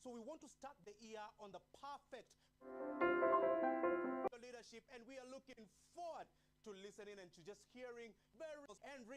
So we want to start the year on the perfect leadership, and we are looking forward to listening and to just hearing very and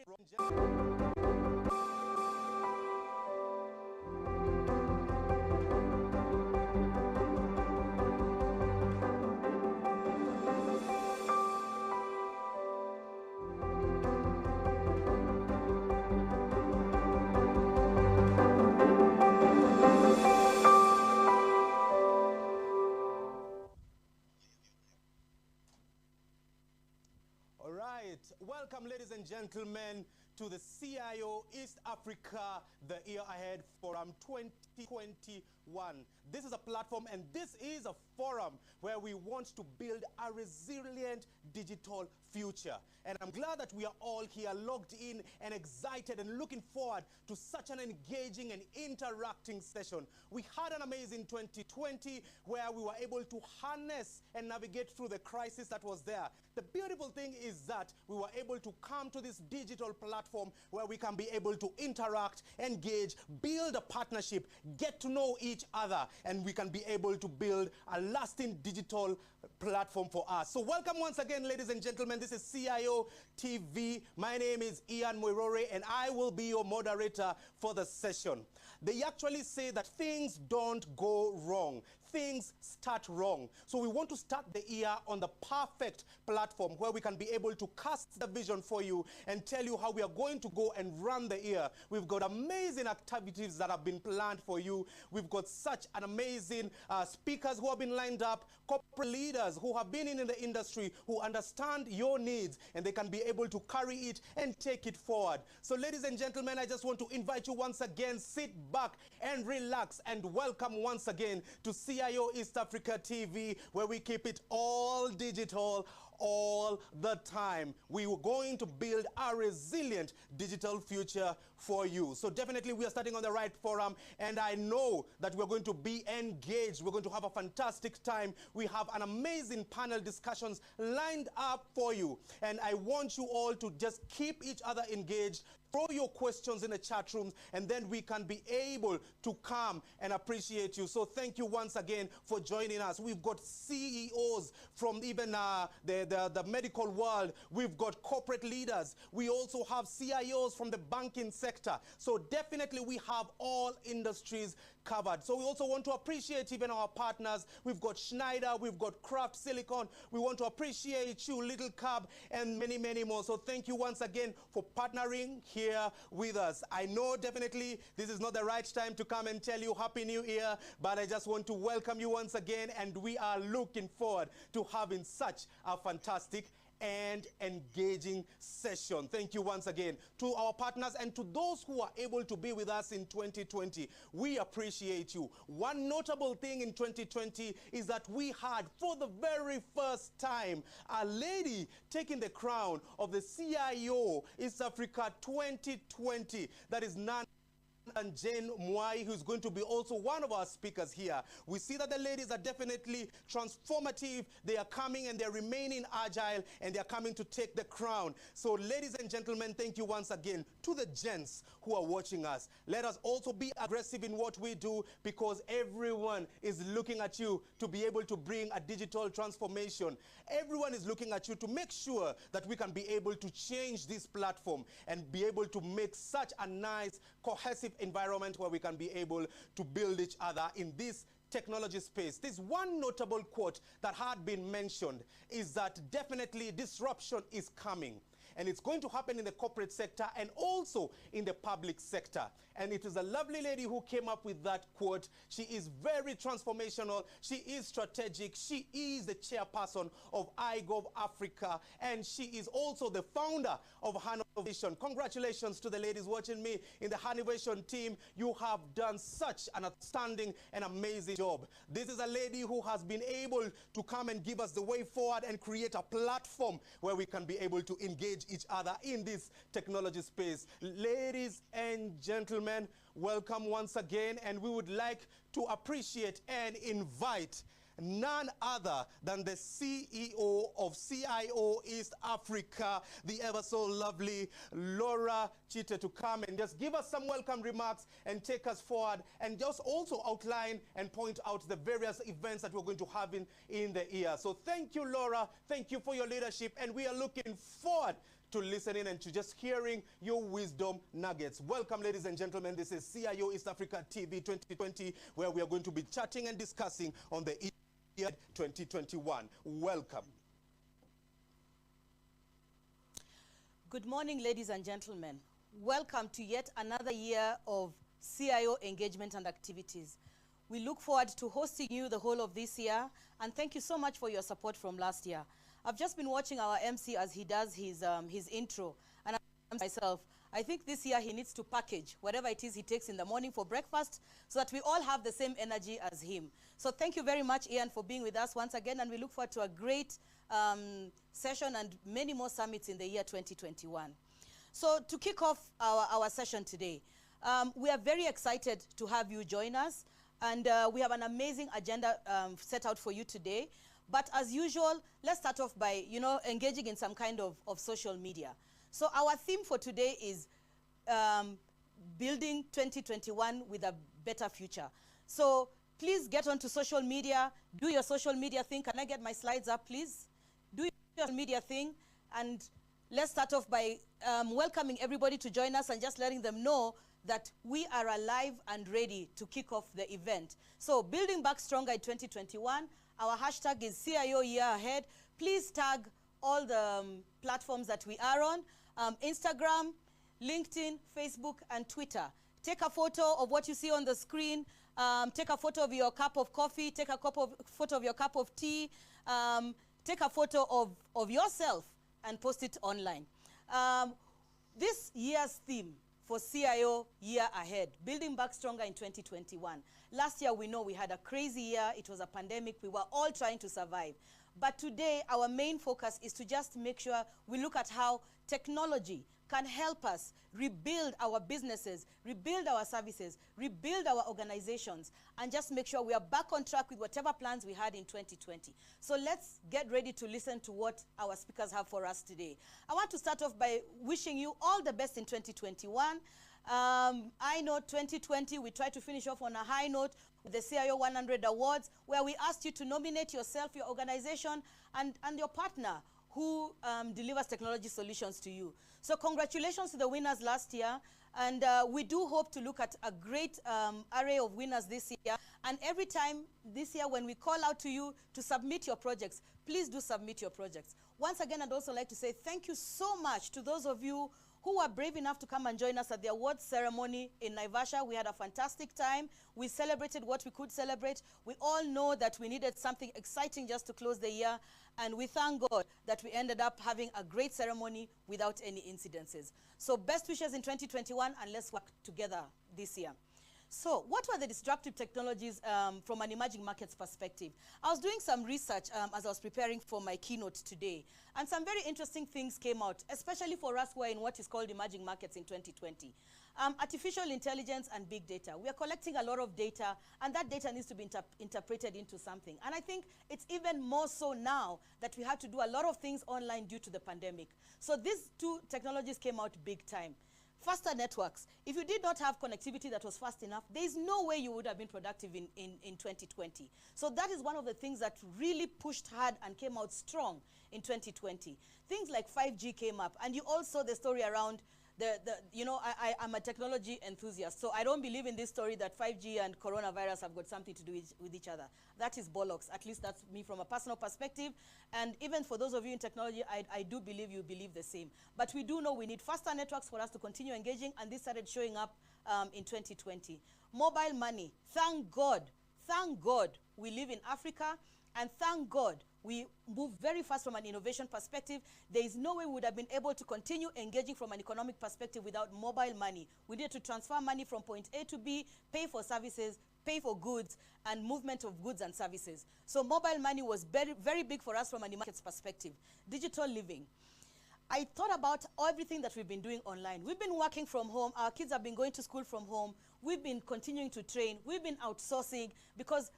welcome, ladies and gentlemen, to the CIO East Africa, the Year Ahead Forum 2021. This is a platform and this is a forum where we want to build a resilient digital future. And I'm glad that we are all here logged in and excited and looking forward to such an engaging and interacting session. We had an amazing 2020 where we were able to harness and navigate through the crisis that was there. The beautiful thing is that we were able to come to this digital platform where we can be able to interact, engage, build a partnership, get to know each other, and we can be able to build a lasting digital platform for us. So welcome once again, ladies and gentlemen. This is CIO TV. My name is Ian Moirore, and I will be your moderator for the session. They actually say that things don't go wrong. Things start wrong. So we want to start the year on the perfect platform where we can be able to cast the vision for you and tell you how we are going to go and run the year. We've got amazing activities that have been planned for you. We've got such an amazing speakers who have been lined up, corporate leaders who have been in the industry, who understand your needs, and they can be able to carry it and take it forward. So ladies and gentlemen, I just want to invite you once again, sit back and relax, and welcome once again to CIO East Africa TV, where we keep it all digital all the time. We are going to build a resilient digital future for you. So definitely we are starting on the right forum, and I know that we're going to be engaged. We're going to have a fantastic time. We have an amazing panel discussions lined up for you, and I want you all to just keep each other engaged. Throw your questions in the chat rooms, and then we can be able to come and appreciate you. So thank you once again for joining us. We've got CEOs from even the medical world. We've got corporate leaders. We also have CIOs from the banking sector. So definitely we have all industries covered. So we also want to appreciate even our partners. We've got Schneider, we've got Kraft Silicon. We want to appreciate you, Little Cab, and many, many more. So thank you once again for partnering here with us. I know definitely this is not the right time to come and tell you Happy New Year, but I just want to welcome you once again, and we are looking forward to having such a fantastic and engaging session. Thank you once again to our partners and to those who are able to be with us in 2020. We appreciate you. One notable thing in 2020 is that we had, for the very first time, a lady taking the crown of the CIO East Africa 2020. That is none and Jane Mwai, who's going to be also one of our speakers here. We see that the ladies are definitely transformative. They are coming and they're remaining agile, and they're coming to take the crown. So ladies and gentlemen, thank you once again. To the gents who are watching us, let us also be aggressive in what we do, because everyone is looking at you to be able to bring a digital transformation. Everyone is looking at you to make sure that we can be able to change this platform and be able to make such a nice, cohesive environment where we can be able to build each other in this technology space. This one notable quote that had been mentioned is that definitely disruption is coming. And it's going to happen in the corporate sector and also in the public sector. And it is a lovely lady who came up with that quote. She is very transformational. She is strategic. She is the chairperson of iGov Africa. And she is also the founder of Hanovation. Congratulations to the ladies watching me in the Hanovation team. You have done such an outstanding and amazing job. This is a lady who has been able to come and give us the way forward and create a platform where we can be able to engage each other in this technology space. Ladies and gentlemen, welcome once again, and we would like to appreciate and invite none other than the CEO of CIO East Africa, the ever so lovely Laura Chite, to come and just give us some welcome remarks and take us forward, and just also outline and point out the various events that we're going to have in the year. So thank you, Laura. Thank you for your leadership, and we are looking forward to listening and to just hearing your wisdom nuggets. Welcome, ladies and gentlemen. This is CIO East Africa TV 2020, where we are going to be chatting and discussing on the year 2021. Welcome. Good morning, ladies and gentlemen. Welcome to yet another year of CIO engagement and activities. We look forward to hosting you the whole of this year, and thank you so much for your support from last year. I've just been watching our MC as he does his intro, and I'm myself, I think this year he needs to package whatever it is he takes in the morning for breakfast so that we all have the same energy as him. So thank you very much, Ian, for being with us once again, and we look forward to a great session and many more summits in the year 2021. So to kick off our session today, we are very excited to have you join us, and we have an amazing agenda set out for you today. But as usual, let's start off by, engaging in some kind of social media. So our theme for today is building 2021 with a better future. So please get onto social media, do your social media thing. Can I get my slides up, please? Do your social media thing, and let's start off by welcoming everybody to join us and just letting them know that we are alive and ready to kick off the event. So Building Back Stronger in 2021, our hashtag is CIO Year Ahead. Please tag all the platforms that we are on, Instagram, LinkedIn, Facebook, and Twitter. Take a photo of what you see on the screen. Take a photo of your cup of coffee. Take a photo of your cup of tea. Take a photo of yourself and post it online. This year's theme for CIO Year Ahead, Building Back Stronger in 2021. Last year, we know we had a crazy year. It was a pandemic. We were all trying to survive. But today, our main focus is to just make sure we look at how technology can help us rebuild our businesses, rebuild our services, rebuild our organizations, and just make sure we are back on track with whatever plans we had in 2020. So let's get ready to listen to what our speakers have for us today. I want to start off by wishing you all the best in 2021. I know 2020, we tried to finish off on a high note with the CIO 100 Awards, where we asked you to nominate yourself, your organization, and your partner who delivers technology solutions to you. So congratulations to the winners last year, and we do hope to look at a great array of winners this year. And every time this year when we call out to you to submit your projects, please do submit your projects. Once again, I'd also like to say thank you so much to those of you who were brave enough to come and join us at the awards ceremony in Naivasha. We had a fantastic time. We celebrated what we could celebrate. We all know that we needed something exciting just to close the year, and we thank God that we ended up having a great ceremony without any incidences. So best wishes in 2021, and let's work together this year. So what were the disruptive technologies from an emerging markets perspective? I was doing some research as I was preparing for my keynote today, and some very interesting things came out, especially for us who are in what is called emerging markets in 2020. Artificial intelligence and big data. We are collecting a lot of data, and that data needs to be interpreted into something. And I think it's even more so now that we had to do a lot of things online due to the pandemic. So these two technologies came out big time. Faster networks. If you did not have connectivity that was fast enough, there is no way you would have been productive in 2020. So that is one of the things that really pushed hard and came out strong in 2020. Things like 5G came up, and you all saw the story around I'm a technology enthusiast, so I don't believe in this story that 5G and coronavirus have got something to do with each other. That is bollocks. At least that's me from a personal perspective. And even for those of you in technology, I do believe you believe the same. But we do know we need faster networks for us to continue engaging, and this started showing up in 2020. Mobile money. Thank God we live in Africa, and thank God we move very fast from an innovation perspective. There is no way we would have been able to continue engaging from an economic perspective without mobile money. We needed to transfer money from point A to B, pay for services, pay for goods, and movement of goods and services. So mobile money was very, very big for us from an markets perspective. Digital living. I thought about everything that we've been doing online. We've been working from home. Our kids have been going to school from home. We've been continuing to train. We've been outsourcing because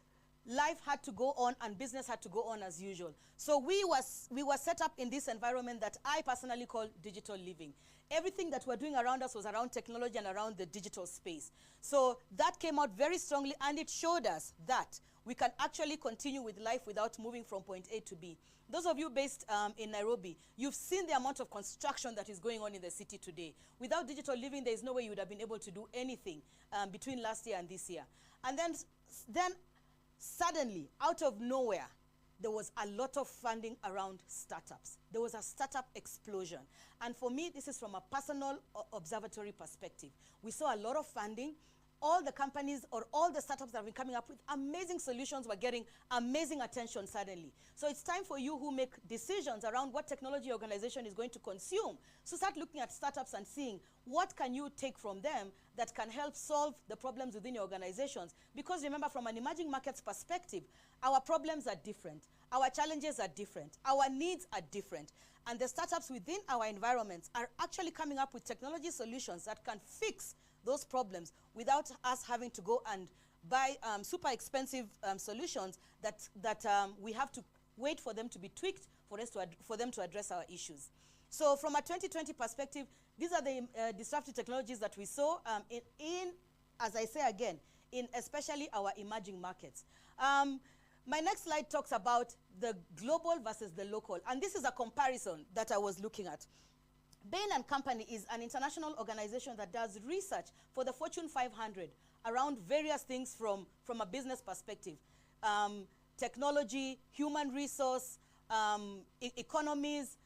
life had to go on and business had to go on as usual. So we were set up in this environment that I personally call digital living. Everything that we're doing around us was around technology and around the digital space. So that came out very strongly, and it showed us that we can actually continue with life without moving from point A to B. Those of you based in Nairobi, you've seen the amount of construction that is going on in the city today. Without digital living, there is no way you would have been able to do anything between last year and this year. And then suddenly, out of nowhere, there was a lot of funding around startups. There was a startup explosion. And for me, this is from a personal observatory perspective. We saw a lot of funding. All the companies or all the startups that have been coming up with amazing solutions were getting amazing attention suddenly. So it's time for you who make decisions around what technology your organization is going to consume. So start looking at startups and seeing what can you take from them that can help solve the problems within your organizations. Because remember, from an emerging markets perspective, our problems are different. Our challenges are different. Our needs are different. And the startups within our environments are actually coming up with technology solutions that can fix those problems without us having to go and buy super expensive solutions that we have to wait for them to be tweaked for them to address our issues. So from a 2020 perspective, these are the disruptive technologies that we saw as I say again, in especially our emerging markets. My next slide talks about the global versus the local, and this is a comparison that I was looking at. Bain & Company is an international organization that does research for the Fortune 500 around various things from a business perspective. Technology, human resource, economies,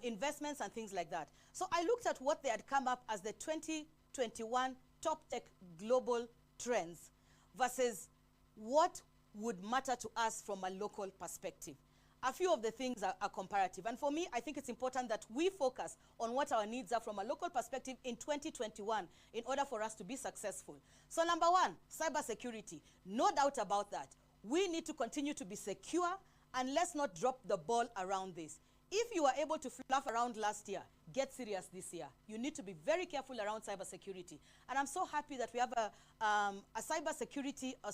investments, and things like that. So I looked at what they had come up as the 2021 top tech global trends versus what would matter to us from a local perspective. A few of the things are comparative. And for me, I think it's important that we focus on what our needs are from a local perspective in 2021 in order for us to be successful. So number one, cybersecurity. No doubt about that. We need to continue to be secure, and let's not drop the ball around this. If you were able to fluff around last year, get serious this year. You need to be very careful around cybersecurity. And I'm so happy that we have a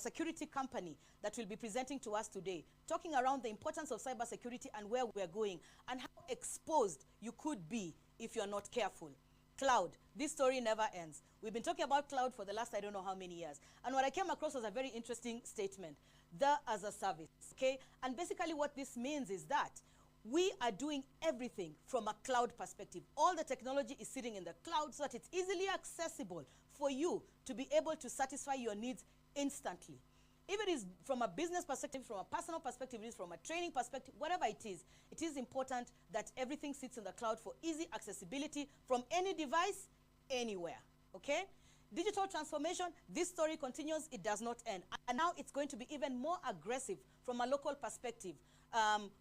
security company that will be presenting to us today, talking around the importance of cybersecurity and where we're going, and how exposed you could be if you're not careful. Cloud. This story never ends. We've been talking about cloud for the last I don't know how many years. And what I came across was a very interesting statement. The as a service, okay? And basically what this means is that we are doing everything from a cloud perspective. All the technology is sitting in the cloud so that it's easily accessible for you to be able to satisfy your needs instantly. If it is from a business perspective, from a personal perspective, it is from a training perspective, whatever it is important that everything sits in the cloud for easy accessibility from any device, anywhere, okay? Digital transformation, this story continues, it does not end. And now it's going to be even more aggressive from a local perspective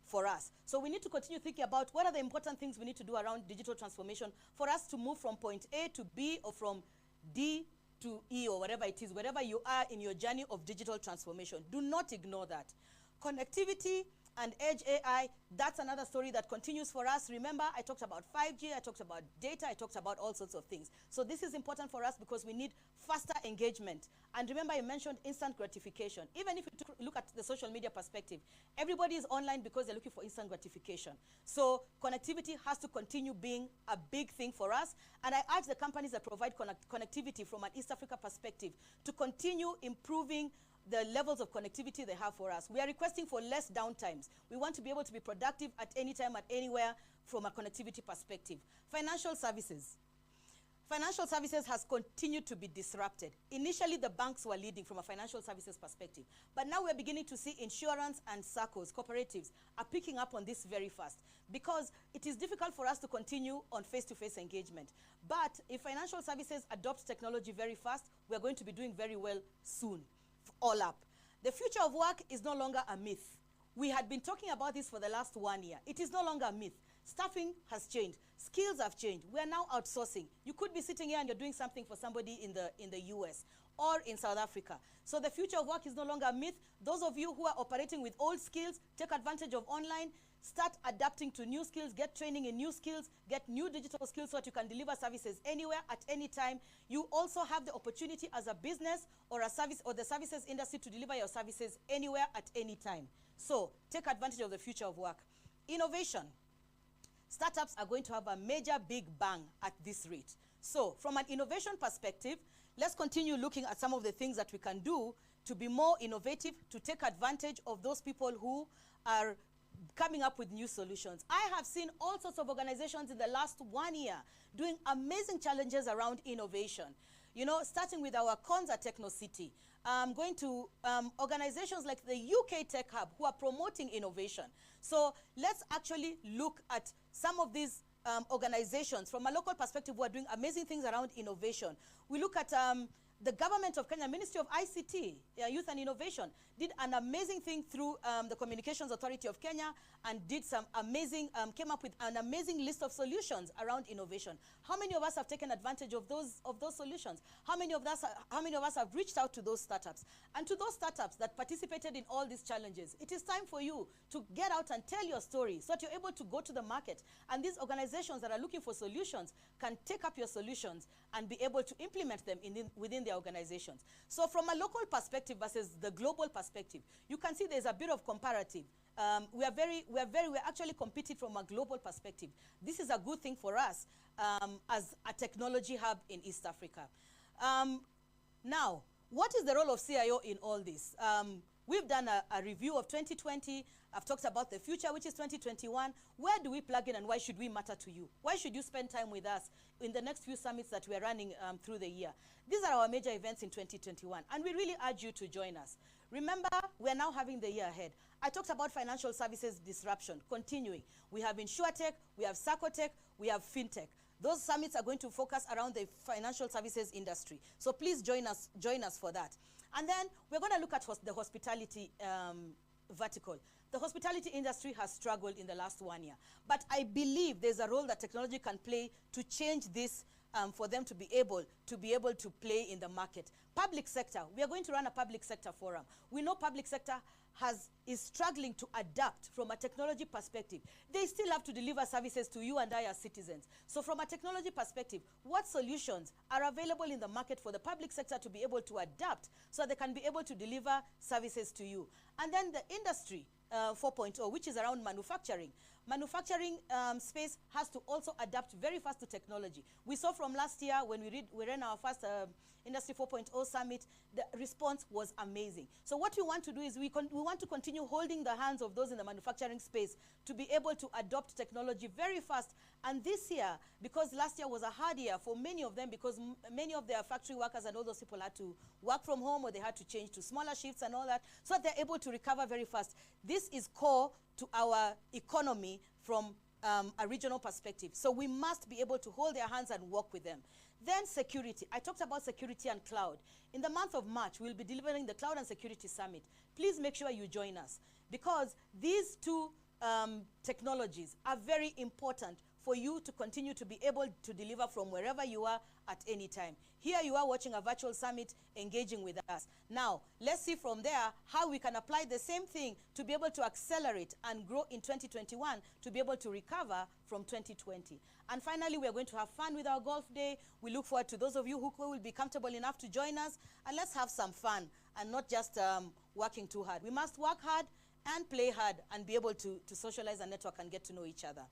for us. So we need to continue thinking about what are the important things we need to do around digital transformation for us to move from point A to B or from D to E or whatever it is, wherever you are in your journey of digital transformation. Do not ignore that. Connectivity and edge AI, that's another story that continues for us. Remember, I talked about 5G, I talked about data, I talked about all sorts of things. So this is important for us because we need faster engagement. And remember, I mentioned instant gratification. Even if you look at the social media perspective, everybody is online because they're looking for instant gratification. So connectivity has to continue being a big thing for us. And I urge the companies that provide connectivity from an East Africa perspective to continue improving the levels of connectivity they have for us. We are requesting for less downtimes. We want to be able to be productive at any time, at anywhere from a connectivity perspective. Financial services. Financial services has continued to be disrupted. Initially, the banks were leading from a financial services perspective. But now we're beginning to see insurance and SACCOs, cooperatives, are picking up on this very fast because it is difficult for us to continue on face-to-face engagement. But if financial services adopt technology very fast, we're going to be doing very well soon. All up. The future of work is no longer a myth. We had been talking about this for the last 1 year. It is no longer a myth. Staffing has changed. Skills have changed. We are now outsourcing. You could be sitting here and you're doing something for somebody in the US. or in South Africa. So the future of work is no longer a myth. Those of you who are operating with old skills, take advantage of online, start adapting to new skills, get training in new skills, get new digital skills so that you can deliver services anywhere at any time. You also have the opportunity as a business or a service or the services industry to deliver your services anywhere at any time. So take advantage of the future of work. Innovation. Startups are going to have a major big bang at this rate. So from an innovation perspective, let's continue looking at some of the things that we can do to be more innovative, to take advantage of those people who are coming up with new solutions. I have seen all sorts of organizations in the last 1 year doing amazing challenges around innovation. You know, starting with our Konza Techno City, going to organizations like the UK Tech Hub who are promoting innovation. So let's actually look at some of these organizations from a local perspective who are doing amazing things around innovation. We look at the government of Kenya, Ministry of ICT, Youth and Innovation, did an amazing thing through the Communications Authority of Kenya and did some amazing, came up with an amazing list of solutions around innovation. How many of us have taken advantage of those solutions? How many of us have reached out to those startups? And to those startups that participated in all these challenges, it is time for you to get out and tell your story so that you're able to go to the market. And these organizations that are looking for solutions can take up your solutions and be able to implement them within their organizations. So from a local perspective versus the global perspective, you can see there's a bit of comparative. We're actually competing from a global perspective. This is a good thing for us as a technology hub in East Africa. Now, what is the role of CIO in all this? We've done a review of 2020. I've talked about the future, which is 2021. Where do we plug in and why should we matter to you? Why should you spend time with us in the next few summits that we're running through the year? These are our major events in 2021, and we really urge you to join us. Remember, we're now having the year ahead. I talked about financial services disruption, continuing. We have InsurTech, we have Sacotech, we have FinTech. Those summits are going to focus around the financial services industry. So please join us for that. And then we're going to look at the hospitality vertical. The hospitality industry has struggled in the last 1 year. But I believe there's a role that technology can play to change this for them to be able to play in the market. Public sector, we are going to run a public sector forum. We know public sector is struggling to adapt from a technology perspective. They still have to deliver services to you and I as citizens. So from a technology perspective, what solutions are available in the market for the public sector to be able to adapt so they can be able to deliver services to you? And then the industry 4.0, which is around manufacturing. Manufacturing space has to also adapt very fast to technology. We saw from last year when we ran our first Industry 4.0 summit, the response was amazing. So what we want to do is we want to continue holding the hands of those in the manufacturing space to be able to adopt technology very fast. And this year, because last year was a hard year for many of them, because many of their factory workers and all those people had to work from home or they had to change to smaller shifts and all that, so that they're able to recover very fast. This is core to our economy from a regional perspective. So we must be able to hold their hands and work with them. Then security. I talked about security and cloud. In the month of March, we'll be delivering the Cloud and Security Summit. Please make sure you join us, because these two technologies are very important for you to continue to be able to deliver from wherever you are at any time. Here you are watching a virtual summit, engaging with us. Now, let's see from there how we can apply the same thing to be able to accelerate and grow in 2021 to be able to recover from 2020. And finally, we are going to have fun with our golf day. We look forward to those of you who will be comfortable enough to join us, and let's have some fun and not just working too hard. We must work hard and play hard and be able to socialize and network and get to know each other.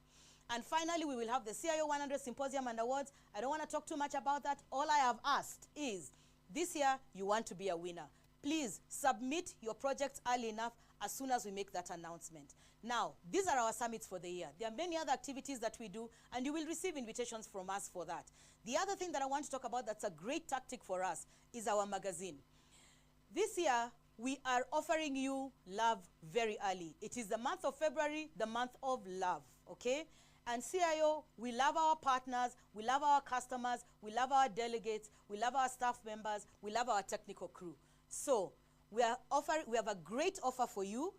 And finally, we will have the CIO 100 Symposium and Awards. I don't want to talk too much about that. All I have asked is, this year, you want to be a winner. Please submit your projects early enough as soon as we make that announcement. Now, these are our summits for the year. There are many other activities that we do, and you will receive invitations from us for that. The other thing that I want to talk about that's a great tactic for us is our magazine. This year, we are offering you love very early. It is the month of February, the month of love, okay? And CIO, we love our partners, we love our customers, we love our delegates, we love our staff members, we love our technical crew. So we have a great offer for you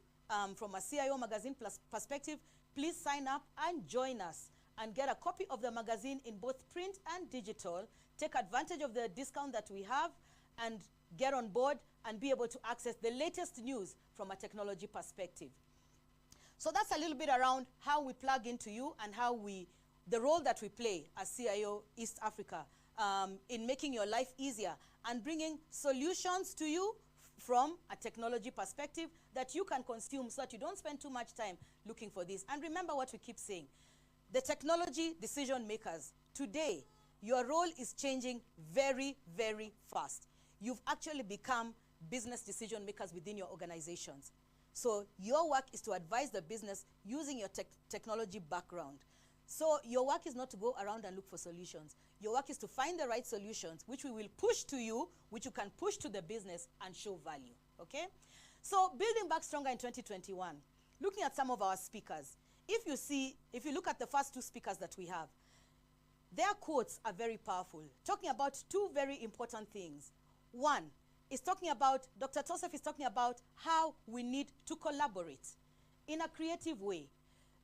from a CIO magazine perspective. Please sign up and join us and get a copy of the magazine in both print and digital. Take advantage of the discount that we have and get on board and be able to access the latest news from a technology perspective. So that's a little bit around how we plug into you and the role that we play as CIO East Africa in making your life easier and bringing solutions to you from a technology perspective that you can consume so that you don't spend too much time looking for this. And remember what we keep saying. The technology decision makers, today, your role is changing very, very fast. You've actually become business decision makers within your organizations. So your work is to advise the business using your technology background. So your work is not to go around and look for solutions. Your work is to find the right solutions, which we will push to you, which you can push to the business and show value, okay? So building back stronger in 2021, looking at some of our speakers, if you look at the first two speakers that we have, their quotes are very powerful, talking about two very important things. One is talking about, Dr. Tosef is talking about how we need to collaborate in a creative way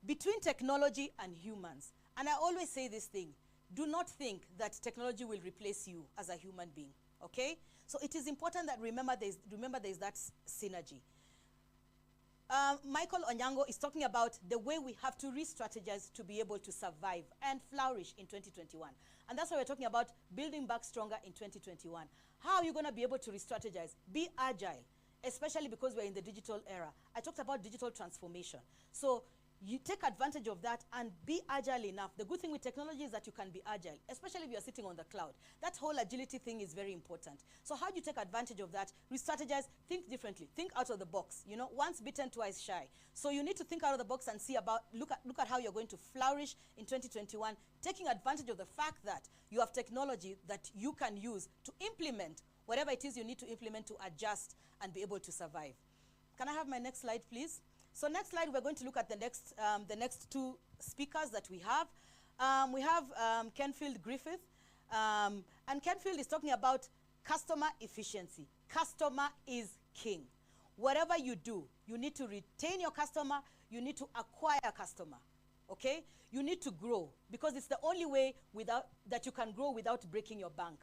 between technology and humans. And I always say this thing, do not think that technology will replace you as a human being, okay? So it is important that remember there's that synergy. Michael Onyango is talking about the way we have to re-strategize to be able to survive and flourish in 2021. And that's why we're talking about building back stronger in 2021. How are you going to be able to re-strategize? Be agile, especially because we're in the digital era. I talked about digital transformation. So you take advantage of that and be agile enough. The good thing with technology is that you can be agile, especially if you're sitting on the cloud. That whole agility thing is very important. So how do you take advantage of that? Re-strategize, think differently, think out of the box. You know, once bitten, twice shy. So you need to think out of the box and see about, look at how you're going to flourish in 2021, taking advantage of the fact that you have technology that you can use to implement whatever it is you need to implement to adjust and be able to survive. Can I have my next slide, please? So next slide, we're going to look at the next two speakers that we have. We have Kenfield Griffith, and Kenfield is talking about customer efficiency. Customer is king. Whatever you do, you need to retain your customer, you need to acquire customer, okay? You need to grow, because it's the only way that you can grow without breaking your bank.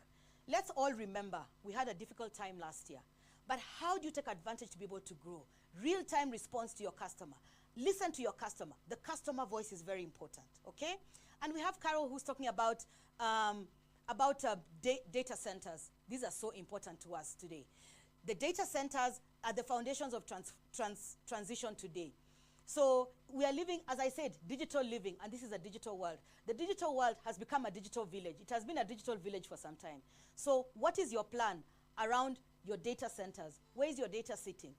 Let's all remember, we had a difficult time last year. But how do you take advantage to be able to grow? Real-time response to your customer. Listen to your customer. The customer voice is very important, okay? And we have Carol who's talking about data centers. These are so important to us today. The data centers are the foundations of transition today. So we are living, as I said, digital living, and this is a digital world. The digital world has become a digital village. It has been a digital village for some time. So what is your plan around your data centers? Where is your data sitting?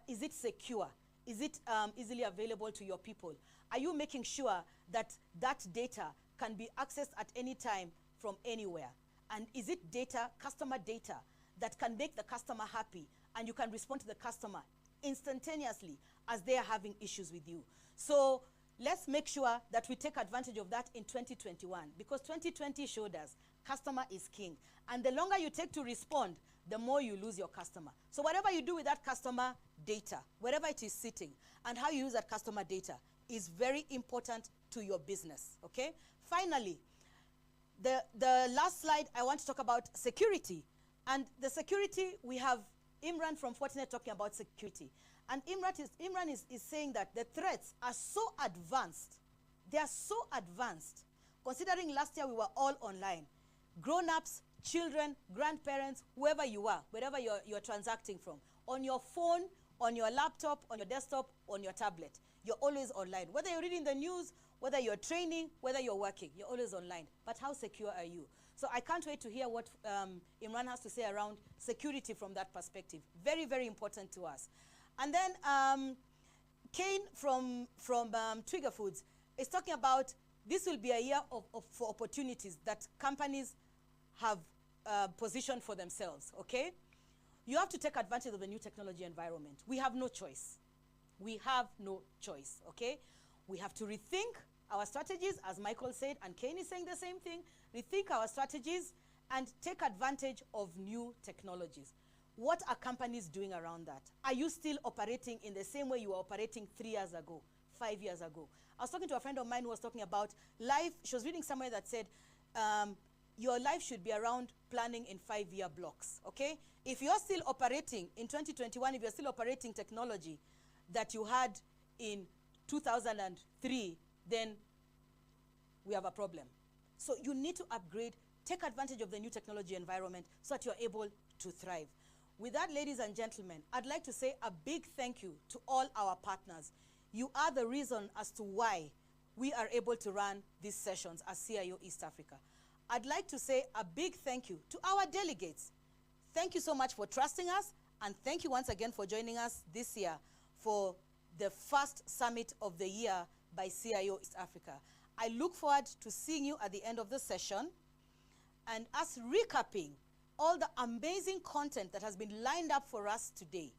Is it secure? Is it easily available to your people? Are you making sure that that data can be accessed at any time from anywhere? And is it data, customer data, that can make the customer happy and you can respond to the customer instantaneously as they are having issues with you? So let's make sure that we take advantage of that in 2021, because 2020 showed us customer is king. And the longer you take to respond, the more you lose your customer. So whatever you do with that customer data, wherever it is sitting, and how you use that customer data is very important to your business, okay? Finally, the last slide, I want to talk about security. And the security, we have Imran from Fortinet talking about security. And Imran is saying that the threats are so advanced. They are so advanced. Considering last year we were all online. Grown-ups, children, grandparents, whoever you are, wherever you're transacting from, on your phone, on your laptop, on your desktop, on your tablet, you're always online. Whether you're reading the news, whether you're training, whether you're working, you're always online. But how secure are you? So I can't wait to hear what Imran has to say around security from that perspective. Very, very important to us. And then Kane from Trigger Foods is talking about this will be a year for opportunities that companies have positioned for themselves, okay? You have to take advantage of the new technology environment. We have no choice. We have no choice, okay? We have to rethink our strategies, as Michael said, and Kane is saying the same thing. Rethink our strategies and take advantage of new technologies. What are companies doing around that? Are you still operating in the same way you were operating 3 years ago, 5 years ago? I was talking to a friend of mine who was talking about life. She was reading somewhere that said, your life should be around planning in 5-year blocks, okay? If you're still operating in 2021, if you're still operating technology that you had in 2003, then we have a problem. So you need to upgrade, take advantage of the new technology environment so that you're able to thrive. With that, ladies and gentlemen, I'd like to say a big thank you to all our partners. You are the reason as to why we are able to run these sessions as CIO East Africa. I'd like to say a big thank you to our delegates. Thank you so much for trusting us, and thank you once again for joining us this year for the first summit of the year by CIO East Africa. I look forward to seeing you at the end of the session and us recapping all the amazing content that has been lined up for us today.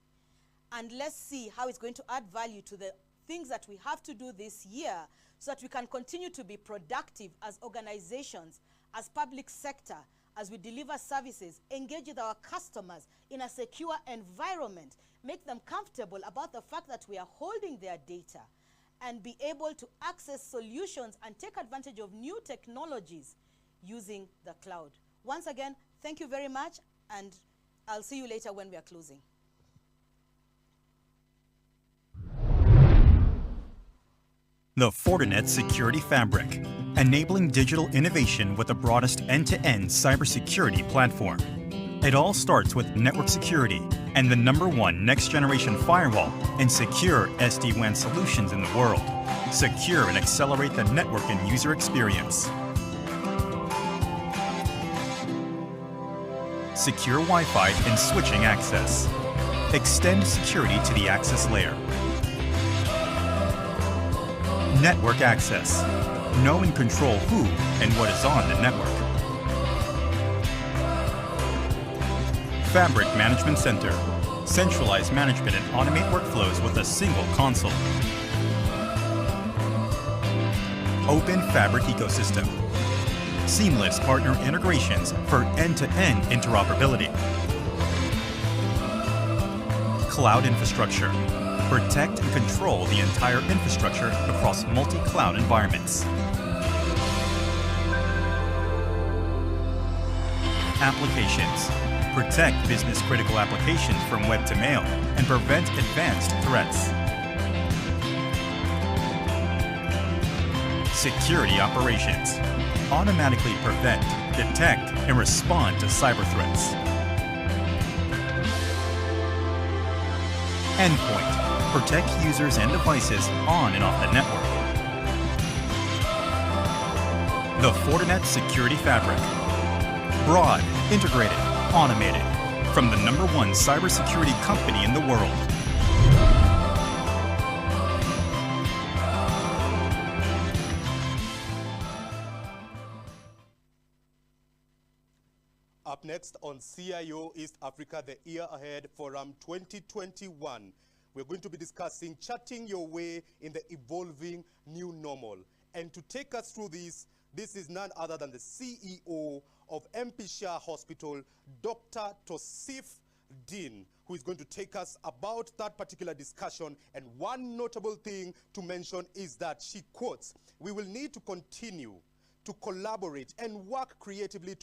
And let's see how it's going to add value to the things that we have to do this year so that we can continue to be productive as organizations, as public sector, as we deliver services, engage with our customers in a secure environment, make them comfortable about the fact that we are holding their data, and be able to access solutions and take advantage of new technologies using the cloud. Once again, thank you very much, and I'll see you later when we are closing. The Fortinet Security Fabric, enabling digital innovation with the broadest end-to-end cybersecurity platform. It all starts with network security and the #1 next-generation firewall and secure SD-WAN solutions in the world. Secure and accelerate the network and user experience. Secure Wi-Fi and switching access. Extend security to the access layer. Network access. Know and control who and what is on the network. Fabric Management Center. Centralize management and automate workflows with a single console. Open Fabric Ecosystem. Seamless partner integrations for end-to-end interoperability. Cloud infrastructure. Protect and control the entire infrastructure across multi-cloud environments. Applications. Protect business-critical applications from web to mail and prevent advanced threats. Security operations. Automatically prevent, detect, and respond to cyber threats. Endpoint. Protect users and devices on and off the network. The Fortinet Security Fabric. Broad, integrated, automated. From the #1 cybersecurity company in the world. Up next on CIO East Africa, the Year Ahead Forum 2021. We're going to be discussing charting your way in the evolving new normal. And to take us through this is none other than the CEO of MP Shah Hospital, Dr. Tosif Din, who is going to take us about that particular discussion. And one notable thing to mention is that she quotes, "We will need to continue to collaborate and work creatively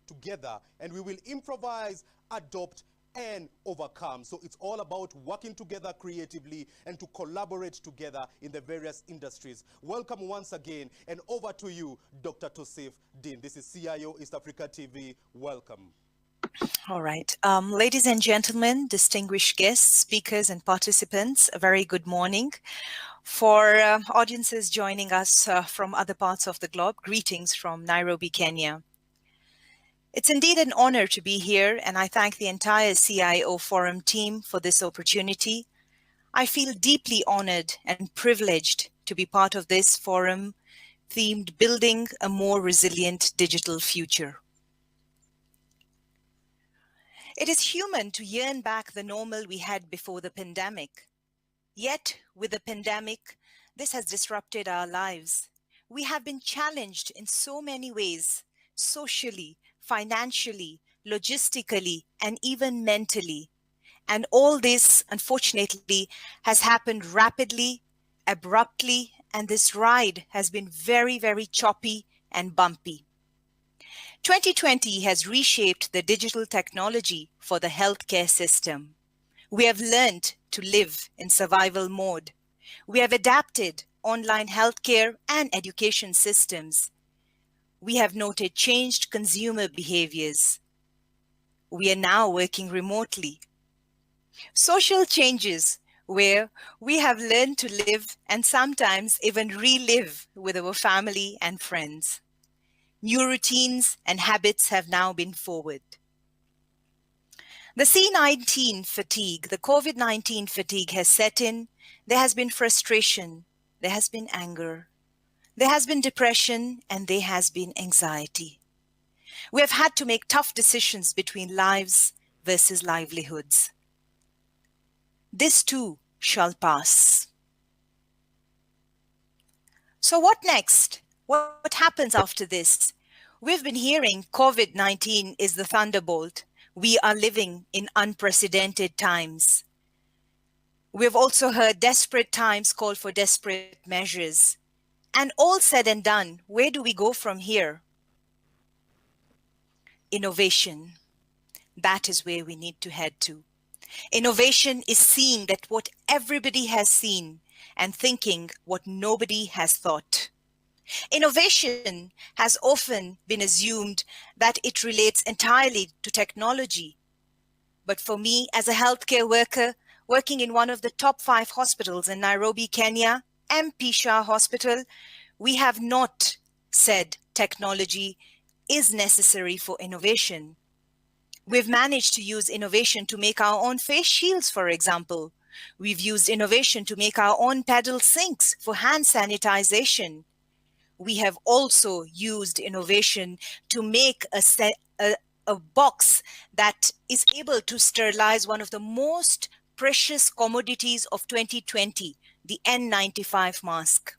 together, and we will improvise, adopt, and overcome." So it's all about working together creatively and to collaborate together in the various industries. Welcome once again, and over to you, Dr. Tosif Din. This is CIO East Africa TV. Welcome. All right. Ladies and gentlemen, distinguished guests, speakers, and participants, a very good morning. For audiences joining us from other parts of the globe, greetings from Nairobi, Kenya. It's indeed an honor to be here, and I thank the entire CIO Forum team for this opportunity. I feel deeply honored and privileged to be part of this forum themed Building a More Resilient Digital Future. It is human to yearn back the normal we had before the pandemic. Yet, with the pandemic, this has disrupted our lives. We have been challenged in so many ways, socially, financially, logistically, and even mentally. And all this, unfortunately, has happened rapidly, abruptly, and this ride has been very, very choppy and bumpy. 2020 has reshaped the digital technology for the healthcare system. We have learned to live in survival mode. We have adapted online healthcare and education systems. We have noted changed consumer behaviors. We are now working remotely. Social changes where we have learned to live and sometimes even relive with our family and friends. New routines and habits have now been forward. The C-19 fatigue, the COVID-19 fatigue has set in. There has been frustration, there has been anger, there has been depression, and there has been anxiety. We have had to make tough decisions between lives versus livelihoods. This too shall pass. So what next? What happens after this? We've been hearing COVID-19 is the thunderbolt. We are living in unprecedented times. We've also heard desperate times call for desperate measures. And all said and done, where do we go from here? Innovation. That is where we need to head to. Innovation is seeing that what everybody has seen and thinking what nobody has thought. Innovation has often been assumed that it relates entirely to technology. But for me, as a healthcare worker, working in one of the top 5 hospitals in Nairobi, Kenya, MP Shah Hospital, we have not said technology is necessary for innovation. We've managed to use innovation to make our own face shields, for example. We've used innovation to make our own pedal sinks for hand sanitization. We have also used innovation to make a box that is able to sterilize one of the most precious commodities of 2020, the N95 mask.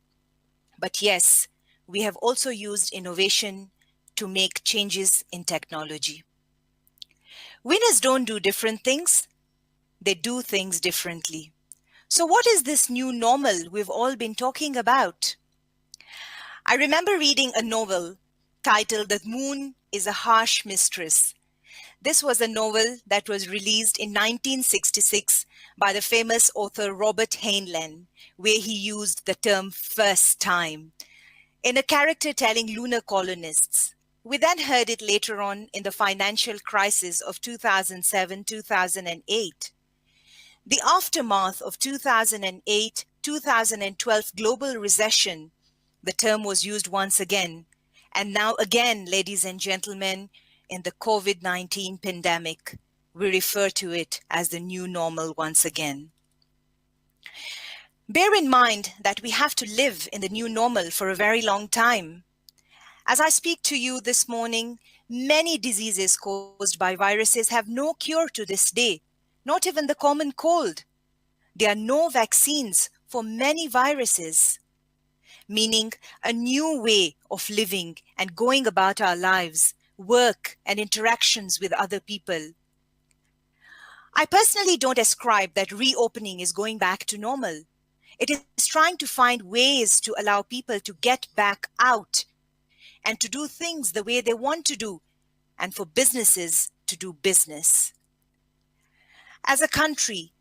But yes, we have also used innovation to make changes in technology. Winners don't do different things, they do things differently. So what is this new normal we've all been talking about? I remember reading a novel titled The Moon is a Harsh Mistress. This was a novel that was released in 1966 by the famous author Robert Heinlein, where he used the term first time in a character telling lunar colonists. We then heard it later on in the financial crisis of 2007-2008. The aftermath of 2008-2012 global recession, the term was used once again. And now again, ladies and gentlemen, in the COVID-19 pandemic, we refer to it as the new normal once again. Bear in mind that we have to live in the new normal for a very long time. As I speak to you this morning, many diseases caused by viruses have no cure to this day, not even the common cold. There are no vaccines for many viruses, meaning a new way of living and going about our lives, work and interactions with other people. I personally don't ascribe that reopening is going back to normal. It is trying to find ways to allow people to get back out and to do things the way they want to do, and for businesses to do business. As a country,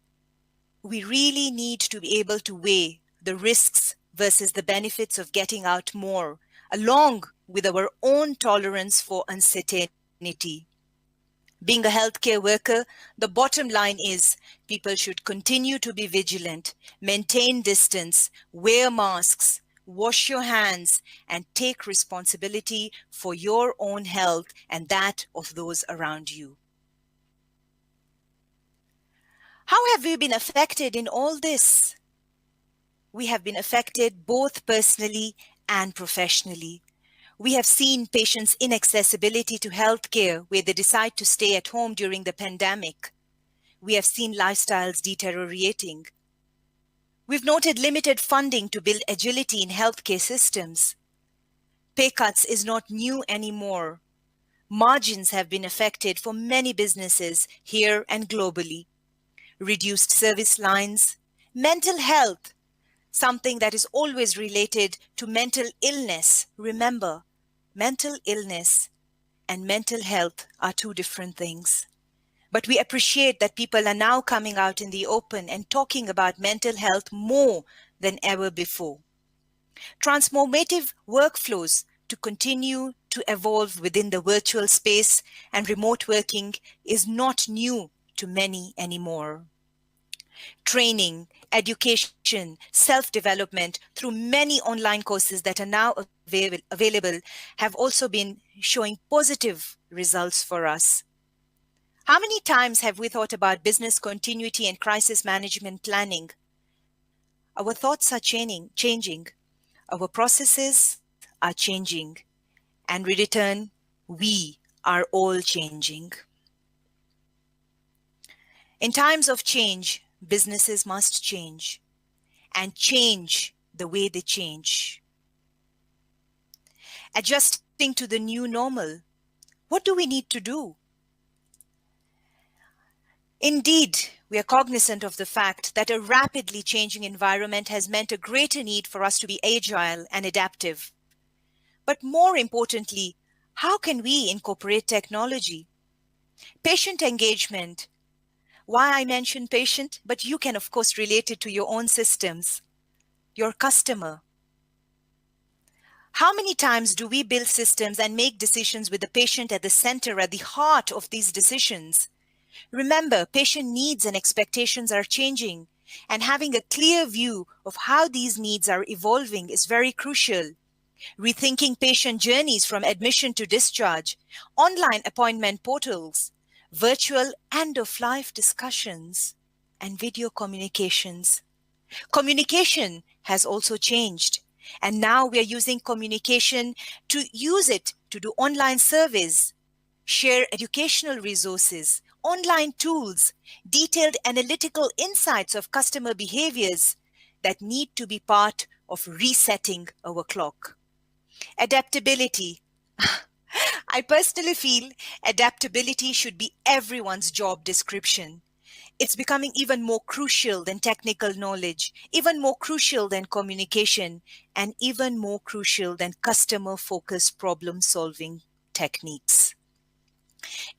we really need to be able to weigh the risks versus the benefits of getting out more, along with our own tolerance for uncertainty. Being a healthcare worker, the bottom line is people should continue to be vigilant, maintain distance, wear masks, wash your hands, and take responsibility for your own health and that of those around you. How have we been affected in all this? We have been affected both personally and professionally. We have seen patients' inaccessibility to healthcare where they decide to stay at home during the pandemic. We have seen lifestyles deteriorating. We've noted limited funding to build agility in healthcare systems. Pay cuts is not new anymore. Margins have been affected for many businesses here and globally. Reduced service lines, mental health, something that is always related to mental illness. Remember, mental illness and mental health are two different things. But we appreciate that people are now coming out in the open and talking about mental health more than ever before. Transformative workflows to continue to evolve within the virtual space, and remote working is not new to many anymore. Training, education, self-development through many online courses that are now available have also been showing positive results for us. How many times have we thought about business continuity and crisis management planning? Our thoughts are changing. Our processes are changing. And in return, we are all changing. In times of change, businesses must change and change the way they change. Adjusting to the new normal, what do we need to do? Indeed, we are cognizant of the fact that a rapidly changing environment has meant a greater need for us to be agile and adaptive. But more importantly, how can we incorporate technology? Patient engagement. Why I mention patient, but you can of course relate it to your own systems, your customer. How many times do we build systems and make decisions with the patient at the center, at the heart of these decisions? Remember, patient needs and expectations are changing, and having a clear view of how these needs are evolving is very crucial. Rethinking patient journeys from admission to discharge, online appointment portals, virtual end-of-life discussions, and video communications. Communication has also changed, and now we are using communication to use it to do online surveys, share educational resources, online tools, detailed analytical insights of customer behaviors that need to be part of resetting our clock. Adaptability. I personally feel adaptability should be everyone's job description. It's becoming even more crucial than technical knowledge, even more crucial than communication, and even more crucial than customer-focused problem-solving techniques.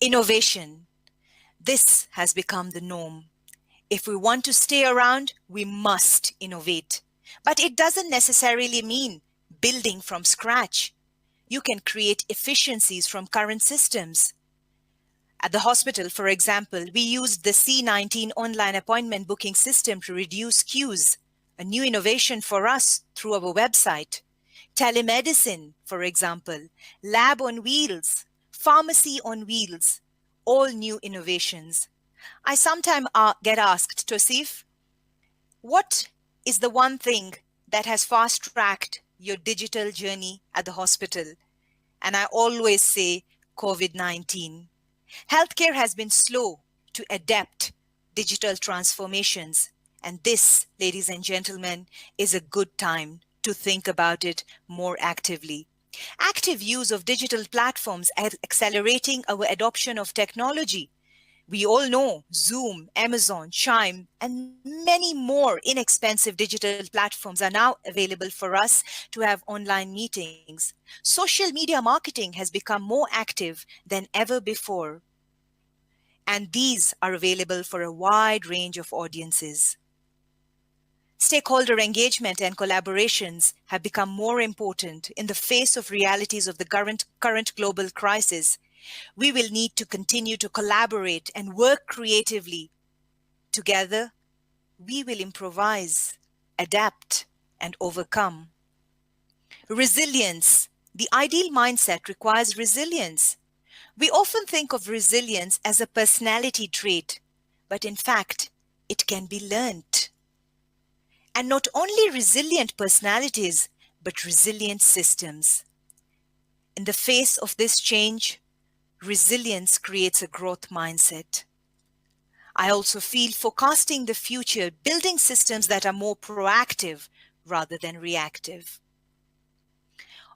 Innovation. This has become the norm. If we want to stay around, we must innovate. But it doesn't necessarily mean building from scratch. You can create efficiencies from current systems. At the hospital, for example, we used the C19 online appointment booking system to reduce queues, a new innovation for us through our website. Telemedicine, for example, lab on wheels, pharmacy on wheels, all new innovations. I sometimes get asked, Tosif, what is the one thing that has fast-tracked your digital journey at the hospital? And I always say COVID-19. Healthcare has been slow to adapt digital transformations. And this, ladies and gentlemen, is a good time to think about it more actively. Active use of digital platforms is accelerating our adoption of technology. We all know Zoom, Amazon, Chime, and many more inexpensive digital platforms are now available for us to have online meetings. Social media marketing has become more active than ever before. And these are available for a wide range of audiences. Stakeholder engagement and collaborations have become more important in the face of realities of the current global crisis. We will need to continue to collaborate and work creatively. Together, we will improvise, adapt, and overcome. Resilience. The ideal mindset requires resilience. We often think of resilience as a personality trait, but in fact, it can be learned. And not only resilient personalities, but resilient systems. In the face of this change, resilience creates a growth mindset. I also feel forecasting the future, building systems that are more proactive rather than reactive.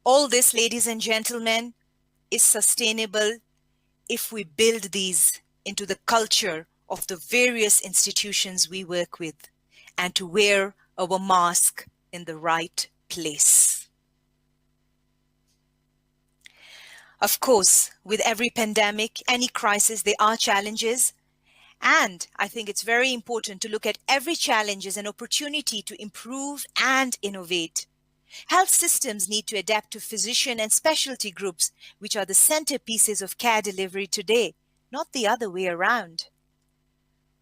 All this, ladies and gentlemen, is sustainable if we build these into the culture of the various institutions we work with, and to wear our mask in the right place. Of course, with every pandemic, any crisis, there are challenges. And I think it's very important to look at every challenge as an opportunity to improve and innovate. Health systems need to adapt to physician and specialty groups, which are the centerpieces of care delivery today, not the other way around.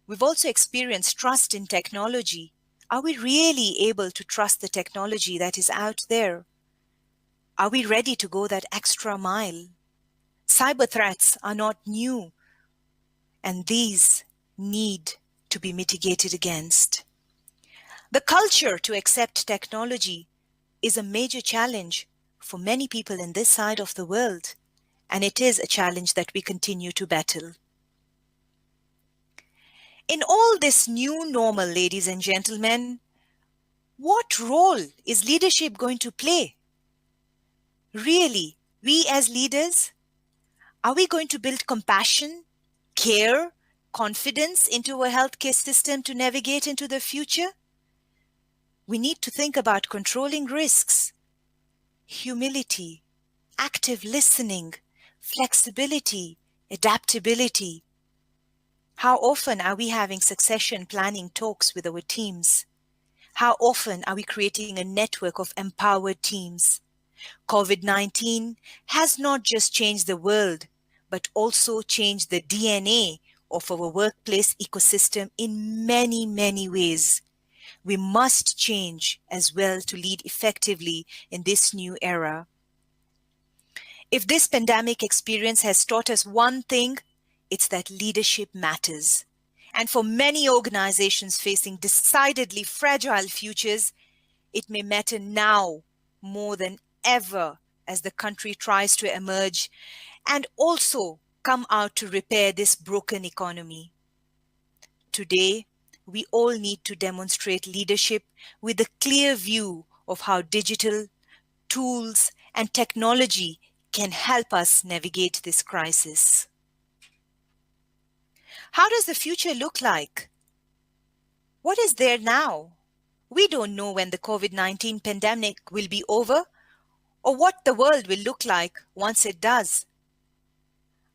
We've also experienced trust in technology. Are we really able to trust the technology that is out there? Are we ready to go that extra mile? Cyber threats are not new, and these need to be mitigated against. The culture to accept technology is a major challenge for many people in this side of the world, and it is a challenge that we continue to battle. In all this new normal, ladies and gentlemen, what role is leadership going to play? Really, we as leaders, are we going to build compassion, care, confidence into a healthcare system to navigate into the future? We need to think about controlling risks, humility, active listening, flexibility, adaptability. How often are we having succession planning talks with our teams? How often are we creating a network of empowered teams? COVID-19 has not just changed the world, but also changed the DNA of our workplace ecosystem in many, many ways. We must change as well to lead effectively in this new era. If this pandemic experience has taught us one thing, it's that leadership matters. And for many organizations facing decidedly fragile futures, it may matter now more than ever as the country tries to emerge and also come out to repair this broken economy. Today, we all need to demonstrate leadership with a clear view of how digital tools and technology can help us navigate this crisis. How does the future look like? What is there now? We don't know when the COVID-19 pandemic will be over or what the world will look like once it does.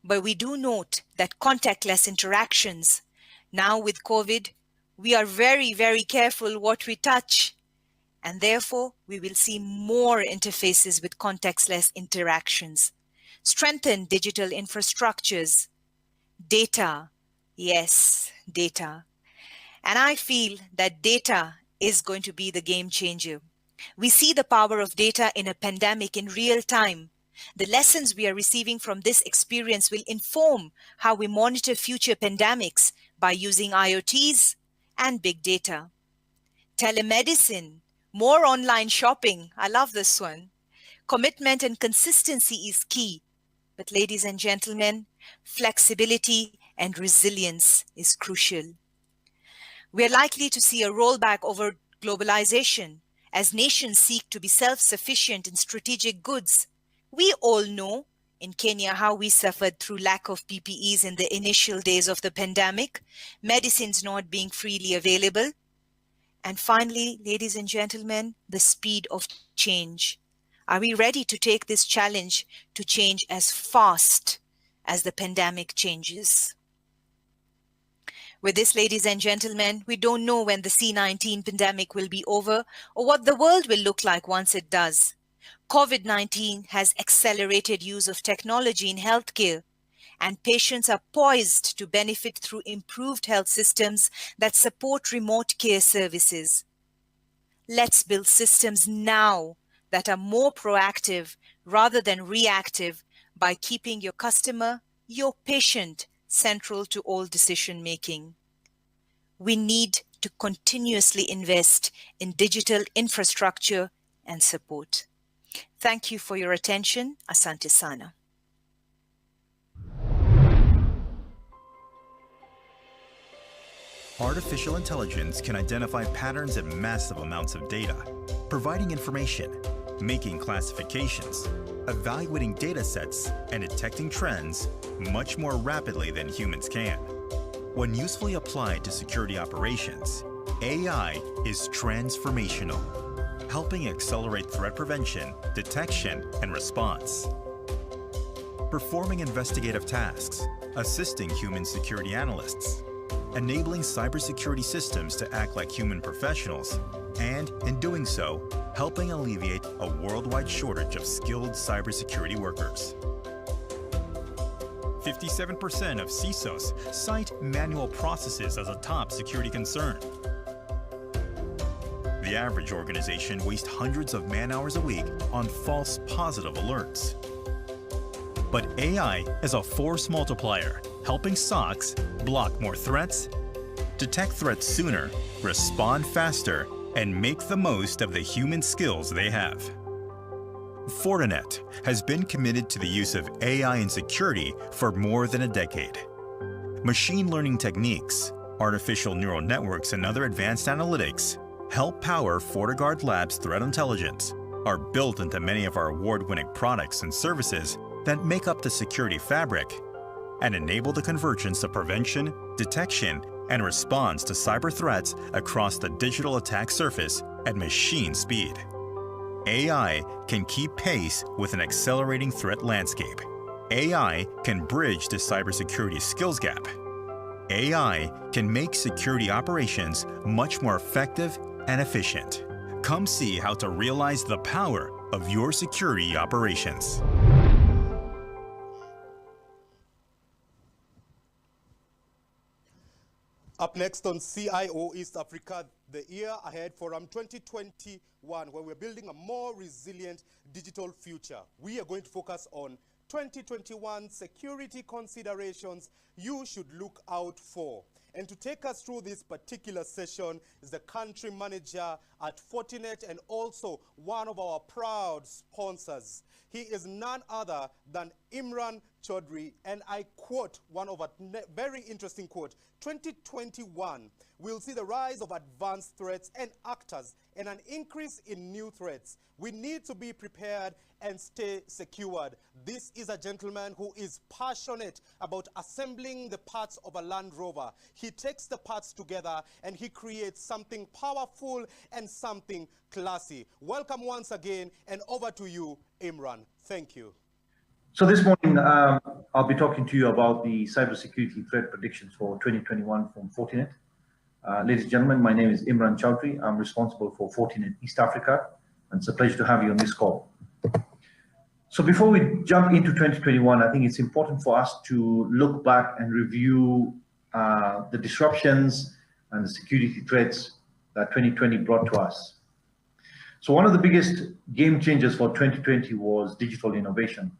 But we do note that contactless interactions, now with COVID, we are very, very careful what we touch, and therefore we will see more interfaces with contactless interactions, strengthen digital infrastructures, data, yes, data. And I feel that data is going to be the game changer. We see the power of data in a pandemic in real time. The lessons we are receiving from this experience will inform how we monitor future pandemics by using IoTs and big data. Telemedicine, more online shopping, I love this one. Commitment and consistency is key. But ladies and gentlemen, flexibility and resilience is crucial. We are likely to see a rollback over globalization as nations seek to be self-sufficient in strategic goods. We all know in Kenya how we suffered through lack of PPEs in the initial days of the pandemic, medicines not being freely available. And finally, ladies and gentlemen, the speed of change. Are we ready to take this challenge to change as fast as the pandemic changes? With this, ladies and gentlemen, we don't know when the C-19 pandemic will be over or what the world will look like once it does. COVID-19 has accelerated use of technology in healthcare, and patients are poised to benefit through improved health systems that support remote care services. Let's build systems now that are more proactive rather than reactive by keeping your customer, your patient, central to all decision-making. We need to continuously invest in digital infrastructure and support. Thank you for your attention. Asante sana. Artificial intelligence can identify patterns in massive amounts of data, providing information, making classifications, evaluating data sets, and detecting trends much more rapidly than humans can. When usefully applied to security operations, AI is transformational, helping accelerate threat prevention, detection, and response. performing investigative tasks, assisting human security analysts, enabling cybersecurity systems to act like human professionals, and, in doing so, helping alleviate a worldwide shortage of skilled cybersecurity workers. 57% of CISOs cite manual processes as a top security concern. The average organization wastes hundreds of man-hours a week on false positive alerts. But AI is a force multiplier, helping SOCs block more threats, detect threats sooner, respond faster, and make the most of the human skills they have. Fortinet has been committed to the use of AI in security for more than a decade. Machine learning techniques, artificial neural networks, and other advanced analytics help power FortiGuard Labs threat intelligence, are built into many of our award-winning products and services that make up the security fabric, and enable the convergence of prevention, detection, and response to cyber threats across the digital attack surface at machine speed. AI can keep pace with an accelerating threat landscape. AI can bridge the cybersecurity skills gap. AI can make security operations much more effective and efficient. Come see how to realize the power of your security operations. Up next on CIO East Africa, the Year Ahead Forum 2021, where we're building a more resilient digital future. We are going to focus on 2021 security considerations you should look out for. And to take us through this particular session is the country manager at Fortinet and also one of our proud sponsors. He is none other than Imran Chaudhry, and I quote one of a very interesting quote: 2021 will see the rise of advanced threats and actors and an increase in new threats. We need to be prepared and stay secured. This is a gentleman who is passionate about assembling the parts of a Land Rover. He takes the parts together and he creates something powerful and something classy. Welcome once again, and over to you, Imran. Thank you. So this morning, I'll be talking to you about the cybersecurity threat predictions for 2021 from Fortinet. Ladies and gentlemen, my name is Imran Chaudhry. I'm responsible for Fortinet East Africa, and it's a pleasure to have you on this call. So before we jump into 2021, I think it's important for us to look back and review the disruptions and the security threats that 2020 brought to us. So one of the biggest game changers for 2020 was digital innovation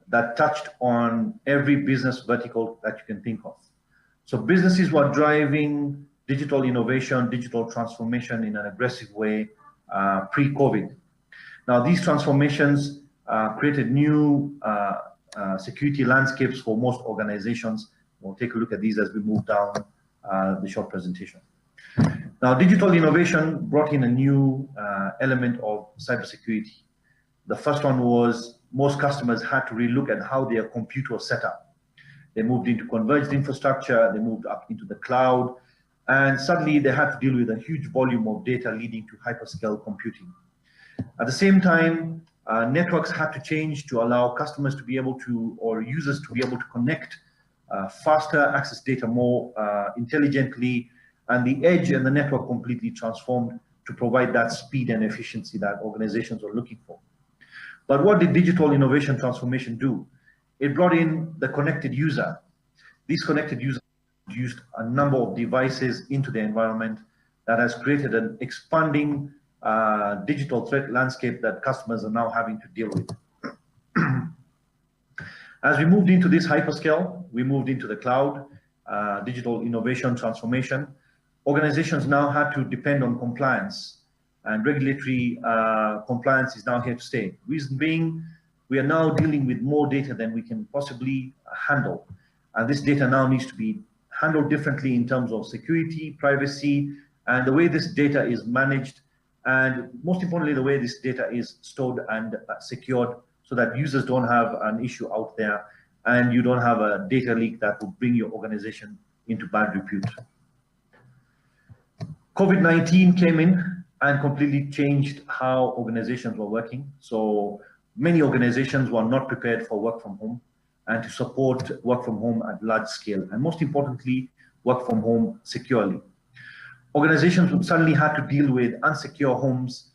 that touched on every business vertical that you can think of. So businesses were driving digital innovation, digital transformation in an aggressive way pre-COVID. Now these transformations created new security landscapes for most organizations. We'll take a look at these as we move down the short presentation. Now, digital innovation brought in a new element of cybersecurity. The first one was most customers had to relook at how their computer was set up. They moved into converged infrastructure, they moved up into the cloud, and suddenly they had to deal with a huge volume of data leading to hyperscale computing. At the same time, networks had to change to allow customers to be able to, or users to be able to connect faster, access data more intelligently, and the edge and the network completely transformed to provide that speed and efficiency that organizations were looking for. But what did digital innovation transformation do? It brought in the connected user. These connected users used a number of devices into the environment that has created an expanding digital threat landscape that customers are now having to deal with. As we moved into this hyperscale, we moved into the cloud, digital innovation transformation. Organizations now had to depend on compliance, and regulatory compliance is now here to stay. Reason being, we are now dealing with more data than we can possibly handle. And this data now needs to be handled differently in terms of security, privacy, and the way this data is managed, and most importantly, the way this data is stored and secured so that users don't have an issue out there and you don't have a data leak that will bring your organization into bad repute. COVID-19 came in and completely changed how organizations were working. So many organizations were not prepared for work from home. and to support work from home at large scale, and most importantly, work from home securely. Organizations suddenly had to deal with unsecure homes,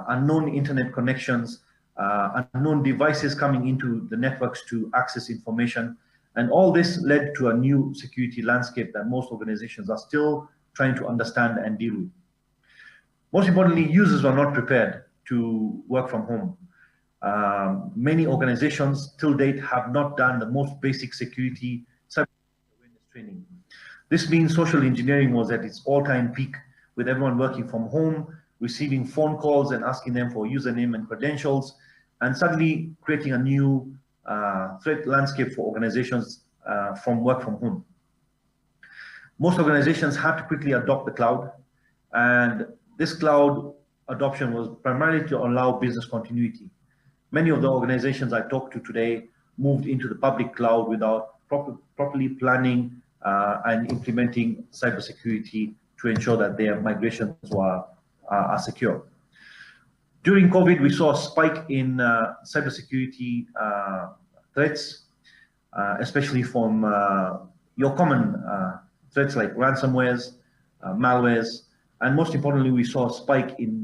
unknown internet connections, unknown devices coming into the networks to access information. And all this led to a new security landscape that most organizations are still trying to understand and deal with. Most importantly, users are not prepared to work from home. Many organizations till date have not done the most basic security cyber awareness training. This means social engineering was at its all-time peak, with everyone working from home, receiving phone calls and asking them for username and credentials, and suddenly creating a new threat landscape for organizations from work from home. Most organizations had to quickly adopt the cloud, and this cloud adoption was primarily to allow business continuity. Many of the organizations I talked to today moved into the public cloud without properly planning and implementing cybersecurity to ensure that their migrations are secure. During COVID, we saw a spike in cybersecurity threats, especially from your common threats like ransomwares, malwares, and most importantly, we saw a spike in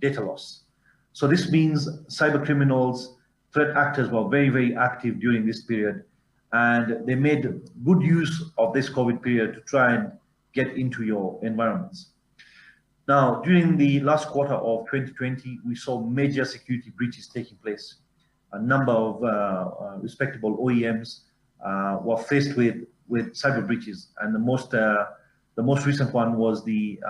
data loss. So this means cyber criminals, threat actors were very, very active during this period, and they made good use of this COVID period to try and get into your environments. Now, during the last quarter of 2020, we saw major security breaches taking place. A number of respectable OEMs were faced with cyber breaches, and the most recent one was the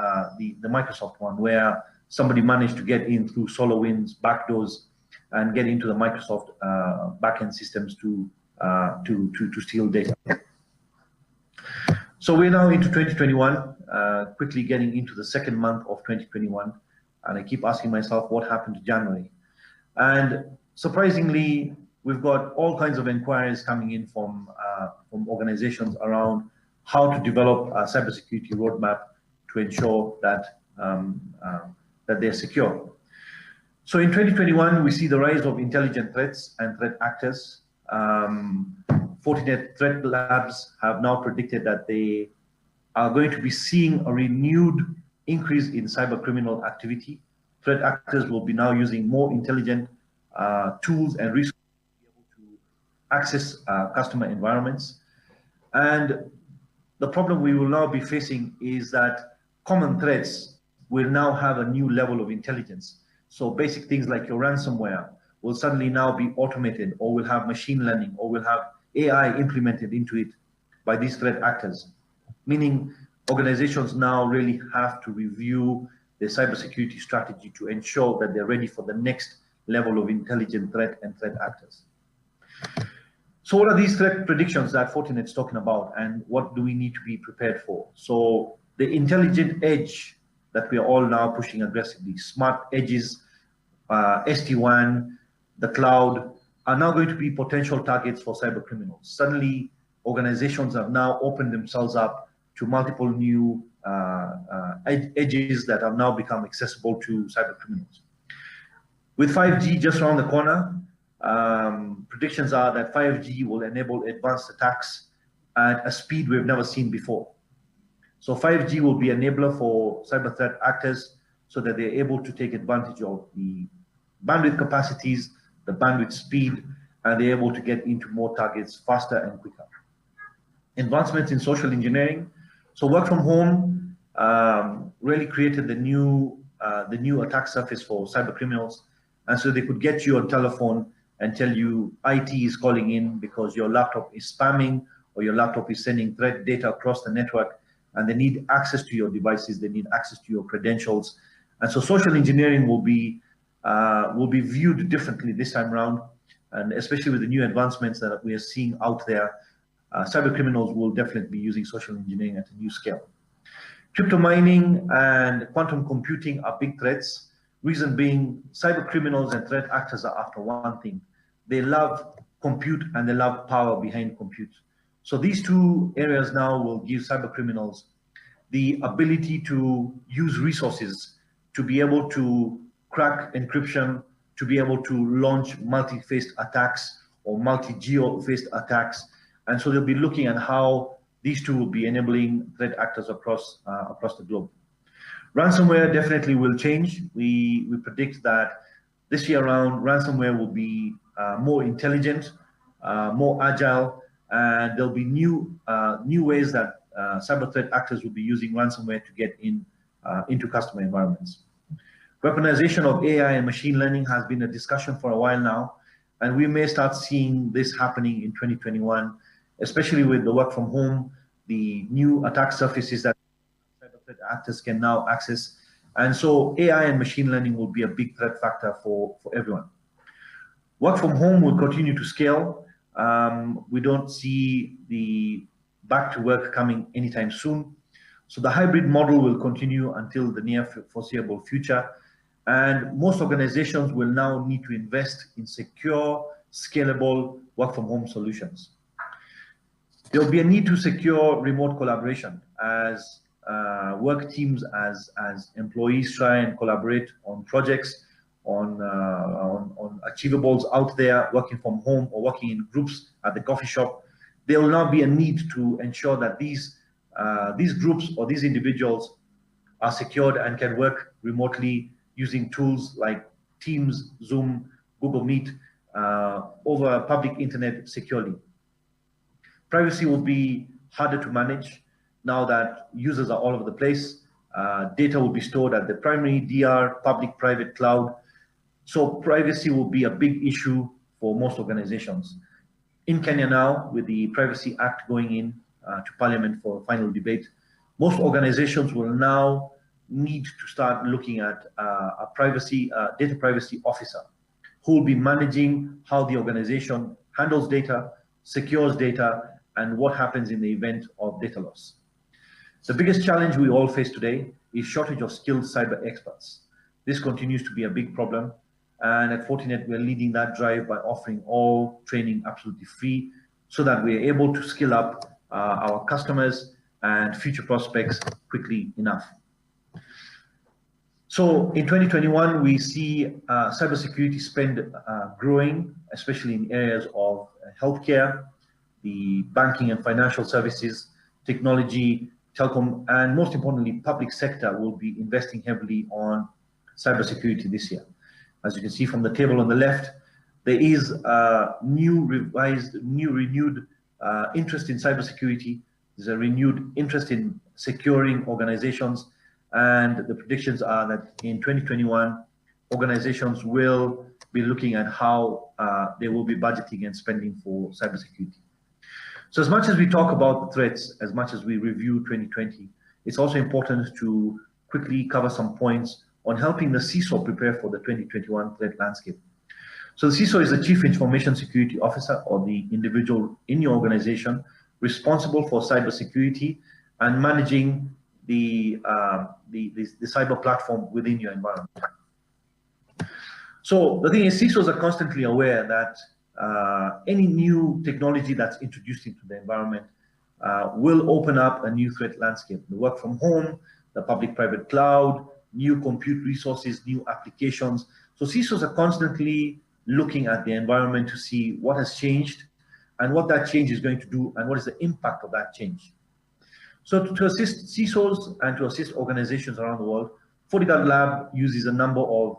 Microsoft one, where somebody managed to get in through SolarWinds backdoors and get into the Microsoft backend systems to steal data. So we're now into 2021, quickly getting into the second month of 2021, and I keep asking myself what happened to January. And surprisingly, we've got all kinds of inquiries coming in from organizations around how to develop a cybersecurity roadmap to ensure that that they're secure. So in 2021, we see the rise of intelligent threats and threat actors. Fortinet Threat Labs have now predicted that they are going to be seeing a renewed increase in cyber criminal activity. Threat actors will be now using more intelligent tools and resources to be able to access customer environments. And the problem we will now be facing is that common threats will now have a new level of intelligence. So basic things like your ransomware will suddenly now be automated, or will have machine learning, or will have AI implemented into it by these threat actors. Meaning organizations now really have to review their cybersecurity strategy to ensure that they're ready for the next level of intelligent threat and threat actors. So what are these threat predictions that Fortinet's talking about, and what do we need to be prepared for? So the intelligent edge that we are all now pushing aggressively, smart edges, SD-WAN, the cloud, are now going to be potential targets for cyber criminals. Suddenly, organizations have now opened themselves up to multiple new edges that have now become accessible to cyber criminals. With 5G just around the corner, predictions are that 5G will enable advanced attacks at a speed we've never seen before. So 5G will be an enabler for cyber threat actors so that they're able to take advantage of the bandwidth capacities, the bandwidth speed, and they're able to get into more targets faster and quicker. Advancements in social engineering. So work from home really created the new attack surface for cyber criminals. And so they could get you on telephone and tell you IT is calling in because your laptop is spamming or your laptop is sending threat data across the network, and they need access to your devices, they need access to your credentials. And so social engineering will be viewed differently this time around, and especially with the new advancements that we are seeing out there, cyber criminals will definitely be using social engineering at a new scale. Crypto mining and quantum computing are big threats. Reason being, cyber criminals and threat actors are after one thing. They love compute and they love power behind compute. So these two areas now will give cyber criminals the ability to use resources to be able to crack encryption, to be able to launch multi-phased attacks or multi-geo-based attacks. And so they'll be looking at how these two will be enabling threat actors across the globe. Ransomware definitely will change. We predict that this year around, ransomware will be more intelligent, more agile, and there'll be new ways that cyber threat actors will be using ransomware to get into customer environments. Weaponization of AI and machine learning has been a discussion for a while now, and we may start seeing this happening in 2021, especially with the work from home, the new attack surfaces that cyber threat actors can now access. And so AI and machine learning will be a big threat factor for everyone. Work from home will continue to scale. We don't see the back to work coming anytime soon. So the hybrid model will continue until the near foreseeable future. And most organizations will now need to invest in secure, scalable work from home solutions. There will be a need to secure remote collaboration as work teams, as employees try and collaborate on projects, on achievables out there, working from home or working in groups at the coffee shop. There will now be a need to ensure that these groups or these individuals are secured and can work remotely using tools like Teams, Zoom, Google Meet, over public internet securely. Privacy will be harder to manage now that users are all over the place. Data will be stored at the primary DR, public-private cloud. So privacy will be a big issue for most organizations. In Kenya now, with the Privacy Act going in to Parliament for final debate, most organizations will now need to start looking at a data privacy officer who will be managing how the organization handles data, secures data, and what happens in the event of data loss. The biggest challenge we all face today is shortage of skilled cyber experts. This continues to be a big problem, and at Fortinet we're leading that drive by offering all training absolutely free so that we're able to skill up our customers and future prospects quickly enough. So in 2021, we see cybersecurity spend growing, especially in areas of healthcare, the banking and financial services, technology, telecom, and most importantly, public sector will be investing heavily on cybersecurity this year. As you can see from the table on the left, there is a renewed interest in cybersecurity. There's a renewed interest in securing organizations, and the predictions are that in 2021, organizations will be looking at how they will be budgeting and spending for cybersecurity. So as much as we talk about the threats, as much as we review 2020, it's also important to quickly cover some points on helping the CISO prepare for the 2021 threat landscape. So the CISO is the Chief Information Security Officer, or the individual in your organization responsible for cybersecurity and managing the cyber platform within your environment. So the thing is, CISOs are constantly aware that any new technology that's introduced into the environment will open up a new threat landscape. The work from home, the public-private cloud, new compute resources, new applications. So CISOs are constantly looking at the environment to see what has changed and what that change is going to do and what is the impact of that change. So to assist CISOs and to assist organizations around the world, FortiGuard Lab uses a number of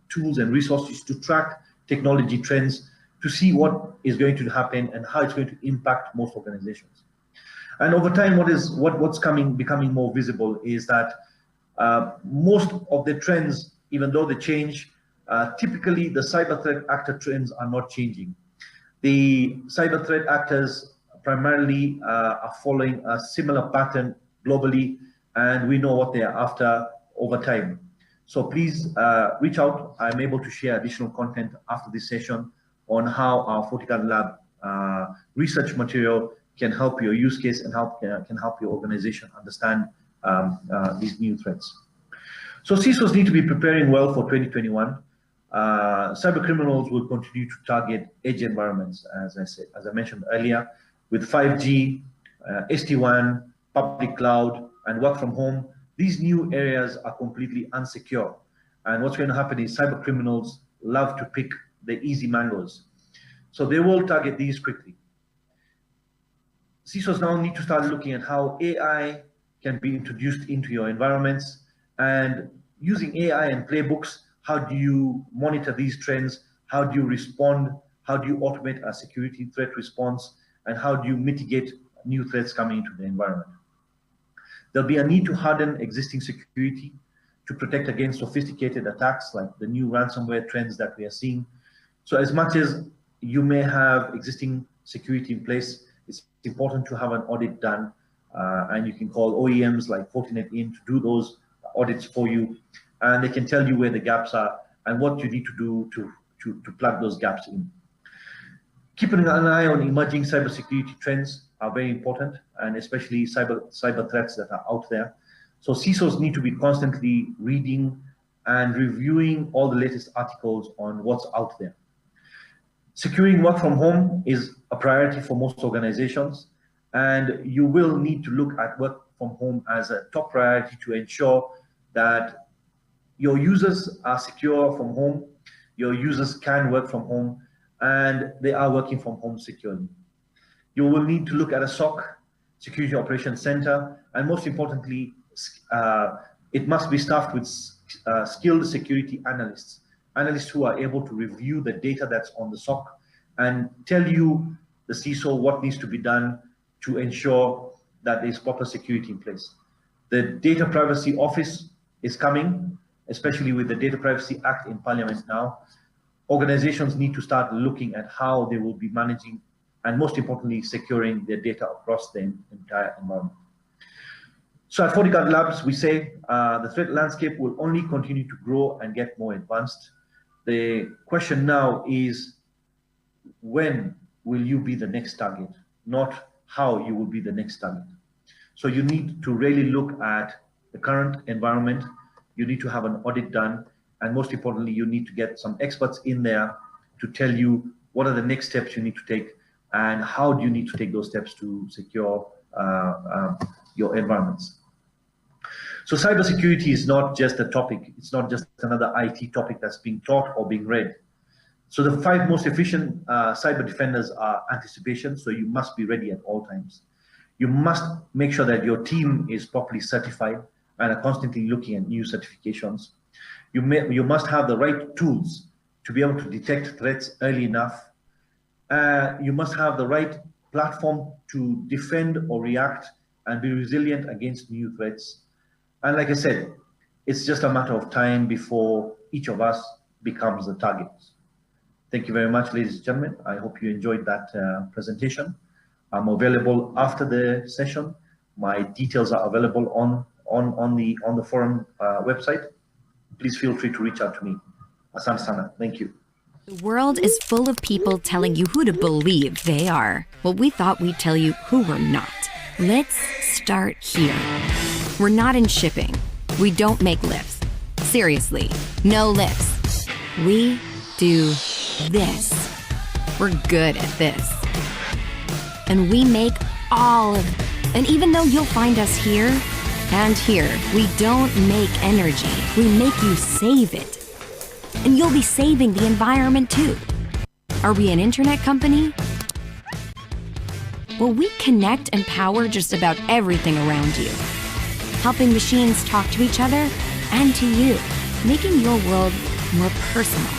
tools and resources to track technology trends, to see what is going to happen and how it's going to impact most organizations. And over time, what's becoming more visible is that most of the trends, even though they change, typically the cyber threat actor trends are not changing. The cyber threat actors primarily are following a similar pattern globally, and we know what they are after over time. So please reach out. I'm able to share additional content after this session on how our FortiGuard Lab research material can help your use case and can help your organization understand these new threats. So CISOs need to be preparing well for 2021. Cyber criminals will continue to target edge environments, as I mentioned earlier, with 5G, SD-WAN, public cloud, and work from home. These new areas are completely unsecure. And what's going to happen is cyber criminals love to pick the easy mangoes. So they will target these quickly. CISOs now need to start looking at how AI can be introduced into your environments, and using AI and playbooks, how do you monitor these trends? How do you respond? How do you automate a security threat response? And how do you mitigate new threats coming into the environment? There'll be a need to harden existing security to protect against sophisticated attacks like the new ransomware trends that we are seeing. So as much as you may have existing security in place, it's important to have an audit done, and you can call OEMs like Fortinet in to do those audits for you, and they can tell you where the gaps are and what you need to do to plug those gaps in. Keeping an eye on emerging cybersecurity trends are very important, and especially cyber threats that are out there. So CISOs need to be constantly reading and reviewing all the latest articles on what's out there. Securing work from home is a priority for most organizations, and you will need to look at work from home as a top priority to ensure that your users are secure from home, your users can work from home, and they are working from home securely. You will need to look at a SOC, Security Operations Center, and most importantly, it must be staffed with skilled security analysts who are able to review the data that's on the SOC and tell you, the CISO, what needs to be done to ensure that there's proper security in place. The Data Privacy Office is coming, especially with the Data Privacy Act in Parliament now. Organizations need to start looking at how they will be managing and, most importantly, securing their data across the entire environment. So at FortiGuard Labs, we say the threat landscape will only continue to grow and get more advanced. The question now is, when will you be the next target, not how you will be the next target. So you need to really look at the current environment. You need to have an audit done. And most importantly, you need to get some experts in there to tell you what are the next steps you need to take and how do you need to take those steps to secure your environments. So cybersecurity is not just a topic. It's not just another IT topic that's being taught or being read. So the 5 most efficient cyber defenders are anticipation. So you must be ready at all times. You must make sure that your team is properly certified and are constantly looking at new certifications. You must have the right tools to be able to detect threats early enough. You must have the right platform to defend or react and be resilient against new threats. And like I said, it's just a matter of time before each of us becomes the target. Thank you very much, ladies and gentlemen. I hope you enjoyed that presentation. I'm available after the session. My details are available on the forum website. Please feel free to reach out to me. Asante sana. Thank you. The world is full of people telling you who to believe they are. Well, we thought we'd tell you who we're not. Let's start here. We're not in shipping. We don't make lifts. Seriously, no lifts. We do this. We're good at this. And we make all of it. And even though you'll find us here and here, we don't make energy. We make you save it. And you'll be saving the environment too. Are we an internet company? Well, we connect and power just about everything around you, helping machines talk to each other and to you, making your world more personal.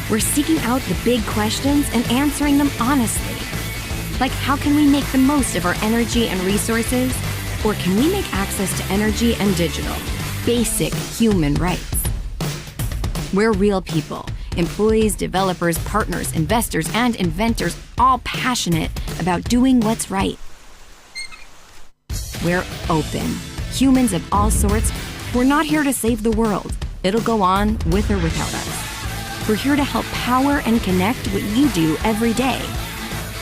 We're seeking out the big questions and answering them honestly. Like, how can we make the most of our energy and resources? Or can we make access to energy and digital basic human rights? We're real people, employees, developers, partners, investors, and inventors, all passionate about doing what's right. We're open. Humans of all sorts. We're not here to save the world. It'll go on with or without us. We're here to help power and connect what you do every day,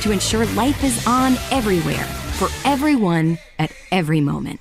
to ensure life is on everywhere, for everyone, at every moment.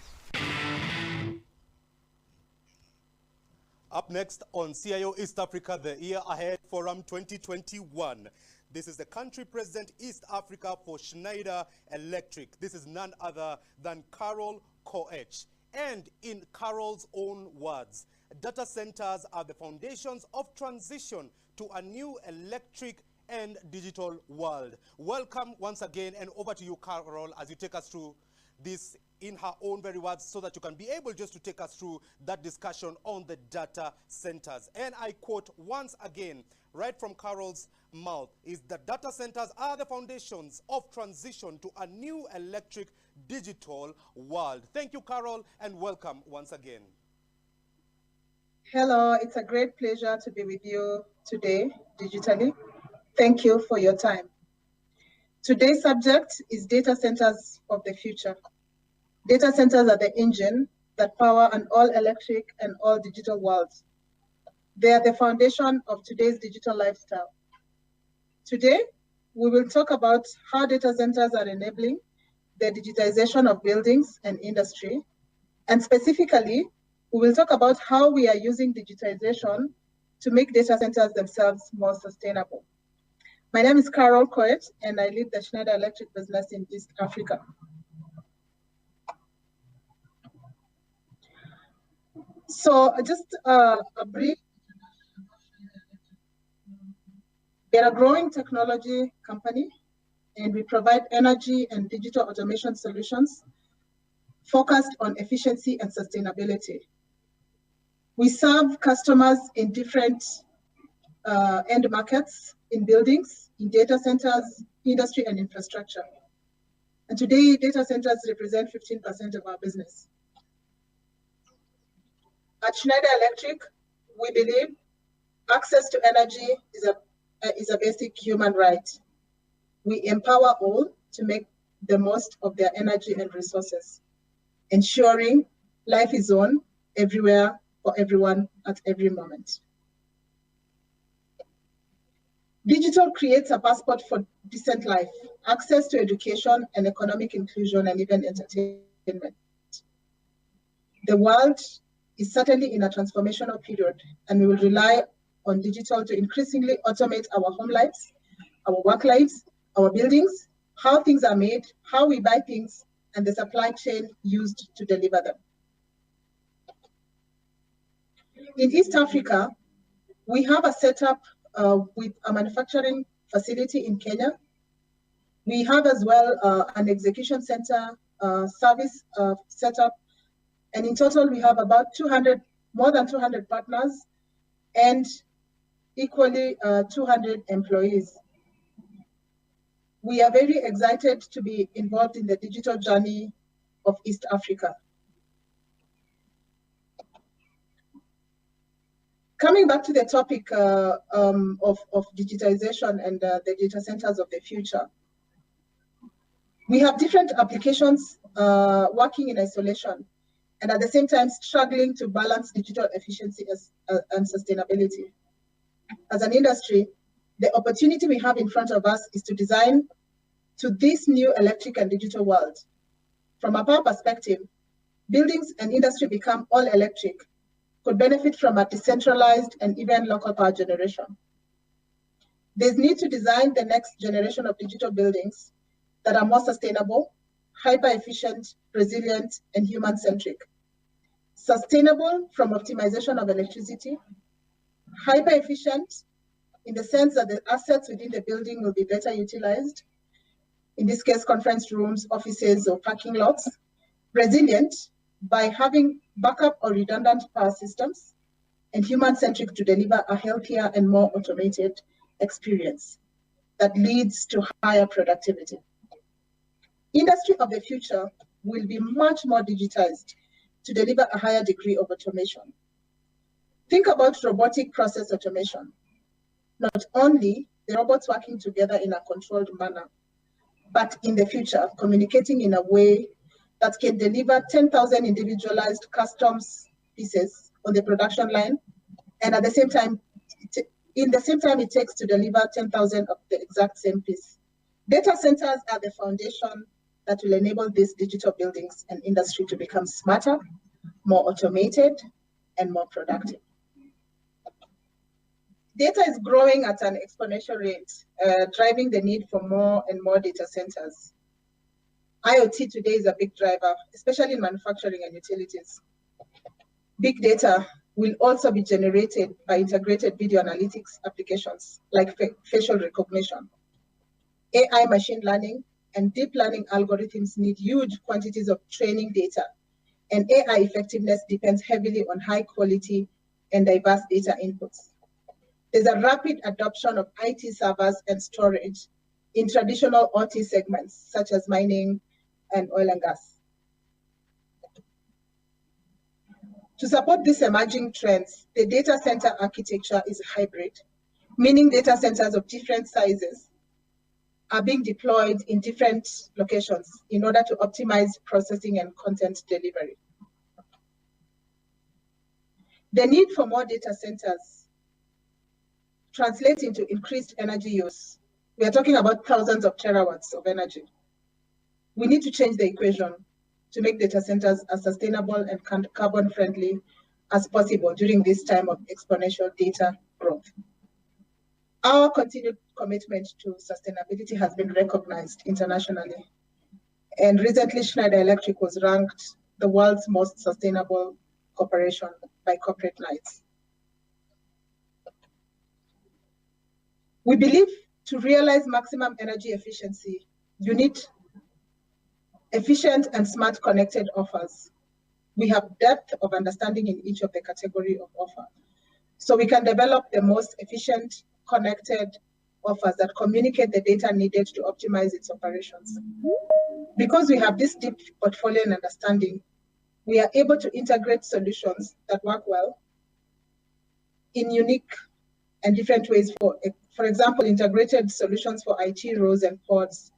Up next on CIO East Africa, the Year Ahead Forum 2021. This is the country president East Africa for Schneider Electric. This is none other than Carol Koech. And in Carol's own words, data centers are the foundations of transition to a new electric and digital world. Welcome once again, and over to you, Carol, as you take us through this in her own very words, so that you can be able just to take us through that discussion on the data centers. And I quote once again, right from Carol's mouth, is that data centers are the foundations of transition to a new electric digital world. Thank you, Carol, and welcome once again. Hello, it's a great pleasure to be with you today, digitally. Thank you for your time. Today's subject is data centers of the future. Data centers are the engine that power an all-electric and all-digital world. They are the foundation of today's digital lifestyle. Today, we will talk about how data centers are enabling the digitization of buildings and industry, and specifically, we will talk about how we are using digitization to make data centers themselves more sustainable. My name is Carol Coet, and I lead the Schneider Electric business in East Africa. So just a brief. We are a growing technology company, and we provide energy and digital automation solutions focused on efficiency and sustainability. We serve customers in different end markets, in buildings, in data centers, industry, and infrastructure. And today, data centers represent 15% of our business. At Schneider Electric, we believe access to energy is a basic human right. We empower all to make the most of their energy and resources, ensuring life is on everywhere for everyone at every moment. Digital creates a passport for decent life, access to education and economic inclusion, and even entertainment. The world is certainly in a transformational period, and we will rely on digital to increasingly automate our home lives, our work lives, our buildings, how things are made, how we buy things, and the supply chain used to deliver them. In East Africa, we have a setup with a manufacturing facility in Kenya. We have as well an execution center service setup. And in total, we have about more than 200 partners and equally 200 employees. We are very excited to be involved in the digital journey of East Africa. Coming back to the topic of digitization and the data centers of the future, we have different applications working in isolation, and at the same time struggling to balance digital efficiency and sustainability. As an industry, the opportunity we have in front of us is to design to this new electric and digital world. From a power perspective, buildings and industry become all electric, could benefit from a decentralized and even local power generation. There's need to design the next generation of digital buildings that are more sustainable, hyper-efficient, resilient, and human-centric. Sustainable from optimization of electricity, hyper-efficient in the sense that the assets within the building will be better utilized, in this case, conference rooms, offices, or parking lots, resilient by having backup or redundant power systems, and human-centric to deliver a healthier and more automated experience that leads to higher productivity. Industry of the future will be much more digitized to deliver a higher degree of automation. Think about robotic process automation. Not only the robots working together in a controlled manner, but in the future, communicating in a way that can deliver 10,000 individualized customs pieces on the production line, and at the same time, in the same time it takes to deliver 10,000 of the exact same piece. Data centers are the foundation that will enable these digital buildings and industry to become smarter, more automated, and more productive. Data is growing at an exponential rate, driving the need for more and more data centers. IoT today is a big driver, especially in manufacturing and utilities. Big data will also be generated by integrated video analytics applications like facial recognition. AI machine learning and deep learning algorithms need huge quantities of training data, and AI effectiveness depends heavily on high quality and diverse data inputs. There's a rapid adoption of IT servers and storage in traditional OT segments, such as mining and oil and gas. To support these emerging trends, the data center architecture is hybrid, meaning data centers of different sizes are being deployed in different locations in order to optimize processing and content delivery. The need for more data centers translates into increased energy use. We are talking about thousands of terawatts of energy. We need to change the equation to make data centers as sustainable and carbon-friendly as possible during this time of exponential data growth. Our continued commitment to sustainability has been recognized internationally. And recently, Schneider Electric was ranked the world's most sustainable corporation by Corporate Knights. We believe to realize maximum energy efficiency, you need efficient and smart connected offers. We have depth of understanding in each of the category of offer. So we can develop the most efficient connected offers that communicate the data needed to optimize its operations. Because we have this deep portfolio and understanding, we are able to integrate solutions that work well in unique and different ways. For example, integrated solutions for IT rows and pods,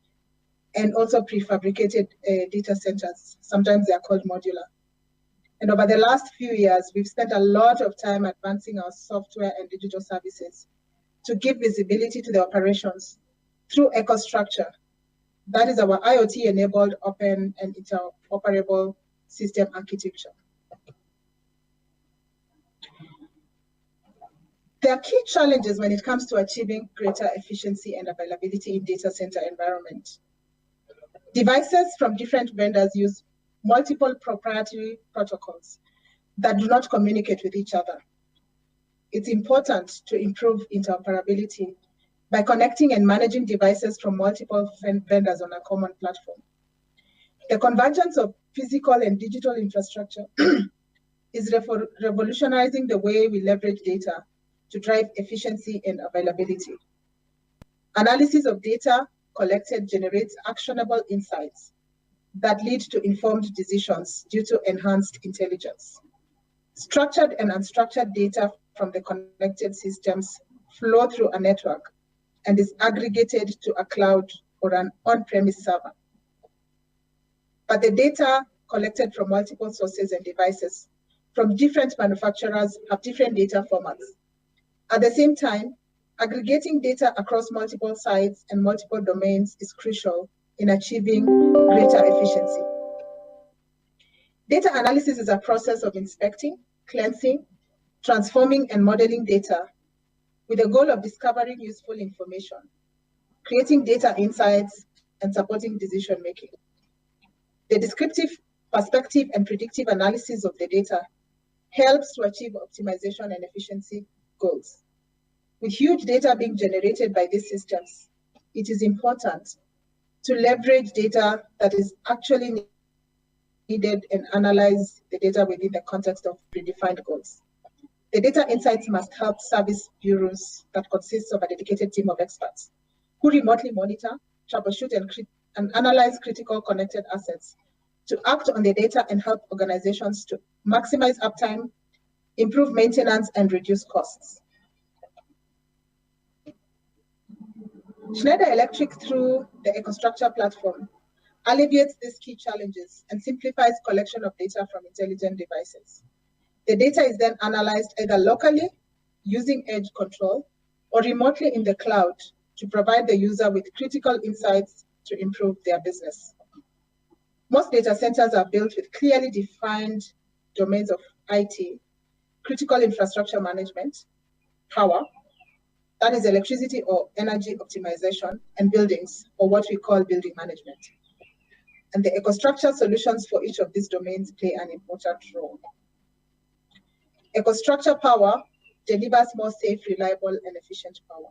and also prefabricated data centers. Sometimes they are called modular. And over the last few years, we've spent a lot of time advancing our software and digital services to give visibility to the operations through EcoStruxure. That is our IoT-enabled, open, and interoperable system architecture. There are key challenges when it comes to achieving greater efficiency and availability in data center environment. Devices from different vendors use multiple proprietary protocols that do not communicate with each other. It's important to improve interoperability by connecting and managing devices from multiple vendors on a common platform. The convergence of physical and digital infrastructure is revolutionizing the way we leverage data to drive efficiency and availability. Analysis of data collected generates actionable insights that lead to informed decisions due to enhanced intelligence. Structured and unstructured data from the connected systems flow through a network and is aggregated to a cloud or an on-premise server. But the data collected from multiple sources and devices from different manufacturers have different data formats. At the same time, aggregating data across multiple sites and multiple domains is crucial in achieving greater efficiency. Data analysis is a process of inspecting, cleansing, transforming, and modeling data with the goal of discovering useful information, creating data insights, and supporting decision-making. The descriptive, perspective, and predictive analysis of the data helps to achieve optimization and efficiency goals. With huge data being generated by these systems, it is important to leverage data that is actually needed and analyze the data within the context of predefined goals. The data insights must help service bureaus that consists of a dedicated team of experts who remotely monitor, troubleshoot, and analyze critical connected assets to act on the data and help organizations to maximize uptime, improve maintenance, and reduce costs. Schneider Electric, through the EcoStruxure platform, alleviates these key challenges and simplifies collection of data from intelligent devices. The data is then analyzed either locally, using edge control, or remotely in the cloud to provide the user with critical insights to improve their business. Most data centers are built with clearly defined domains of IT, critical infrastructure management, power, that is electricity or energy optimization, and buildings, or what we call building management. And the EcoStruxure solutions for each of these domains play an important role. EcoStruxure Power delivers more safe, reliable, and efficient power.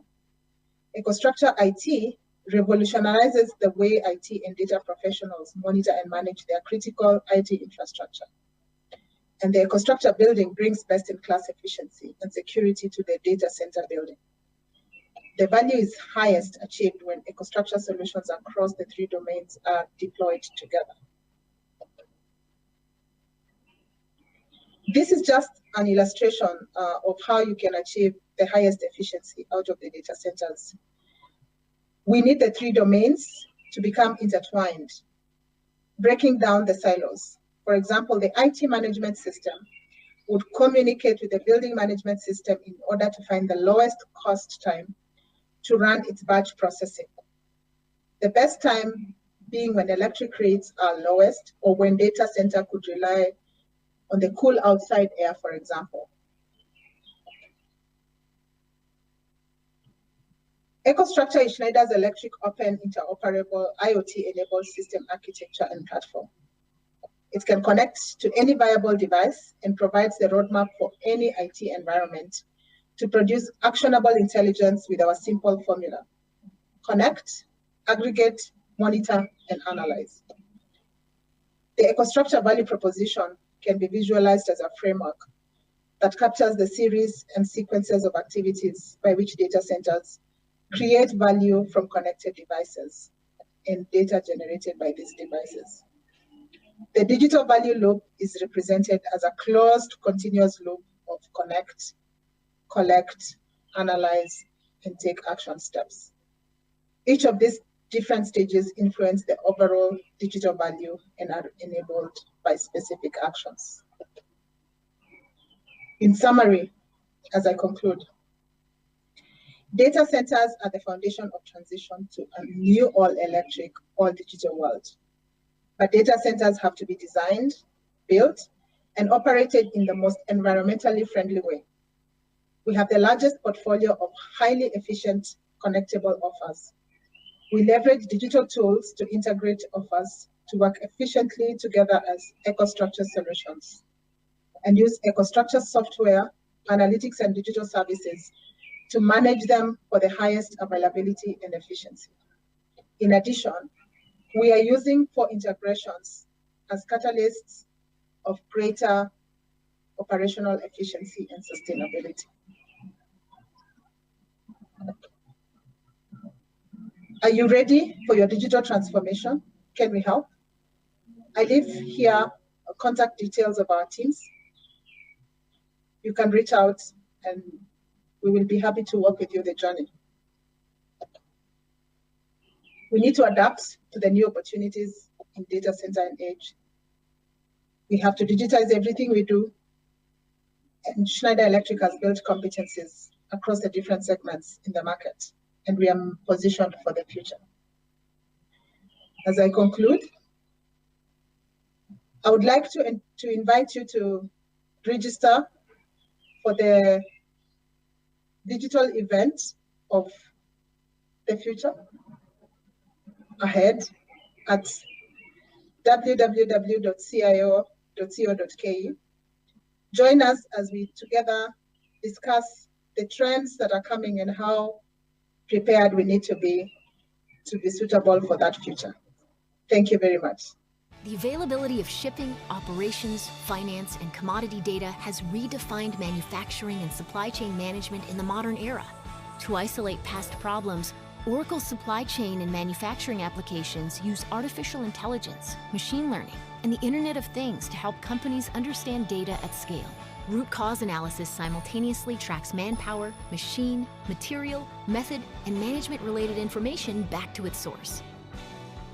EcoStruxure IT revolutionizes the way IT and data professionals monitor and manage their critical IT infrastructure. And the EcoStruxure building brings best-in-class efficiency and security to the data center building. The value is highest achieved when EcoStruxure solutions across the 3 domains are deployed together. This is just an illustration of how you can achieve the highest efficiency out of the data centers. We need the 3 domains to become intertwined, breaking down the silos. For example, the IT management system would communicate with the building management system in order to find the lowest cost time to run its batch processing. The best time being when electric rates are lowest or when data center could rely on the cool outside air, for example. EcoStruxure is Schneider's electric open interoperable IoT-enabled system architecture and platform. It can connect to any viable device and provides the roadmap for any IT environment to produce actionable intelligence with our simple formula: connect, aggregate, monitor, and analyze. The EcoStruxure value proposition can be visualized as a framework that captures the series and sequences of activities by which data centers create value from connected devices and data generated by these devices. The digital value loop is represented as a closed continuous loop of connect, collect, analyze, and take action steps. Each of these different stages influence the overall digital value and are enabled by specific actions. In summary, as I conclude, data centers are the foundation of transition to a new all-electric, all-digital world. But data centers have to be designed, built, and operated in the most environmentally friendly way. We have the largest portfolio of highly efficient connectable offers. We leverage digital tools to integrate offers to work efficiently together as EcoStruxure solutions, and use EcoStruxure software, analytics, and digital services to manage them for the highest availability and efficiency. In addition, we are using 4 integrations as catalysts of greater operational efficiency and sustainability. Are you ready for your digital transformation? Can we help? I leave here contact details of our teams. You can reach out and we will be happy to work with you the journey. We need to adapt to the new opportunities in data center and edge. We have to digitize everything we do, and Schneider Electric has built competencies across the different segments in the market, and we are positioned for the future. As I conclude, I would like to invite you to register for the digital event of the future ahead at www.cio.co.ke. Join us as we together discuss the trends that are coming and how prepared we need to be suitable for that future. Thank you very much. The availability of shipping, operations, finance, and commodity data has redefined manufacturing and supply chain management in the modern era. To isolate past problems, Oracle's supply chain and manufacturing applications use artificial intelligence, machine learning, and the Internet of Things to help companies understand data at scale. Root cause analysis simultaneously tracks manpower, machine, material, method, and management-related information back to its source.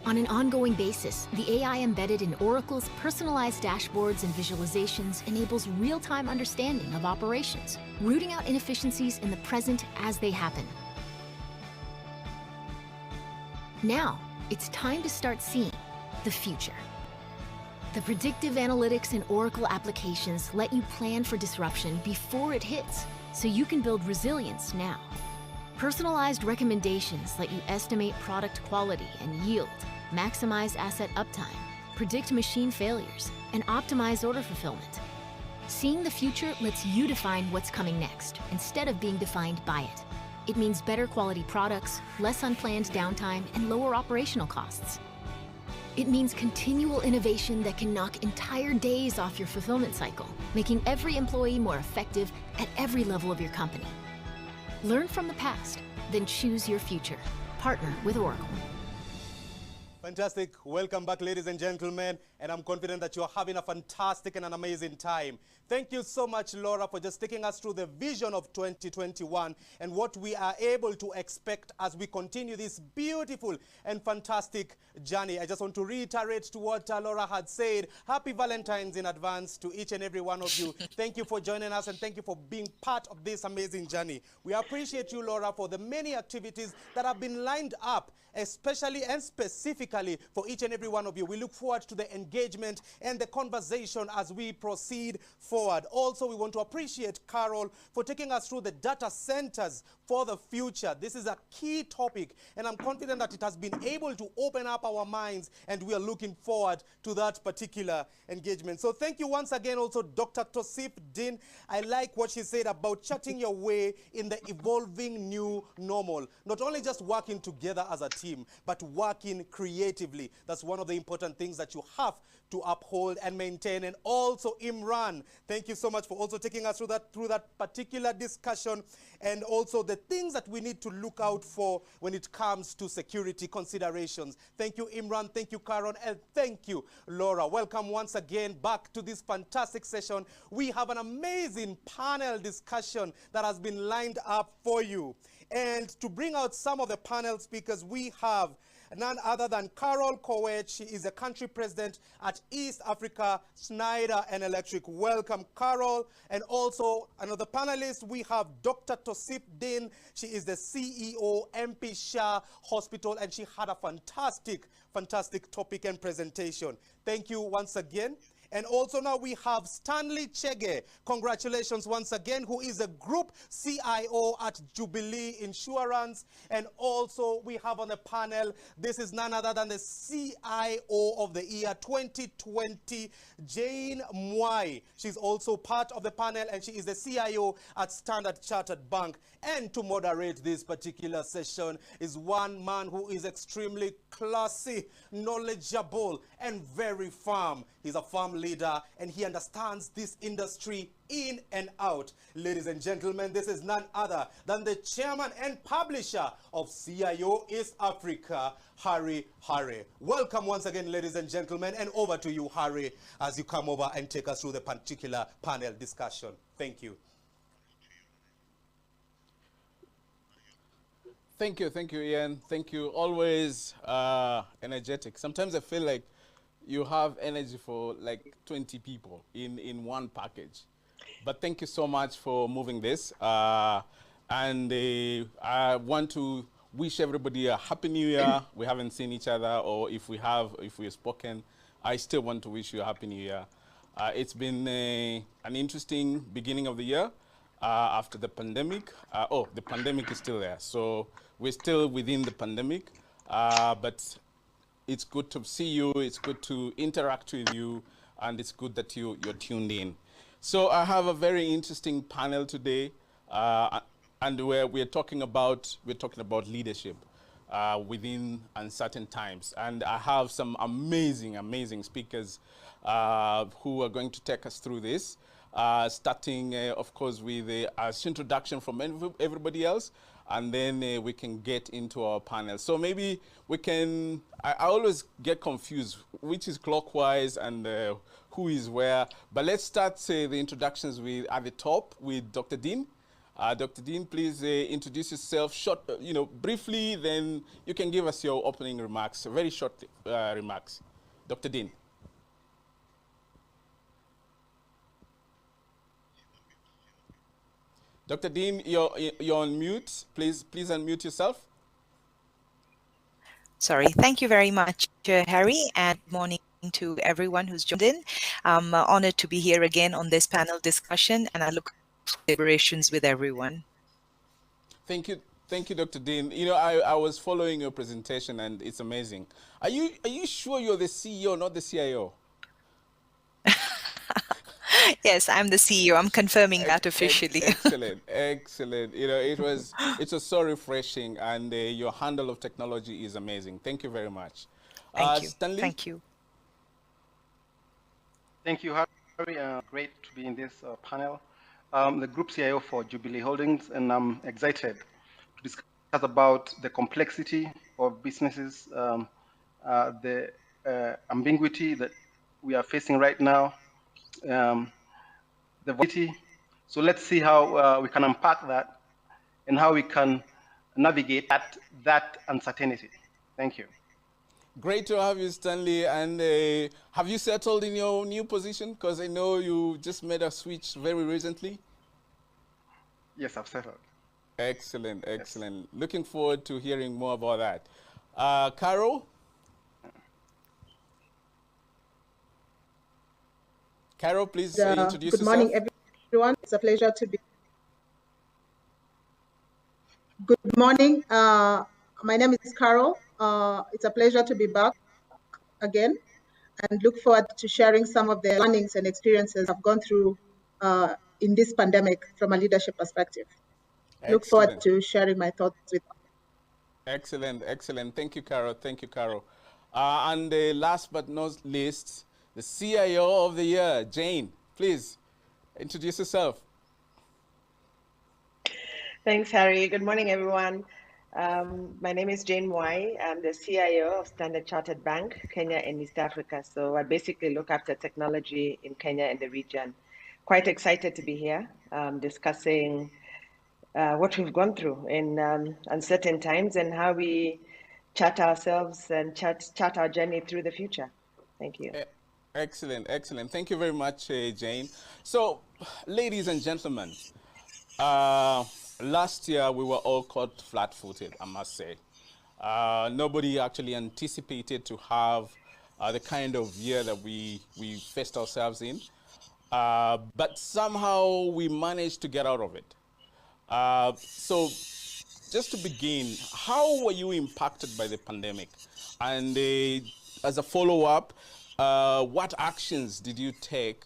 On an ongoing basis, the AI embedded in Oracle's personalized dashboards and visualizations enables real-time understanding of operations, rooting out inefficiencies in the present as they happen. Now, it's time to start seeing the future. The predictive analytics in Oracle applications let you plan for disruption before it hits, so you can build resilience now. Personalized recommendations let you estimate product quality and yield, maximize asset uptime, predict machine failures, and optimize order fulfillment. Seeing the future lets you define what's coming next instead of being defined by it. It means better quality products, less unplanned downtime, and lower operational costs. It means continual innovation that can knock entire days off your fulfillment cycle, making every employee more effective at every level of your company. Learn from the past, then choose your future. Partner with Oracle. Fantastic. Welcome back, ladies and gentlemen. And I'm confident that you're having a fantastic and an amazing time. Thank you so much, Laura, for just taking us through the vision of 2021 and what we are able to expect as we continue this beautiful and fantastic journey. I just want to reiterate to what Laura had said. Happy Valentine's in advance to each and every one of you. Thank you for joining us and thank you for being part of this amazing journey. We appreciate you, Laura, for the many activities that have been lined up, especially and specifically for each and every one of you. We look forward to the engagement and the conversation as we proceed forward. Also, we want to appreciate Carol for taking us through the data centers for the future. This is a key topic, and I'm confident that it has been able to open up our minds, and we are looking forward to that particular engagement. So thank you once again also, Dr. Tosif Din. I like what she said about charting your way in the evolving new normal. Not only just working together as a team, but working creatively. That's one of the important things that you have to uphold and maintain. And also Imran, thank you so much for also taking us through that particular discussion, and also the things that we need to look out for when it comes to security considerations. Thank you, Imran. Thank you, Karon. And thank you, Laura. Welcome once again back to this fantastic session. We have an amazing panel discussion that has been lined up for you. And to bring out some of the panel speakers, we have none other than Carol Kowet. She is the country president at East Africa Schneider and Electric. Welcome, Carol. And also another panelist, we have Dr. Tosif Din. She is the CEO, MP Shah Hospital, and she had a fantastic topic and presentation. Thank you once again. And also now we have Stanley Chege. Congratulations once again, who is a group CIO at Jubilee Insurance. And also we have on the panel, this is none other than the CIO of the year 2020, Jane Mwai. She's also part of the panel, and she is the CIO at Standard Chartered Bank. And to moderate this particular session is one man who is extremely classy, knowledgeable, and very firm. He's a firm leader, and he understands this industry in and out. Ladies and gentlemen, this is none other than the chairman and publisher of CIO East Africa, Harry Harry. Welcome once again, ladies and gentlemen, and over to you, Harry, as you come over and take us through the particular panel discussion. Thank you. Thank you, Ian. Thank you. Always energetic. Sometimes I feel like you have energy for like 20 people in one package. But thank you so much for moving this. I want to wish everybody a happy new year. We haven't seen each other, or if we have spoken, I still want to wish you a happy new year. It's been an interesting beginning of the year after the pandemic. The pandemic is still there. So we're still within the pandemic, but it's good to see you, it's good to interact with you, and it's good that you're tuned in. So I have a very interesting panel today, and we're talking about leadership within uncertain times. And I have some amazing speakers who are going to take us through this, starting, of course, with an introduction from everybody else, and then we can get into our panel. So maybe we can, I always get confused which is clockwise and who is where. But let's start the introductions at the top with Dr. Din. Dr. Din, please introduce yourself briefly, then you can give us your opening remarks, very short remarks. Dr. Din. Dr. Din, you're on mute. Please unmute yourself. Sorry. Thank you very much, Harry, and good morning to everyone who's joined in. I'm honored to be here again on this panel discussion, and I look forward to deliberations with everyone. Thank you, Dr. Din. I was following your presentation, and it's amazing. Are you sure you're the CEO, not the CIO? Yes, I'm the CEO. I'm confirming that officially. Excellent, excellent. You know, it was so refreshing, and your handle of technology is amazing. Thank you very much. Thank you. Stanley? Thank you. Thank you, Harry. Great to be in this panel. The Group CIO for Jubilee Holdings, and I'm excited to discuss about the complexity of businesses, the ambiguity that we are facing right now, the volatility. So let's see how we can unpack that and how we can navigate that uncertainty. Thank you. Great to have you, Stanley. And have you settled in your new position? Because I know you just made a switch very recently. Yes, I've settled. Excellent, excellent. Yes. Looking forward to hearing more about that. Carol? Carol, please introduce yourself. Good morning, everyone. It's a pleasure to be. Good morning. My name is Carol. It's a pleasure to be back again, and look forward to sharing some of the learnings and experiences I've gone through in this pandemic from a leadership perspective. Excellent. Look forward to sharing my thoughts with you. Excellent, excellent. Thank you, Carol. Thank you, Carol. And last but not least, the CIO of the year, Jane. Please introduce yourself. Thanks, Harry. Good morning, everyone. My name is Jane Mwai. I'm the CIO of Standard Chartered Bank, Kenya and East Africa. So I basically look after technology in Kenya and the region. Quite excited to be here discussing what we've gone through in uncertain times and how we chart ourselves and chart our journey through the future. Thank you. Excellent, excellent. Thank you very much, Jane. So, ladies and gentlemen, last year we were all caught flat-footed, I must say. Nobody actually anticipated to have the kind of year that we faced ourselves in. But somehow we managed to get out of it. So just to begin, how were you impacted by the pandemic? And as a follow-up, what actions did you take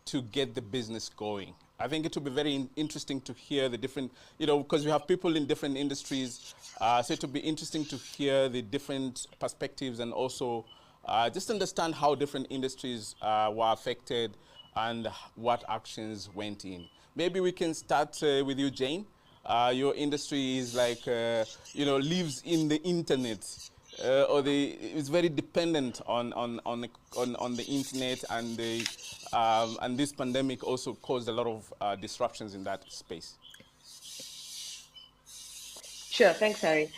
to get the business going? I think it will be very interesting to hear the different, because we have people in different industries. So it will be interesting to hear the different perspectives and also just understand how different industries were affected and what actions went in. Maybe we can start with you, Jane. Your industry is like, lives in the internet. It's very dependent on the internet, and this pandemic also caused a lot of disruptions in that space. Sure, thanks, Harry.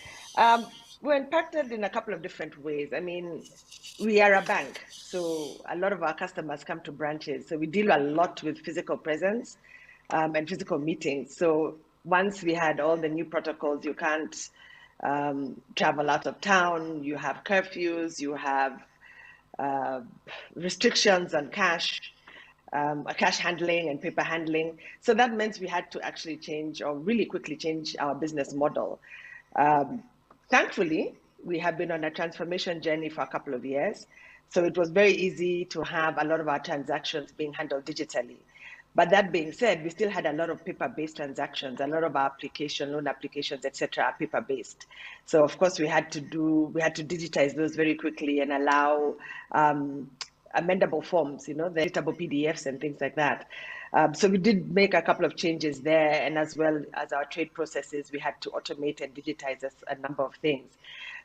We're impacted in a couple of different ways. I mean, we are a bank, so a lot of our customers come to branches. So we deal a lot with physical presence and physical meetings. So once we had all the new protocols, you can't travel out of town, you have curfews, you have restrictions on cash handling and paper handling. So that meant we had to actually change, or really quickly change, our business model. Thankfully, we have been on a transformation journey for a couple of years. So it was very easy to have a lot of our transactions being handled digitally. But that being said, we still had a lot of paper-based transactions. A lot of our loan applications, etc., are paper-based. So of course we had to digitize those very quickly and allow amendable forms, the editable PDFs and things like that. So we did make a couple of changes there, and as well as our trade processes, we had to automate and digitize a number of things.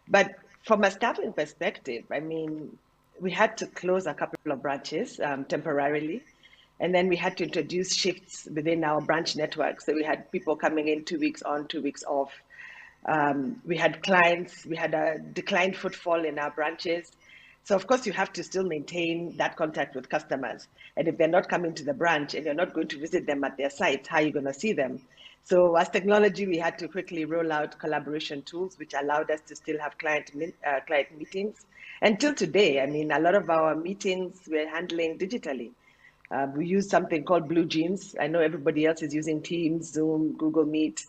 But from a staffing perspective, I mean, we had to close a couple of branches temporarily. And then we had to introduce shifts within our branch network. So we had people coming in 2 weeks on, 2 weeks off. We had clients, we had a declined footfall in our branches. So of course you have to still maintain that contact with customers. And if they're not coming to the branch and you're not going to visit them at their sites, how are you going to see them? So as technology, we had to quickly roll out collaboration tools, which allowed us to still have client meetings. Until today, I mean, a lot of our meetings we're handling digitally. We use something called Blue Jeans. I know everybody else is using Teams, Zoom, Google Meet.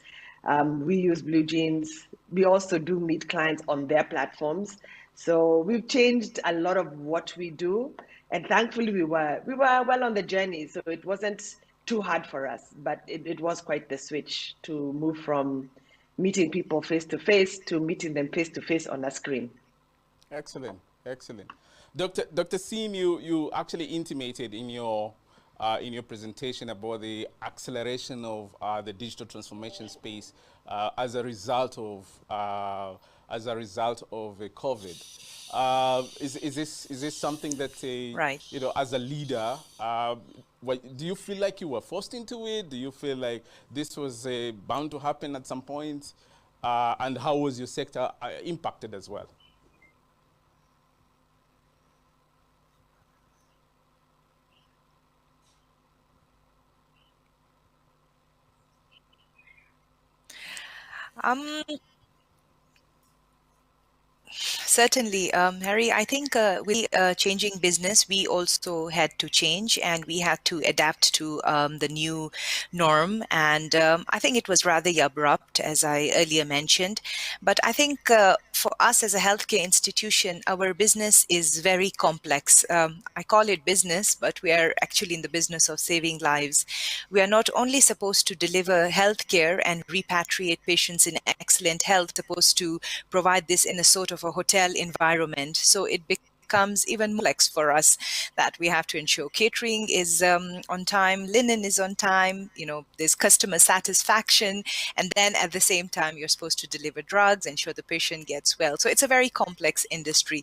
We use Blue Jeans. We also do meet clients on their platforms. So we've changed a lot of what we do And thankfully, we were well on the journey, so it wasn't too hard for us. But it was quite the switch to move from meeting people face to face to meeting them face to face on a screen. Excellent, excellent. Dr. Sim, you actually intimated in your presentation about the acceleration of the digital transformation space as a result of COVID. Is this something that right, you know, as a leader, do you feel like you were forced into it? Do you feel like this was bound to happen at some point? And how was your sector impacted as well? Certainly, Harry, I think with changing business, we also had to change and we had to adapt to the new norm. And I think it was rather abrupt, as I earlier mentioned. But I think for us as a healthcare institution, our business is very complex. I call it business, but we are actually in the business of saving lives. We are not only supposed to deliver healthcare and repatriate patients in excellent health, supposed to provide this in a sort of a hotel environment. So it becomes even more complex for us that we have to ensure catering is on time, linen is on time, you know, there's customer satisfaction, and then at the same time you're supposed to deliver drugs, ensure the patient gets well. So it's a very complex industry.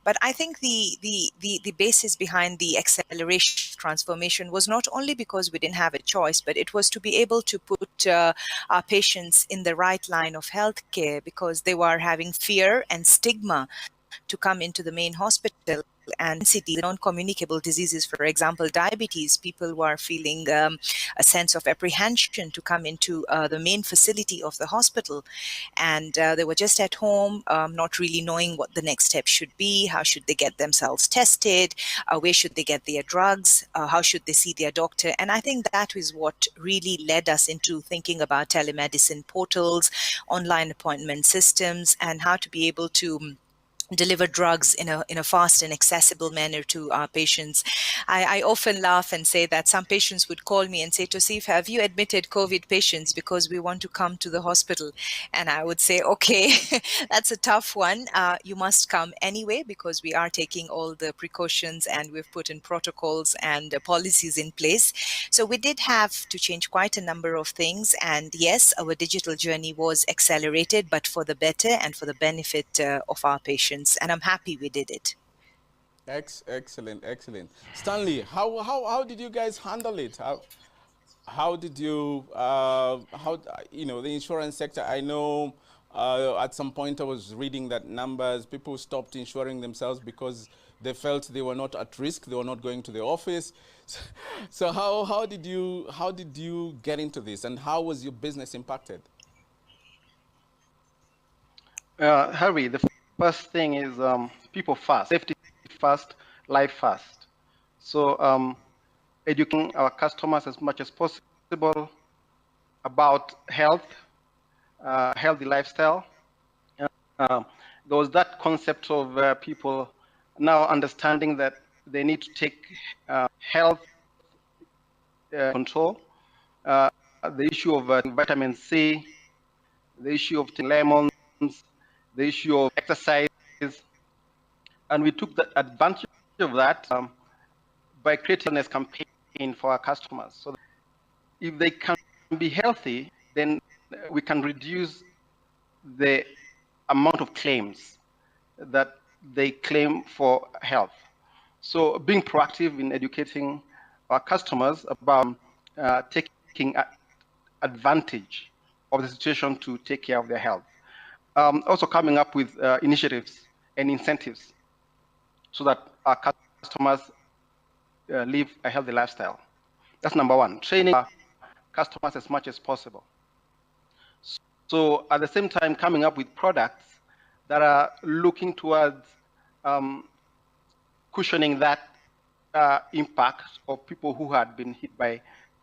But I think the basis behind the acceleration transformation was not only because we didn't have a choice, but it was to be able to put our patients in the right line of healthcare, because they were having fear and stigma to come into the main hospital. And non-communicable diseases, for example, diabetes, people were feeling a sense of apprehension to come into the main facility of the hospital. And they were just at home, not really knowing what the next step should be, how should they get themselves tested, where should they get their drugs, how should they see their doctor. And I think that is what really led us into thinking about telemedicine portals, online appointment systems, and how to be able to deliver drugs in a fast and accessible manner to our patients. I often laugh and say that some patients would call me and say, Tosif, have you admitted COVID patients because we want to come to the hospital? And I would say, okay, that's a tough one. You must come anyway, because we are taking all the precautions and we've put in protocols and policies in place. So we did have to change quite a number of things. And yes, our digital journey was accelerated, but for the better and for the benefit of our patients. And I'm happy we did it. Excellent, excellent. Stanley, how did you guys handle it? How did you you know, the insurance sector? I know at some point I was reading that people stopped insuring themselves because they felt they were not at risk, they were not going to the office. So how did you get into this, and how was your business impacted? Harry, the first thing is people first, safety first, life first. So educating our customers as much as possible about health, healthy lifestyle. There was that concept of people now understanding that they need to take health control, the issue of vitamin C, the issue of lemons, the issue of exercise, and we took the advantage of that by creating a campaign for our customers. So that if they can be healthy, then we can reduce the amount of claims that they claim for health. So being proactive in educating our customers about taking advantage of the situation to take care of their health. Also coming up with initiatives and incentives so that our customers live a healthy lifestyle. That's number one, training our customers as much as possible. So at the same time, coming up with products that are looking towards cushioning that impact of people who had been hit by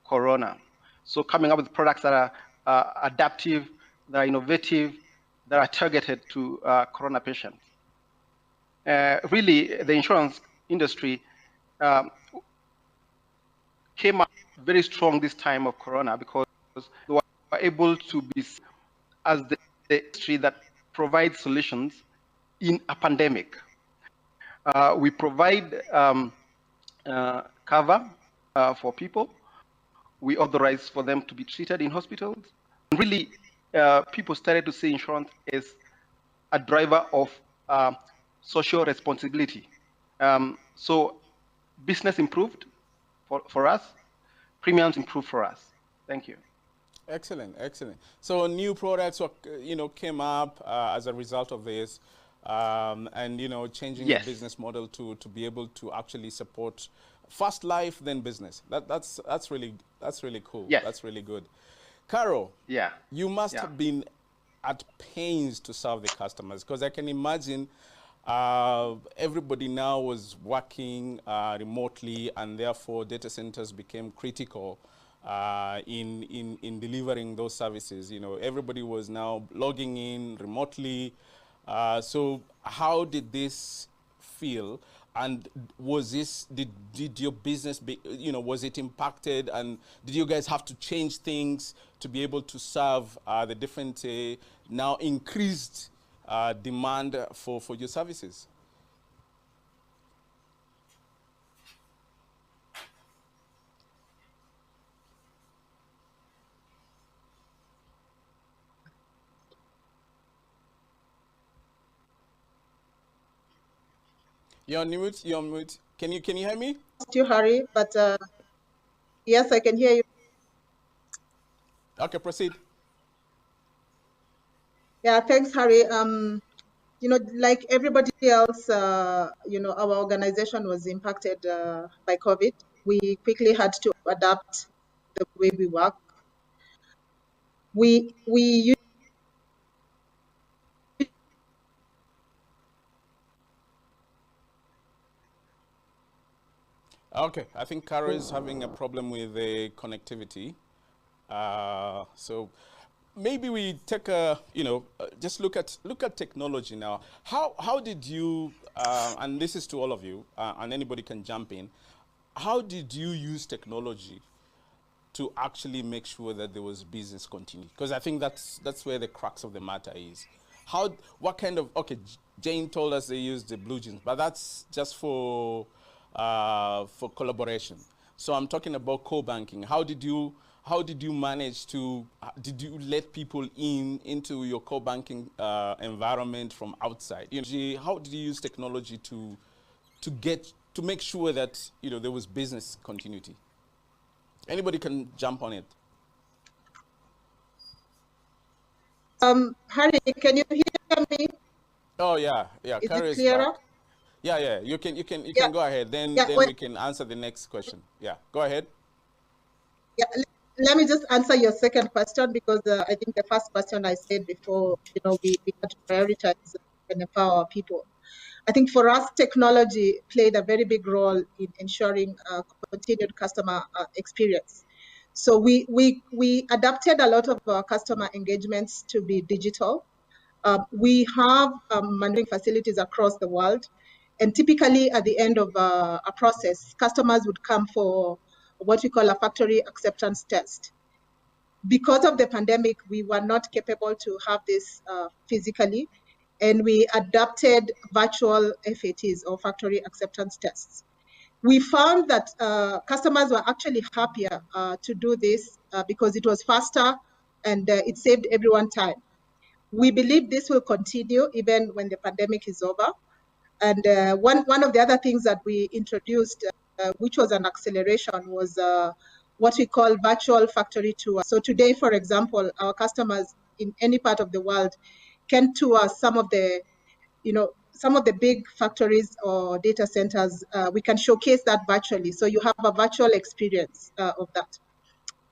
Corona. So coming up with products that are adaptive, that are innovative, that are targeted to Corona patients. Really, the insurance industry came up very strong this time of Corona, because they were able to be as the industry that provides solutions in a pandemic. We provide cover for people. We authorize for them to be treated in hospitals. And really, people started to see insurance as a driver of social responsibility. So business improved for us, premiums improved for us. Thank you. Excellent, excellent. So new products, came up as a result of this, and changing Yes. the business model to be able to actually support fast life then business. That's really cool. Yes. That's really good. Carol, Yeah. you must Yeah. have been at pains to serve the customers, because I can imagine everybody now was working remotely, and therefore data centers became critical in delivering those services. Everybody was now logging in remotely. So how did this feel? And did your business was it impacted, and did you guys have to change things to be able to serve the different now increased demand for your services? You're on mute. You're on mute. Can you hear me? You, Harry, but yes, I can hear you. Okay, proceed. Yeah, thanks, Harry. Like everybody else, our organization was impacted by COVID. We quickly had to adapt the way we work. We Okay, I think Caro is having a problem with the connectivity. So maybe we take a, just look at technology now. How did you, and this is to all of you, and anybody can jump in, how did you use technology to actually make sure that there was business continuity? Because I think that's where the crux of the matter is. What kind of, okay, Jane told us they used the Blue Jeans, but that's just for collaboration. So I'm talking about co-banking. How did you manage to, did you let people into your co-banking environment from outside? How did you use technology to make sure that there was business continuity? Anybody can jump on it. Harry, can you hear me? Oh yeah. Is Carrie it clearer? back. Yeah. You can Yeah. go ahead. Then Yeah, we can answer the next question. Yeah, go ahead. Yeah, let me just answer your second question, because I think the first question I said before, we had to prioritize and empower our people. I think for us, technology played a very big role in ensuring continued customer experience. So we adapted a lot of our customer engagements to be digital. We have manual facilities across the world, and typically at the end of a process, customers would come for what we call a factory acceptance test. Because of the pandemic, we were not capable to have this physically, and we adapted virtual FATs, or factory acceptance tests. We found that customers were actually happier to do this because it was faster and it saved everyone time. We believe this will continue even when the pandemic is over. And one of the other things that we introduced, which was an acceleration, was what we call virtual factory tour. So today, for example, our customers in any part of the world can tour some of the big factories or data centers. We can showcase that virtually. So you have a virtual experience of that.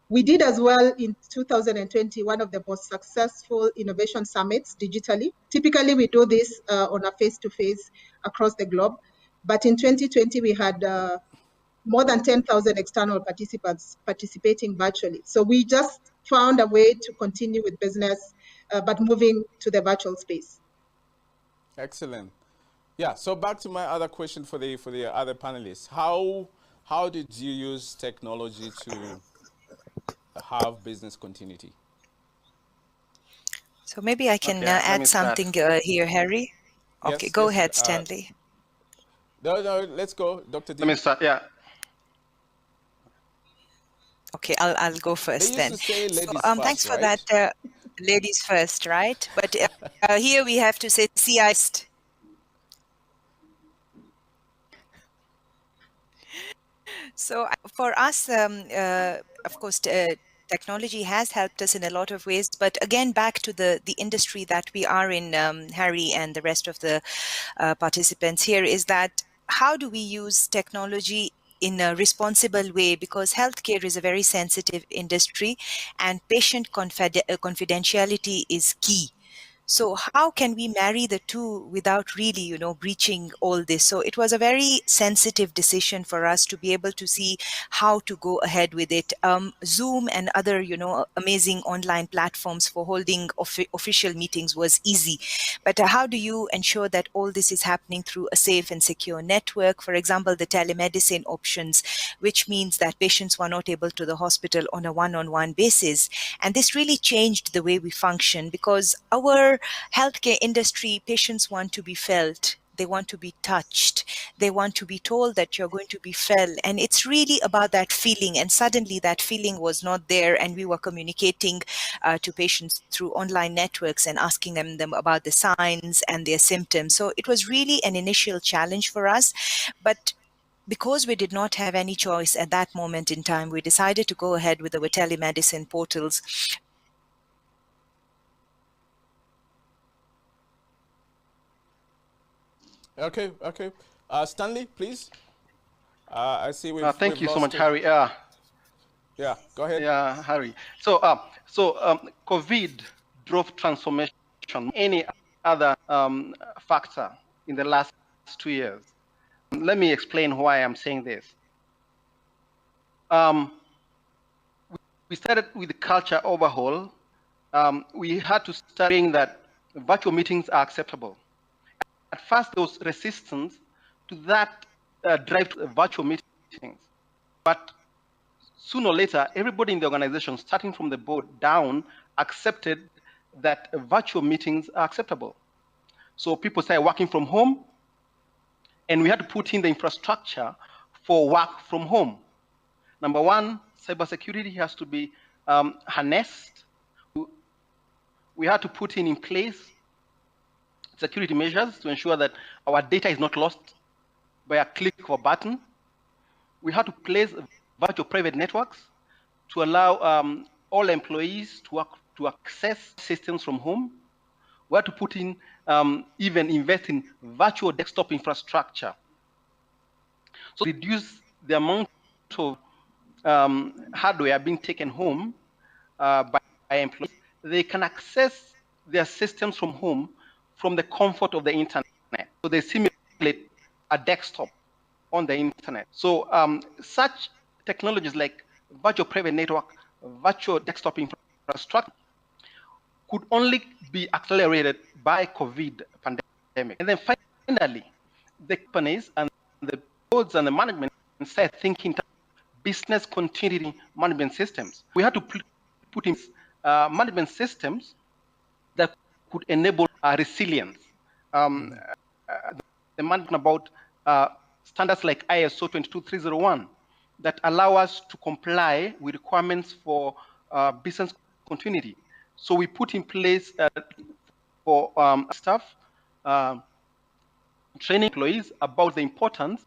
We did as well in 2020, one of the most successful innovation summits digitally. Typically, we do this on a face-to-face across the globe. But in 2020, we had more than 10,000 external participants participating virtually. So we just found a way to continue with business, but moving to the virtual space. Excellent. Yeah, so back to my other question for the other panelists. How did you use technology to have business continuity? So maybe I can add something here, Harry. Okay, Yes, go yes, ahead, Stanley. No, let's go, Dr. D. Let me start, yeah. Okay, I'll go first then. They used to say ladies thanks first, for right? that, ladies first, right? But here we have to say CIist. So for us, of course, technology has helped us in a lot of ways. But again, back to the industry that we are in, Harry and the rest of the participants here, is that how do we use technology in a responsible way, because healthcare is a very sensitive industry and patient confidentiality is key. So how can we marry the two without really, breaching all this? So it was a very sensitive decision for us to be able to see how to go ahead with it. Zoom and other, amazing online platforms for holding official meetings was easy. But how do you ensure that all this is happening through a safe and secure network? For example, the telemedicine options, which means that patients were not able to the hospital on a one-on-one basis. And this really changed the way we function, because our healthcare industry, patients want to be felt. They want to be touched. They want to be told that you're going to be felt. And it's really about that feeling. And suddenly that feeling was not there. And we were communicating to patients through online networks and asking them about the signs and their symptoms. So it was really an initial challenge for us. But because we did not have any choice at that moment in time, we decided to go ahead with our telemedicine portals. Okay. Stanley, please. I see we've thank you so much, it. Harry. Yeah, go ahead. Yeah, Harry. So, COVID drove transformation. Any other factor in the last 2 years? Let me explain why I'm saying this. We started with the culture overhaul. We had to start saying that virtual meetings are acceptable. At first, there was resistance to that drive to virtual meetings. But sooner or later, everybody in the organization, starting from the board down, accepted that virtual meetings are acceptable. So people started working from home, and we had to put in the infrastructure for work from home. Number one, cybersecurity has to be harnessed. We had to put in place security measures to ensure that our data is not lost by a click of a button. We had to place virtual private networks to allow all employees to access systems from home. We had to put in, even invest in virtual desktop infrastructure. So reduce the amount of hardware being taken home by employees. They can access their systems from home from the comfort of the internet. So they simulate a desktop on the internet. So such technologies like virtual private network, virtual desktop infrastructure could only be accelerated by COVID pandemic. And then finally, the companies and the boards and the management started thinking business continuity management systems. We had to put in management systems that could enable resilience. The management about standards like ISO 22301 that allow us to comply with requirements for business continuity. So we put in place for staff, training employees about the importance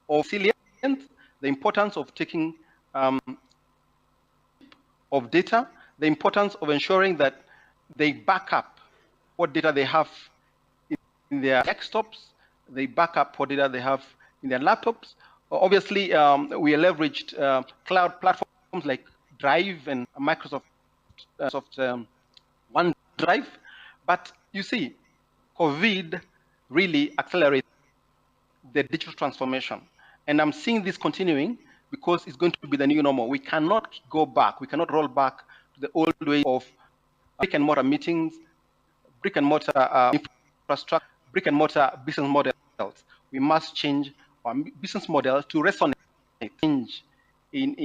of resilience, the importance of taking of data, the importance of ensuring that they back up what data they have in their desktops, they back up what data they have in their laptops. Obviously, we leveraged cloud platforms like Drive and Microsoft OneDrive. But you see, COVID really accelerated the digital transformation. And I'm seeing this continuing because it's going to be the new normal. We cannot go back. We cannot roll back to the old way of brick and mortar meetings, brick and mortar infrastructure, brick and mortar business model. We must change our business model to resonate, change in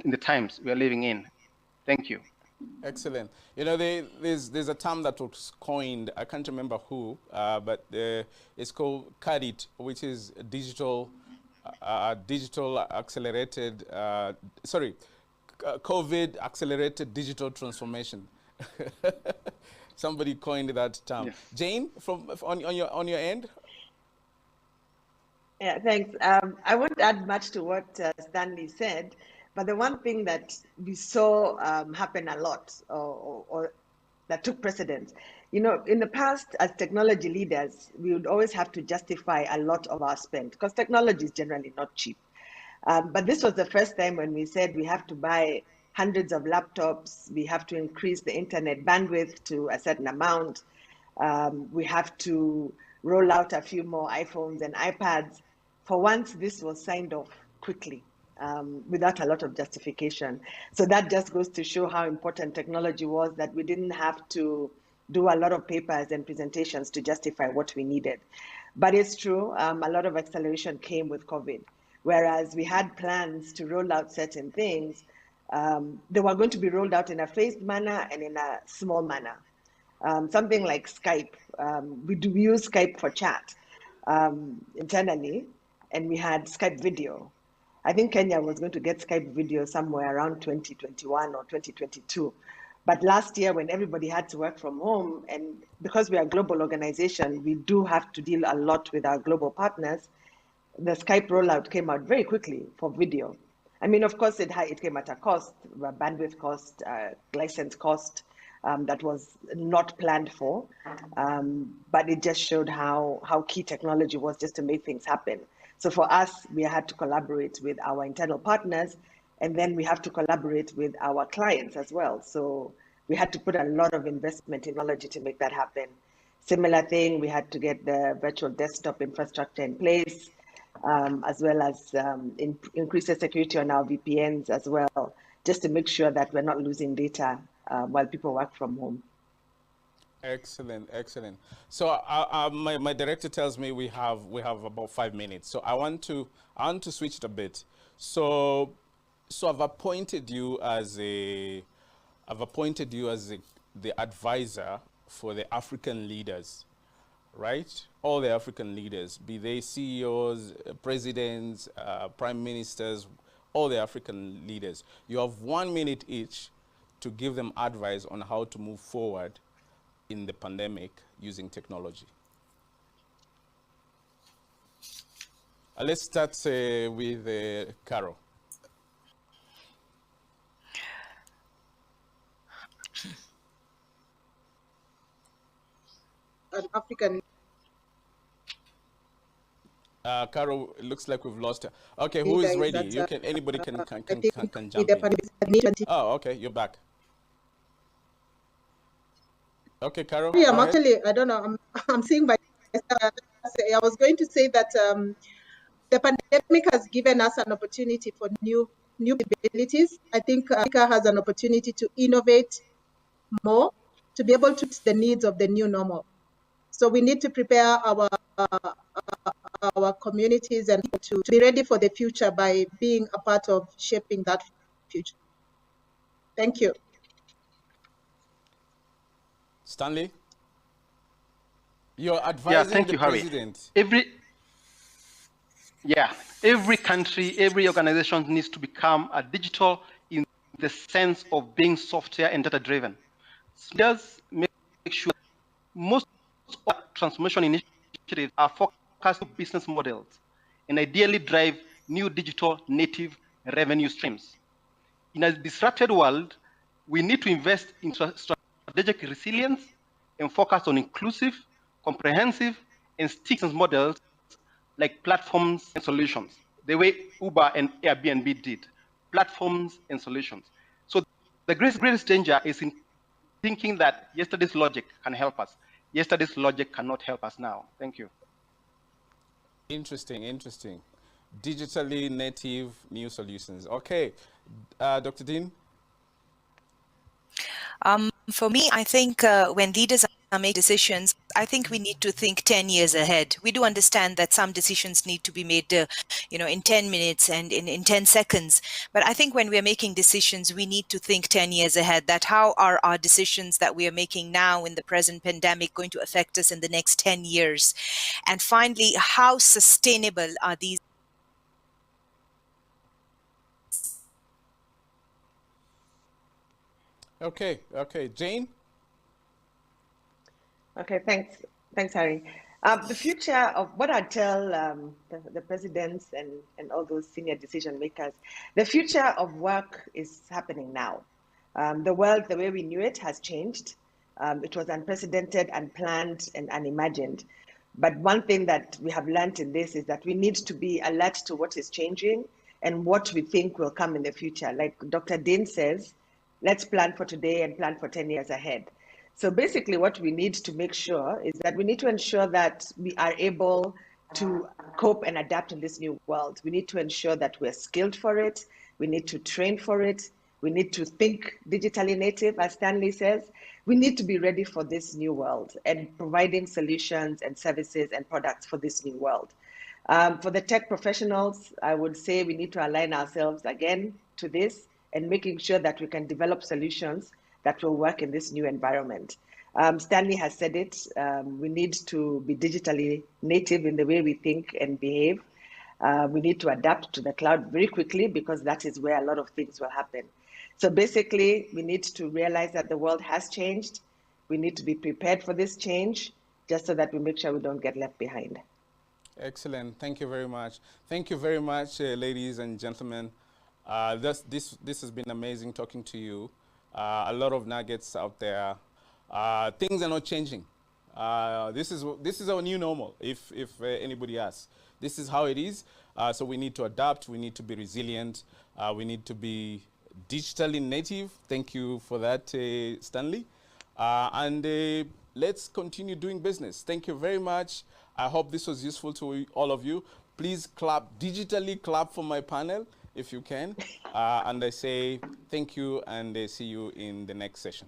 the times we are living in. Thank you. Excellent. You know, there's a term that was coined, I can't remember who, but it's called CADIT, which is digital accelerated, COVID accelerated digital transformation. Somebody coined that term. Yes. Jane, on your end. Yeah, thanks. I won't add much to what Stanley said, but the one thing that we saw happen a lot, or that took precedence, you know, in the past, as technology leaders, we would always have to justify a lot of our spend because technology is generally not cheap. But this was the first time when we said we have to buy hundreds of laptops, we have to increase the internet bandwidth to a certain amount, we have to roll out a few more iPhones and iPads. For once, this was signed off quickly, without a lot of justification. So that just goes to show how important technology was, that we didn't have to do a lot of papers and presentations to justify what we needed. But it's true, a lot of acceleration came with COVID. Whereas we had plans to roll out certain things, they were going to be rolled out in a phased manner and in a small manner. Something like Skype, we use Skype for chat internally, and we had Skype video. I think Kenya was going to get Skype video somewhere around 2021 or 2022. But last year, when everybody had to work from home, and because we are a global organization, we do have to deal a lot with our global partners, the Skype rollout came out very quickly for video. I mean, of course, it came at a cost, a bandwidth cost, license cost that was not planned for, but it just showed how key technology was just to make things happen. So for us, we had to collaborate with our internal partners, and then we have to collaborate with our clients as well. So we had to put a lot of investment in technology to make that happen. Similar thing, we had to get the virtual desktop infrastructure in place, as well as increase the security on our VPNs as well, just to make sure that we're not losing data while people work from home. Excellent, excellent. So my director tells me we have about 5 minutes. So I want to switch it a bit. So I've appointed you as the advisor for the African leaders, right? All the African leaders, be they CEOs, presidents, prime ministers, all the African leaders. You have 1 minute each to give them advice on how to move forward in the pandemic using technology. Let's start with Carol. An African. Carol, it looks like we've lost her. Okay, who is ready? You can. Anybody can jump in. Oh, okay, you're back. Okay, Carol. Yeah, I'm actually, I don't know, I'm seeing by, I was going to say that the pandemic has given us an opportunity for new abilities. I think Africa has an opportunity to innovate more, to be able to meet the needs of the new normal. So we need to prepare our communities and to be ready for the future by being a part of shaping that future. Thank you. Stanley, you're advising the president. Every country, every organization needs to become a digital in the sense of being software and data driven. So just make sure most transformation initiatives are focused on business models and ideally drive new digital native revenue streams. In a disrupted world, we need to invest in strategic resilience and focus on inclusive, comprehensive, and sticky models like platforms and solutions, the way Uber and Airbnb did, platforms and solutions. So the greatest danger is in thinking that yesterday's logic can help us. Yesterday's logic cannot help us now. Thank you. Interesting, interesting. Digitally native new solutions. Okay, Dr. Dean? For me, I think when leaders make decisions, I think we need to think 10 years ahead. We do understand that some decisions need to be made, in 10 minutes and in 10 seconds. But I think when we are making decisions, we need to think 10 years ahead, that how are our decisions that we are making now in the present pandemic going to affect us in the next 10 years? And finally, how sustainable are these? Okay, Jane? Okay, thanks, Harry. The future of what I tell the presidents and all those senior decision makers, the future of work is happening now. The world, the way we knew it, has changed. It was unprecedented, unplanned, and unimagined. But one thing that we have learned in this is that we need to be alert to what is changing and what we think will come in the future. Like Dr. Dean says, let's plan for today and plan for 10 years ahead. So basically what we need to make sure is that we need to ensure that we are able to cope and adapt in this new world. We need to ensure that we're skilled for it. We need to train for it. We need to think digitally native, as Stanley says. We need to be ready for this new world and providing solutions and services and products for this new world. For the tech professionals, I would say we need to align ourselves again to this and making sure that we can develop solutions that will work in this new environment. Stanley has said it, we need to be digitally native in the way we think and behave. We need to adapt to the cloud very quickly because that is where a lot of things will happen. So basically, we need to realize that the world has changed. We need to be prepared for this change just so that we make sure we don't get left behind. Excellent. Thank you very much. Thank you very much, ladies and gentlemen. This has been amazing talking to you. A lot of nuggets out there. Things are not changing. This is our new normal, if anybody asks. This is how it is. So we need to adapt. We need to be resilient. We need to be digitally native. Thank you for that, Stanley. And let's continue doing business. Thank you very much. I hope this was useful to all of you. Please digitally clap for my panel if you can. And I say thank you and see you in the next session.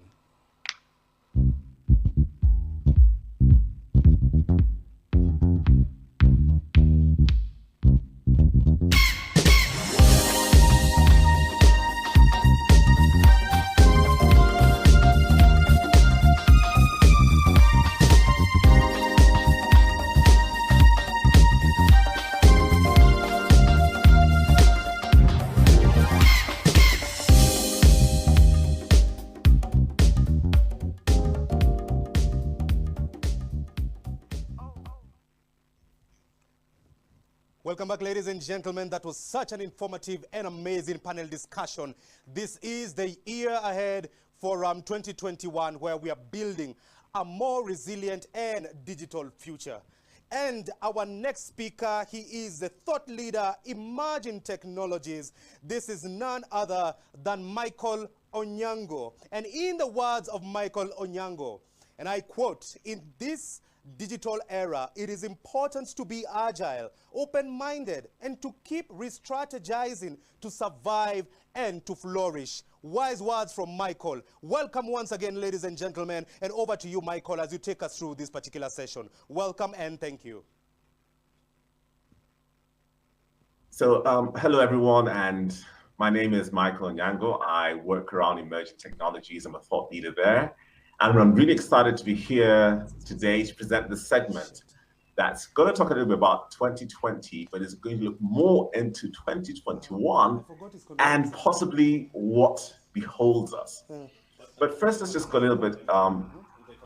Welcome back, ladies and gentlemen. That was such an informative and amazing panel discussion. This is the Year Ahead Forum 2021, where we are building a more resilient and digital future. And our next speaker, he is the thought leader, emerging technologies. This is none other than Michael Onyango. And in the words of Michael Onyango, and I quote, "In this digital era, it is important to be agile, open-minded, and to keep re-strategizing to survive and to flourish." Wise words from Michael. Welcome once again, ladies and gentlemen, and over to you, Michael, as you take us through this particular session. Welcome and thank you. So, hello everyone, and my name is Michael Onyango. I work around emerging technologies. I'm a thought leader there. And I'm really excited to be here today to present this segment that's going to talk a little bit about 2020, but it's going to look more into 2021 and possibly what beholds us. But first, let's just go a little bit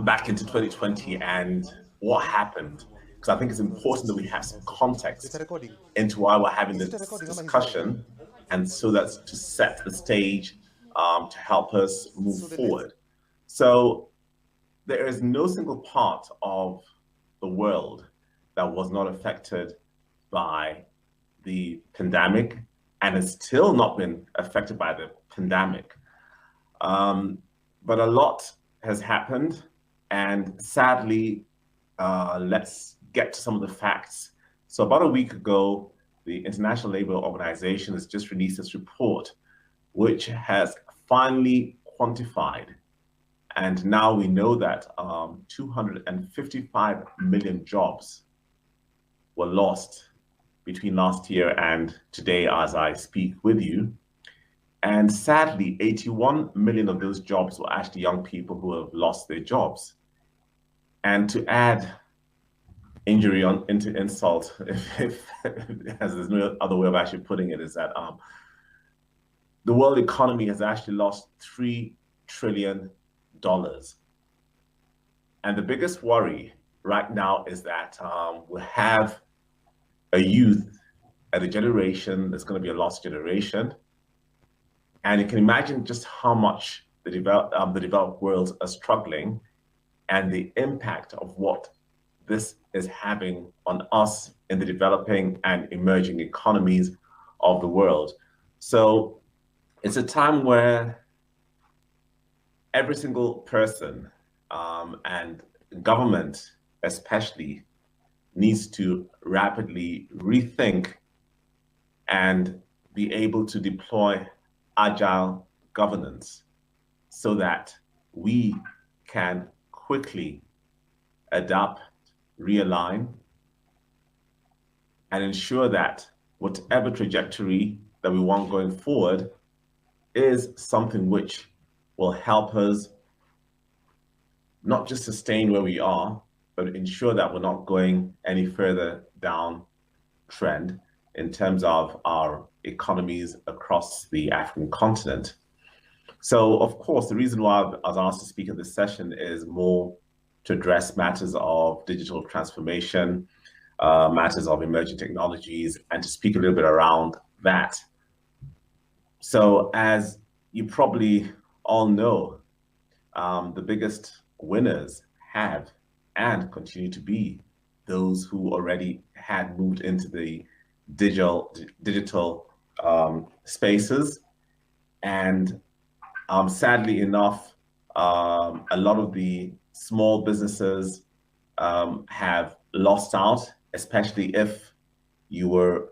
back into 2020 and what happened, because I think it's important that we have some context into why we're having this discussion, and so that's to set the stage to help us move forward. So there is no single part of the world that was not affected by the pandemic and has still not been affected by the pandemic. But a lot has happened, and sadly, let's get to some of the facts. So about a week ago, the International Labour Organization has just released this report, which has finally quantified And now we know that 255 million jobs were lost between last year and today as I speak with you. And sadly, 81 million of those jobs were actually young people who have lost their jobs. And to add injury into insult, if as there's no other way of actually putting it, is that the world economy has actually lost $3 trillion. And the biggest worry right now is that we have a youth and a generation that's going to be a lost generation. And you can imagine just how much the developed worlds are struggling and the impact of what this is having on us in the developing and emerging economies of the world. So it's a time where every single person and government especially needs to rapidly rethink and be able to deploy agile governance so that we can quickly adapt, realign, and ensure that whatever trajectory that we want going forward is something which will help us not just sustain where we are, but ensure that we're not going any further down trend in terms of our economies across the African continent. So, of course, the reason why I was asked to speak at this session is more to address matters of digital transformation, matters of emerging technologies, and to speak a little bit around that. So, as you probably all know, the biggest winners have and continue to be those who already had moved into the digital spaces. And sadly enough, a lot of the small businesses have lost out, especially if you were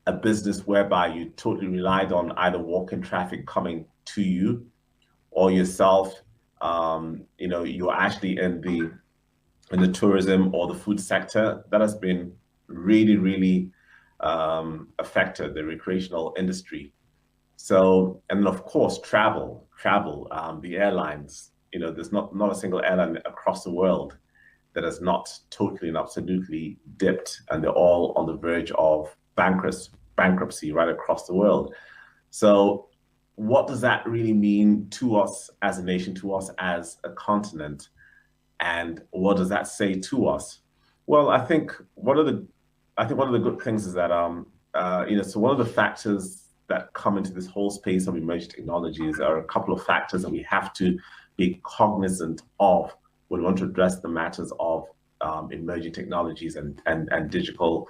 a business whereby you totally relied on either walk-in traffic coming to you or yourself. You're actually in the tourism or the food sector. That has been really affected the recreational industry. So, and of course, travel, the airlines, there's not a single airline across the world that has not totally and absolutely dipped, and they're all on the verge of bankruptcy right across the world. So what does that really mean to us as a nation, to us as a continent? And what does that say to us? Well, I think one of the good things is that so one of the factors that come into this whole space of emerging technologies are a couple of factors that we have to be cognizant of when we want to address the matters of emerging technologies and digital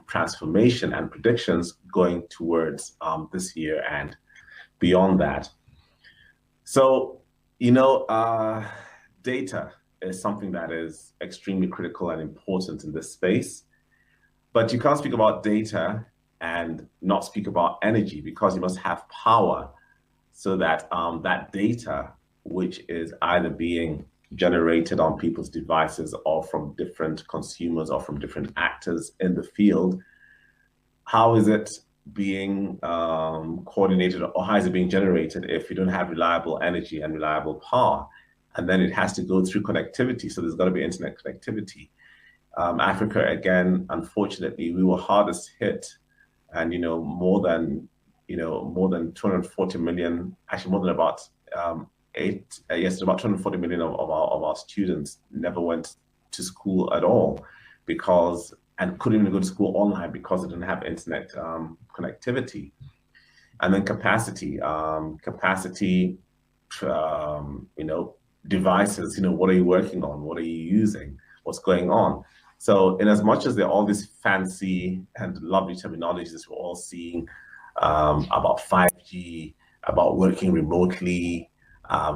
transformation and predictions going towards this year and beyond that. So, data is something that is extremely critical and important in this space, but you can't speak about data and not speak about energy, because you must have power so that that data, which is either being generated on people's devices or from different consumers or from different actors in the field, how is it being coordinated, or how is it being generated if you don't have reliable energy and reliable power? And then it has to go through connectivity. So there's got to be internet connectivity. Africa, again, unfortunately, we were hardest hit, and more than 240 million, actually more than about about 240 million of our students never went to school at all, and couldn't even go to school online because they didn't have internet connectivity. And then capacity, devices, what are you working on? What are you using? What's going on? So in as much as there are all these fancy and lovely terminologies we're all seeing about 5G, about working remotely,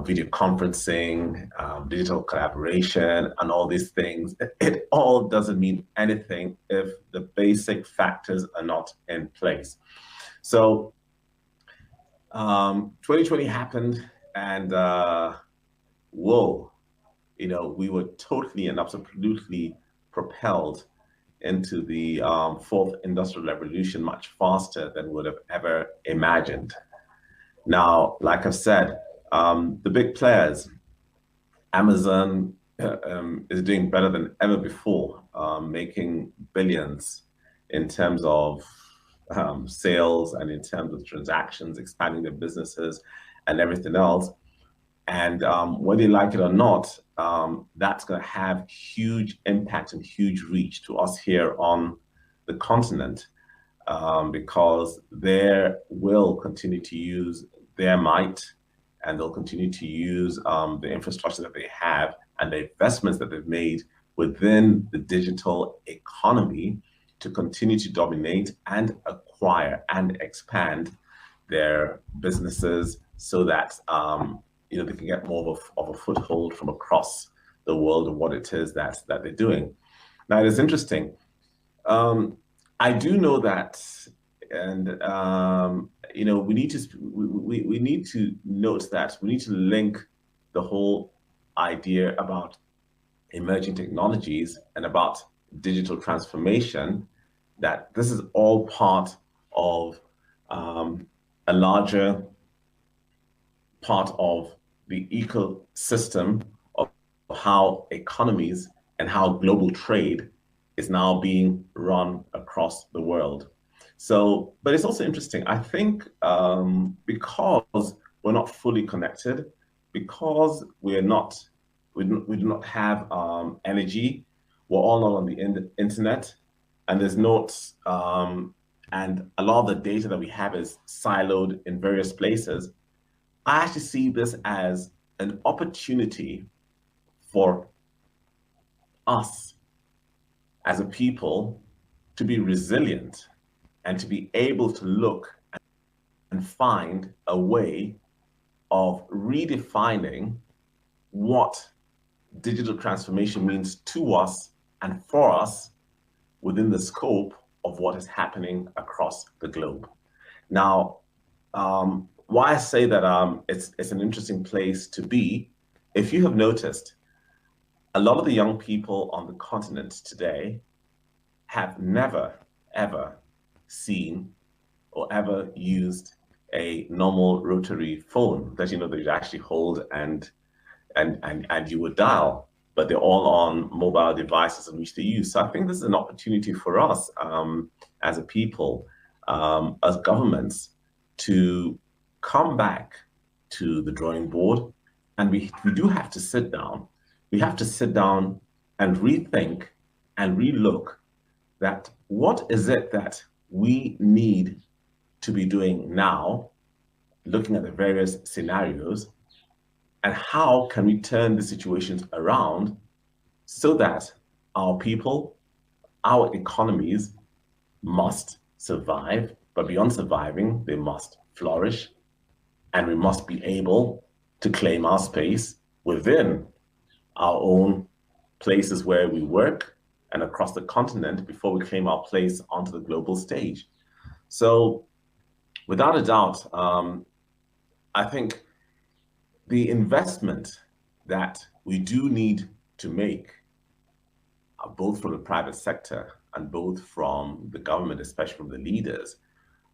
video conferencing, digital collaboration, and all these things, it all doesn't mean anything if the basic factors are not in place. So 2020 happened, and whoa, we were totally and absolutely propelled into the fourth industrial revolution much faster than we would have ever imagined. Now, like I've said, the big players, Amazon is doing better than ever before, making billions in terms of sales and in terms of transactions, expanding their businesses and everything else. And whether you like it or not, that's going to have huge impact and huge reach to us here on the continent, because they will continue to use their might, and they'll continue to use the infrastructure that they have and the investments that they've made within the digital economy to continue to dominate and acquire and expand their businesses so that they can get more of a foothold from across the world of what it is that they're doing. Now, it is interesting. I do know that, and we need to note that we need to link the whole idea about emerging technologies and about digital transformation, that this is all part of a larger part of the ecosystem of how economies and how global trade is now being run across the world. So, but it's also interesting, I think, because we're not fully connected, because we do not have energy, we're all not on the internet, and there's not, and a lot of the data that we have is siloed in various places. I actually see this as an opportunity for us as a people to be resilient and to be able to look and find a way of redefining what digital transformation means to us and for us within the scope of what is happening across the globe. Now, why I say that it's an interesting place to be, if you have noticed, a lot of the young people on the continent today have never, ever seen or ever used a normal rotary phone that that you actually hold and you would dial, but they're all on mobile devices in which they use. So I think this is an opportunity for us as a people, as governments, to come back to the drawing board, and we do have to sit down. We have to sit down and rethink and relook that what is it that we need to be doing now, looking at the various scenarios, and how can we turn the situations around so that our people, our economies must survive, but beyond surviving, they must flourish, and we must be able to claim our space within our own places where we work and across the continent before we claim our place onto the global stage. So without a doubt, I think the investment that we do need to make, both from the private sector and both from the government, especially from the leaders,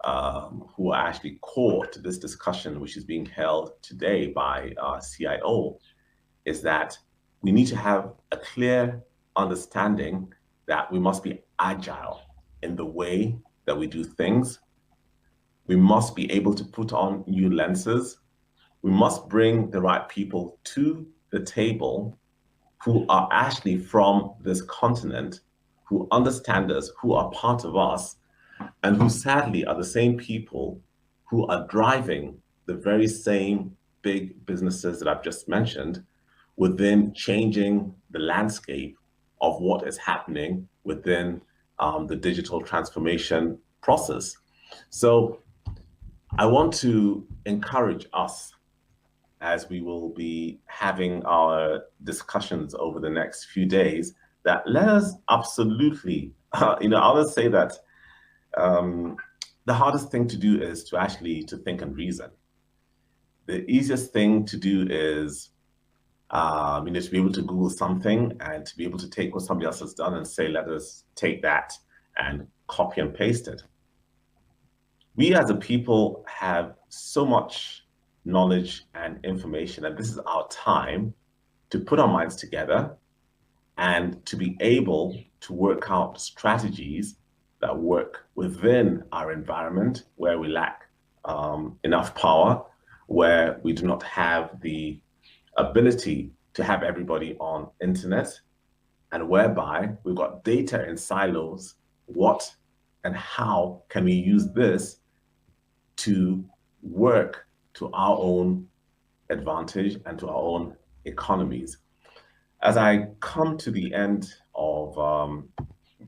who are actually core to this discussion, which is being held today by our CIO, is that we need to have a clear understanding that we must be agile in the way that we do things. We must be able to put on new lenses. We must bring the right people to the table who are actually from this continent, who understand us, who are part of us, and who sadly are the same people who are driving the very same big businesses that I've just mentioned within changing the landscape of what is happening within the digital transformation process. So I want to encourage us, as we will be having our discussions over the next few days, that let us absolutely, I would say that the hardest thing to do is to actually think and reason. The easiest thing to do is To be able to Google something and to be able to take what somebody else has done and say, let us take that and copy and paste it. We as a people have so much knowledge and information, and this is our time to put our minds together and to be able to work out strategies that work within our environment where we lack enough power, where we do not have the ability to have everybody on internet, and whereby we've got data in silos. What and how can we use this to work to our own advantage and to our own economies? As I come to the end of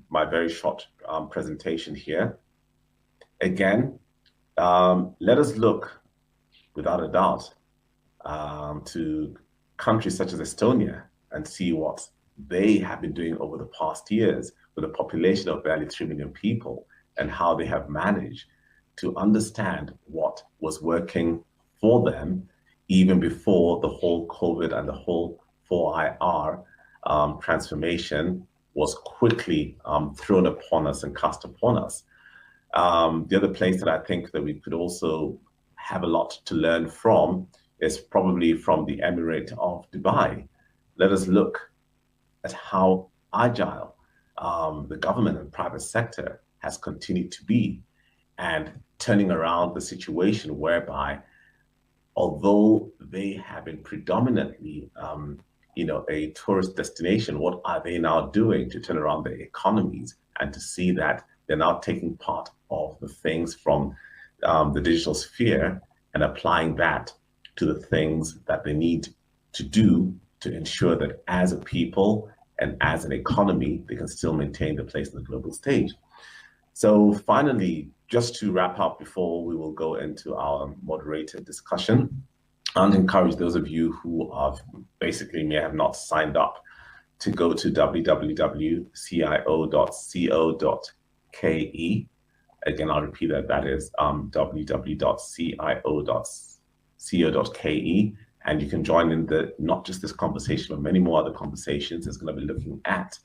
my very short presentation here, again, let us look without a doubt to countries such as Estonia and see what they have been doing over the past years with a population of barely 3 million people, and how they have managed to understand what was working for them even before the whole COVID and the whole 4IR transformation was quickly thrown upon us and cast upon us. The other place that I think that we could also have a lot to learn from is probably from the Emirate of Dubai. Let us look at how agile the government and private sector has continued to be, and turning around the situation whereby, although they have been predominantly a tourist destination, what are they now doing to turn around their economies and to see that they're now taking part of the things from the digital sphere and applying that to the things that they need to do to ensure that as a people and as an economy, they can still maintain their place on the global stage. So finally, just to wrap up before we will go into our moderated discussion, and encourage those of you who have basically may have not signed up to go to www.cio.co.ke. Again, I'll repeat that is www.cio.co.ke, and you can join in not just this conversation, but many more other conversations. It's going to be looking at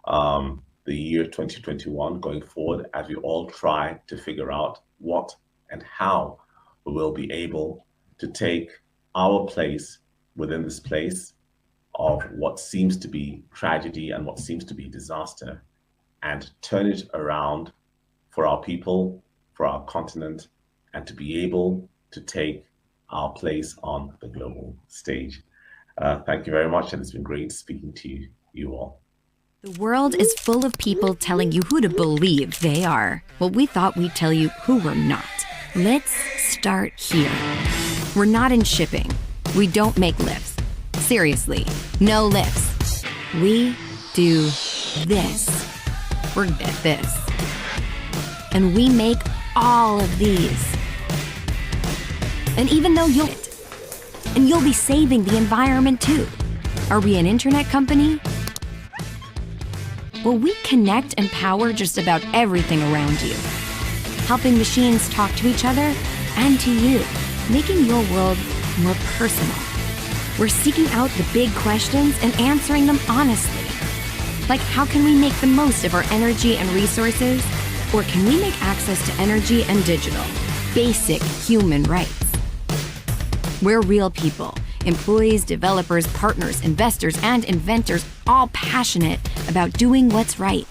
the year 2021 going forward, as we all try to figure out what and how we will be able to take our place within this place of what seems to be tragedy and what seems to be disaster, and turn it around for our people, for our continent, and to be able to take our place on the global stage. Thank you very much, and it's been great speaking to you all. The world is full of people telling you who to believe they are. Well, we thought we'd tell you who we're not. Let's start here. We're not in shipping. We don't make lifts. Seriously, no lifts. We do this. We're good at this. And we make all of these. And even though you'll be saving the environment too. Are we an internet company? Well, we connect and power just about everything around you, helping machines talk to each other and to you, making your world more personal. We're seeking out the big questions and answering them honestly. Like, how can we make the most of our energy and resources? Or can we make access to energy and digital basic human rights? We're real people, employees, developers, partners, investors, and inventors, all passionate about doing what's right.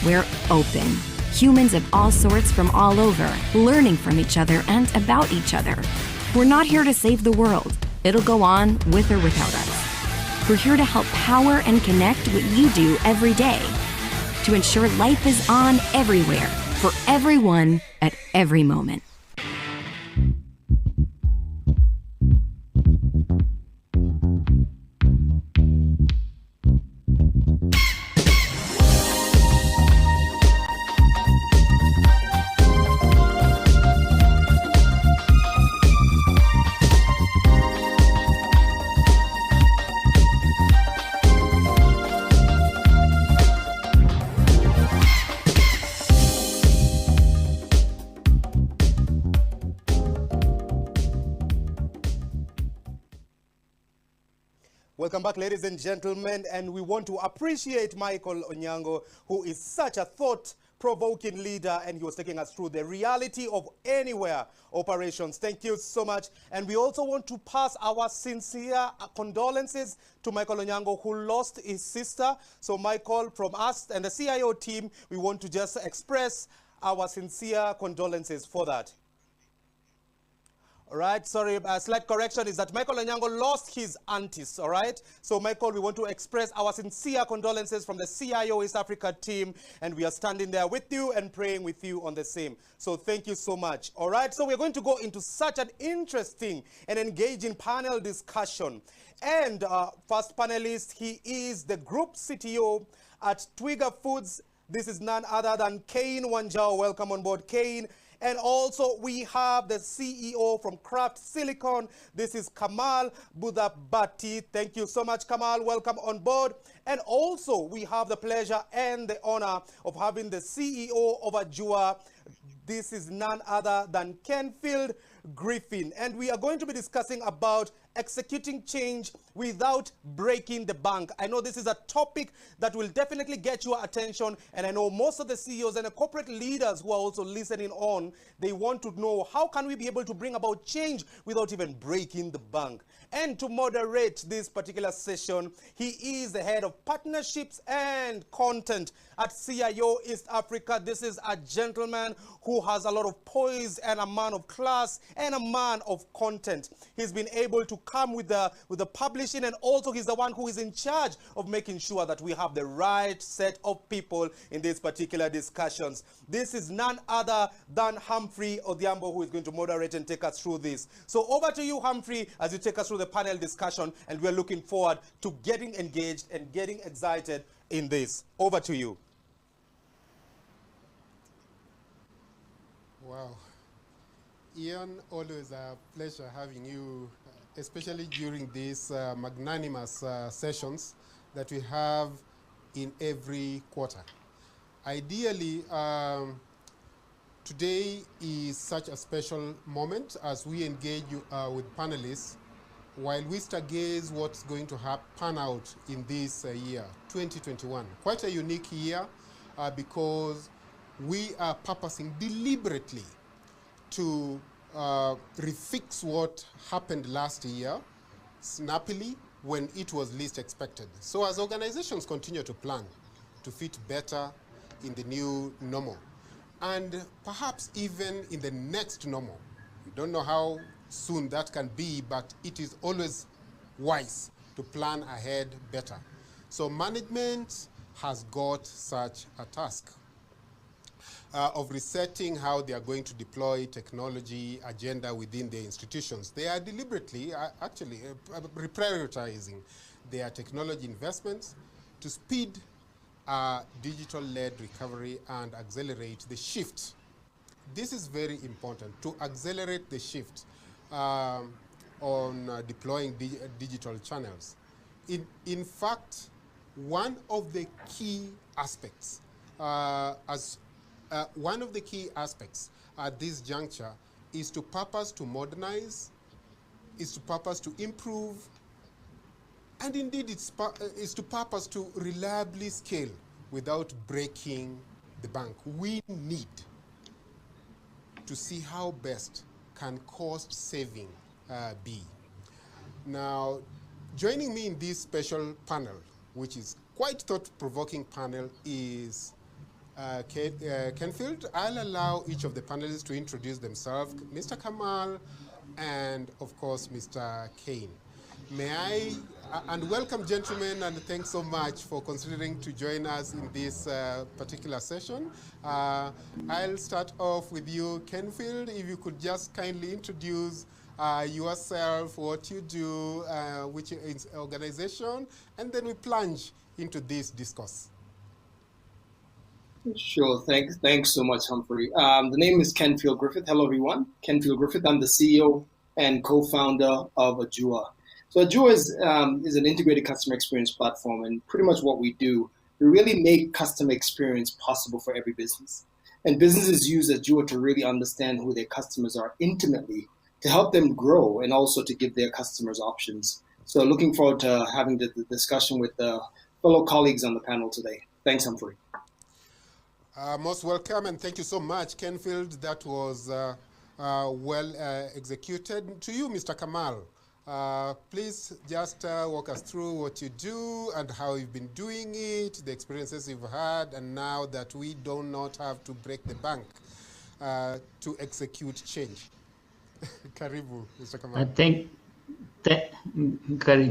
We're open. Humans of all sorts from all over, learning from each other and about each other. We're not here to save the world. It'll go on with or without us. We're here to help power and connect what you do every day, to ensure life is on everywhere, for everyone at every moment. Welcome back, ladies and gentlemen, and we want to appreciate Michael Onyango, who is such a thought-provoking leader, and he was taking us through the reality of anywhere operations. Thank you so much. And we also want to pass our sincere condolences to Michael Onyango, who lost his sister. So Michael, from us and the CIO team, we want to just express our sincere condolences for that. All right, sorry, a slight correction is that Michael Onyango lost his aunties, all right? So, Michael, we want to express our sincere condolences from the CIO East Africa team, and we are standing there with you and praying with you on the same. So, thank you so much, all right? So, we're going to go into such an interesting and engaging panel discussion. And first panelist, he is the group CTO at Twiga Foods. This is none other than Cain Wanjao. Welcome on board, Cain. And also we have the CEO from Kraft Silicon. This is Kamal Budhabati. Thank you so much, Kamal. Welcome on board. And also we have the pleasure and the honor of having the CEO of Ajua. This is none other than Kenfield Griffin. And we are going to be discussing about executing change without breaking the bank. I know this is a topic that will definitely get your attention, and I know most of the CEOs and the corporate leaders who are also listening on, they want to know how can we be able to bring about change without even breaking the bank. And to moderate this particular session, he is the head of partnerships and content at CIO East Africa. This is a gentleman who has a lot of poise and a man of class and a man of content. He's been able to come with the publishing, and also he's the one who is in charge of making sure that we have the right set of people in these particular discussions. This is none other than Humphrey Odhiambo, who is going to moderate and take us through this. So over to you, Humphrey, as you take us through the panel discussion, and we're looking forward to getting engaged and getting excited in this. Over to you. Wow. Ian, always a pleasure having you, especially during these magnanimous sessions that we have in every quarter. Ideally, today is such a special moment as we engage with panelists while we stargaze what's going to pan out in this year, 2021. Quite a unique year because we are purposing deliberately to refix what happened last year snappily when it was least expected. So as organizations continue to plan to fit better in the new normal, and perhaps even in the next normal, we don't know how soon that can be, but it is always wise to plan ahead better. So management has got such a task of resetting how they are going to deploy technology agenda within their institutions. They are deliberately actually reprioritizing their technology investments to speed digital-led recovery and accelerate the shift. This is very important, to accelerate the shift on deploying digital channels. In fact, one of the key aspects at this juncture is to purpose to modernize, is to purpose to improve, and indeed is to purpose to reliably scale without breaking the bank. We need to see how best can cost saving be. Now, joining me in this special panel, which is quite thought-provoking panel, is Kenfield. I'll allow each of the panelists to introduce themselves, Mr. Kamal, and of course, Mr. Cain. May I, and welcome gentlemen, and thanks so much for considering to join us in this particular session. I'll start off with you, Kenfield. If you could just kindly introduce yourself, what you do, which is organization, and then we plunge into this discourse. Sure, thanks so much, Humphrey. The name is Kenfield Griffith. Hello, everyone. Kenfield Griffith. I'm the CEO and co-founder of Ajua. So Ajua is an integrated customer experience platform, and pretty much what we do, we really make customer experience possible for every business. And businesses use Ajua to really understand who their customers are intimately, to help them grow and also to give their customers options So looking forward to having the discussion with the fellow colleagues on the panel today. Thanks, Humphrey. Most welcome, and thank you so much, Kenfield. That was well executed. To you, Mr. Kamal, please just walk us through what you do and how you've been doing it, the experiences you've had, and now that we do not have to break the bank to execute change. Karibu, Mr. Kamal.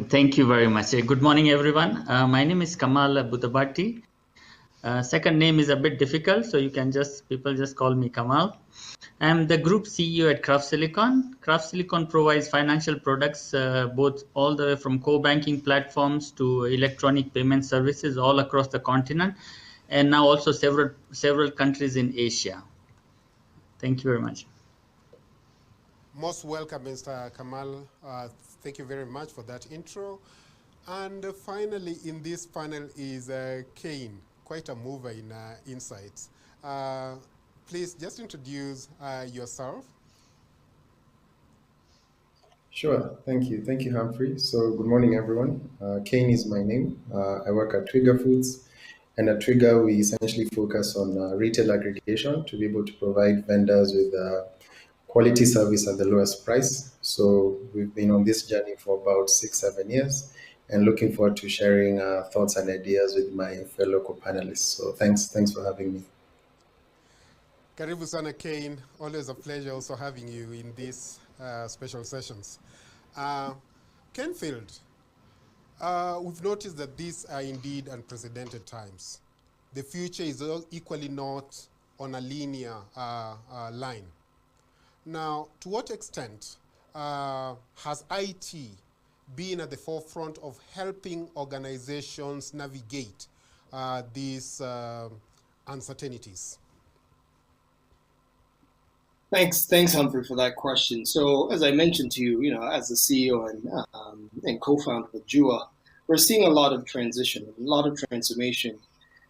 Thank you very much. Good morning, everyone. My name is Kamal Budabati. Second name is a bit difficult, so people just call me Kamal. I'm the group CEO at Craft Silicon. Craft Silicon provides financial products, both all the way from core banking platforms to electronic payment services all across the continent, and now also several countries in Asia. Thank you very much. Most welcome, Mr. Kamal. Thank you very much for that intro. And finally, in this panel is Kane, quite a mover in insights. Please just introduce yourself. Sure, thank you. Thank you, Humphrey. So good morning, everyone. Kane is my name. I work at Trigger Foods. And at Trigger, we essentially focus on retail aggregation to be able to provide vendors with quality service at the lowest price. So we've been on this journey for about 6-7 years and looking forward to sharing thoughts and ideas with my fellow co-panelists. So thanks for having me. Karibu sana, Kane. Always a pleasure also having you in these special sessions. Kenfield, we've noticed that these are indeed unprecedented times. The future is equally not on a linear line. Now, to what extent has IT been at the forefront of helping organizations navigate these uncertainties? Thanks, Humphrey, for that question. So, as I mentioned to you, as the CEO and co-founder of Jua, we're seeing a lot of transition, a lot of transformation,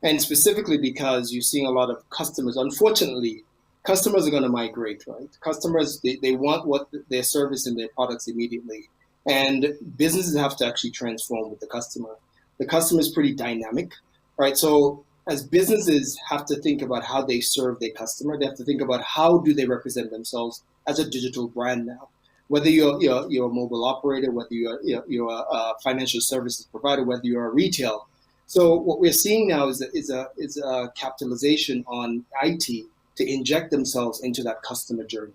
and specifically because you're seeing a lot of customers. Unfortunately, customers are going to migrate, right? Customers, they want their service and their products immediately, and businesses have to actually transform with the customer. The customer is pretty dynamic, right? So as businesses have to think about how they serve their customer, they have to think about how do they represent themselves as a digital brand now. Whether you're a mobile operator, whether you're a financial services provider, whether you're a retail. So what we're seeing now is a capitalization on IT to inject themselves into that customer journey,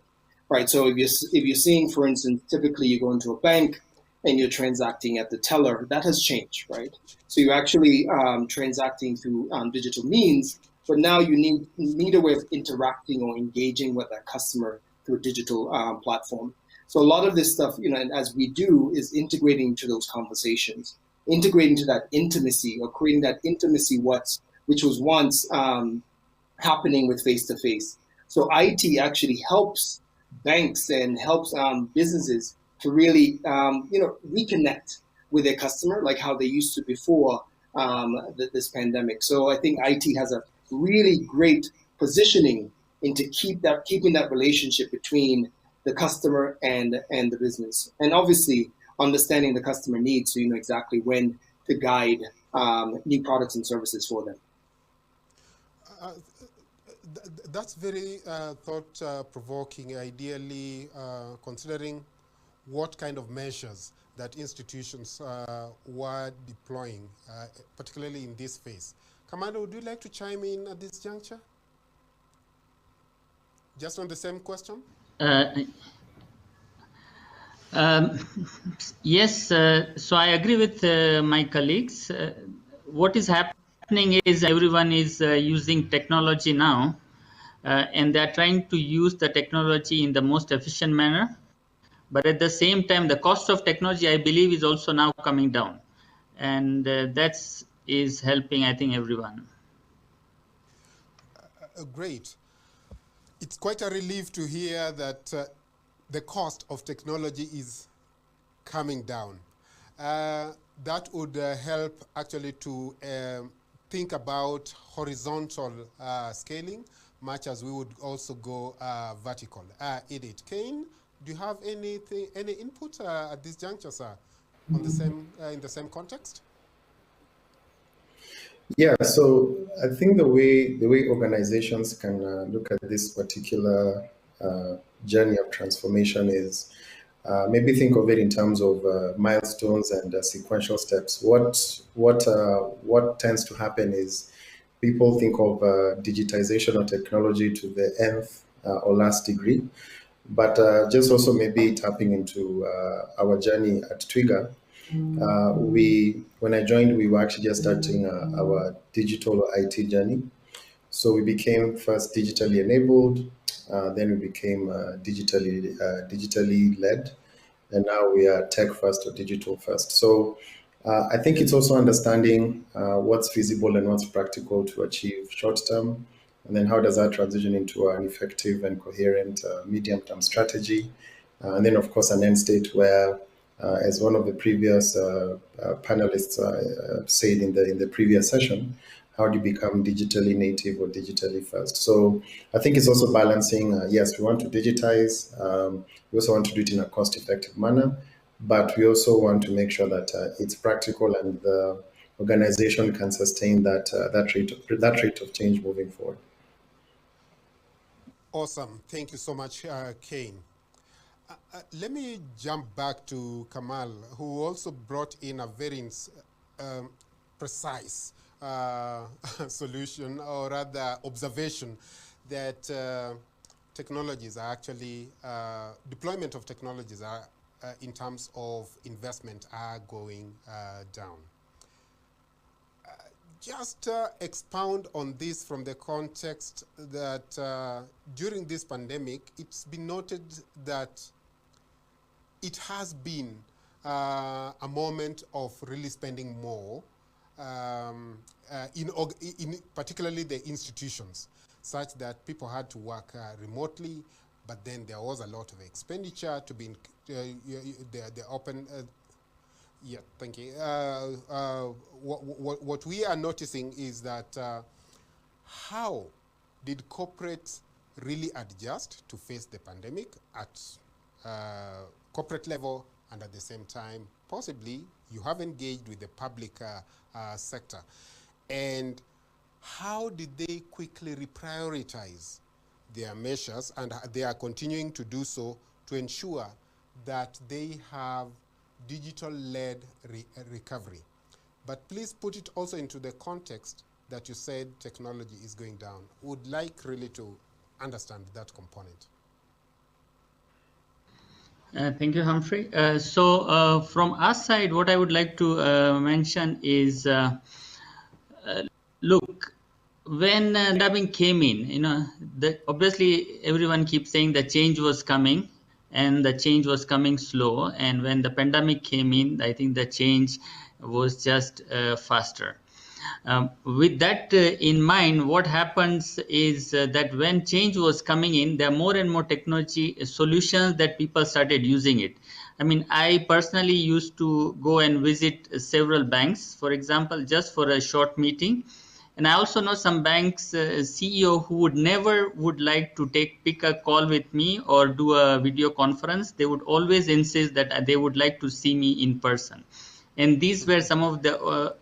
right? So if you're seeing, for instance, typically you go into a bank and you're transacting at the teller, that has changed, right? So you're actually transacting through digital means, but now you need a way of interacting or engaging with that customer through a digital platform. So a lot of this stuff, and as we do, is integrating into those conversations, integrating to that intimacy or creating that intimacy which was once happening with face-to-face. So IT actually helps banks and helps businesses to really, reconnect with their customer like how they used to before this pandemic. So I think IT has a really great positioning into keeping that relationship between the customer and the business. And obviously understanding the customer needs so you know exactly when to guide new products and services for them. That's very thought-provoking, ideally considering what kind of measures that institutions were deploying, particularly in this phase. Commander, would you like to chime in at this juncture? Just on the same question? Yes, so I agree with my colleagues. What is happening is everyone is using technology now, and they're trying to use the technology in the most efficient manner. But at the same time, the cost of technology, I believe, is also now coming down. And that is helping, I think, everyone. Great. It's quite a relief to hear that the cost of technology is coming down. That would help actually to think about horizontal scaling, much as we would also go vertical. Edith, Kane, do you have any input at this juncture, sir? on the same in the same context? Yeah, so I think the way organizations can look at this particular journey of transformation is maybe think of it in terms of milestones and sequential steps. What tends to happen is people think of digitization or technology to the nth or last degree, but just also maybe tapping into our journey at Twiga. When I joined, we were actually just starting our digital IT journey. So we became first digitally enabled, then we became digitally led, and now we are tech first or digital first. So I think it's also understanding what's feasible and what's practical to achieve short term, and then how does that transition into an effective and coherent medium-term strategy, and then of course an end state where, as one of the previous panelists said in the previous session, how do you become digitally native or digitally first? So I think it's also balancing. Yes, we want to digitize. We also want to do it in a cost-effective manner, but we also want to make sure that it's practical and the organization can sustain that rate of change moving forward. Awesome. Thank you so much, Kane. Let me jump back to Kamal, who also brought in a very precise solution, or rather observation, that technologies are actually, deployment of technologies are, in terms of investment, are going down. Just expound on this from the context that during this pandemic, it's been noted that it has been a moment of really spending more in particularly the institutions, such that people had to work remotely, but then there was a lot of expenditure to be in the open. Yeah, thank you. What we are noticing is that how did corporates really adjust to face the pandemic at corporate level, and at the same time, possibly you have engaged with the public sector, and how did they quickly reprioritize their measures, and they are continuing to do so to ensure that they have digital-led recovery. But please put it also into the context that you said technology is going down. Would like really to understand that component. Thank you, Humphrey. So from our side, what I would like to mention is, look, when pandemic came in, obviously everyone keeps saying the change was coming, and the change was coming slow. And when the pandemic came in, I think the change was just faster. With that in mind, what happens is that when change was coming in, there are more and more technology solutions that people started using it. I mean, I personally used to go and visit several banks, for example, just for a short meeting. And I also know some banks CEO who would like to pick a call with me or do a video conference. They would always insist that they would like to see me in person. And these were some of the,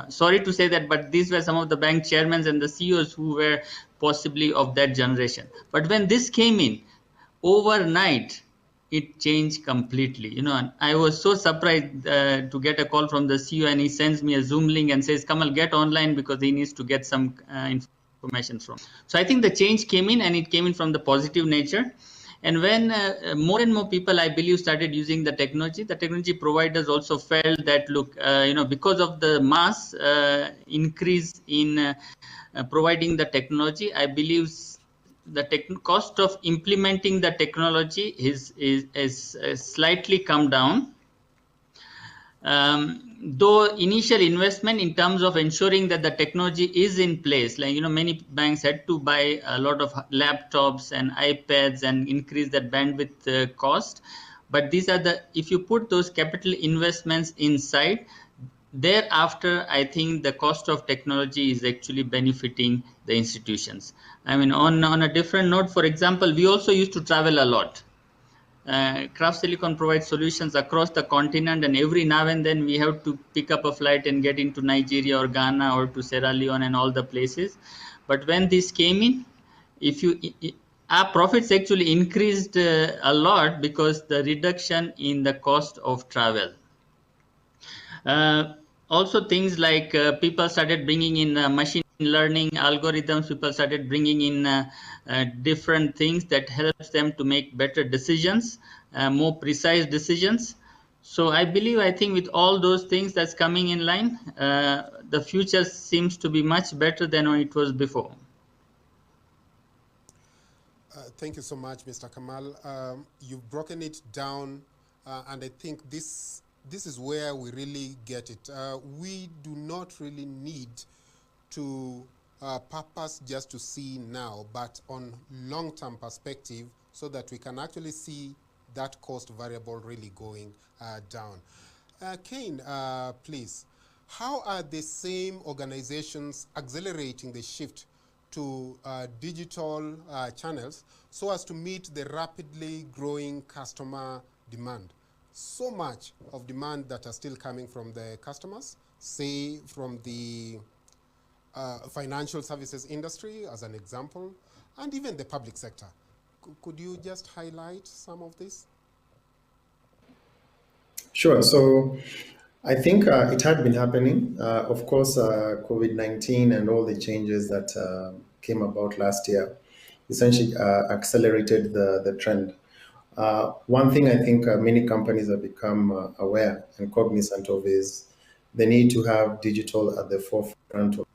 sorry to say that, but these were some of the bank chairmen and the CEOs who were possibly of that generation. But when this came in, overnight, it changed completely. And I was so surprised to get a call from the CEO, and he sends me a Zoom link and says, Kamal, get online because he needs to get some information from. So I think the change came in, and it came in from the positive nature. And when more and more people, I believe, started using the technology providers also felt that, look, because of the mass increase in providing the technology, I believe the cost of implementing the technology is slightly come down. Though initial investment in terms of ensuring that the technology is in place, like, many banks had to buy a lot of laptops and iPads and increase that bandwidth cost. But these are if you put those capital investments inside, thereafter, I think the cost of technology is actually benefiting the institutions. I mean, on a different note, for example, we also used to travel a lot. Craft Silicon provides solutions across the continent, and every now and then we have to pick up a flight and get into Nigeria or Ghana or to Sierra Leone and all the places. But when this came in, our profits actually increased a lot because the reduction in the cost of travel. Also things like people started bringing in machine learning algorithms, people started bringing in different things that helps them to make better decisions, more precise decisions. So I think with all those things that's coming in line, the future seems to be much better than it was before. Thank you so much, Mr. Kamal. You've broken it down, and I think this is where we really get it. We do not really need to purpose just to see now, but on long-term perspective, so that we can actually see that cost variable really going down. Kane, please, how are the same organizations accelerating the shift to digital channels so as to meet the rapidly growing customer demand? So much of demand that are still coming from the customers, say from the financial services industry as an example, and even the public sector. Could you just highlight some of this? Sure. So I think it had been happening. Of course, COVID-19 and all the changes that came about last year essentially accelerated the trend. One thing I think many companies have become aware and cognizant of is the need to have digital at the forefront of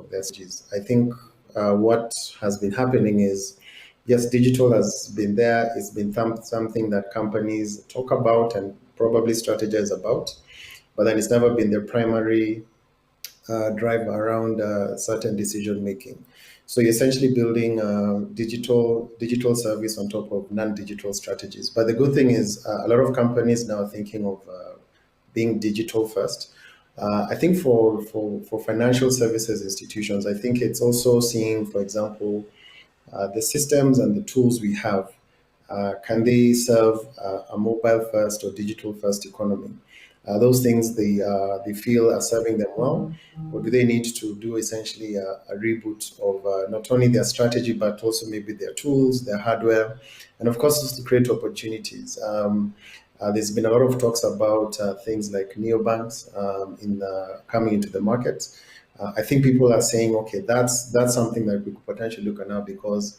their strategies. I think what has been happening is, yes, digital has been there. It's been something that companies talk about and probably strategize about, but then it's never been their primary drive around certain decision making. So you're essentially building digital service on top of non-digital strategies. But the good thing is a lot of companies now are thinking of being digital first. I think for financial services institutions, I think it's also seeing, for example, the systems and the tools we have. Can they serve a mobile first or digital first economy? Those things they feel are serving them well, or do they need to do essentially a reboot of not only their strategy, but also maybe their tools, their hardware, and of course just to create opportunities. There's been a lot of talks about things like neobanks coming into the market. I think people are saying, okay, that's something that we could potentially look at now because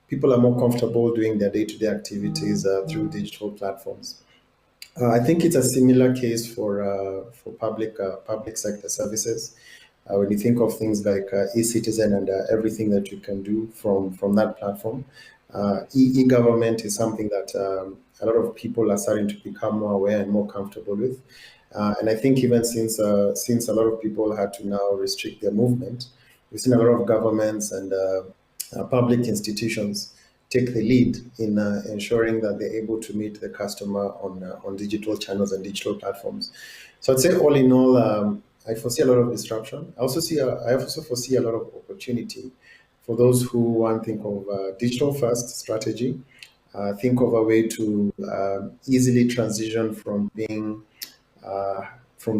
people are more comfortable doing their day-to-day activities through digital platforms. I think it's a similar case for public sector services. When you think of things like e-citizen and everything that you can do from that platform, e-government is something that a lot of people are starting to become more aware and more comfortable with. And I think even since a lot of people had to now restrict their movement, we've seen a lot of governments and public institutions take the lead in ensuring that they're able to meet the customer on digital channels and digital platforms. So I'd say all in all, I foresee a lot of disruption. I also foresee a lot of opportunity for those who want to think of digital first strategy, think of a way to easily transition from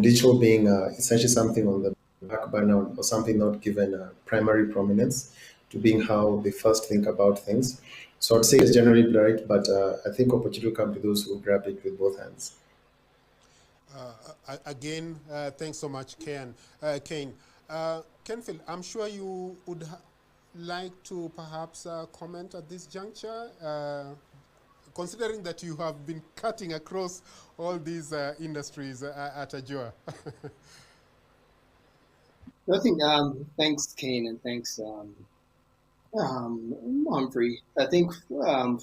digital being essentially something on the back burner or something not given primary prominence to being how they first think about things. So I'd say it's generally right, but I think opportunity will come to those who grab it with both hands. Again, thanks so much, Kane. Kenfield, I'm sure you would like to perhaps comment at this juncture, considering that you have been cutting across all these industries at AJOA. I think, thanks, Kane, and thanks, Humphrey. I think I'm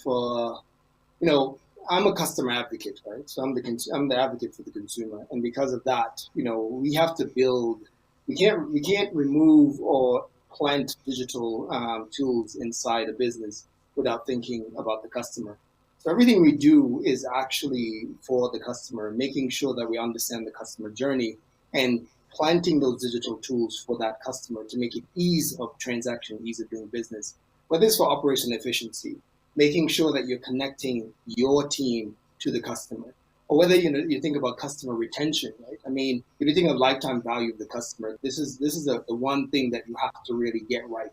a customer advocate, right? So I'm the advocate for the consumer, and because of that, we have to build. We can't remove or plant digital tools inside a business without thinking about the customer. So everything we do is actually for the customer, making sure that we understand the customer journey and planting those digital tools for that customer to make it ease of transaction, ease of doing business. Whether it's for operation efficiency, making sure that you're connecting your team to the customer, or whether you think about customer retention, right? I mean, if you think of lifetime value of the customer, this is the one thing that you have to really get right?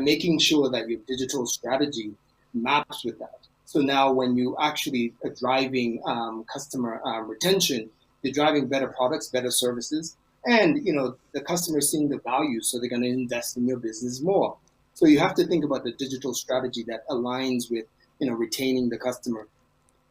Making sure that your digital strategy maps with that. So now when you actually are driving customer retention, you're driving better products, better services, and the customer is seeing the value, so they're going to invest in your business more. So you have to think about the digital strategy that aligns with retaining the customer.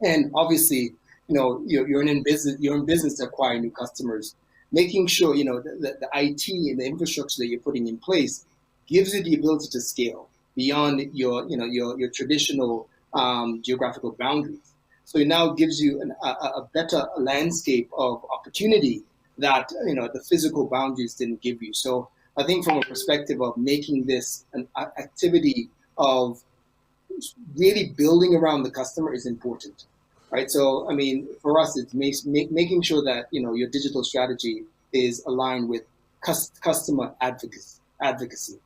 And obviously, you're in business to acquire new customers. Making sure the IT and the infrastructure that you're putting in place gives you the ability to scale beyond your traditional geographical boundaries. So it now gives you a better landscape of opportunity that the physical boundaries didn't give you. So I think from a perspective of making this an activity of really building around the customer is important, right? So I mean, for us, it's making sure that your digital strategy is aligned with customer advocacy.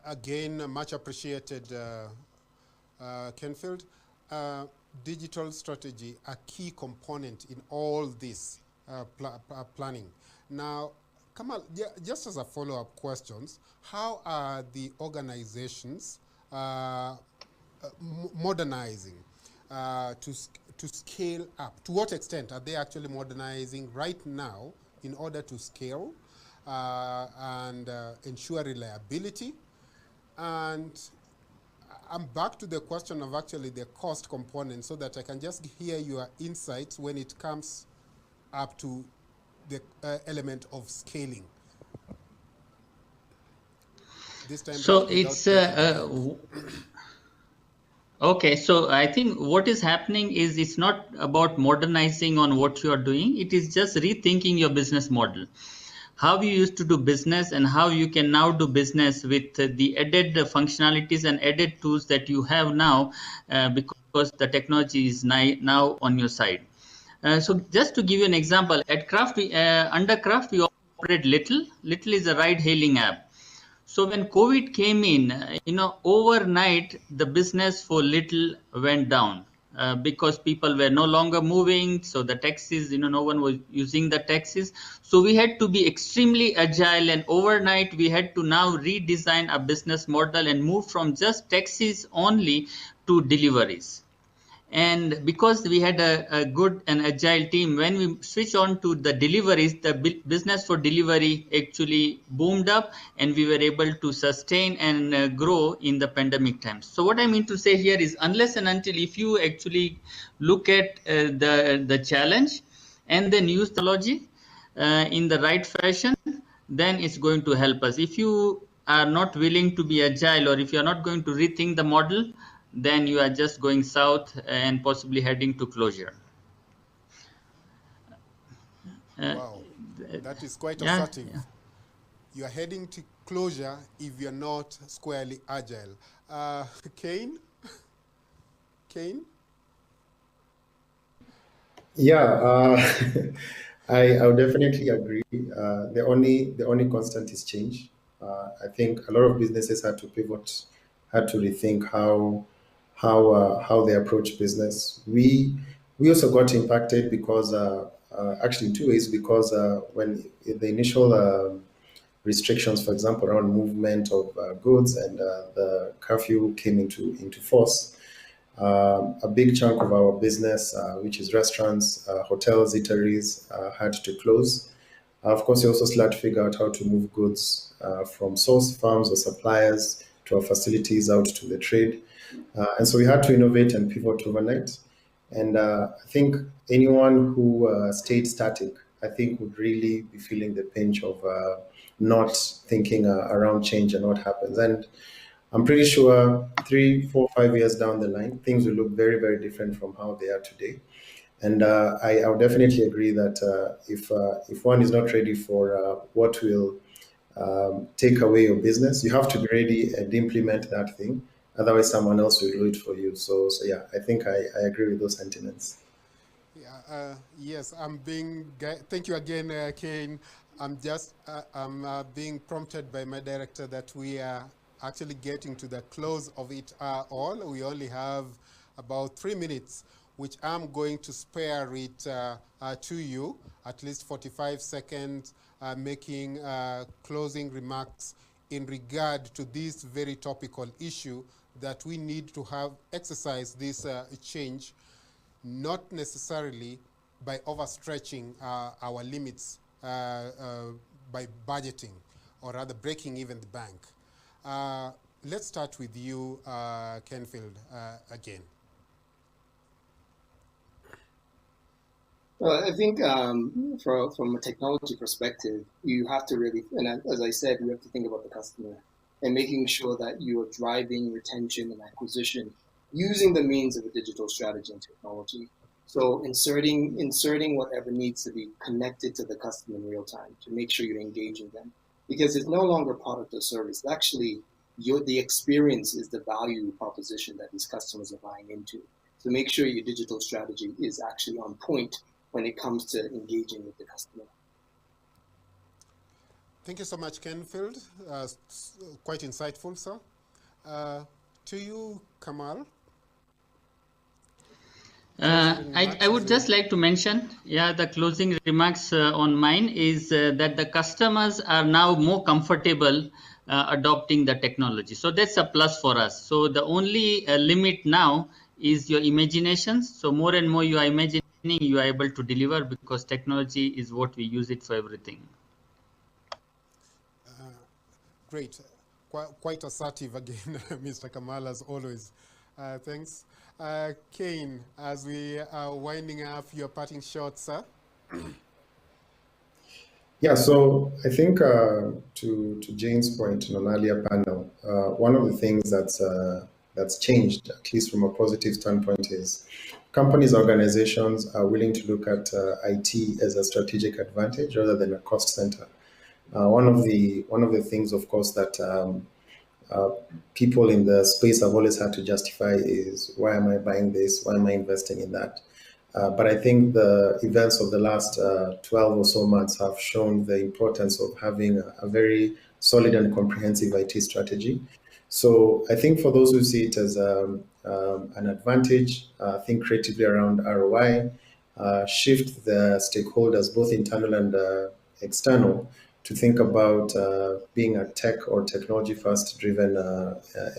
Again, much appreciated, Kenfield. Digital strategy, a key component in all this planning. Now, Kamal, just as a follow-up questions, how are the organizations modernizing to scale up? To what extent are they actually modernizing right now in order to scale and ensure reliability? And I'm back to the question of actually the cost component, so that I can just hear your insights when it comes up to the element of scaling. This time so it's okay. So I think what is happening is it's not about modernizing on what you are doing. It is just rethinking your business model. How you used to do business and how you can now do business with the added functionalities and added tools that you have now, because the technology is now on your side. So just to give you an example, at Craft, under Craft, we operate Little. Little is a ride-hailing app. So when COVID came in, overnight the business for Little went down. Because people were no longer moving, so the taxis, no one was using the taxis. So we had to be extremely agile, and overnight we had to now redesign a business model and move from just taxis only to deliveries. And because we had a good and agile team, when we switched on to the deliveries, the business for delivery actually boomed up, and we were able to sustain and grow in the pandemic times. So what I mean to say here is, unless and until if you actually look at the challenge and then use technology in the right fashion, then it's going to help us. If you are not willing to be agile, or if you are not going to rethink the model, then you are just going south and possibly heading to closure. Wow, that is quite assertive. Yeah. You are heading to closure if you're not squarely agile. Kane? Yeah, I would definitely agree. The only constant is change. I think a lot of businesses had to pivot, had to rethink how they approach business. We also got impacted because actually in two ways, because when the initial restrictions, for example, around movement of goods and the curfew came into force, a big chunk of our business, which is restaurants, hotels, eateries, had to close. Of course, we also started to figure out how to move goods from source farms or suppliers to our facilities out to the trade. And so we had to innovate and pivot overnight. And I think anyone who stayed static, I think would really be feeling the pinch of not thinking around change and what happens. And I'm pretty sure 3, 4, 5 years down the line, things will look very, very different from how they are today. And I would definitely agree that if one is not ready for what will take away your business, you have to be ready and implement that thing. Otherwise, someone else will do it for you. So yeah, I think I agree with those sentiments. Yeah, yes, thank you again, Kane. I'm being prompted by my director that we are actually getting to the close of it all. We only have about 3 minutes, which I'm going to spare it to you, at least 45 seconds, making closing remarks in regard to this very topical issue that we need to have exercised this change, not necessarily by overstretching our limits by budgeting, or rather breaking even the bank. Let's start with you, Kenfield, again. Well, I think from a technology perspective, you have to really, and as I said, you have to think about the customer and making sure that you are driving retention and acquisition using the means of a digital strategy and technology. So inserting whatever needs to be connected to the customer in real time to make sure you're engaging them, because it's no longer product or service. Actually, the experience is the value proposition that these customers are buying into. So make sure your digital strategy is actually on point when it comes to engaging with the customer. Thank you so much, Kenfield. Quite insightful, sir. To you, Kamal. I would just like to mention, the closing remarks on mine is that the customers are now more comfortable adopting the technology. So that's a plus for us. So the only limit now is your imagination. So more and more you are imagining, you are able to deliver, because technology is what we use it for everything. Great. Quite assertive again, Mr. Kamal, as always. Thanks. Kane, as we are winding up, your parting shot, sir. Yeah, so I think to Jane's point in an earlier panel, one of the things that's changed, at least from a positive standpoint, is companies, organizations are willing to look at IT as a strategic advantage rather than a cost center. One of the things, of course, that people in the space have always had to justify is, why am I buying this? Why am I investing in that? But I think the events of the last 12 or so months have shown the importance of having a very solid and comprehensive IT strategy. So I think for those who see it as an advantage, think creatively around ROI, shift the stakeholders, both internal and external, to think about being a tech or technology first driven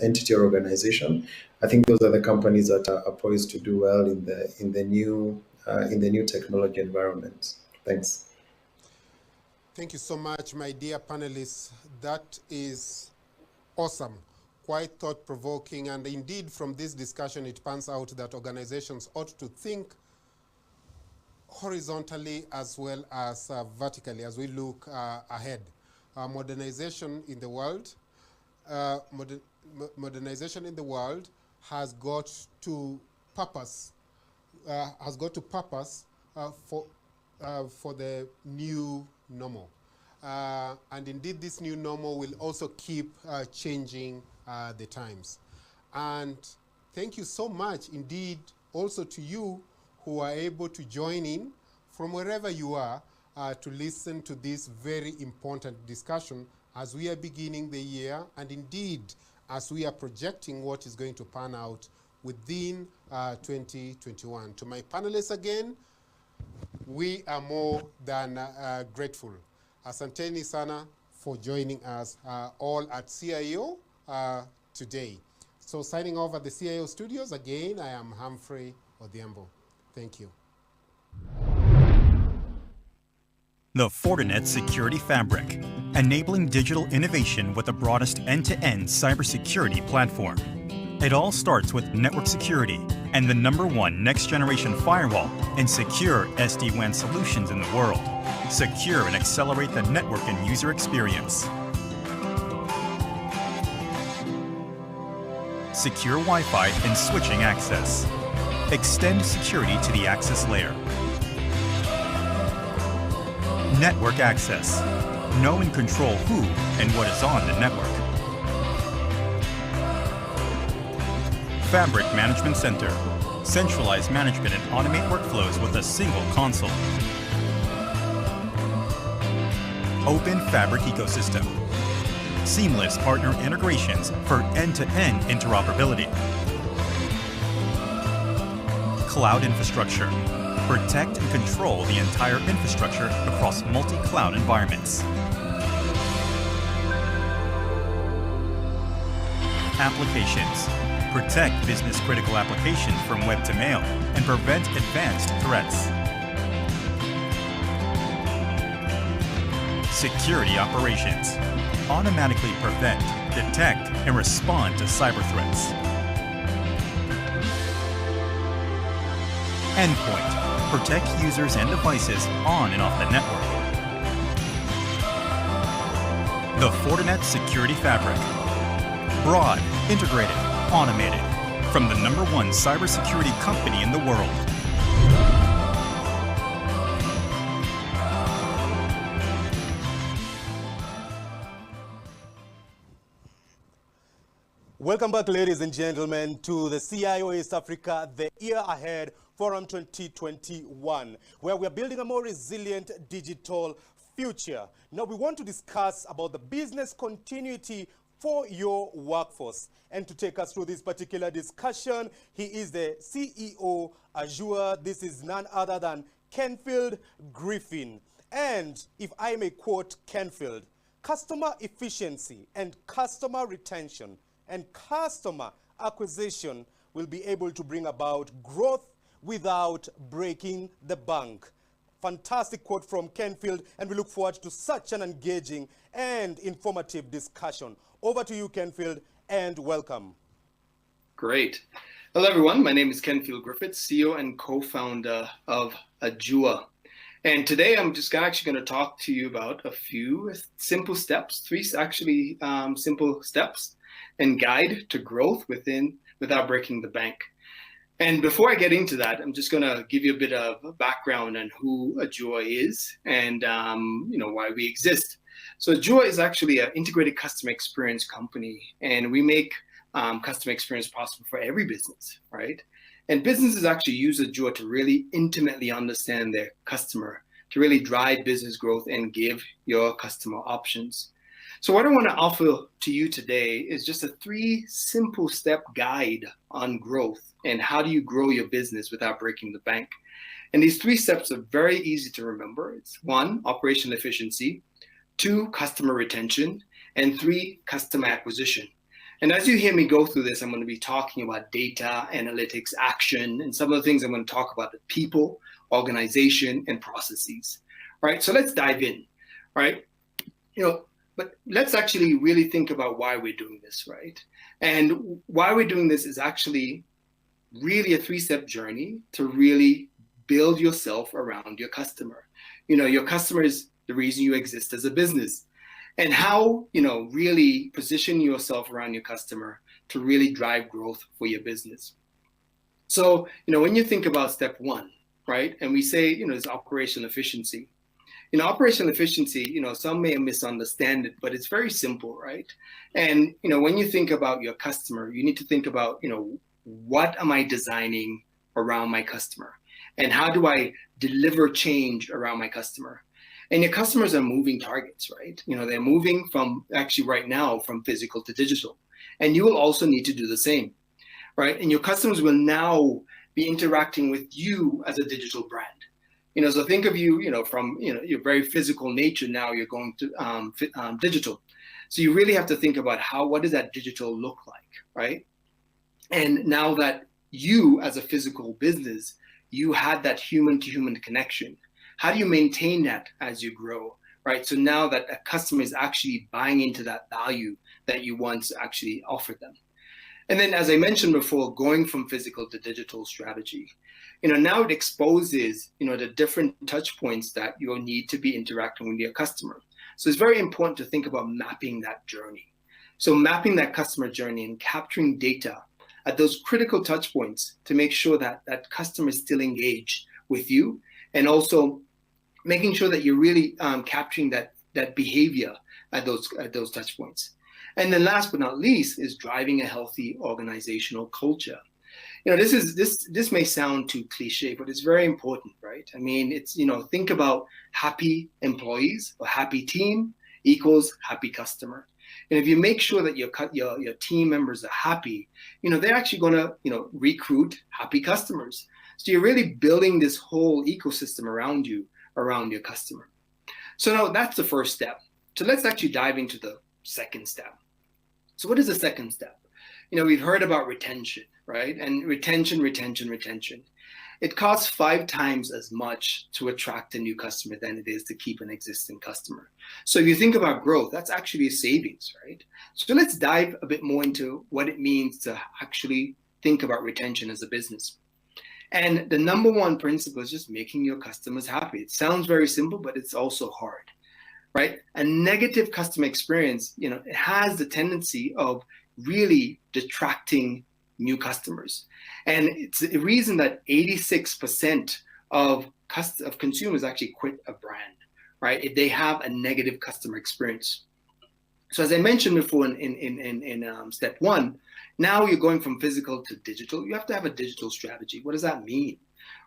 entity or organization. I think those are the companies that are poised to do well in the new technology environment. Thanks. Thank you so much, my dear panelists. That is awesome, quite thought-provoking, and indeed from this discussion it pans out that organizations ought to think horizontally as well as vertically as we look ahead. Modernization in the world, modernization in the world has got to purpose, for the new normal, and indeed this new normal will also keep changing the times. And thank you so much indeed also to you who are able to join in from wherever you are to listen to this very important discussion as we are beginning the year, and indeed as we are projecting what is going to pan out within 2021. To my panelists again, we are more than grateful. Asanteni sana for joining us all at CIO today. So signing off at the CIO studios, again, I am Humphrey Odhiambo. Thank you. The Fortinet Security Fabric, enabling digital innovation with the broadest end-to-end cybersecurity platform. It all starts with network security and the #1 next-generation firewall and secure SD-WAN solutions in the world. Secure and accelerate the network and user experience. Secure Wi-Fi and switching access. Extend security to the access layer. Network access. Know and control who and what is on the network. Fabric Management Center. Centralize management and automate workflows with a single console. Open Fabric Ecosystem. Seamless partner integrations for end-to-end interoperability. cloud infrastructure. Protect and control the entire infrastructure across multi-cloud environments. Applications. Protect business-critical applications from web to mail and prevent advanced threats. Security operations. Automatically prevent, detect, and respond to cyber threats. Endpoint. Protect users and devices on and off the network. The Fortinet Security Fabric. Broad, integrated, automated. From the #1 cybersecurity company in the world. Welcome back, ladies and gentlemen, to the CIO East Africa, the Year Ahead Forum 2021, where we are building a more resilient digital future. Now, we want to discuss about the business continuity for your workforce. And to take us through this particular discussion, he is the CEO, Azure. This is none other than Kenfield Griffin. And if I may quote Kenfield, customer efficiency and customer retention and customer acquisition will be able to bring about growth without breaking the bank. Fantastic quote from Kenfield, and we look forward to such an engaging and informative discussion. Over to you, Kenfield, and welcome. Great. Hello, everyone. My name is Kenfield Griffith, CEO and co-founder of Azure. And today I'm just actually going to talk to you about a few simple steps, three actually simple steps and guide to growth without breaking the bank. And before I get into that, I'm just going to give you a bit of a background on who Azure is and why we exist. So Azure is actually an integrated customer experience company, and we make customer experience possible for every business, right? And businesses actually use Azure to really intimately understand their customer, to really drive business growth and give your customer options. So what I want to offer to you today is just a 3 simple step guide on growth and how do you grow your business without breaking the bank. And these 3 steps are very easy to remember. It's 1, operational efficiency, 2, customer retention, and 3, customer acquisition. And as you hear me go through this, I'm going to be talking about data, analytics, action, and some of the things I'm going to talk about: the people, organization, and processes. All right, so let's dive in. All right, but let's actually really think about why we're doing this, right? And why we're doing this is actually really a 3-step journey to really build yourself around your customer. Your customer is the reason you exist as a business. And how, really position yourself around your customer to really drive growth for your business. So, when you think about step 1, right, and we say, it's operational efficiency. Operational efficiency, some may misunderstand it, but it's very simple, right? And, when you think about your customer, you need to think about, what am I designing around my customer? And how do I deliver change around my customer? And your customers are moving targets, right? They're moving from, actually right now, from physical to digital. And you will also need to do the same, right? And your customers will now be interacting with you as a digital brand. So think of you, from, your very physical nature. Now you're going to digital. So you really have to think about what does that digital look like, right? And now that you, as a physical business, you had that human-to-human connection. How do you maintain that as you grow, right? So now that a customer is actually buying into that value that you once actually offered them. And then, as I mentioned before, going from physical to digital strategy. Now it exposes, the different touch points that you'll need to be interacting with your customer. So it's very important to think about mapping that journey. So mapping that customer journey and capturing data at those critical touch points to make sure that that customer is still engaged with you, and also making sure that you're really capturing that behavior at those touch points. And then last but not least is driving a healthy organizational culture. This may sound too cliche, but it's very important, right? I mean, it's, think about happy employees or happy team equals happy customer. And if you make sure that your team members are happy, they're actually going to, recruit happy customers. So you're really building this whole ecosystem around you, around your customer. So now that's the first step. So let's actually dive into the second step. So what is the second step? You know, we've heard about retention, right? And retention. It costs 5 times as much to attract a new customer than it is to keep an existing customer. So if you think about growth, that's actually a savings, right? So let's dive a bit more into what it means to actually think about retention as a business. And the number one principle is just making your customers happy. It sounds very simple, but it's also hard, right? A negative customer experience, you know, it has the tendency of really detracting new customers. And it's a reason that 86% of consumers actually quit a brand, right? If they have a negative customer experience. So as I mentioned before in step 1, now you're going from physical to digital. You have to have a digital strategy. What does that mean,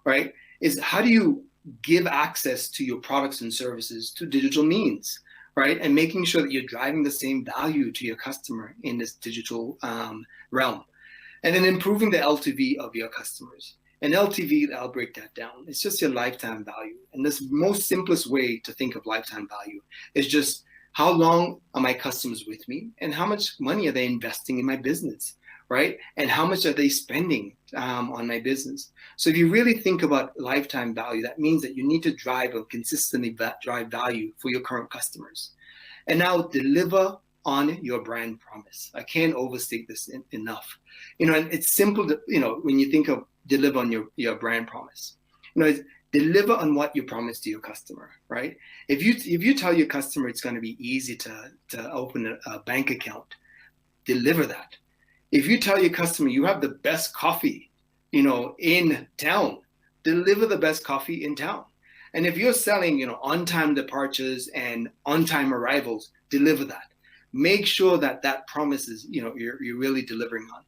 right? Is how do you give access to your products and services to digital means, right? And making sure that you're driving the same value to your customer in this digital realm. And then improving the LTV of your customers. And LTV, I'll break that down. It's just your lifetime value. And this most simplest way to think of lifetime value is just how long are my customers with me and how much money are they investing in my business, right? And how much are they spending on my business? So if you really think about lifetime value, that means that you need to drive or consistently drive value for your current customers. And now deliver on your brand promise. I can't overstate this enough. You know, and it's simple to, you know, when you think of deliver on your brand promise, you know, it's deliver on what you promise to your customer, right? If you tell your customer it's going to be easy to open a bank account, deliver that. If you tell your customer you have the best coffee, you know, in town, deliver the best coffee in town. And if you're selling, you know, on-time departures and on-time arrivals, deliver that. Make sure that that promise is, you know, you're really delivering on.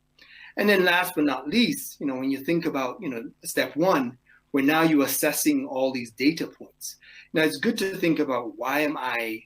And then last but not least, you know, when you think about, you know, step 1, where now you're assessing all these data points. Now it's good to think about, why am I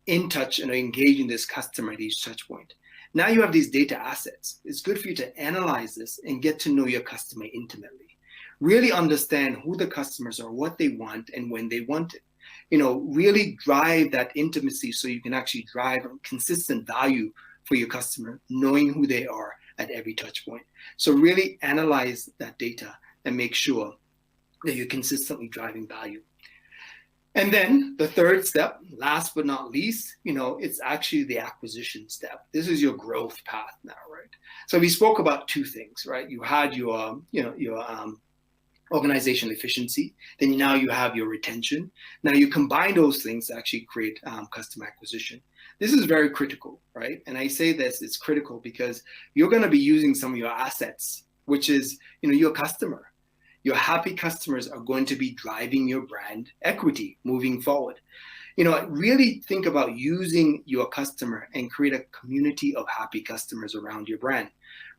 in touch and engaging this customer at each touch point? Now you have these data assets. It's good for you to analyze this and get to know your customer intimately. Really understand who the customers are, what they want, and when they want it. You know, really drive that intimacy so you can actually drive consistent value for your customer, knowing who they are at every touch point. So really analyze that data and make sure that you're consistently driving value. And then the third step, last but not least, you know, it's actually the acquisition step. This is your growth path now, right? So we spoke about 2 things, right? You had your, you know, your organizational efficiency. Then now you have your retention. Now you combine those things to actually create customer acquisition. This is very critical, right? And I say this, it's critical because you're going to be using some of your assets, which is, you know, your customer. Your happy customers are going to be driving your brand equity moving forward. You know, really think about using your customer and create a community of happy customers around your brand,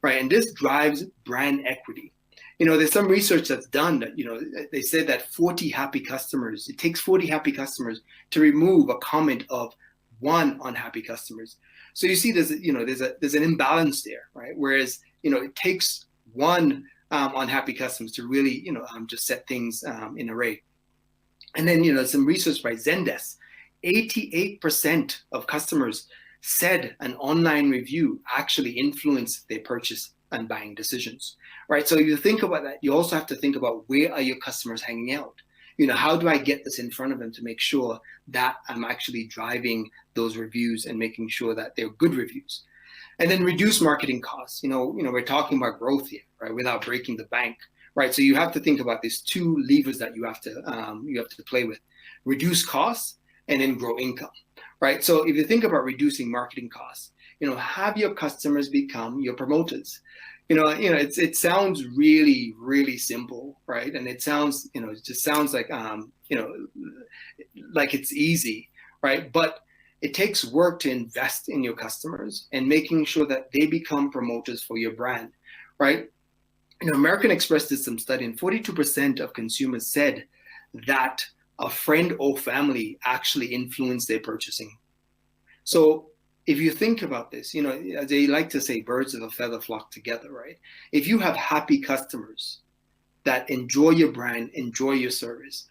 right? And this drives brand equity. You know, there's some research that's done that, you know, they said that 40 happy customers, it takes 40 happy customers to remove a comment of 1 unhappy customers. So you see there's, you know, there's an imbalance there, right? Whereas, you know, it takes 1 unhappy customers to really, you know, just set things in array. And then, you know, some research by Zendesk, 88% of customers said an online review actually influenced their purchase and buying decisions, right? So if you think about that, you also have to think about, where are your customers hanging out? You know, how do I get this in front of them to make sure that I'm actually driving those reviews and making sure that they're good reviews? And then reduce marketing costs. You know, we're talking about growth here, right? Without breaking the bank, right? So you have to think about these 2 levers that you have to play with: reduce costs and then grow income, right? So if you think about reducing marketing costs, you know, have your customers become your promoters. You know, it sounds really, really simple, right? And it sounds, you know, it just sounds like, you know, like it's easy, right? But it takes work to invest in your customers and making sure that they become promoters for your brand, right? You know, American Express did some study, and 42% of consumers said that a friend or family actually influenced their purchasing. So if you think about this, you know, they like to say birds of a feather flock together, right? If you have happy customers, that enjoy your brand, enjoy your service,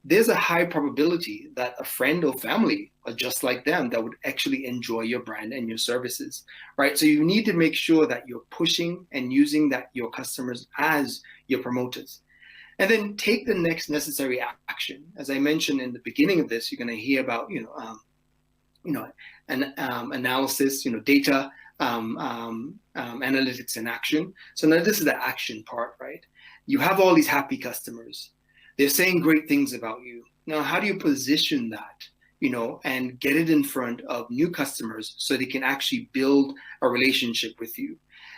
there's a high probability that a friend or family are just like them that would actually enjoy your brand and your services, right? So you need to make sure that you're pushing and using that your customers as your promoters. And then take the next necessary action. As I mentioned in the beginning of this, you're going to hear about, analysis, data, analytics and action. So now this is the action part, right? You have all these happy customers. They're saying great things about you. Now, how do you position that, and get it in front of new customers so they can actually build a relationship with you?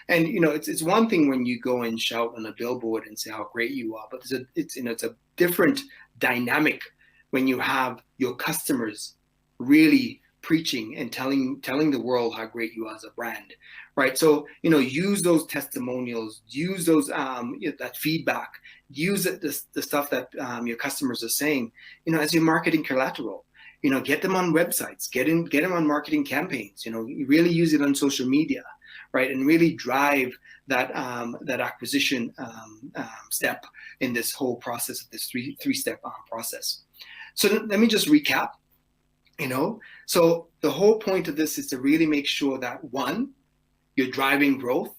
And, it's one thing when you go and shout on a billboard and say how great you are, but it's a different dynamic when you have your customers really preaching and telling the world how great you are as a brand, right? So, use those testimonials, use those, that feedback, use the stuff that your customers are saying, as your marketing collateral. Get them on websites, get them on marketing campaigns, you really use it on social media, right? And really drive that acquisition step in this whole process, of this three-step process. So let me just recap. So the whole point of this is to really make sure that 1, you're driving growth,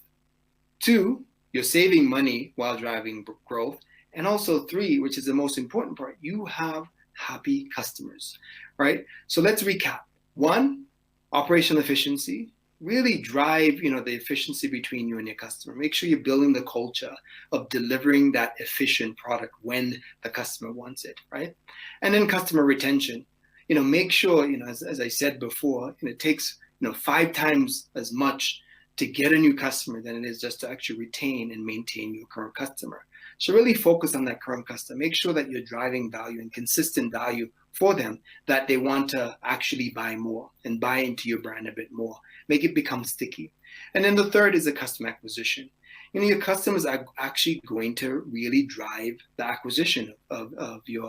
2, you're saving money while driving growth, and also 3, which is the most important part, you have happy customers, right? So let's recap. 1, operational efficiency. Really drive, the efficiency between you and your customer. Make sure you're building the culture of delivering that efficient product when the customer wants it, right? And then customer retention. Make sure, as I said before, it takes, 5 times as much to get a new customer than it is just to actually retain and maintain your current customer. So really focus on that current customer. Make sure that you're driving value and consistent value for them, that they want to actually buy more and buy into your brand a bit more. Make it become sticky. And then the third is the customer acquisition. Your customers are actually going to really drive the acquisition of your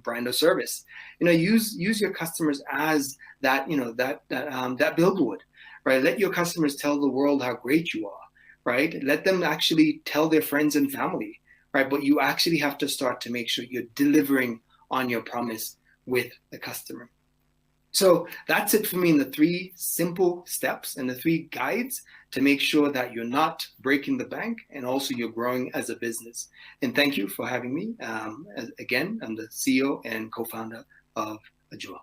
brand or service. Use your customers as that, that billboard, right? Let your customers tell the world how great you are, right? Let them actually tell their friends and family, right? But you actually have to start to make sure you're delivering on your promise with the customer. So that's it for me in the 3 simple steps and the 3 guides to make sure that you're not breaking the bank and also you're growing as a business. And thank you for having me. Again, I'm the CEO and co-founder of Ajua.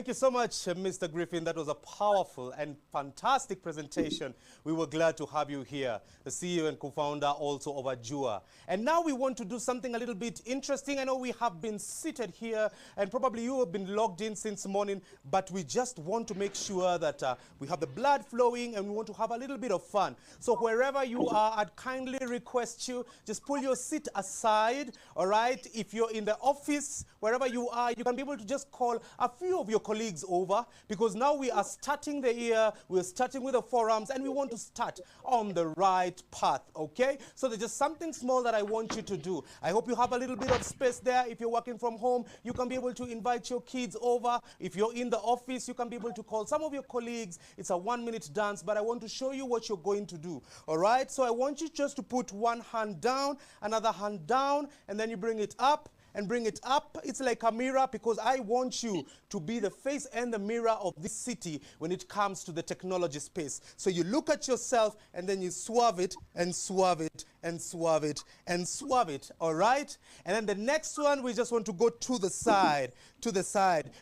Thank you so much, Mr. Griffin. That was a powerful and fantastic presentation. We were glad to have you here, the CEO and co-founder also of Ajua. And now we want to do something a little bit interesting. I know we have been seated here, and probably you have been logged in since morning, but we just want to make sure that we have the blood flowing, and we want to have a little bit of fun. So wherever you are, I'd kindly request you, just pull your seat aside, all right? If you're in the office, wherever you are, you can be able to just call a few of your colleagues over, because now we are starting the year, we're starting with the forums, and we want to start on the right path, okay? So there's just something small that I want you to do. I hope you have a little bit of space there. If you're working from home, you can be able to invite your kids over. If you're in the office, you can be able to call some of your colleagues. It's a 1-minute dance, but I want to show you what you're going to do, all right? So I want you just to put one hand down, another hand down, and then you bring it up, and bring it up. It's like a mirror, because I want you to be the face and the mirror of this city when it comes to the technology space. So you look at yourself, and then you swerve it, and swerve it, and swerve it, and swerve it, all right? And then the next one, we just want to go to the side,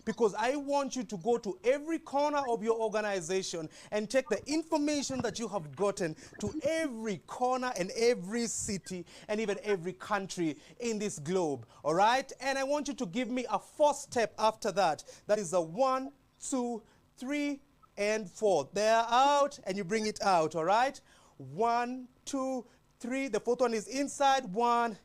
because I want you to go to every corner of your organization and take the information that you have gotten to every corner and every city and even every country in this globe, all right? And I want you to give me a 4-step after that. That is a 1, 2, 3, and 4. They're out, and you bring it out, all right? 1, 2, 3. The 4th one is inside. 1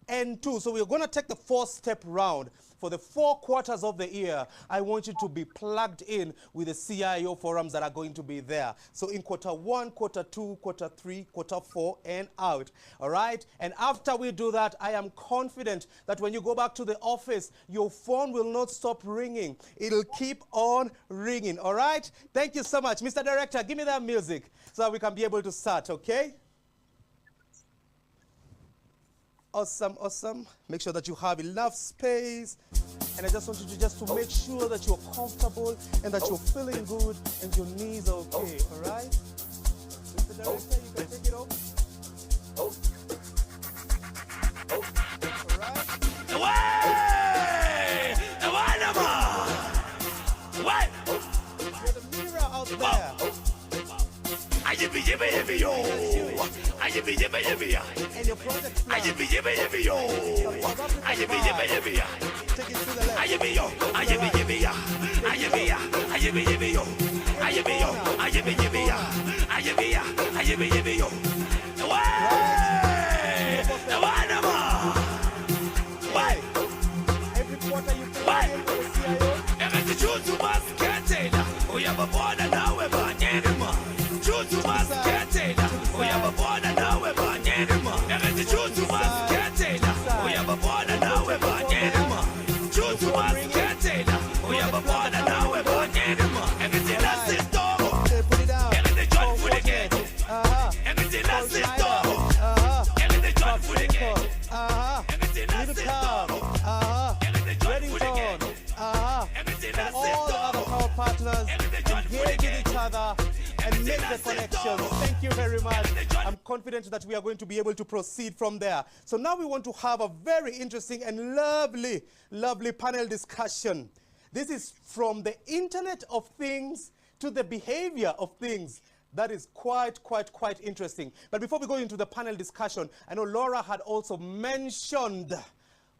and 2. So we're going to take the 4-step round. For the 4 quarters of the year, I want you to be plugged in with the CIO forums that are going to be there. So in quarter 1, quarter 2, quarter 3, quarter 4, and out. All right? And after we do that, I am confident that when you go back to the office, your phone will not stop ringing. It'll keep on ringing. All right? Thank you so much. Mr. Director, give me that music so that we can be able to start, okay? Awesome, awesome. Make sure that you have enough space. And I just want you to make sure that you're comfortable and that you're feeling good and your knees are okay, all right? Mr. Director, you can take it off. All right? You're the mirror out there. And your project plan. Take it to and make the connections. Thank you very much. I'm confident that we are going to be able to proceed from there. So now we want to have a very interesting and lovely, lovely panel discussion. This is from the Internet of Things to the behavior of things. That is quite interesting. But before we go into the panel discussion, I know Laura had also mentioned,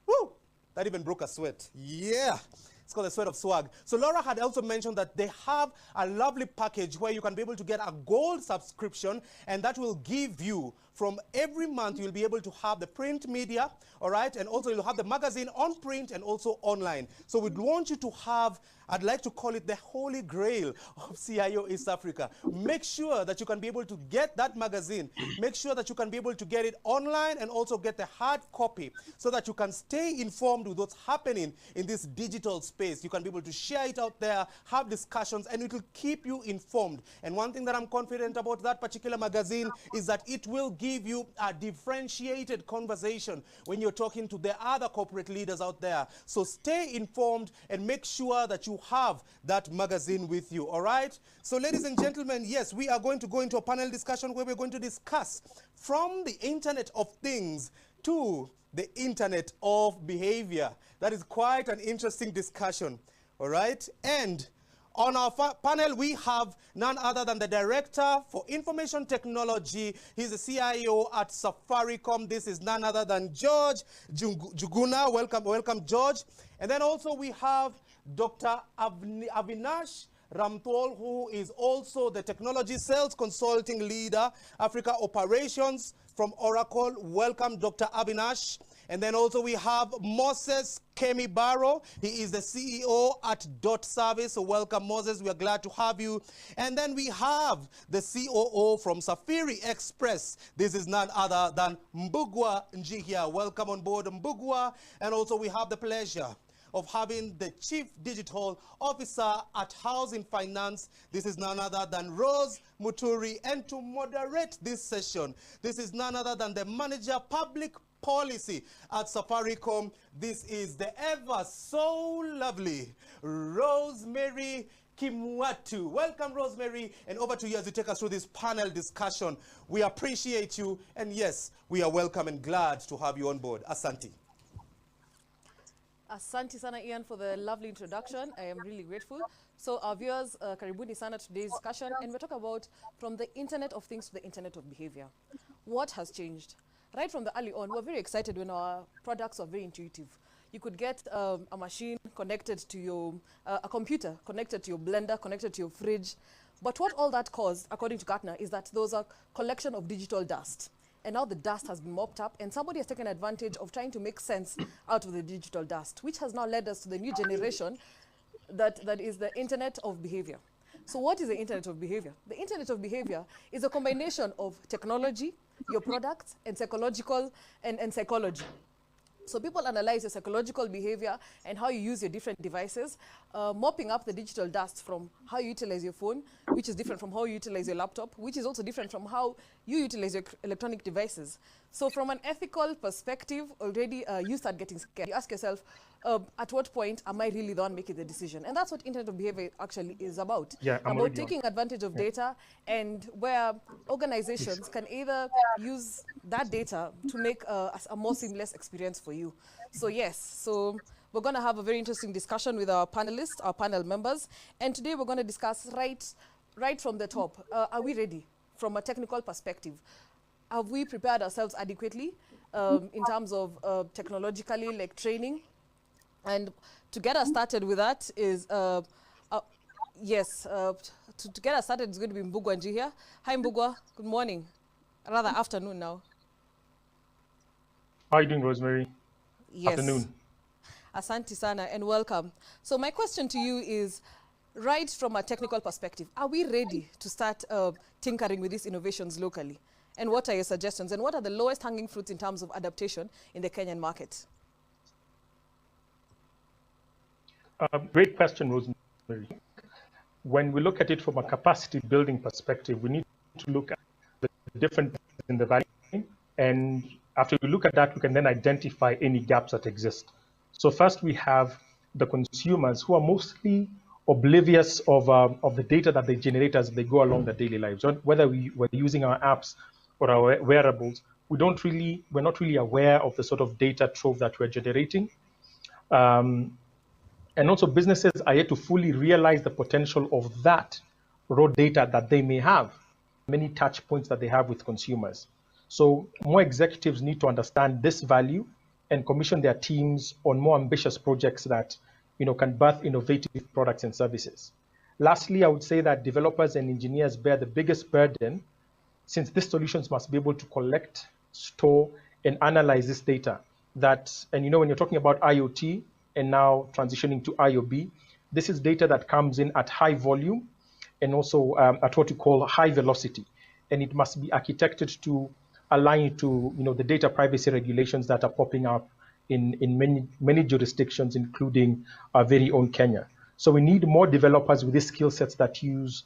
woo, that even broke a sweat. Yeah. It's called the Sweat of Swag. So Laura had also mentioned that they have a lovely package where you can be able to get a gold subscription, and that will give you, from every month, you'll be able to have the print media, all right? And also you'll have the magazine on print and also online. So we'd want you to have, I'd like to call it the holy grail of CIO East Africa. Make sure that you can be able to get that magazine. Make sure that you can be able to get it online and also get the hard copy so that you can stay informed with what's happening in this digital space. You can be able to share it out there, have discussions, and it will keep you informed. And one thing that I'm confident about that particular magazine is that it will give you a differentiated conversation when you're talking to the other corporate leaders out there. So stay informed and make sure that you have that magazine with you, all right? So ladies and gentlemen, yes, we are going to go into a panel discussion where we're going to discuss from the Internet of Things to the Internet of Behavior. That is quite an interesting discussion. All right. And on our panel, we have none other than the Director for Information Technology. He's the CIO at Safaricom. This is none other than George Juguna. Welcome, George. And then also we have Dr. Avinash Ramthol, who is also the Technology Sales Consulting Leader, Africa Operations from Oracle. Welcome, Dr. Avinash. And then also we have Moses Kemi Barrow. He is the CEO at Dot Service. So welcome, Moses. We are glad to have you. And then we have the COO from Safiri Express. This is none other than Mbugua Njihia. Welcome on board, Mbugua. And also we have the pleasure of having the Chief Digital Officer at Housing Finance. This is none other than Rose Muturi. And to moderate this session, this is none other than the Manager Public Policy at Safaricom. This is the ever so lovely Rosemary Kimwatu. Welcome, Rosemary, and over to you as you take us through this panel discussion. We appreciate you, and yes, we are welcome and glad to have you on board. Asante. Asante sana, Ian, for the lovely introduction. I am really grateful. So our viewers, karibuni sana to today's discussion, and we're talking about from the Internet of Things to the Internet of Behavior. What has changed? Right from the early on, we were very excited when our products were very intuitive. You could get a machine connected to your, a computer connected to your blender, connected to your fridge. But what all that caused, according to Gartner, is that there was a collection of digital dust. And now the dust has been mopped up, and somebody has taken advantage of trying to make sense out of the digital dust, which has now led us to the new generation that is the Internet of Behavior. So what is the Internet of Behavior? The Internet of Behavior is a combination of technology, your products, and psychological and psychology. So people analyze your psychological behavior and how you use your different devices, mopping up the digital dust from how you utilize your phone, which is different from how you utilize your laptop, which is also different from how you utilize your electronic devices. So from an ethical perspective, already you start getting scared. You ask yourself, at what point am I really the one making the decision? And that's what Internet of Behavior actually is about. Yeah, about taking advantage of data, and where organizations can either use that data to make a more seamless experience for you. So yes, so we're going to have a very interesting discussion with our panelists, our panel members. And today we're going to discuss right from the top. Are we ready from a technical perspective? Have we prepared ourselves adequately in terms of technologically, like training? And to get us started with that is, yes, to get us started is going to be Mbugua Njihia. Hi, Mbugua. Good morning. Rather afternoon now. How are you doing, Rosemary? Yes. Afternoon. Asante sana and welcome. So my question to you is, right from a technical perspective, are we ready to start tinkering with these innovations locally? And what are your suggestions? And what are the lowest hanging fruits in terms of adaptation in the Kenyan market? Great question, Rosemary. When we look at it from a capacity building perspective, we need to look at the different in the value chain. And after we look at that, we can then identify any gaps that exist. So first we have the consumers who are mostly oblivious of the data that they generate as they go along their daily lives. Whether we're using our apps or our wearables, we're not really aware of the sort of data trove that we're generating. And also businesses are yet to fully realize the potential of that raw data that they may have, many touch points that they have with consumers. So more executives need to understand this value and commission their teams on more ambitious projects that can birth innovative products and services. Lastly, I would say that developers and engineers bear the biggest burden, since these solutions must be able to collect, store, and analyze this data. And when you're talking about IoT and now transitioning to IoB, this is data that comes in at high volume and also at what we call high velocity. And it must be architected to align to the data privacy regulations that are popping up in many jurisdictions, including our very own Kenya. So we need more developers with these skill sets that use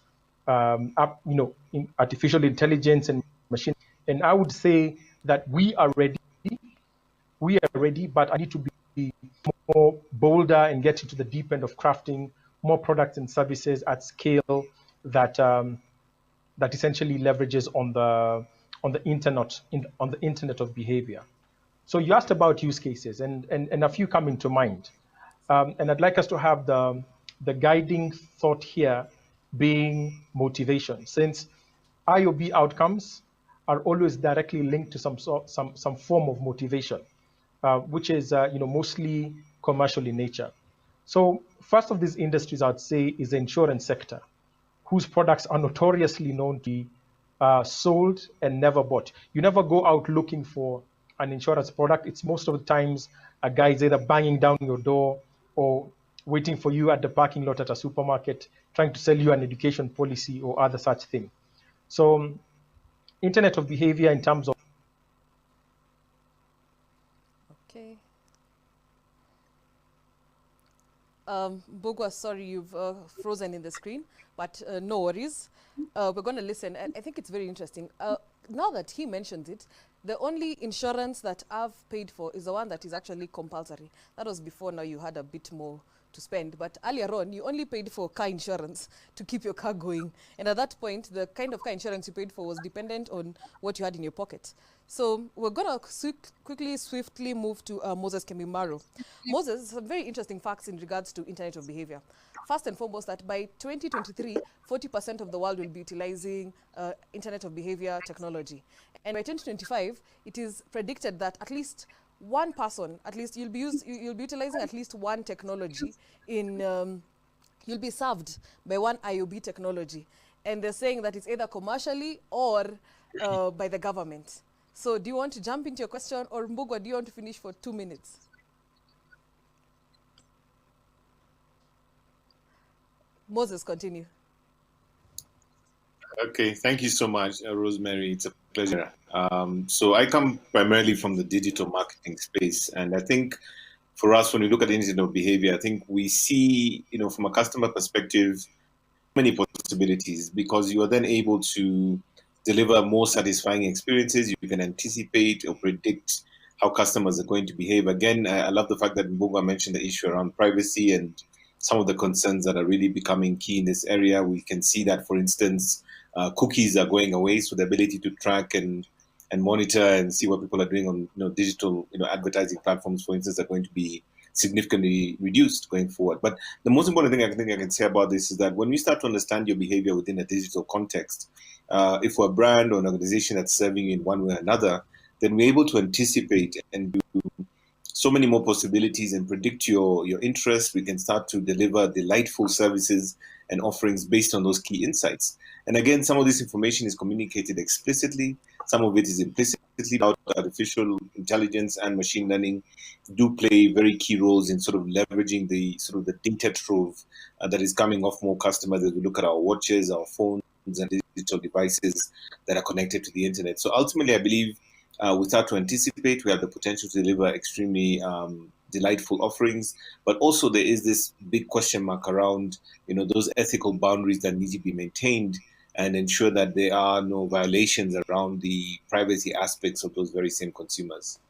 artificial intelligence and machine. And I would say that we are ready, but I need to be more bolder and get into the deep end of crafting more products and services at scale that that essentially leverages on the internet of behavior. So you asked about use cases, and a few come into mind, and I'd like us to have the the guiding thought here being motivation, since IOB outcomes are always directly linked to some form of motivation, which is mostly commercial in nature. So first of these industries, I'd say, is the insurance sector, whose products are notoriously known to be sold and never bought. You never go out looking for an insurance product. It's most of the times a guy is either banging down your door or waiting for you at the parking lot at a supermarket, trying to sell you an education policy or other such thing. So Internet of Behavior in terms of... Okay. Bogwa, sorry, you've frozen in the screen, but no worries. We're going to listen, and I think it's very interesting. Now that he mentioned it, the only insurance that I've paid for is the one that is actually compulsory. That was before. Now you had a bit more to spend, but earlier on you only paid for car insurance to keep your car going, and at that point the kind of car insurance you paid for was dependent on what you had in your pocket. So we're gonna swiftly move to Moses Kemimaro. Moses, some very interesting facts in regards to Internet of Behavior. First and foremost, that by 2023 40% of the world will be utilizing Internet of Behavior technology, and by 2025 it is predicted that at least one person, at least you'll be utilizing at least one technology in, you'll be served by one IOB technology. And they're saying that it's either commercially or by the government. So do you want to jump into your question, or Mbugwa, do you want to finish for 2 minutes? Moses, continue. Okay, thank you so much, Rosemary. It's a pleasure. So I come primarily from the digital marketing space, and I think for us, when we look at the Internet of Behavior, I think we see, from a customer perspective, many possibilities, because you are then able to deliver more satisfying experiences. You can anticipate or predict how customers are going to behave. Again, I love the fact that Mbugwa mentioned the issue around privacy and some of the concerns that are really becoming key in this area. We can see that, for instance, cookies are going away, so the ability to track and monitor and see what people are doing on digital advertising platforms, for instance, are going to be significantly reduced going forward. But the most important thing I think I can say about this is that when we start to understand your behavior within a digital context, if we're a brand or an organization that's serving you in one way or another, then we're able to anticipate and do so many more possibilities and predict your interests. We can start to deliver delightful services and offerings based on those key insights. And again, some of this information is communicated explicitly. Some of it is implicitly. Artificial intelligence and machine learning do play very key roles in sort of leveraging the data trove that is coming off more customers as we look at our watches, our phones, and digital devices that are connected to the internet. So ultimately, I believe we start to anticipate, we have the potential to deliver extremely delightful offerings, but also there is this big question mark around those ethical boundaries that need to be maintained and ensure that there are no violations around the privacy aspects of those very same consumers.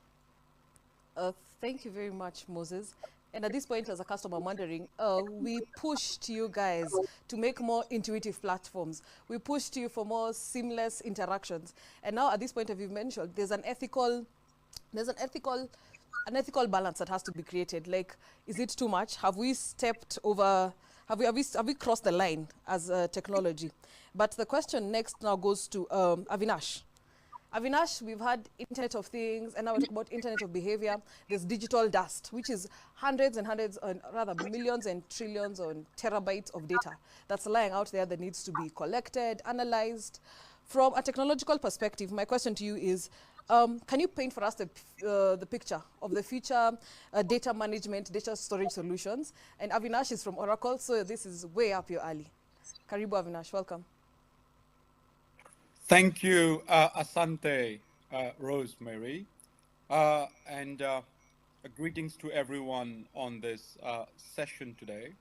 Thank you very much, Moses. And at this point, as a customer, I'm wondering, we pushed you guys to make more intuitive platforms. We pushed you for more seamless interactions. And now at this point, as you've mentioned, there's an ethical balance that has to be created. Like, is it too much? Have we stepped over? Have we crossed the line as a technology? But the question next now goes to Avinash. Avinash, we've had Internet of Things, and now we're talking about Internet of Behavior. There's digital dust, which is hundreds and hundreds, rather millions and trillions and terabytes of data that's lying out there that needs to be collected, analyzed. From a technological perspective, my question to you is, can you paint for us the picture of the future data management, data storage solutions? And Avinash is from Oracle, so this is way up your alley. Karibu, Avinash, welcome. Thank you, Asante, Rosemary, and greetings to everyone on this session today.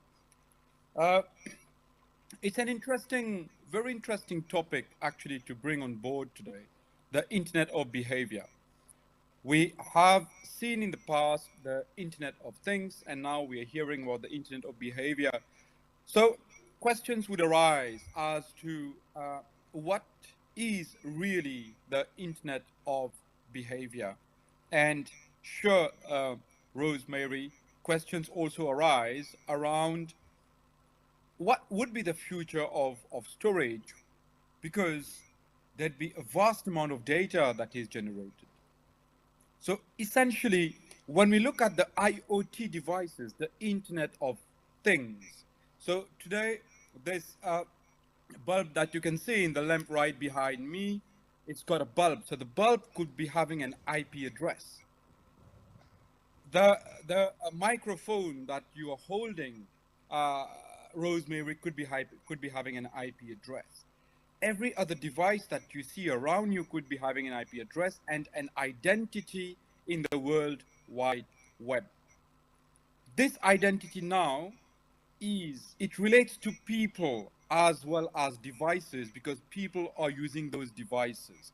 It's an interesting, very interesting topic actually to bring on board today, the Internet of Behavior. We have seen in the past the Internet of Things, and now we are hearing about the Internet of Behavior. So questions would arise as to what is really the Internet of Behavior. And sure, Rosemary, questions also arise around what would be the future of storage? Because there'd be a vast amount of data that is generated. So essentially, when we look at the IoT devices, the Internet of Things, so today there's a bulb that you can see in the lamp right behind me. It's got a bulb. So the bulb could be having an IP address. The microphone that you are holding, Rosemary, could be having an IP address. Every other device that you see around you could be having an IP address and an identity in the World Wide Web. This identity now it relates to people as well as devices, because people are using those devices.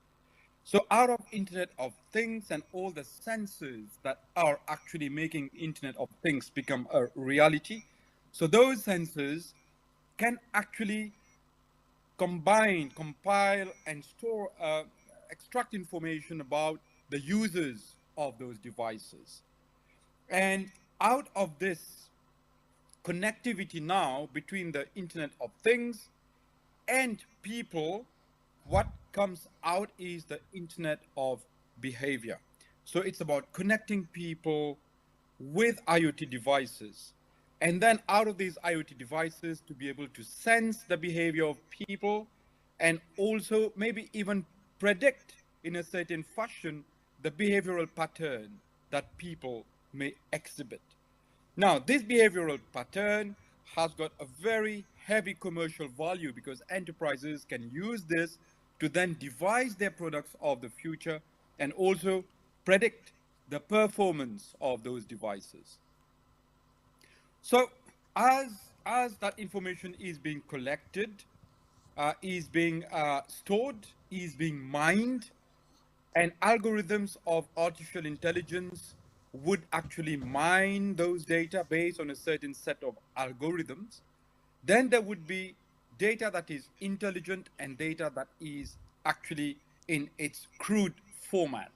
So out of Internet of Things and all the sensors that are actually making Internet of Things become a reality, so those sensors can actually combine, compile, and store, extract information about the users of those devices. And out of this connectivity now between the Internet of Things and people, what comes out is the Internet of Behavior. So it's about connecting people with IoT devices. And then out of these IoT devices to be able to sense the behavior of people and also maybe even predict in a certain fashion the behavioral pattern that people may exhibit. Now, this behavioral pattern has got a very heavy commercial value because enterprises can use this to then devise their products of the future and also predict the performance of those devices. So as that information is being collected, is being stored, is being mined, and algorithms of artificial intelligence would actually mine those data based on a certain set of algorithms, then there would be data that is intelligent and data that is actually in its crude format.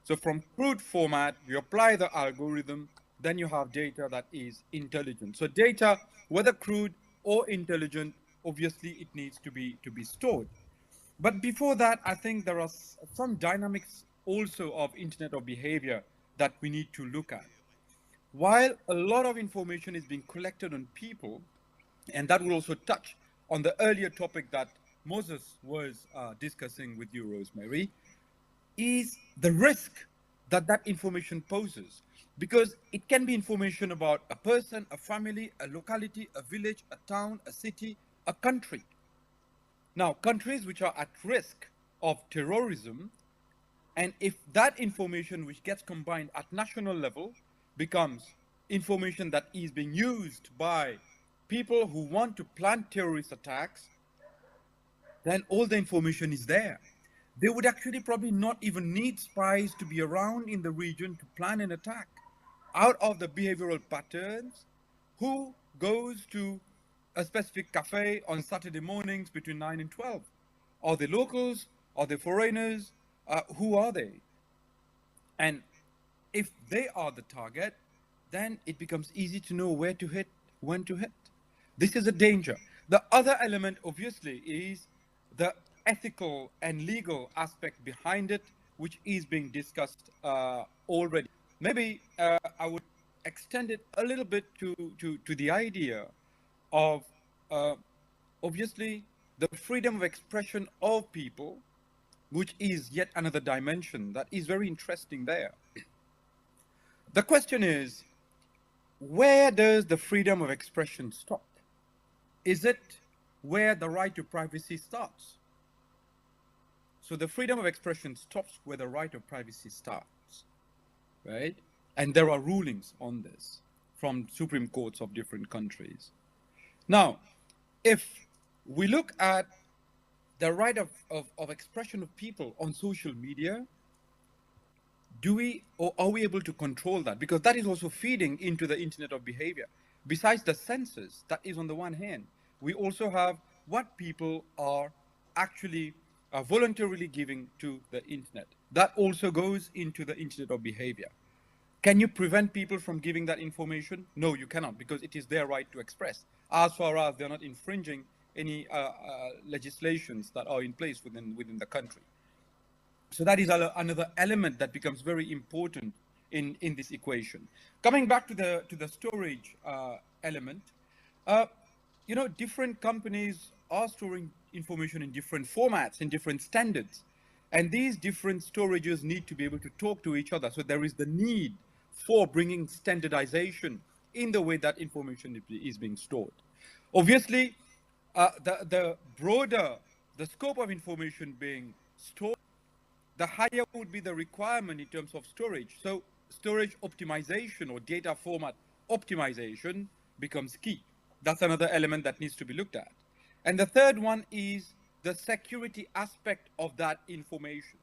So from crude format, you apply the algorithm, then you have data that is intelligent. So data, whether crude or intelligent, obviously it needs to be stored. But before that, I think there are some dynamics also of Internet of Behavior that we need to look at. While a lot of information is being collected on people, and that will also touch on the earlier topic that Moses was discussing with you, Rosemary, is the risk that that information poses. Because it can be information about a person, a family, a locality, a village, a town, a city, a country. Now, countries which are at risk of terrorism, and if that information which gets combined at national level becomes information that is being used by people who want to plan terrorist attacks, then all the information is there. They would actually probably not even need spies to be around in the region to plan an attack. Out of the behavioral patterns, who goes to a specific cafe on Saturday mornings between 9 and 12? Are they locals? Are they foreigners? Who are they? And if they are the target, then it becomes easy to know where to hit, when to hit. This is a danger. The other element, obviously, is the ethical and legal aspect behind it, which is being discussed already. Maybe I would extend it a little bit to the idea of, obviously, the freedom of expression of people, which is yet another dimension that is very interesting there. The question is, where does the freedom of expression stop? Is it where the right to privacy starts? So the freedom of expression stops where the right of privacy starts, right? And there are rulings on this from Supreme Courts of different countries. Now, if we look at the right of expression of people on social media, do we or are we able to control that? Because that is also feeding into the Internet of Behavior. Besides the censors, that is on the one hand, we also have what people are actually voluntarily giving to the Internet. That also goes into the Internet of Behavior. Can you prevent people from giving that information? No, you cannot, because it is their right to express, as far as they're not infringing any legislations that are in place within the country. So that is another element that becomes very important in this equation. Coming back to the storage element, you know, different companies are storing information in different formats, in different standards, and these different storages need to be able to talk to each other. So there is the need for bringing standardization in the way that information is being stored. Obviously, the broader the scope of information being stored, the higher would be the requirement in terms of storage. So storage optimization or data format optimization becomes key. That's another element that needs to be looked at. And the third one is the security aspect of that information.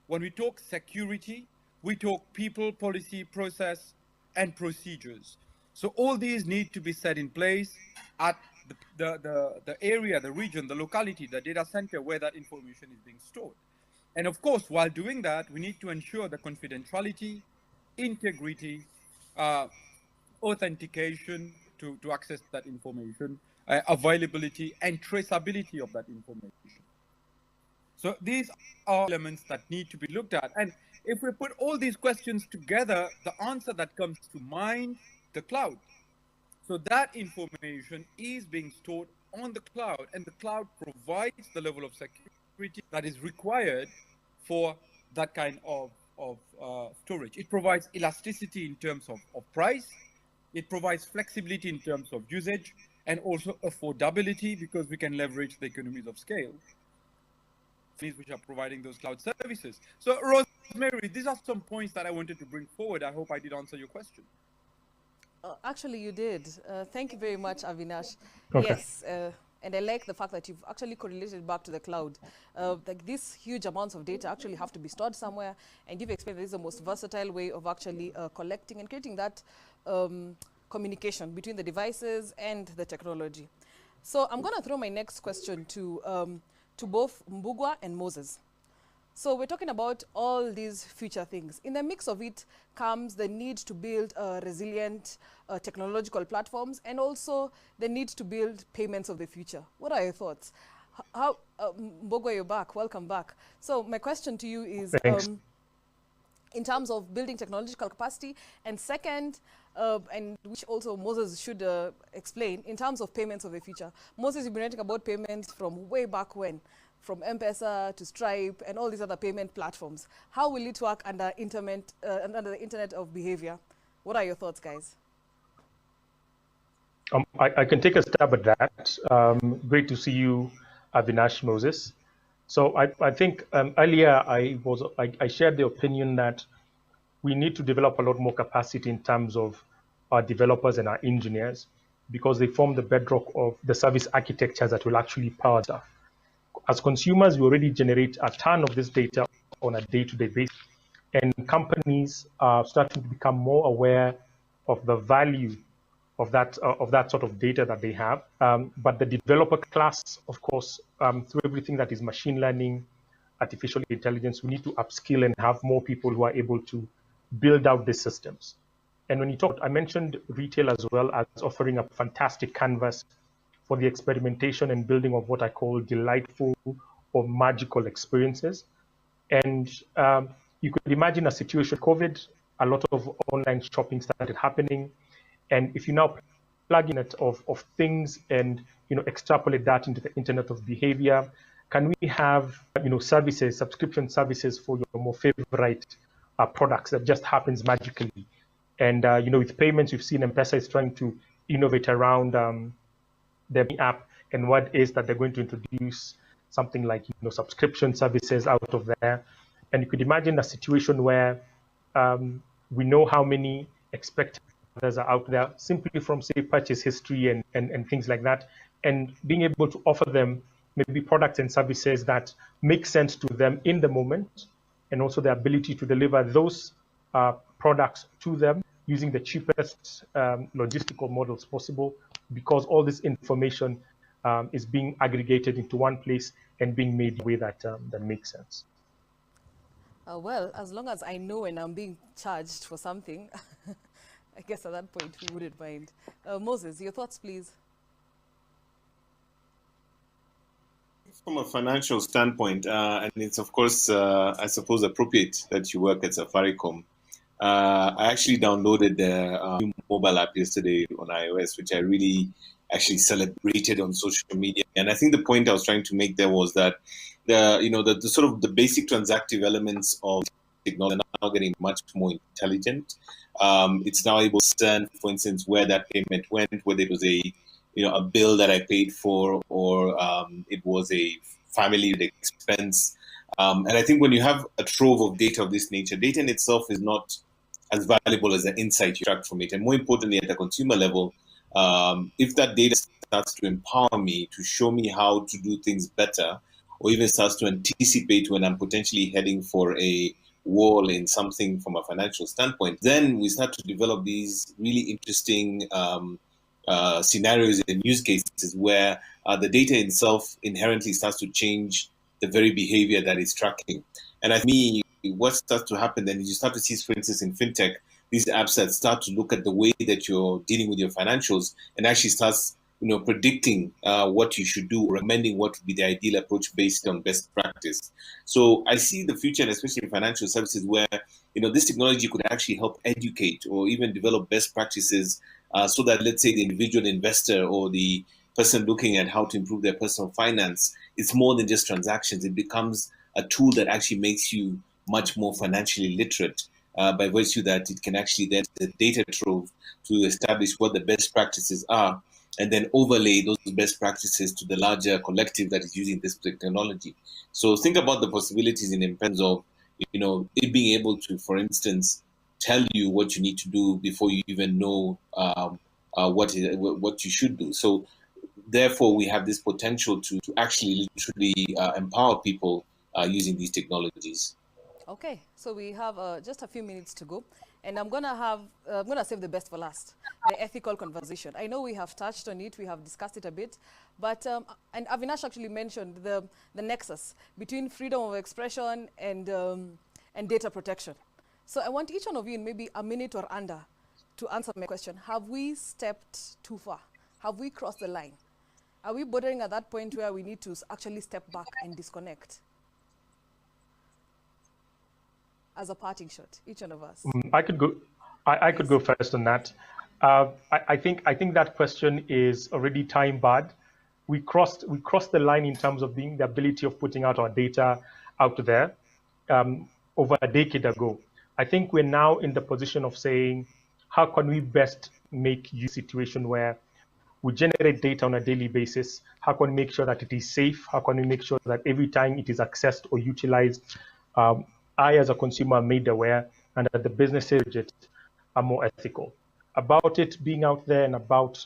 When we talk security, we talk people, policy, process, and procedures. So all these need to be set in place at the area, the region, the locality, the data center where that information is being stored. And of course, while doing that, we need to ensure the confidentiality, integrity, authentication to access that information, availability and traceability of that information. So these are elements that need to be looked at. And if we put all these questions together, the answer that comes to mind, the cloud. So that information is being stored on the cloud, and the cloud provides the level of security that is required for that kind of storage. It provides elasticity in terms of price. It provides flexibility in terms of usage, and also affordability, because we can leverage the economies of scale which are providing those cloud services. So Rosemary, these are some points that I wanted to bring forward. I hope I did answer your question. Actually, you did. Thank you very much, Avinash. Okay. Yes, and I like the fact that you've actually correlated back to the cloud. Like these huge amounts of data actually have to be stored somewhere, and you've explained that this is the most versatile way of actually collecting and creating that communication between the devices and the technology. So I'm going to throw my next question to both Mbugua and Moses. So we're talking about all these future things. In the mix of it comes the need to build resilient technological platforms, and also the need to build payments of the future. What are your thoughts? How, Mbugua, you're back. Welcome back. So my question to you is, in terms of building technological capacity, and second, and which also Moses should explain, in terms of payments of the future. Moses, you've been writing about payments from way back when, from M-Pesa to Stripe and all these other payment platforms. How will it work under the Internet of Behavior? What are your thoughts, guys? I can take a stab at that. Great to see you, Avinash, Moses. So I think earlier I shared the opinion that we need to develop a lot more capacity in terms of our developers and our engineers, because they form the bedrock of the service architectures that will actually power stuff. As consumers, we already generate a ton of this data on a day-to-day basis, and companies are starting to become more aware of the value of that sort of data that they have. But the developer class, of course, through everything that is machine learning, artificial intelligence, we need to upskill and have more people who are able to build out these systems. And when you talk, I mentioned retail as well as offering a fantastic canvas for the experimentation and building of what I call delightful or magical experiences. And you could imagine a situation, COVID, a lot of online shopping started happening. And if you now plug in it of things and extrapolate that into the Internet of Behavior, can we have services, subscription services for your more favorite products that just happens magically? And with payments, we've seen M-Pesa is trying to innovate around their app, and what is that they're going to introduce something like subscription services out of there. And you could imagine a situation where we know how many expected others are out there simply from, say, purchase history and things like that, and being able to offer them maybe products and services that make sense to them in the moment, and also the ability to deliver those products to them using the cheapest logistical models possible, because all this information is being aggregated into one place and being made in a way that makes sense. Well, as long as I know when I'm being charged for something, I guess at that point we wouldn't mind. Moses, your thoughts, please. From a financial standpoint, and it's of course, I suppose, appropriate that you work at Safaricom. I actually downloaded the new mobile app yesterday on iOS, which I really actually celebrated on social media. And I think the point I was trying to make there was that the sort of the basic transactive elements of technology are now getting much more intelligent. It's now able to discern, for instance, where that payment went, whether it was a bill that I paid for, or it was a family expense. And I think when you have a trove of data of this nature, data in itself is not as valuable as the insight you extract from it. And more importantly, at the consumer level, if that data starts to empower me, to show me how to do things better, or even starts to anticipate when I'm potentially heading for a wall in something from a financial standpoint, then we start to develop these really interesting scenarios and use cases where the data itself inherently starts to change the very behavior that it's tracking. And I think what starts to happen then is you start to see, for instance, in fintech, these apps that start to look at the way that you're dealing with your financials and actually starts predicting what you should do, recommending what would be the ideal approach based on best practice. So I see the future, and especially in financial services, where this technology could actually help educate or even develop best practices, so that, let's say, the individual investor or the person looking at how to improve their personal finance, it's more than just transactions. It becomes a tool that actually makes you much more financially literate, by virtue that it can actually then the data trove to establish what the best practices are, and then overlay those best practices to the larger collective that is using this technology. So think about the possibilities in terms of, it being able to, for instance, tell you what you need to do before you even know what you should do. So therefore, we have this potential to actually literally empower people using these technologies. Okay, so we have just a few minutes to go, and I'm gonna save the best for last, the ethical conversation. I know we have touched on it, we have discussed it a bit, but and Avinash actually mentioned the nexus between freedom of expression and data protection. So I want each one of you in maybe a minute or under to answer my question. Have we stepped too far? Have we crossed the line? Are we bordering at that point where we need to actually step back and disconnect? As a parting shot, each one of us. I could go. I could go first on that. I think that question is already time barred. We crossed the line in terms of the ability of putting out our data out there over a decade ago. I think we're now in the position of saying, how can we best make use situation where we generate data on a daily basis? How can we make sure that it is safe? How can we make sure that every time it is accessed or utilized, I, as a consumer, am made aware, and that the businesses are more ethical about it being out there, and about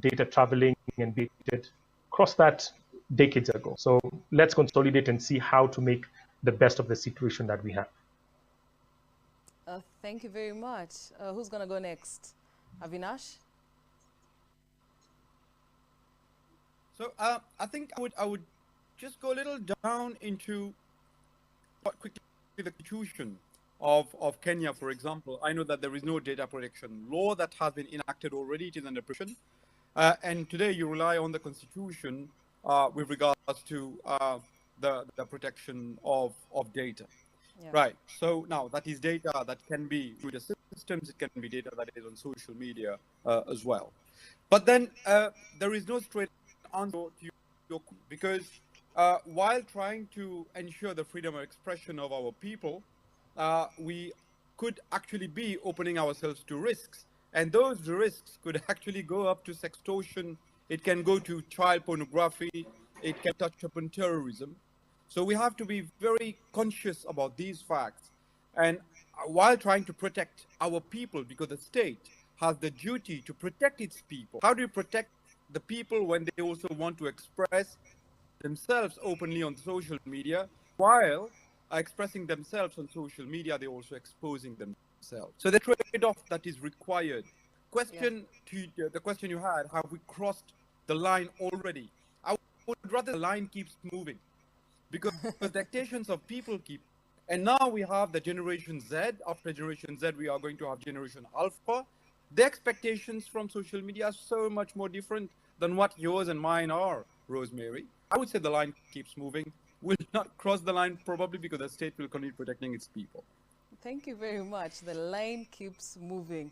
data traveling and data crossed that decades ago. So let's consolidate and see how to make the best of the situation that we have. Thank you very much. Who's going to go next? Avinash? So I think I would just go a little down into what quickly the Constitution of Kenya, for example. I know that there is no data protection law that has been enacted already. It is under provision. And today you rely on the Constitution with regards to the protection of data. Yeah. Right. So now that is data that can be through the systems. It can be data that is on social media as well. But then there is no straight answer to your because while trying to ensure the freedom of expression of our people, we could actually be opening ourselves to risks. And those risks could actually go up to sextortion. It can go to child pornography. It can touch upon terrorism. So we have to be very conscious about these facts. And while trying to protect our people, because the state has the duty to protect its people. How do you protect the people when they also want to express themselves openly on social media? While expressing themselves on social media, they're also exposing themselves. So the trade-off that is required. The question you had, have we crossed the line already? I would rather the line keeps moving, because the expectations of people keep And now we have the Generation Z. After Generation Z, we are going to have Generation Alpha. The expectations from social media are so much more different than what yours and mine are, Rosemary. I would say the line keeps moving. Will not cross the line probably because the state will continue protecting its people. Thank you very much. The line keeps moving.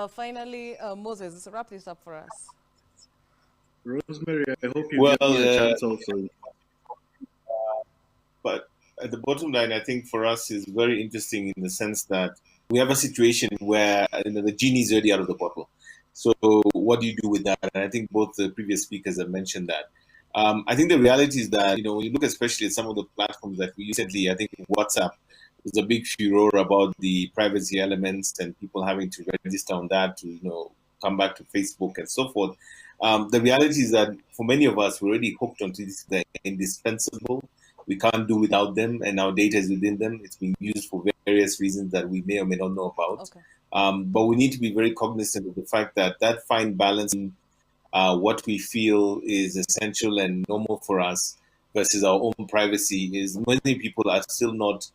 Finally, Moses, wrap this up for us. Rosemary, I hope you get me a chance also. But at the bottom line, I think for us is very interesting in the sense that we have a situation where the genie is already out of the bottle. So what do you do with that? And I think both the previous speakers have mentioned that. I think the reality is that, when you look especially at some of the platforms that we recently, I think WhatsApp was a big furor about the privacy elements and people having to register on that to, come back to Facebook and so forth. The reality is that for many of us, we're already hooked onto this. They're indispensable. We can't do without them, and our data is within them. It's being used for various reasons that we may or may not know about. Okay. But we need to be very cognizant of the fact that fine balance in what we feel is essential and normal for us versus our own privacy is many people are still not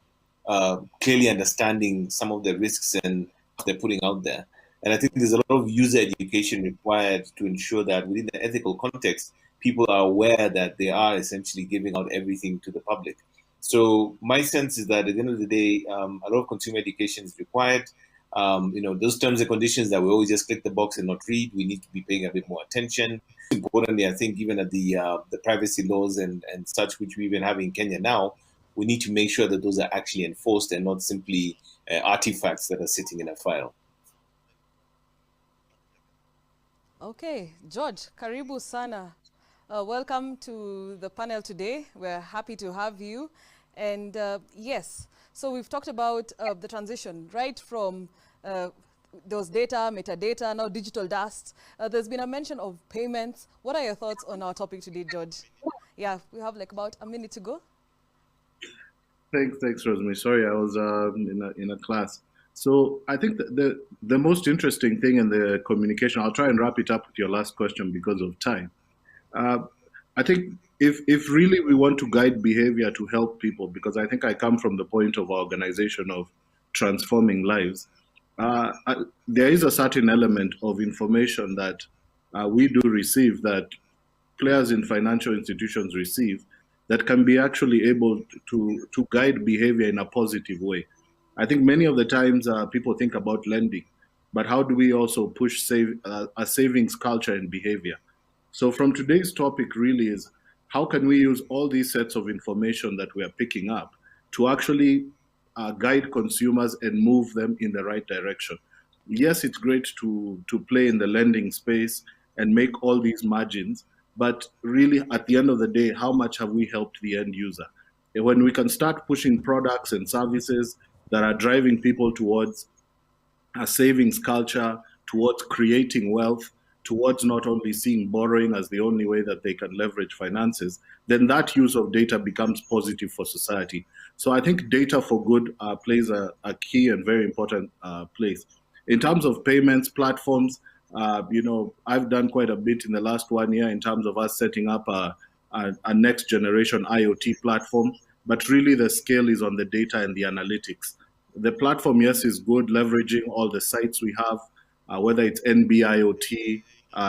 clearly understanding some of the risks and they're putting out there. And I think there's a lot of user education required to ensure that within the ethical context, people are aware that they are essentially giving out everything to the public. So my sense is that at the end of the day, a lot of consumer education is required. Those terms and conditions that we always just click the box and not read, we need to be paying a bit more attention. Importantly, I think even at the privacy laws and such, which we even have in Kenya now, we need to make sure that those are actually enforced and not simply artifacts that are sitting in a file. Okay, George, karibu sana. Welcome to the panel today. We're happy to have you. And yes, so we've talked about the transition, right from those data, metadata, now digital dust. There's been a mention of payments. What are your thoughts on our topic today, George? Yeah, we have like about a minute to go. Thanks, Rosemary. Sorry, I was in a class. So I think the most interesting thing in the communication, I'll try and wrap it up with your last question because of time. I think if really we want to guide behavior to help people, because I think I come from the point of our organization of transforming lives, there is a certain element of information that we do receive, that players in financial institutions receive, that can be actually able to guide behavior in a positive way. I think many of the times people think about lending, but how do we also push a savings culture and behavior? So from today's topic really is, how can we use all these sets of information that we are picking up to actually guide consumers and move them in the right direction? Yes, it's great to play in the lending space and make all these margins, but really at the end of the day, how much have we helped the end user? And when we can start pushing products and services that are driving people towards a savings culture, towards creating wealth, towards not only seeing borrowing as the only way that they can leverage finances, then that use of data becomes positive for society. So I think data for good plays a key and very important place. In terms of payments platforms, I've done quite a bit in the last 1 year in terms of us setting up a next generation IoT platform, but really the scale is on the data and the analytics. The platform, yes, is good, leveraging all the sites we have, whether it's NB-IoT,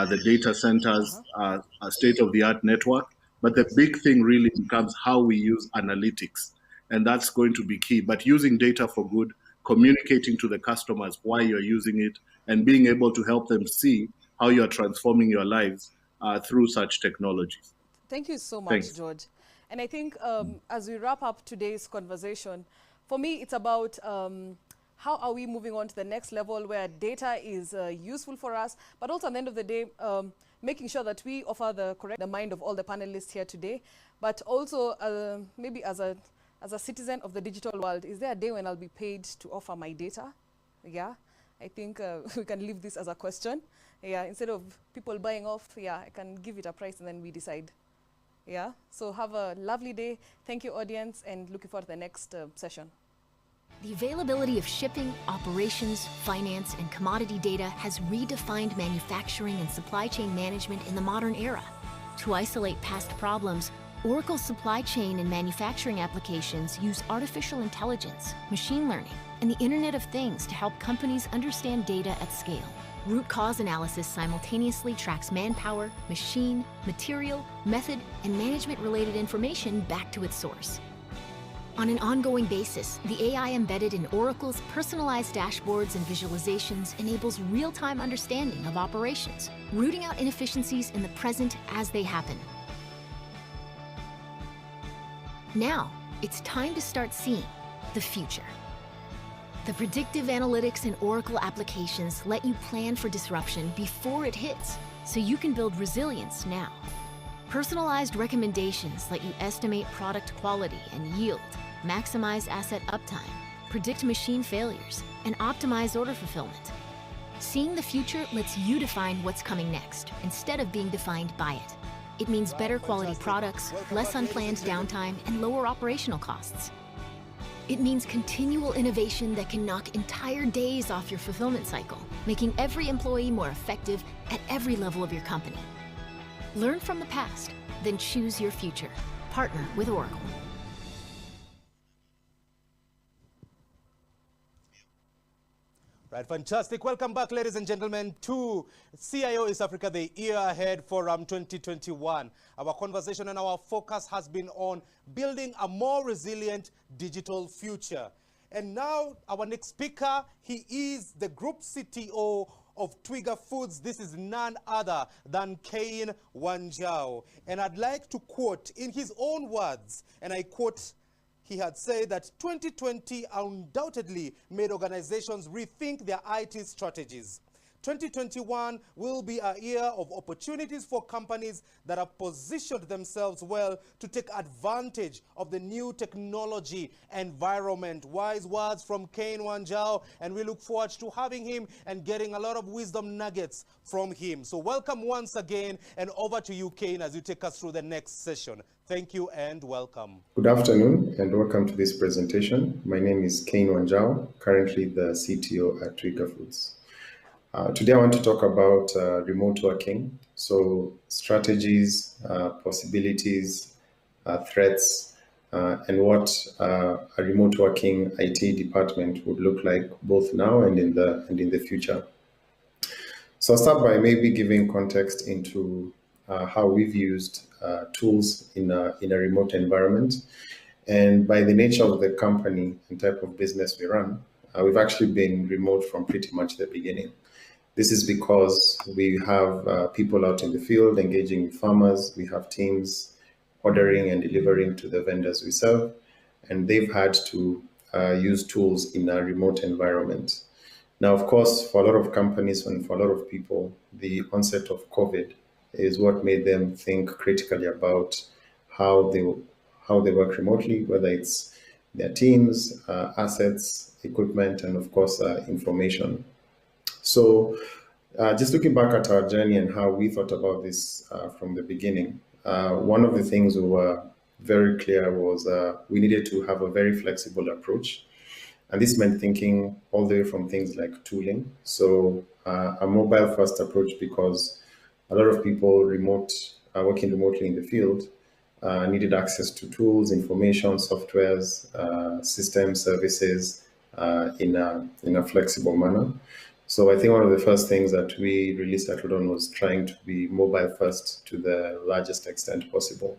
the data centers, a state-of-the-art network. But the big thing really becomes how we use analytics, and that's going to be key. But using data for good, communicating to the customers why you're using it, and being able to help them see how you're transforming your lives through such technologies. Thank you so much, Thanks. George. And I think as we wrap up today's conversation, for me, it's about how are we moving on to the next level where data is useful for us, but also at the end of the day, making sure that we offer the mind of all the panelists here today, but also maybe as a citizen of the digital world, is there a day when I'll be paid to offer my data? Yeah, I think we can leave this as a question. Yeah, instead of people buying off, yeah, I can give it a price and then we decide. Yeah, so have a lovely day. Thank you, audience, and looking forward to the next session. The availability of shipping, operations, finance, and commodity data has redefined manufacturing and supply chain management in the modern era. To isolate past problems Oracle's supply chain and manufacturing applications use artificial intelligence, machine learning, and the Internet of Things to help companies understand data at scale. Root cause analysis simultaneously tracks manpower, machine, material, method, and management-related information back to its source. On an ongoing basis, the AI embedded in Oracle's personalized dashboards and visualizations enables real-time understanding of operations, rooting out inefficiencies in the present as they happen. Now, it's time to start seeing the future. The predictive analytics in Oracle applications let you plan for disruption before it hits, so you can build resilience now. Personalized recommendations let you estimate product quality and yield, maximize asset uptime, predict machine failures, and optimize order fulfillment. Seeing the future lets you define what's coming next, instead of being defined by it. It means better quality products, less unplanned downtime, and lower operational costs. It means continual innovation that can knock entire days off your fulfillment cycle, making every employee more effective at every level of your company. Learn from the past, then choose your future. Partner with Oracle. Right, fantastic. Welcome back, ladies and gentlemen, to CIO East Africa, the Year Ahead Forum 2021. Our conversation and our focus has been on building a more resilient digital future. And now our next speaker, he is the Group CTO of Twiga Foods. This is none other than Cain Wanjau. And I'd like to quote in his own words, and I quote, he had said that 2020 undoubtedly made organizations rethink their IT strategies. 2021 will be a year of opportunities for companies that have positioned themselves well to take advantage of the new technology environment. Wise words from Cain Wanjau, and we look forward to having him and getting a lot of wisdom nuggets from him. So welcome once again, and over to you, Cain, as you take us through the next session. Thank you and welcome. Good afternoon and welcome to this presentation. My name is Cain Wanjau, currently the CTO at Twiga Foods. Today I want to talk about remote working, so strategies, possibilities, threats, and what a remote working IT department would look like both now and in the future. So I'll start by maybe giving context into how we've used tools in a remote environment. And by the nature of the company and type of business we run, we've actually been remote from pretty much the beginning. This is because we have people out in the field engaging with farmers. We have teams ordering and delivering to the vendors we serve, and they've had to use tools in a remote environment. Now, of course, for a lot of companies and for a lot of people, the onset of COVID is what made them think critically about how they work remotely, whether it's their teams, assets, equipment, and of course, information. So just looking back at our journey and how we thought about this from the beginning, one of the things we were very clear was we needed to have a very flexible approach. And this meant thinking all the way from things like tooling. So a mobile first approach, because a lot of people working remotely in the field needed access to tools, information, softwares, systems, services in a flexible manner. So I think one of the first things that we really settled on was trying to be mobile first to the largest extent possible.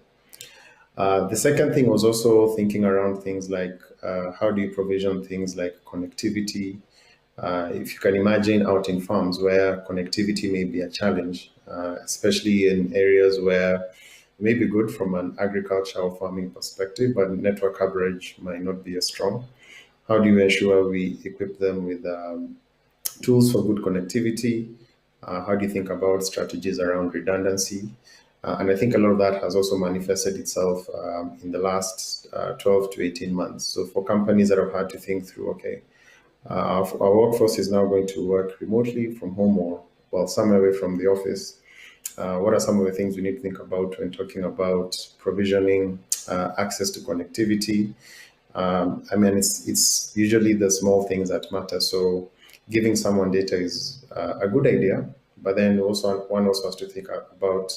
The second thing was also thinking around things like how do you provision things like connectivity. If you can imagine out in farms where connectivity may be a challenge, especially in areas where it may be good from an agricultural farming perspective, but network coverage might not be as strong. How do you ensure we equip them with tools for good connectivity? How do you think about strategies around redundancy? And I think a lot of that has also manifested itself in the last 12 to 18 months. So for companies that have had to think through, okay, our workforce is now going to work remotely from home or somewhere away from the office. What are some of the things we need to think about when talking about provisioning access to connectivity? I mean, it's usually the small things that matter. So giving someone data is a good idea, but then one also has to think about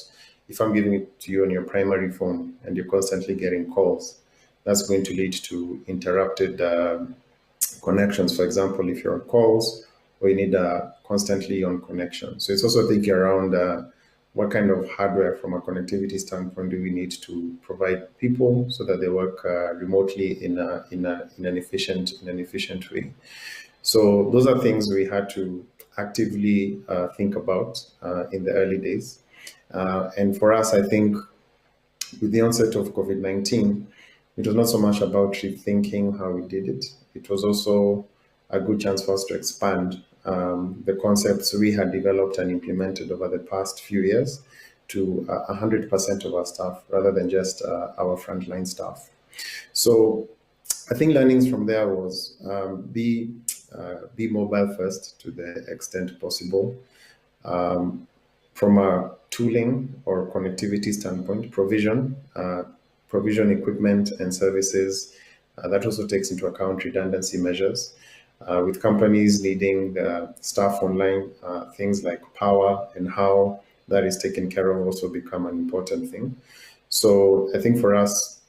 if I'm giving it to you on your primary phone and you're constantly getting calls, that's going to lead to interrupted connections. For example, if you're on calls or you need constantly on connection. So it's also thinking around what kind of hardware from a connectivity standpoint do we need to provide people so that they work remotely in an efficient way. So those are things we had to actively think about in the early days. And for us, I think with the onset of COVID-19, it was not so much about rethinking how we did it. It was also a good chance for us to expand the concepts we had developed and implemented over the past few years to 100% of our staff rather than just our frontline staff. So I think learnings from there was be mobile first to the extent possible. From a tooling or connectivity standpoint, provision equipment and services. That also takes into account redundancy measures. With companies needing staff online, things like power and how that is taken care of also become an important thing. So I think for us,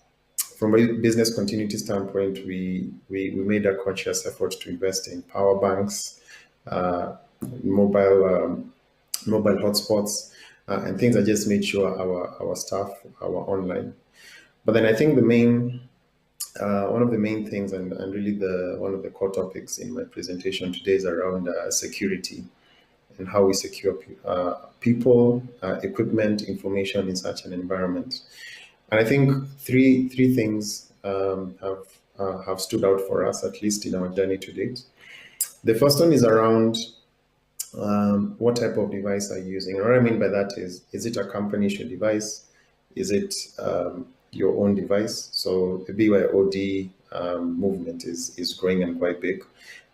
from a business continuity standpoint, we made a conscious effort to invest in power banks, mobile hotspots, and things that just made sure our staff are online. But then I think one of the main things and really one of the core topics in my presentation today is around security and how we secure people, equipment, information in such an environment. And I think three things have stood out for us, at least in our journey to date. The first one is around what type of device are you using? And what I mean by that is it a company-issued device? Is it your own device? So the BYOD movement is growing and quite big.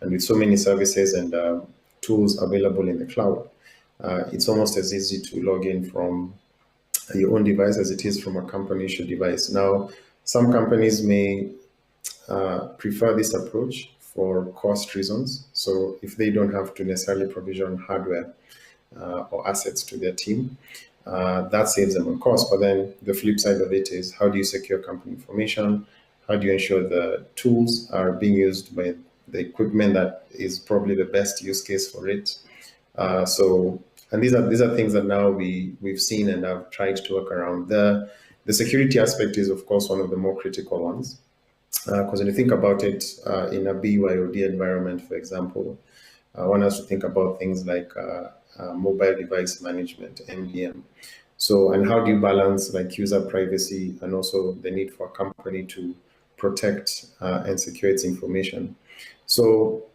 And with so many services and tools available in the cloud, it's almost as easy to log in from your own device as it is from a company-issued device. Now, some companies may prefer this approach for cost reasons. So if they don't have to necessarily provision hardware or assets to their team, that saves them on cost. But then the flip side of it is, how do you secure company information? How do you ensure the tools are being used by the equipment that is probably the best use case for it? And these are things that now we've seen and have tried to work around. The security aspect is, of course, one of the more critical ones. Because when you think about it in a BYOD environment, for example, one has to think about things like mobile device management, MDM. So, and how do you balance like user privacy and also the need for a company to protect and secure its information? So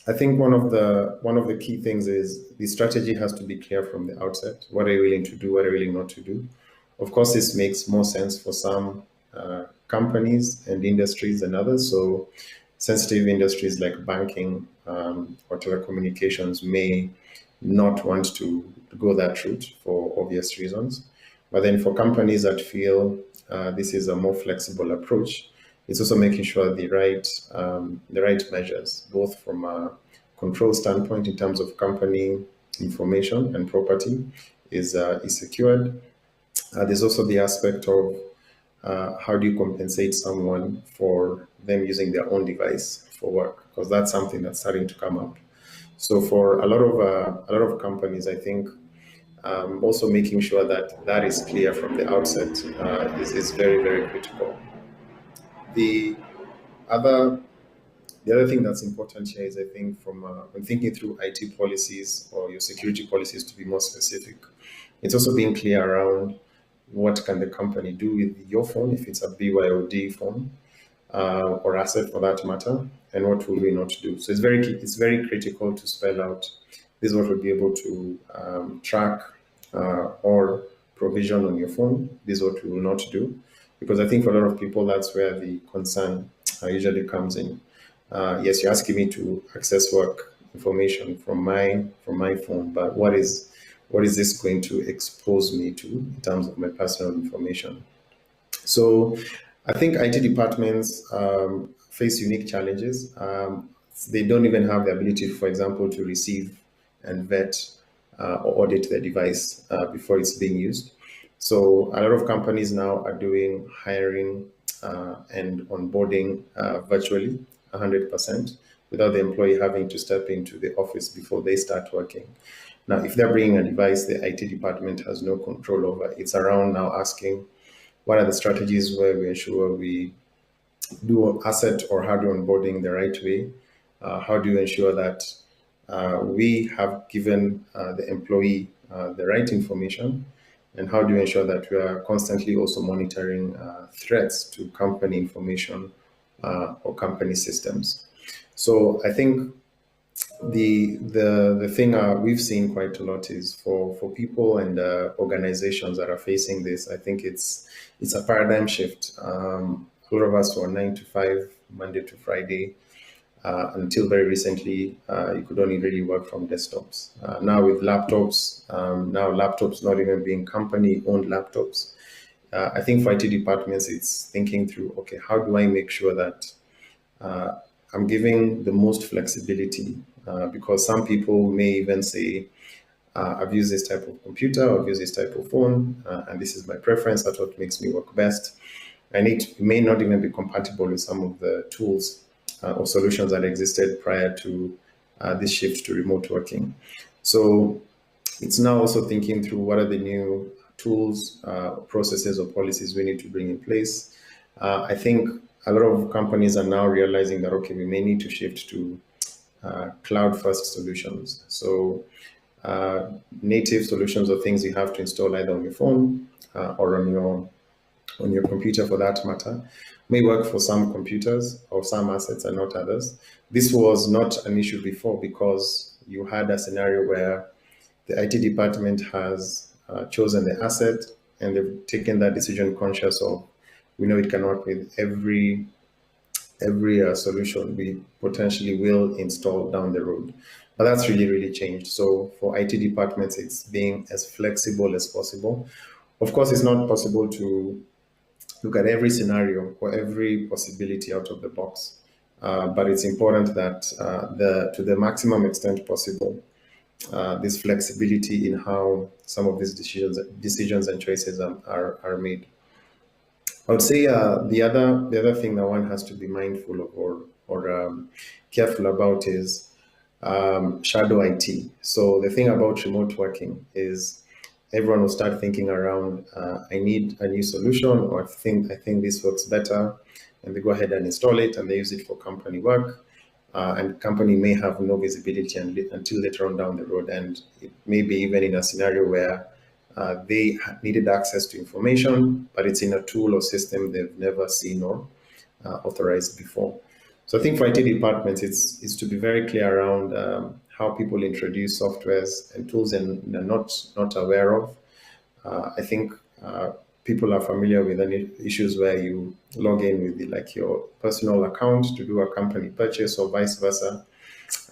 I think one of the key things is the strategy has to be clear from the outset. What are you willing to do? What are you willing not to do? Of course, this makes more sense for some companies and industries than others. So sensitive industries like banking or telecommunications may not want to go that route for obvious reasons. But then for companies that feel this is a more flexible approach, it's also making sure the right measures, both from a control standpoint in terms of company information and property, is secured. There's also the aspect of how do you compensate someone for them using their own device for work, because that's something that's starting to come up. So for a lot of companies, I think also making sure that is clear from the outset is very, very critical. The other thing that's important here is, I think, from when thinking through IT policies or your security policies, to be more specific, it's also being clear around what can the company do with your phone if it's a BYOD phone or asset for that matter, and what will we not do. So it's very critical to spell out this is what we'll be able to track or provision on your phone. This is what we will not do. Because I think for a lot of people, that's where the concern usually comes in. Yes, you're asking me to access work information from my phone, but what is this going to expose me to in terms of my personal information? So I think IT departments face unique challenges. They don't even have the ability, for example, to receive and vet or audit their device before it's being used. So a lot of companies now are doing hiring and onboarding virtually 100% without the employee having to step into the office before they start working. Now, if they're bringing a device the IT department has no control over, it's around now asking what are the strategies where we ensure we do asset or hardware onboarding the right way? How do you ensure that we have given the employee the right information? And how do you ensure that we are constantly also monitoring threats to company information or company systems? So I think the thing we've seen quite a lot is for people and organizations that are facing this, I think it's a paradigm shift. A lot of us were 9 to 5, Monday to Friday. Until very recently, you could only really work from desktops. Now with laptops, not even being company-owned laptops. I think for IT departments, it's thinking through, okay, how do I make sure that I'm giving the most flexibility? Because some people may even say, I've used this type of computer, I've used this type of phone, and this is my preference, that's what makes me work best. And it may not even be compatible with some of the tools or solutions that existed prior to this shift to remote working. So it's now also thinking through what are the new tools, processes, or policies we need to bring in place. I think a lot of companies are now realizing that, okay, we may need to shift to cloud-first solutions. So native solutions or things you have to install either on your phone or on your computer for that matter, may work for some computers or some assets and not others. This was not an issue before because you had a scenario where the IT department has chosen the asset and they've taken that decision conscious of, we know it can work with every solution we potentially will install down the road. But that's really, really changed. So for IT departments, it's being as flexible as possible. Of course, it's not possible to look at every scenario or every possibility out of the box. But it's important that to the maximum extent possible, this flexibility in how some of these decisions and choices are made. I would say the other thing that one has to be mindful of or careful about is shadow IT. So the thing about remote working is everyone will start thinking around, I need a new solution, or I think this works better, and they go ahead and install it and they use it for company work. And company may have no visibility until later on down the road, and it may be even in a scenario where they needed access to information, but it's in a tool or system they've never seen or authorized before. So I think for IT departments, it's to be very clear around how people introduce softwares and tools and they're not aware of. I think people are familiar with any issues where you log in with your personal account to do a company purchase or vice versa,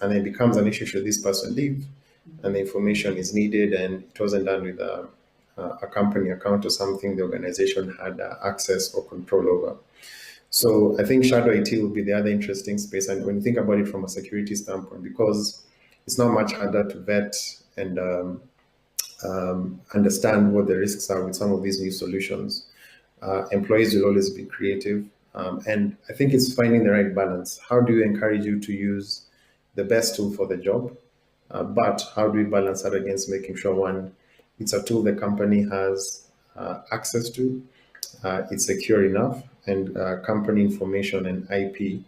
and it becomes an issue should this person leave and the information is needed and it wasn't done with a company account or something the organization had access or control over. So I think shadow IT will be the other interesting space. And when you think about it from a security standpoint, because it's not much harder to vet and understand what the risks are with some of these new solutions. Employees will always be creative. And I think it's finding the right balance. How do you encourage you to use the best tool for the job? But how do we balance that against making sure, one, it's a tool the company has access to, it's secure enough, and company information and IP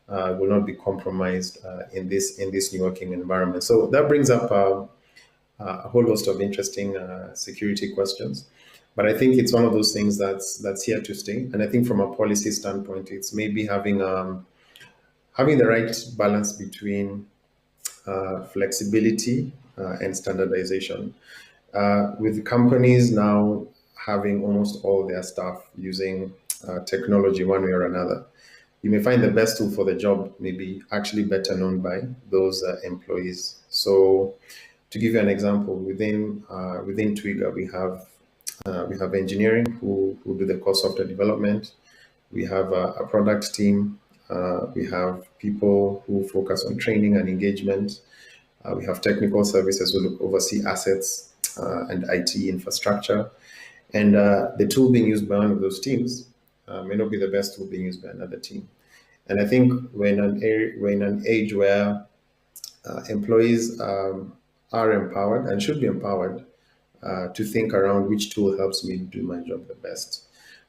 will not be compromised in this new working environment. So that brings up a whole host of interesting security questions. But I think it's one of those things that's here to stay. And I think from a policy standpoint, it's maybe having the right balance between flexibility and standardization. With companies now having almost all their staff using technology one way or another, you may find the best tool for the job may be actually better known by those employees. So to give you an example, within Twiga, we have engineering who do the core software development. We have a product team. We have people who focus on training and engagement. We have technical services who oversee assets and IT infrastructure. And the tool being used by one of those teams may not be the best tool being used by another team. And I think we're in an age where employees are empowered and should be empowered to think around which tool helps me do my job the best.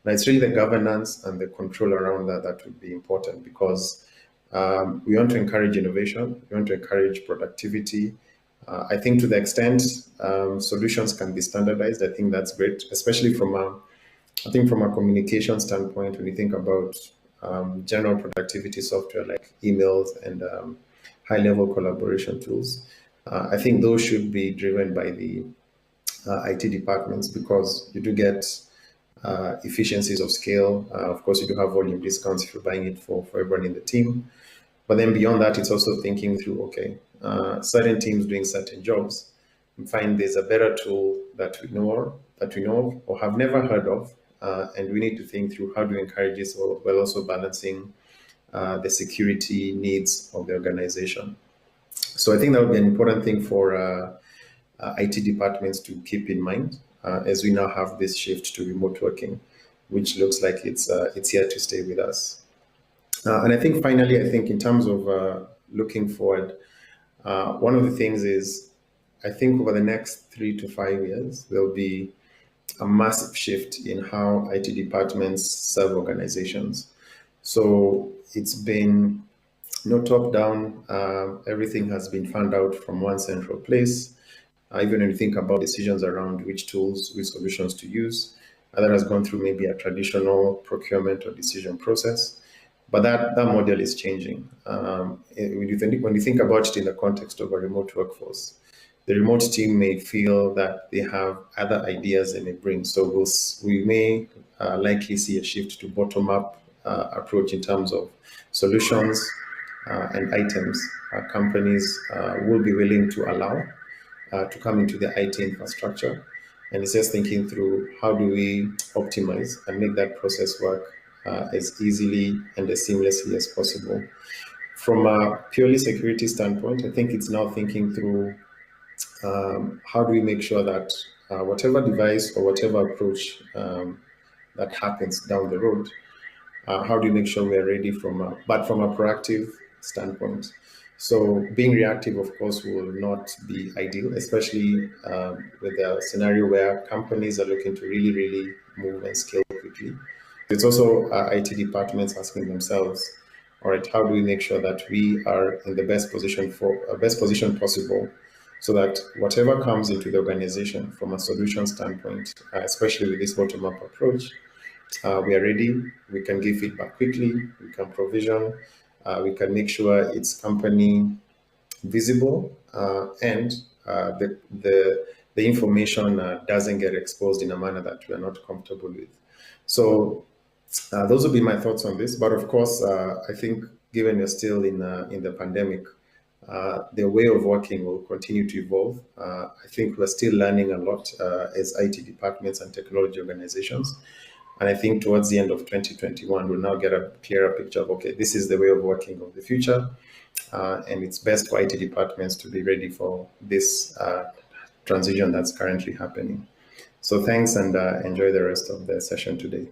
Now, it's really the governance and the control around that would be important, because we want to encourage innovation, we want to encourage productivity. I think to the extent solutions can be standardized, I think that's great, especially from a communication standpoint. When you think about general productivity software like emails and high-level collaboration tools, I think those should be driven by the IT departments, because you do get efficiencies of scale. Of course, you do have volume discounts if you're buying it for everyone in the team. But then beyond that, it's also thinking through, okay, certain teams doing certain jobs, we find there's a better tool that we know of or have never heard of, and we need to think through how do we encourage this while also balancing the security needs of the organization. So I think that would be an important thing for IT departments to keep in mind as we now have this shift to remote working, which looks like it's here to stay with us. And I think finally, in terms of looking forward, one of the things is, I think over the next 3 to 5 years, there'll be a massive shift in how IT departments serve organizations. So it's been no top down, everything has been found out from one central place. Even when you think about decisions around which tools, which solutions to use, that has gone through maybe a traditional procurement or decision process. But that model is changing. When you think about it in the context of a remote workforce, the remote team may feel that they have other ideas they may bring. So we may likely see a shift to bottom-up approach in terms of solutions and items companies will be willing to allow to come into the IT infrastructure. And it's just thinking through how do we optimize and make that process work as easily and as seamlessly as possible. From a purely security standpoint, I think it's now thinking through how do we make sure that whatever device or whatever approach that happens down the road, how do we make sure we are ready from a proactive standpoint. So being reactive, of course, will not be ideal, especially with a scenario where companies are looking to really, really move and scale quickly. It's also IT departments asking themselves, all right, how do we make sure that we are in the best position possible, so that whatever comes into the organization from a solution standpoint, especially with this bottom-up approach, we are ready, we can give feedback quickly, we can provision, we can make sure it's company visible, and the information doesn't get exposed in a manner that we are not comfortable with. So those would be my thoughts on this. But of course, I think given we're still in the pandemic, the way of working will continue to evolve. I think we're still learning a lot as IT departments and technology organizations. And I think towards the end of 2021, we'll now get a clearer picture of, okay, this is the way of working of the future. And it's best for IT departments to be ready for this transition that's currently happening. So thanks, and enjoy the rest of the session today.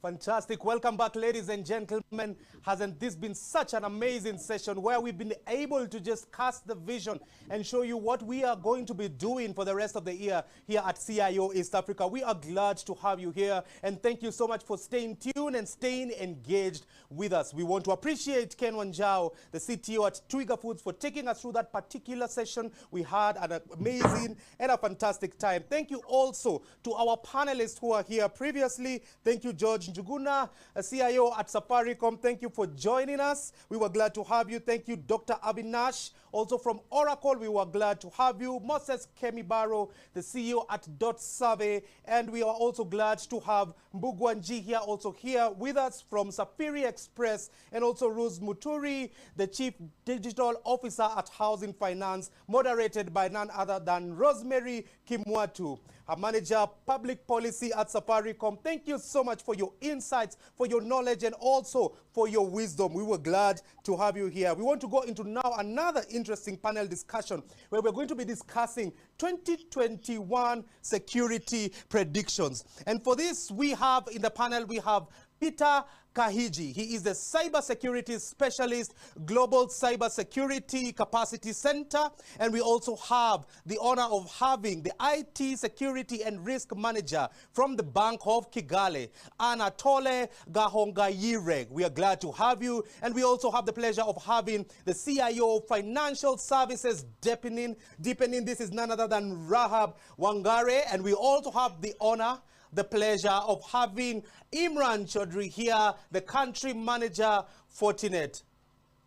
Fantastic. Welcome back, ladies and gentlemen. Hasn't this been such an amazing session where we've been able to just cast the vision and show you what we are going to be doing for the rest of the year here at CIO East Africa. We are glad to have you here, and thank you so much for staying tuned and staying engaged with us. We want to appreciate Ken Wanjao, the CTO at Twiga Foods, for taking us through that particular session. We had an amazing and a fantastic time. Thank you also to our panelists who are here previously. Thank you, George Njuguna, a CIO at Safaricom. Thank you for joining us. We were glad to have you. Thank you, Dr. Abinash, also from Oracle. We were glad to have you. Moses Kemibaro, the CEO at Dot Survey. And we are also glad to have Mbugwanji here, also here with us from Safiri Express, and also Rose Muturi, the Chief Digital Officer at Housing Finance, moderated by none other than Rosemary Kimwatu, a Manager Public Policy at Safaricom. Thank you so much for your insights, for your knowledge, and also for your wisdom. We were glad to have you here. We want to go into now another interesting panel discussion where we're going to be discussing 2021 security predictions. And for this, we have in the panel, we have Peter Kahigi. He is the Cybersecurity Specialist, Global Cybersecurity Capacity Center. And we also have the honor of having the IT Security and Risk Manager from the Bank of Kigali, Anatole Gahongayire. We are glad to have you. And we also have the pleasure of having the CIO Financial Services Deepening. This is none other than Rahab Wangare. And we also have the honor, the pleasure of having Imran Chaudhry here, the country manager, Fortinet.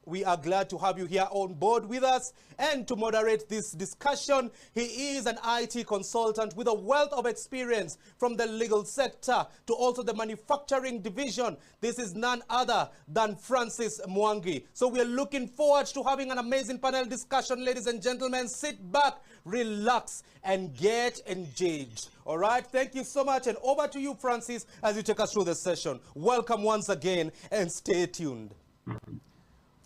We are glad to have you here on board with us. And to moderate this discussion, he is an IT consultant with a wealth of experience from the legal sector to also the manufacturing division. This is none other than Francis Mwangi. So we are looking forward to having an amazing panel discussion, ladies and gentlemen. Sit back, relax, and get engaged. All right, thank you so much. And over to you, Francis, as you take us through the session. Welcome once again, and stay tuned.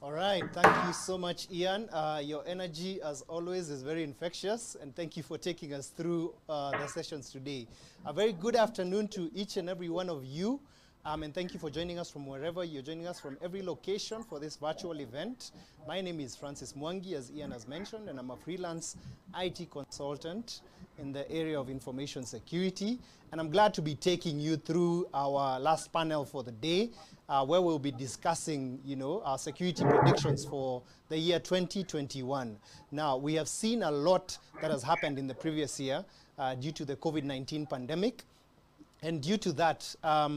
All right, thank you so much, Ian. Your energy, as always, is very infectious, and thank you for taking us through the sessions today. A very good afternoon to each and every one of you, and thank you for joining us from wherever you're joining us, from every location for this virtual event. My name is Francis Mwangi, as Ian has mentioned, and I'm a freelance IT consultant in the area of information security. And I'm glad to be taking you through our last panel for the day, where we'll be discussing, our security predictions for the year 2021. Now, we have seen a lot that has happened in the previous year due to the COVID-19 pandemic. And due to that, a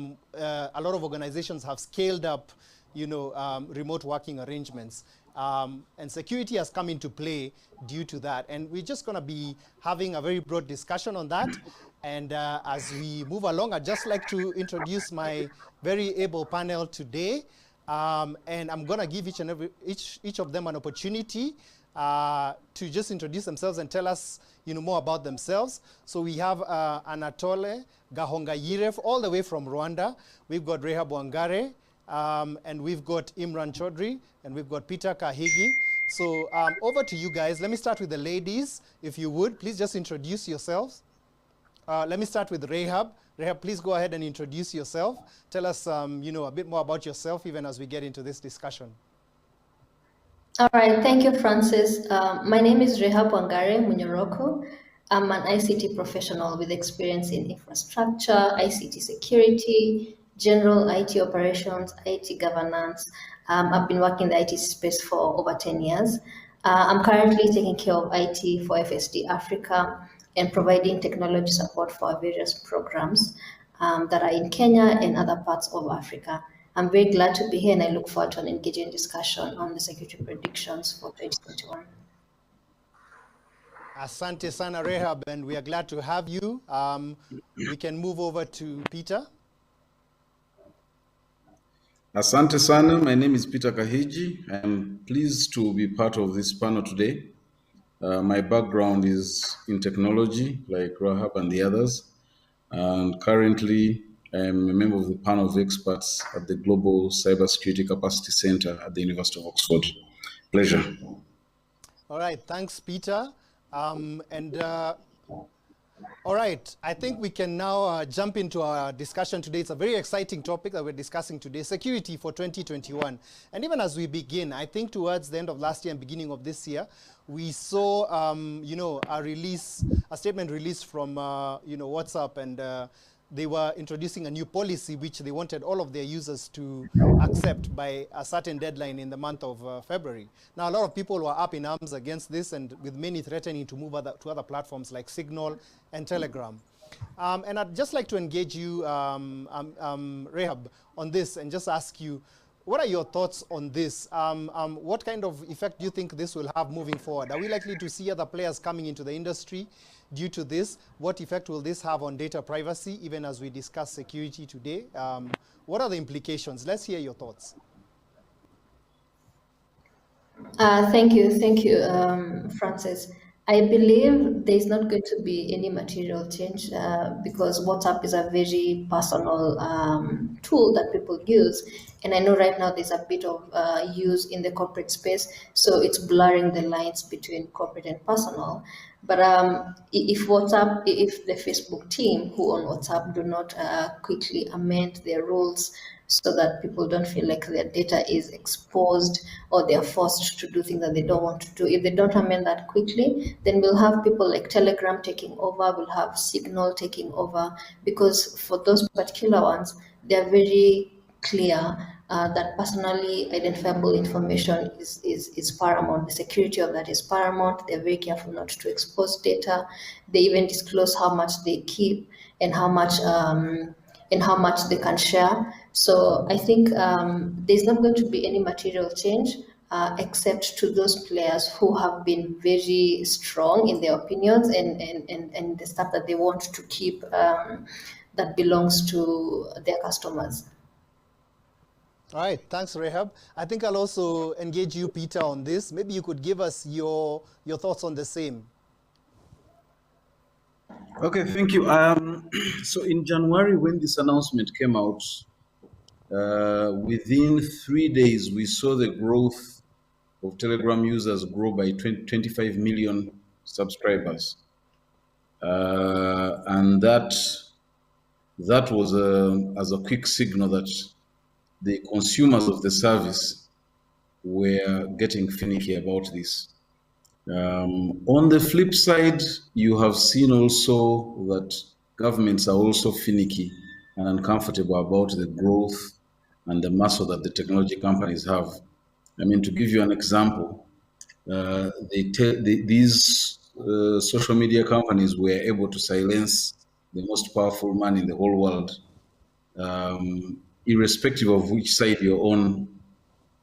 lot of organizations have scaled up, remote working arrangements. And security has come into play due to that. And we're just going to be having a very broad discussion on that. And as we move along, I'd just like to introduce my very able panel today. And I'm going to give each of them an opportunity to just introduce themselves and tell us more about themselves. So we have Anatole Gahongayire, all the way from Rwanda. We've got Rahab Wangare, and we've got Imran Chaudhry, and we've got Peter Kahigi. So over to you guys. Let me start with the ladies, if you would. Please just introduce yourselves. Let me start with Rahab. Rahab, please go ahead and introduce yourself. Tell us, a bit more about yourself, even as we get into this discussion. All right, thank you, Francis. My name is Rahab Wangare Munyoroko. I'm an ICT professional with experience in infrastructure, ICT security, general IT operations, IT governance. I've been working in the IT space for over 10 years. I'm currently taking care of IT for FSD Africa and providing technology support for various programs that are in Kenya and other parts of Africa. I'm very glad to be here, and I look forward to an engaging discussion on the security predictions for 2021. Asante sana, Rahab, and we are glad to have you. We can move over to Peter. Asante sana, my name is Peter Kahigi. I'm pleased to be part of this panel today. My background is in technology, like Rahab and the others, and currently I'm a member of the panel of experts at the Global Cybersecurity Capacity Center at the University of Oxford. Pleasure. All right, thanks, Peter. All right, I think we can now jump into our discussion today. It's a very exciting topic that we're discussing today, security for 2021. And even as we begin, I think towards the end of last year and beginning of this year, we saw, you know, a statement released from, you know, WhatsApp, and they were introducing a new policy which they wanted all of their users to accept by a certain deadline in the month of February. Now, a lot of people were up in arms against this, and with many threatening to move to other platforms like Signal and Telegram. And I'd just like to engage you, Rehab, on this and just ask you, what are your thoughts on this? What kind of effect do you think this will have moving forward? Are we likely to see other players coming into the industry due to this? What effect will this have on data privacy, even as we discuss security today? What are the implications? Let's hear your thoughts. Thank you, Francis. I believe there's not going to be any material change because WhatsApp is a very personal tool that people use. And I know right now there's a bit of use in the corporate space, so it's blurring the lines between corporate and personal. But if the Facebook team who own WhatsApp do not quickly amend their rules so that people don't feel like their data is exposed or they're forced to do things that they don't want to do, if they don't amend that quickly, then we'll have people like Telegram taking over, we'll have Signal taking over, because for those particular ones, they're very clear that personally identifiable information is paramount. The security of that is paramount. They're very careful not to expose data. They even disclose how much they keep and how much they can share. So I think there's not going to be any material change except to those players who have been very strong in their opinions and the stuff that they want to keep that belongs to their customers. All right, thanks, Rehab. I think I'll also engage you, Peter, on this. Maybe you could give us your thoughts on the same. Okay, thank you. So in January, when this announcement came out, within 3 days, we saw the growth of Telegram users grow by 25 million subscribers. And that was as a quick signal that the consumers of the service were getting finicky about this. On the flip side, you have seen also that governments are also finicky and uncomfortable about the growth and the muscle that the technology companies have. I mean, to give you an example, these social media companies were able to silence the most powerful man in the whole world, irrespective of which side you're on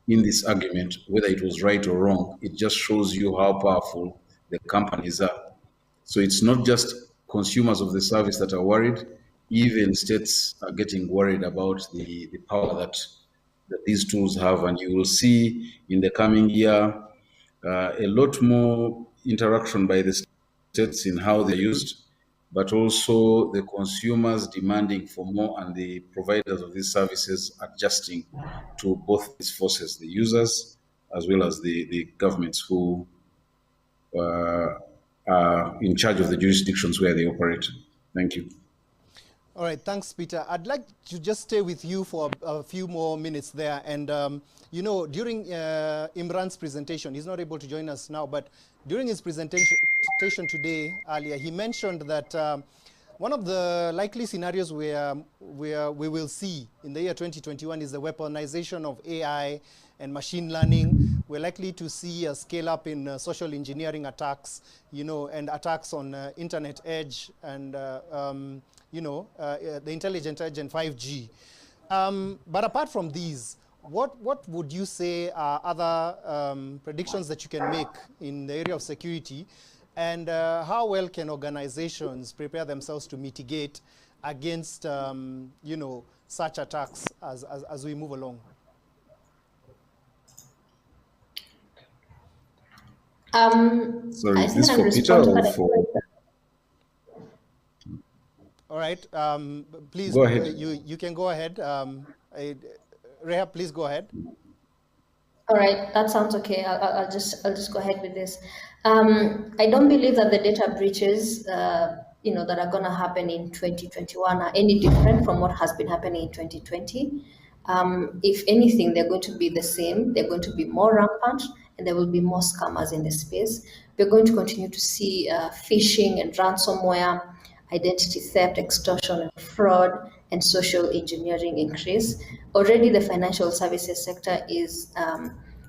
in this argument, whether it was right or wrong. It just shows you how powerful the companies are. So it's not just consumers of the service that are worried, even states are getting worried about the power that these tools have. And you will see in the coming year a lot more interaction by the states in how they're used, but also the consumers demanding for more and the providers of these services adjusting to both these forces, the users as well as the governments who are in charge of the jurisdictions where they operate. Thank you. All right, thanks, Peter. I'd like to just stay with you for a few more minutes there. And, you know, during Imran's presentation, he's not able to join us now, but during his presentation today, earlier, he mentioned that one of the likely scenarios where we will see in the year 2021 is the weaponization of AI and machine learning. We're likely to see a scale up in social engineering attacks, you know, and attacks on internet edge and you know, the intelligent edge and 5G. But apart from these, what would you say are other predictions that you can make in the area of security? And how well can organizations prepare themselves to mitigate against, you know, such attacks as we move along? Sorry, is this for Peter or for... All right, please, go ahead. You can go ahead. Rehab, please go ahead. All right, that sounds okay. I'll just go ahead with this. I don't believe that the data breaches that are going to happen in 2021 are any different from what has been happening in 2020. If anything, they're going to be the same. They're going to be more rampant, and there will be more scammers in the space. We're going to continue to see phishing and ransomware, identity theft, extortion and fraud, and social engineering increase. Already the financial services sector is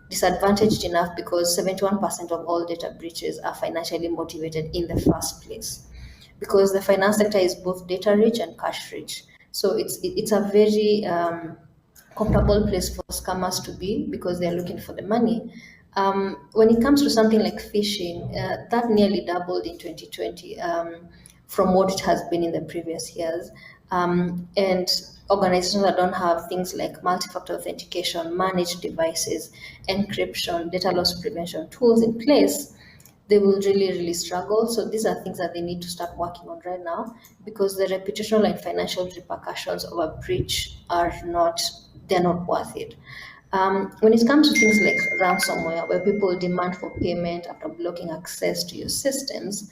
disadvantaged enough because 71% of all data breaches are financially motivated in the first place, because the finance sector is both data rich and cash rich. So it's a very comfortable place for scammers to be because they're looking for the money. When it comes to something like phishing, that nearly doubled in 2020 from what it has been in the previous years. And organizations that don't have things like multi-factor authentication, managed devices, encryption, data loss prevention tools in place, they will really, really struggle. So these are things that they need to start working on right now, because the reputational and financial repercussions of a breach they're not worth it. When it comes to things like ransomware, where people demand for payment after blocking access to your systems,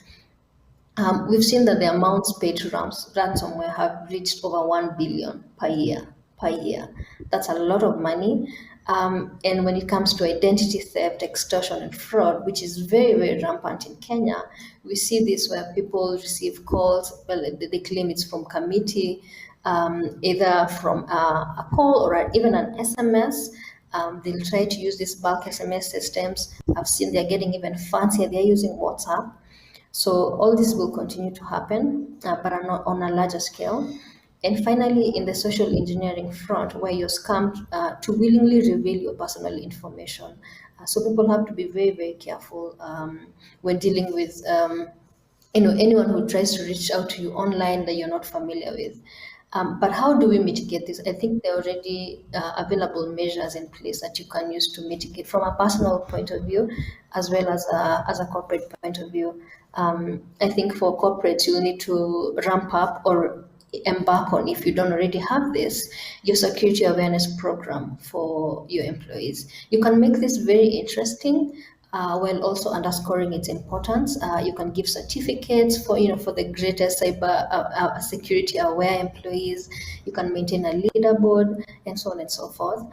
we've seen that the amounts paid to ransomware have reached over 1 billion per year. That's a lot of money. And when it comes to identity theft, extortion, and fraud, which is very, very rampant in Kenya, we see this where people receive calls. Well, they claim it's from committee, either from a call or even an SMS. They'll try to use these bulk SMS systems. I've seen they're getting even fancier. They're using WhatsApp. So all this will continue to happen, but not on a larger scale. And finally, in the social engineering front, where you're scammed to willingly reveal your personal information. So people have to be very, very careful when dealing with anyone who tries to reach out to you online that you're not familiar with. But how do we mitigate this? I think there are already available measures in place that you can use to mitigate from a personal point of view, as well as a corporate point of view. I think for corporates, you'll need to ramp up or embark on, if you don't already have this, your security awareness program for your employees. You can make this very interesting while also underscoring its importance. You can give certificates for the greatest cyber security aware employees. You can maintain a leaderboard and so on and so forth.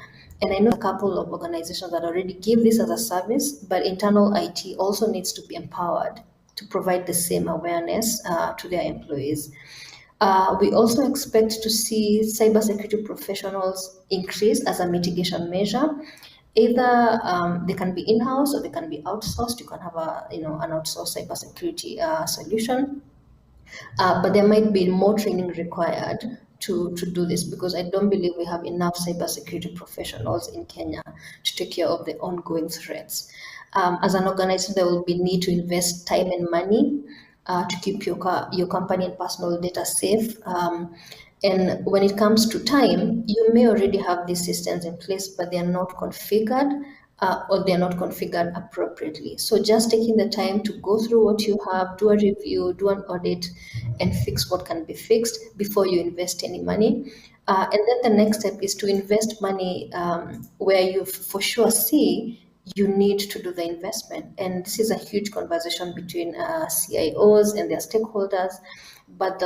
And I know a couple of organizations that already give this as a service, but internal IT also needs to be empowered to provide the same awareness to their employees. We also expect to see cybersecurity professionals increase as a mitigation measure. Either they can be in-house or they can be outsourced. You can have an outsourced cybersecurity solution, but there might be more training required to do this, because I don't believe we have enough cybersecurity professionals in Kenya to take care of the ongoing threats. As an organization, there will be need to invest time and money to keep your company and personal data safe. And when it comes to time, you may already have these systems in place, but they are not configured or they are not configured appropriately. So just taking the time to go through what you have, do a review, do an audit, and fix what can be fixed before you invest any money. And then the next step is to invest money where you for sure see you need to do the investment. And this is a huge conversation between CIOs and their stakeholders. But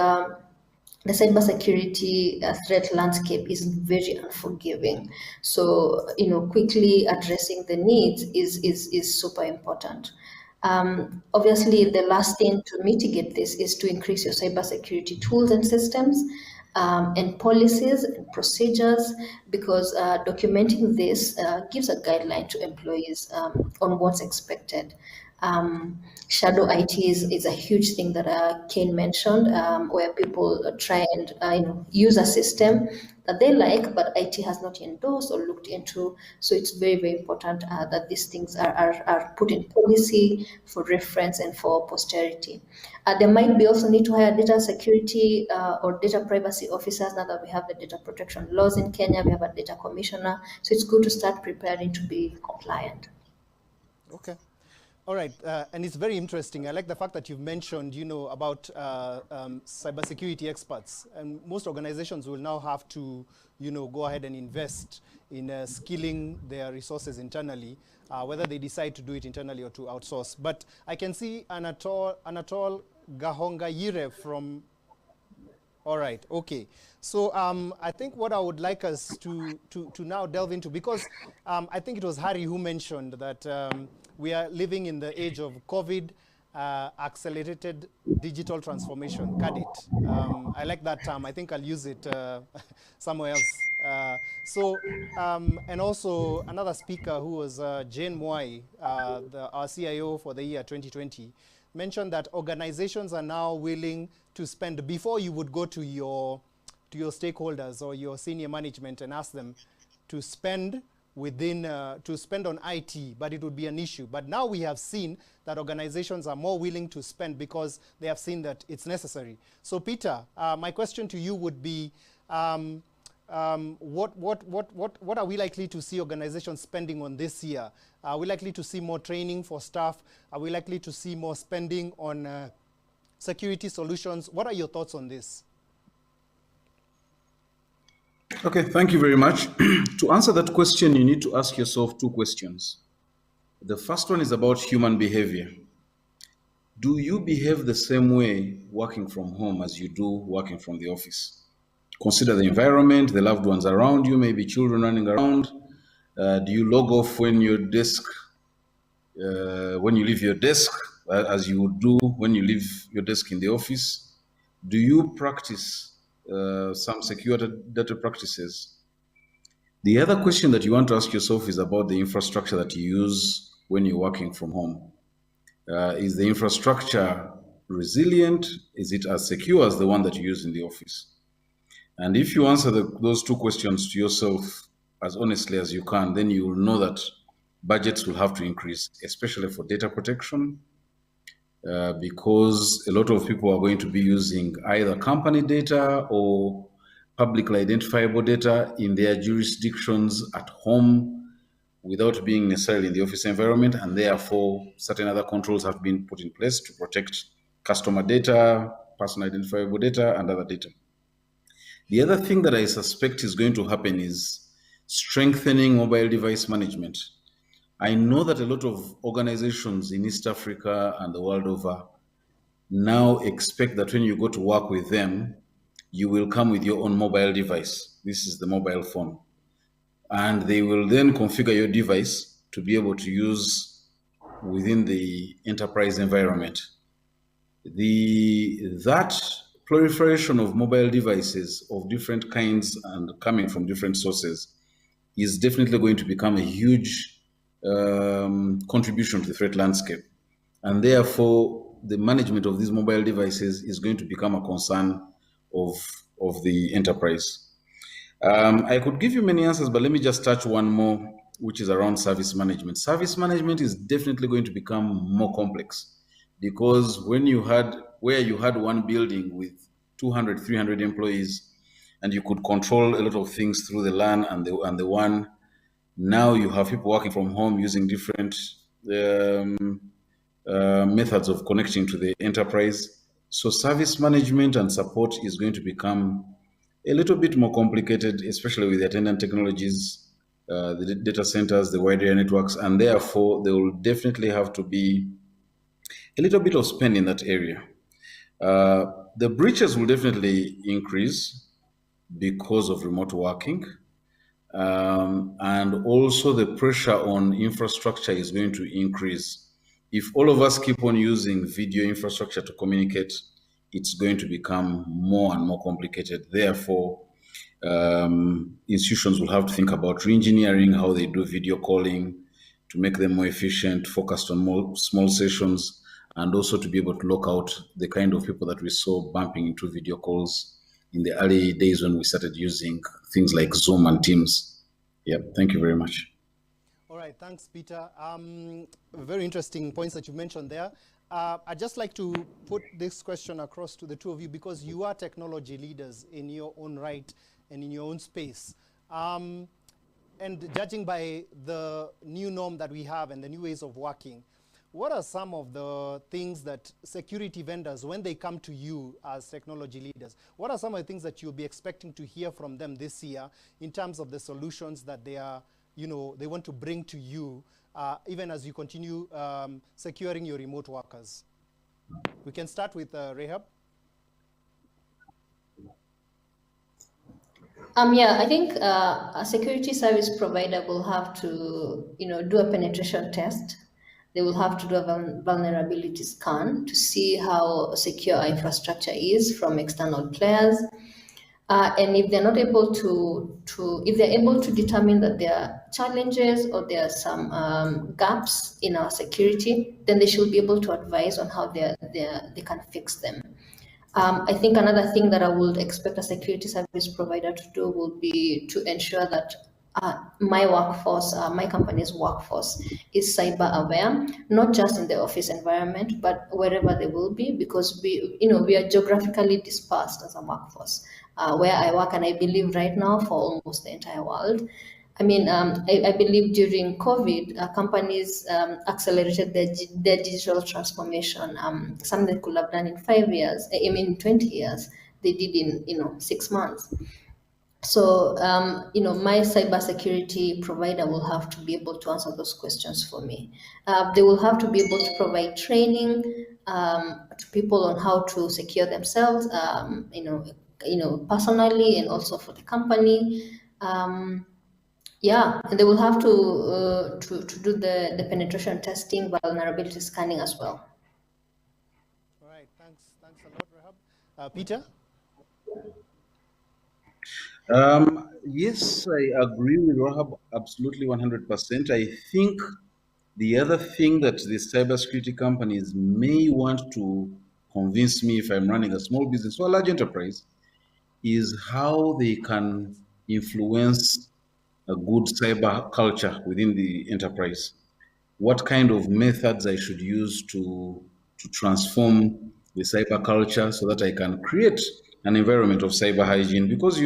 the cybersecurity threat landscape is very unforgiving. So, quickly addressing the needs is super important. Obviously, the last thing to mitigate this is to increase your cybersecurity tools and systems and policies and procedures, because documenting this gives a guideline to employees on what's expected. Shadow IT is a huge thing that Kane mentioned, where people try and use a system that they like, but IT has not endorsed or looked into. So it's very, very important that these things are put in policy for reference and for posterity. There might be also need to hire data security or data privacy officers. Now that we have the data protection laws in Kenya, we have a data commissioner. So it's good to start preparing to be compliant. Okay. All right, and it's very interesting. I like the fact that you've mentioned, about cybersecurity experts. And most organizations will now have to, go ahead and invest in skilling their resources internally, whether they decide to do it internally or to outsource. But I can see Anatol Gahongayire from. All right, okay. So I think what I would like us to now delve into, because I think it was Harry who mentioned that we are living in the age of COVID, accelerated digital transformation, CADIT. I like that term. I think I'll use it somewhere else. And also another speaker who was Jane Mwai, our CIO for the year 2020, mentioned that organizations are now willing to spend, before you would go to your stakeholders or your senior management and ask them to spend to spend on IT, but it would be an issue. But now we have seen that organizations are more willing to spend because they have seen that it's necessary. So Peter, my question to you would be, what are we likely to see organizations spending on this year? Are we likely to see more training for staff? Are we likely to see more spending on security solutions? What are your thoughts on this? Okay, thank you very much. To answer that question, you need to ask yourself two questions. The first one is about human behavior. Do you behave the same way working from home as you do working from the office? Consider the environment, the loved ones around you, maybe children running around. Do you log off when your desk, when you leave your desk, as you would do when you leave your desk in the office? Do you practice some secure data practices? The other question that you want to ask yourself is about the infrastructure that you use when you're working from home. Is the infrastructure resilient? Is it as secure as the one that you use in the office? And if you answer those two questions to yourself as honestly as you can, then you will know that budgets will have to increase, especially for data protection, because a lot of people are going to be using either company data or publicly identifiable data in their jurisdictions at home without being necessarily in the office environment, and therefore certain other controls have been put in place to protect customer data, personal identifiable data, and other data. The other thing that I suspect is going to happen is strengthening mobile device management. I know that a lot of organizations in East Africa and the world over now expect that when you go to work with them, you will come with your own mobile device. This is the mobile phone. And they will then configure your device to be able to use within the enterprise environment. That proliferation of mobile devices of different kinds and coming from different sources is definitely going to become a huge contribution to the threat landscape. And therefore, the management of these mobile devices is going to become a concern of the enterprise. I could give you many answers, but let me just touch one more, which is around service management. Service management is definitely going to become more complex, because where you had one building with 200, 300 employees, and you could control a lot of things through the LAN and the WAN, now you have people working from home using different methods of connecting to the enterprise. So service management and support is going to become a little bit more complicated, especially with the attendant technologies, the data centers, the wide area networks, and therefore there will definitely have to be a little bit of spend in that area. The breaches will definitely increase because of remote working. And also the pressure on infrastructure is going to increase. If all of us keep on using video infrastructure to communicate, it's going to become more and more complicated. Therefore, institutions will have to think about re-engineering how they do video calling to make them more efficient, focused on more small sessions, and also to be able to lock out the kind of people that we saw bumping into video calls in the early days when we started using things like Zoom and Teams. Yeah, thank you very much. All right, thanks, Peter. Very interesting points that you mentioned there. I'd just like to put this question across to the two of you, because you are technology leaders in your own right and in your own space. And judging by the new norm that we have and the new ways of working, what are some of the things that security vendors, when they come to you as technology leaders, what are some of the things that you'll be expecting to hear from them this year in terms of the solutions that they are, they want to bring to you, even as you continue securing your remote workers? We can start with Rehab. Yeah, I think a security service provider will have to, do a penetration test. They will have to do a vulnerability scan to see how secure our infrastructure is from external players. And if they're not able if they're able to determine that there are challenges or there are some gaps in our security, then they should be able to advise on how they can fix them. I think another thing that I would expect a security service provider to do would be to ensure that my workforce, my company's workforce, is cyber aware, not just in the office environment, but wherever they will be, because we are geographically dispersed as a workforce. Where I work, and I believe right now for almost the entire world. I mean, I believe during COVID, companies accelerated their digital transformation. Something they could have done in 5 years, 20 years, they did in 6 months. So, my cybersecurity provider will have to be able to answer those questions for me. They will have to be able to provide training to people on how to secure themselves, personally and also for the company. Yeah, and they will have to do the penetration testing, vulnerability scanning as well. All right, thanks a lot, Rehab. Peter? Yes, I agree with Rahab absolutely 100%. I think the other thing that the cybersecurity companies may want to convince me if I'm running a small business or a large enterprise is how they can influence a good cyber culture within the enterprise. What kind of methods I should use to transform the cyber culture so that I can create an environment of cyber hygiene. Because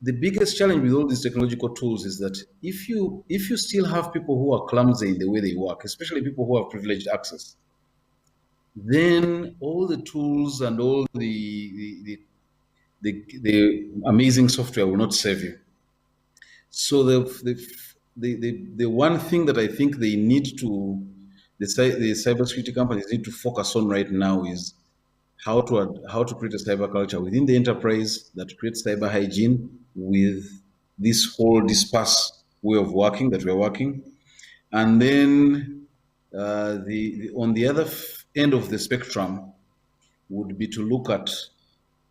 the biggest challenge with all these technological tools is that if you still have people who are clumsy in the way they work, especially people who have privileged access, then all the tools and all the amazing software will not serve you. So the one thing that I think they need to, the cybersecurity companies need to focus on right now is how to create a cyber culture within the enterprise that creates cyber hygiene with this whole dispersed way of working that we're working. And then on the other end of the spectrum would be to look at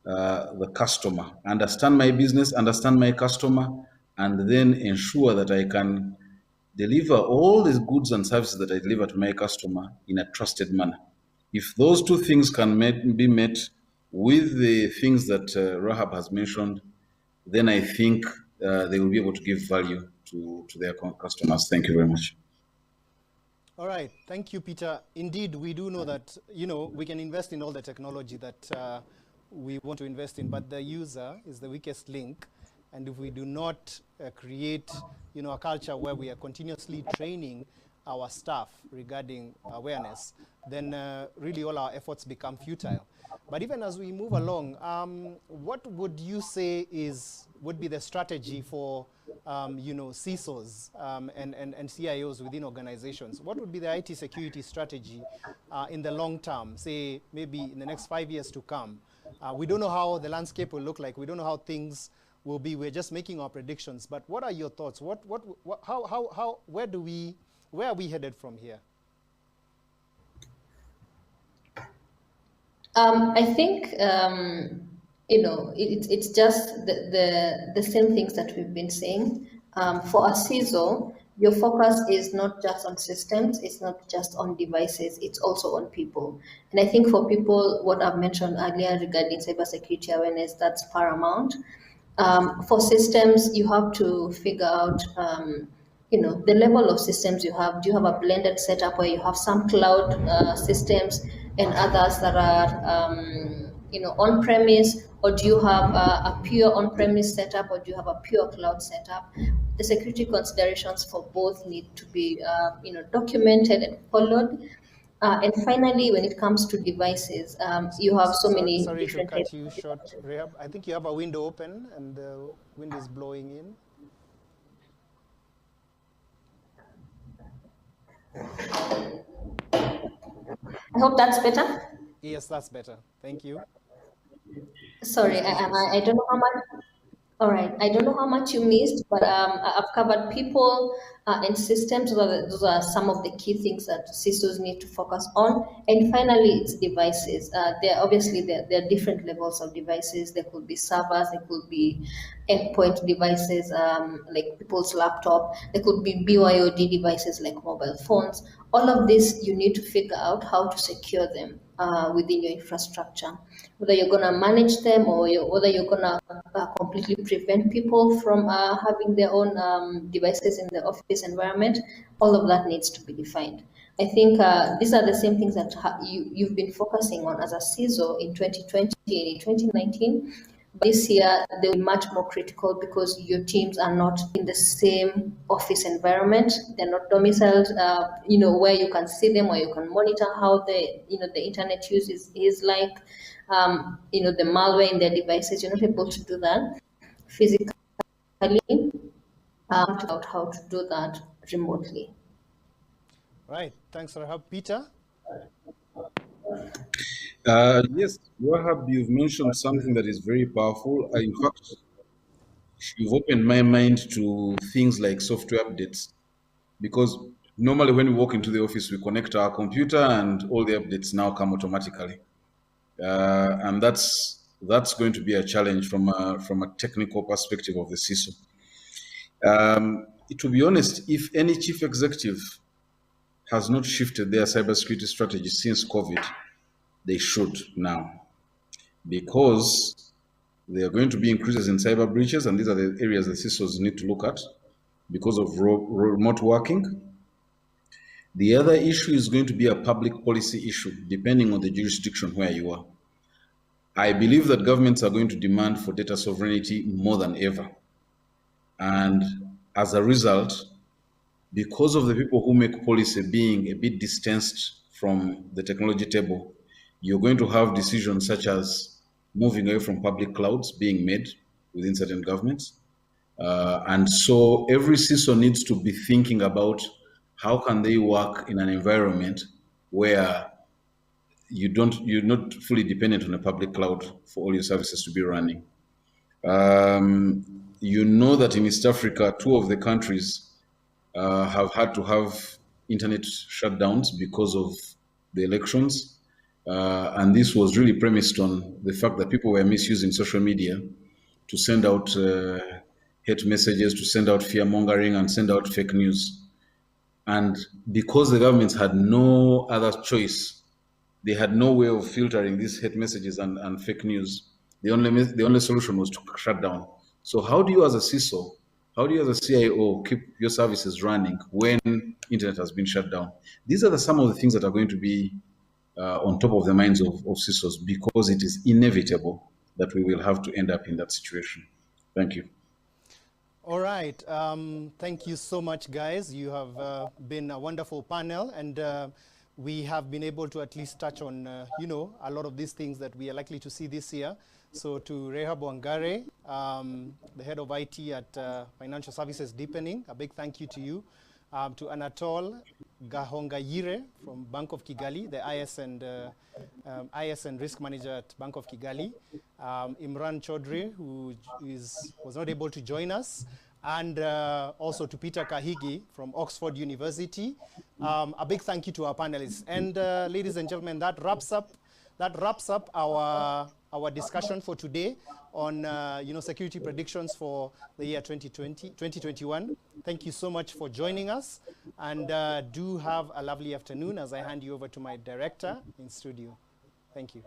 the customer, understand my business, understand my customer, and then ensure that I can deliver all the goods and services that I deliver to my customer in a trusted manner. If those two things can be met with the things that Rahab has mentioned, then I think they will be able to give value to their customers. Thank you very much. All right. Thank you, Peter. Indeed, we do know that, we can invest in all the technology that we want to invest in, but the user is the weakest link. And if we do not create, a culture where we are continuously training our staff regarding awareness, then really all our efforts become futile. But even as we move along, what would you say would be the strategy for, CISOs and CIOs within organizations? What would be the IT security strategy in the long term, say maybe in the next 5 years to come? We don't know how the landscape will look like. We don't know how things will be. We're just making our predictions. But what are your thoughts? Where are we headed from here? I think it's just the same things that we've been saying. For a CISO, your focus is not just on systems, it's not just on devices, it's also on people. And I think for people, what I've mentioned earlier regarding cybersecurity awareness, that's paramount. For systems, you have to figure out the level of systems you have. Do you have a blended setup where you have some cloud systems and others that are on-premise, or do you have a pure on-premise setup, or do you have a pure cloud setup? The security considerations for both need to be documented and followed. And finally, when it comes to devices, you have so many different types. Sorry to cut you short, Rehab. I think you have a window open and the wind is blowing in. I hope that's better. Yes, that's better. Thank you. Sorry, I don't know how much. All right, I don't know how much you missed, but I've covered people and systems. Those are some of the key things that CISOs need to focus on. And finally, it's devices. There are different levels of devices. There could be servers, there could be endpoint devices like people's laptop. There could be BYOD devices like mobile phones. All of this, you need to figure out how to secure them within your infrastructure. Whether you're going to manage them or whether you're going to completely prevent people from having their own devices in the office environment, all of that needs to be defined. I think these are the same things that you've been focusing on as a CISO in 2020 and in 2019. This year, they'll be much more critical because your teams are not in the same office environment. They're not domiciled, where you can see them, where you can monitor how the internet use is like, the malware in their devices. You're not able to do that physically. About how to do that remotely. Right. Thanks, Rahab. Peter? Yes, Wahab, you've mentioned something that is very powerful. In fact, you've opened my mind to things like software updates, because normally when we walk into the office, we connect our computer and all the updates now come automatically. And that's going to be a challenge from a technical perspective of the CISO. To be honest, if any chief executive has not shifted their cybersecurity strategy since COVID, they should now, because there are going to be increases in cyber breaches, and these are the areas the CISOs need to look at because of remote working. The other issue is going to be a public policy issue, depending on the jurisdiction where you are. I believe that governments are going to demand for data sovereignty more than ever. And as a result, because of the people who make policy being a bit distanced from the technology table, you're going to have decisions such as moving away from public clouds being made within certain governments. And so every CISO needs to be thinking about how can they work in an environment where you're not fully dependent on a public cloud for all your services to be running. You know that in East Africa, 2 of the countries have had to have internet shutdowns because of the elections. And this was really premised on the fact that people were misusing social media to send out hate messages, to send out fear-mongering and send out fake news. And because the governments had no other choice, they had no way of filtering these hate messages and fake news, the only solution was to shut down. So how do you as a CISO, how do you as a CIO keep your services running when internet has been shut down? These are some of the things that are going to be on top of the minds of CISOs, because it is inevitable that we will have to end up in that situation. Thank you. All right. Thank you so much, guys. You have been a wonderful panel, and we have been able to at least touch on, a lot of these things that we are likely to see this year. So to Rehab Wangare, the head of IT at Financial Services Deepening, a big thank you to you. To Anatole Gahongayire from Bank of Kigali, the IS and Risk Manager at Bank of Kigali. Imran Chaudhry, who was not able to join us. And also to Peter Kahigi from Oxford University. A big thank you to our panelists. And ladies and gentlemen, that wraps up our discussion for today on security predictions for the year 2021. Thank you so much for joining us, and do have a lovely afternoon as I hand you over to my director in studio. Thank you.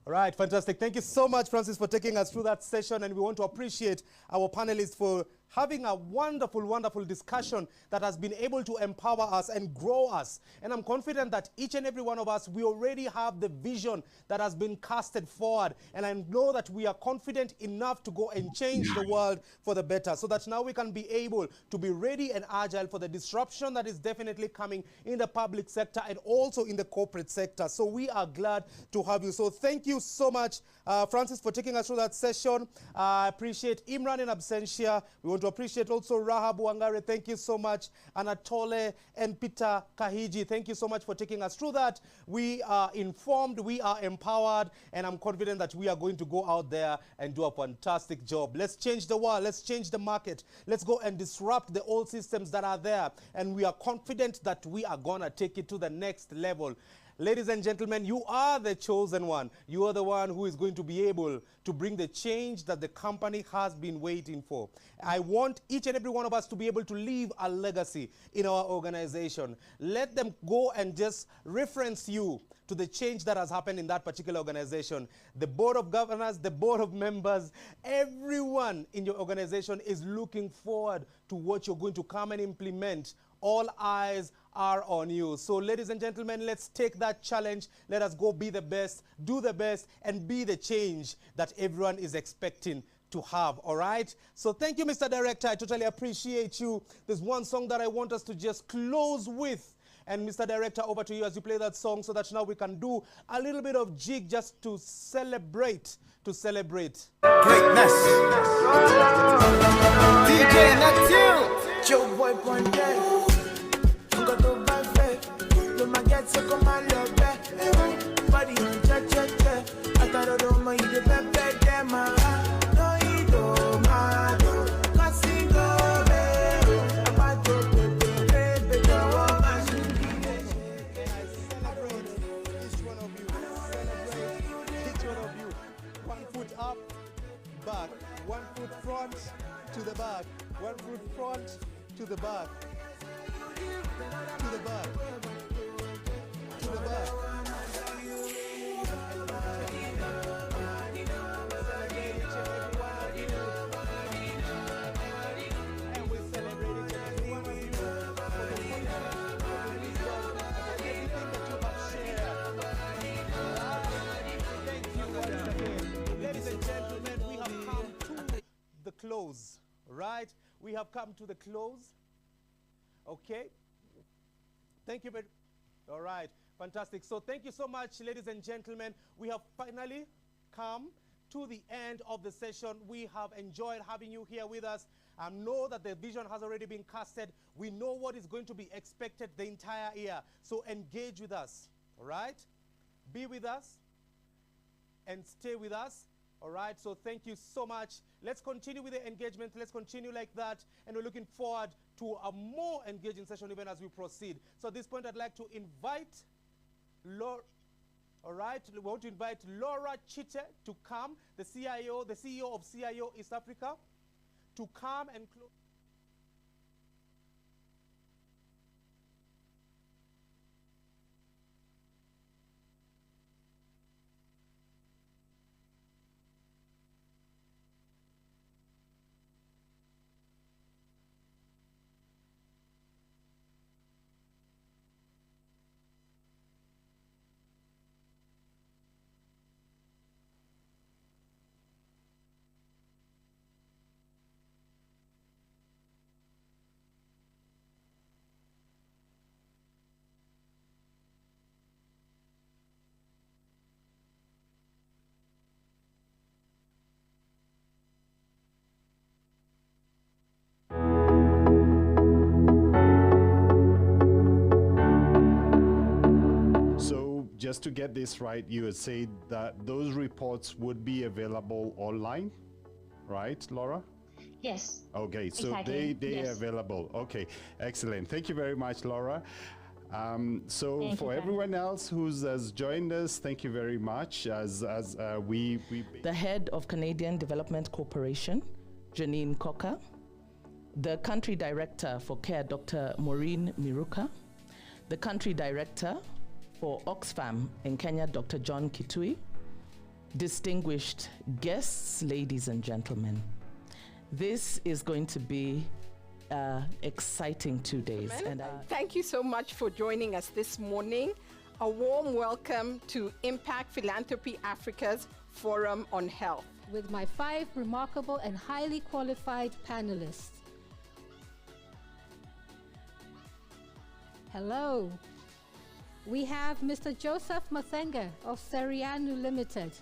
All right, fantastic. Thank you so much, Francis, for taking us through that session. And we want to appreciate our panelists for having a wonderful, wonderful discussion that has been able to empower us and grow us. And I'm confident that each and every one of us, we already have the vision that has been casted forward. And I know that we are confident enough to go and change the world for the better, so that now we can be able to be ready and agile for the disruption that is definitely coming in the public sector and also in the corporate sector. So we are glad to have you. So thank you so much, Francis, for taking us through that session. I appreciate Imran in absentia. We want to appreciate also Rahab Wangare. Thank you so much. Anatole and Peter Kahiji. Thank you so much for taking us through that. We are informed, we are empowered, and I'm confident that we are going to go out there and do a fantastic job. Let's change the world. Let's change the market. Let's go and disrupt the old systems that are there. And we are confident that we are going to take it to the next level. Ladies and gentlemen, you are the chosen one. You are the one who is going to be able to bring the change that the company has been waiting for. I want each and every one of us to be able to leave a legacy in our organization. Let them go and just reference you to the change that has happened in that particular organization. The board of governors, the board of members, everyone in your organization is looking forward to what you're going to come and implement. All eyes are on you. So ladies and gentlemen, let's take that challenge. Let us go be the best, do the best, and be the change that everyone is expecting to have. All right? So thank you, Mr. Director. I totally appreciate you. There's one song that I want us to just close with. And Mr. Director, over to you as you play that song, so that now we can do a little bit of jig just to celebrate. Greatness. DJ Natil, Joe Boy One Day. Back, 1 foot front to the back, 1 foot front to the back, to the back, to the back. And we celebrate each and every one of you for the wonderful wisdom and everything that you have shared. Thank you once again. Ladies and gentlemen, we have come to the close, right? We have come to the close. Okay. Thank you very all right. Fantastic. So thank you so much, ladies and gentlemen. We have finally come to the end of the session. We have enjoyed having you here with us. I know that the vision has already been casted. We know what is going to be expected the entire year. So engage with us, all right? Be with us and stay with us. All right, so thank you so much. Let's continue with the engagement. Let's continue like that. And we're looking forward to a more engaging session even as we proceed. So at this point, I'd like to invite Laura. All right, we want to invite Laura Chite to come, the CIO, the CEO of CIO East Africa, to come and close. Just to get this right, you had said that those reports would be available online, right, Laura? Yes. Okay, so exactly. they Yes. are available. Okay, excellent. Thank you very much, Laura. So Thank for you, everyone else has joined us, thank you very much. As we the head of Canadian Development Corporation, Janine Cocker, the country director for CARE, Dr. Maureen Miruka, the country director for Oxfam in Kenya, Dr. John Kitui, distinguished guests, ladies and gentlemen. This is going to be exciting 2 days. And thank you so much for joining us this morning. A warm welcome to Impact Philanthropy Africa's Forum on Health. With my 5 remarkable and highly qualified panelists. Hello. We have Mr. Joseph Mathenga of Serianu Limited.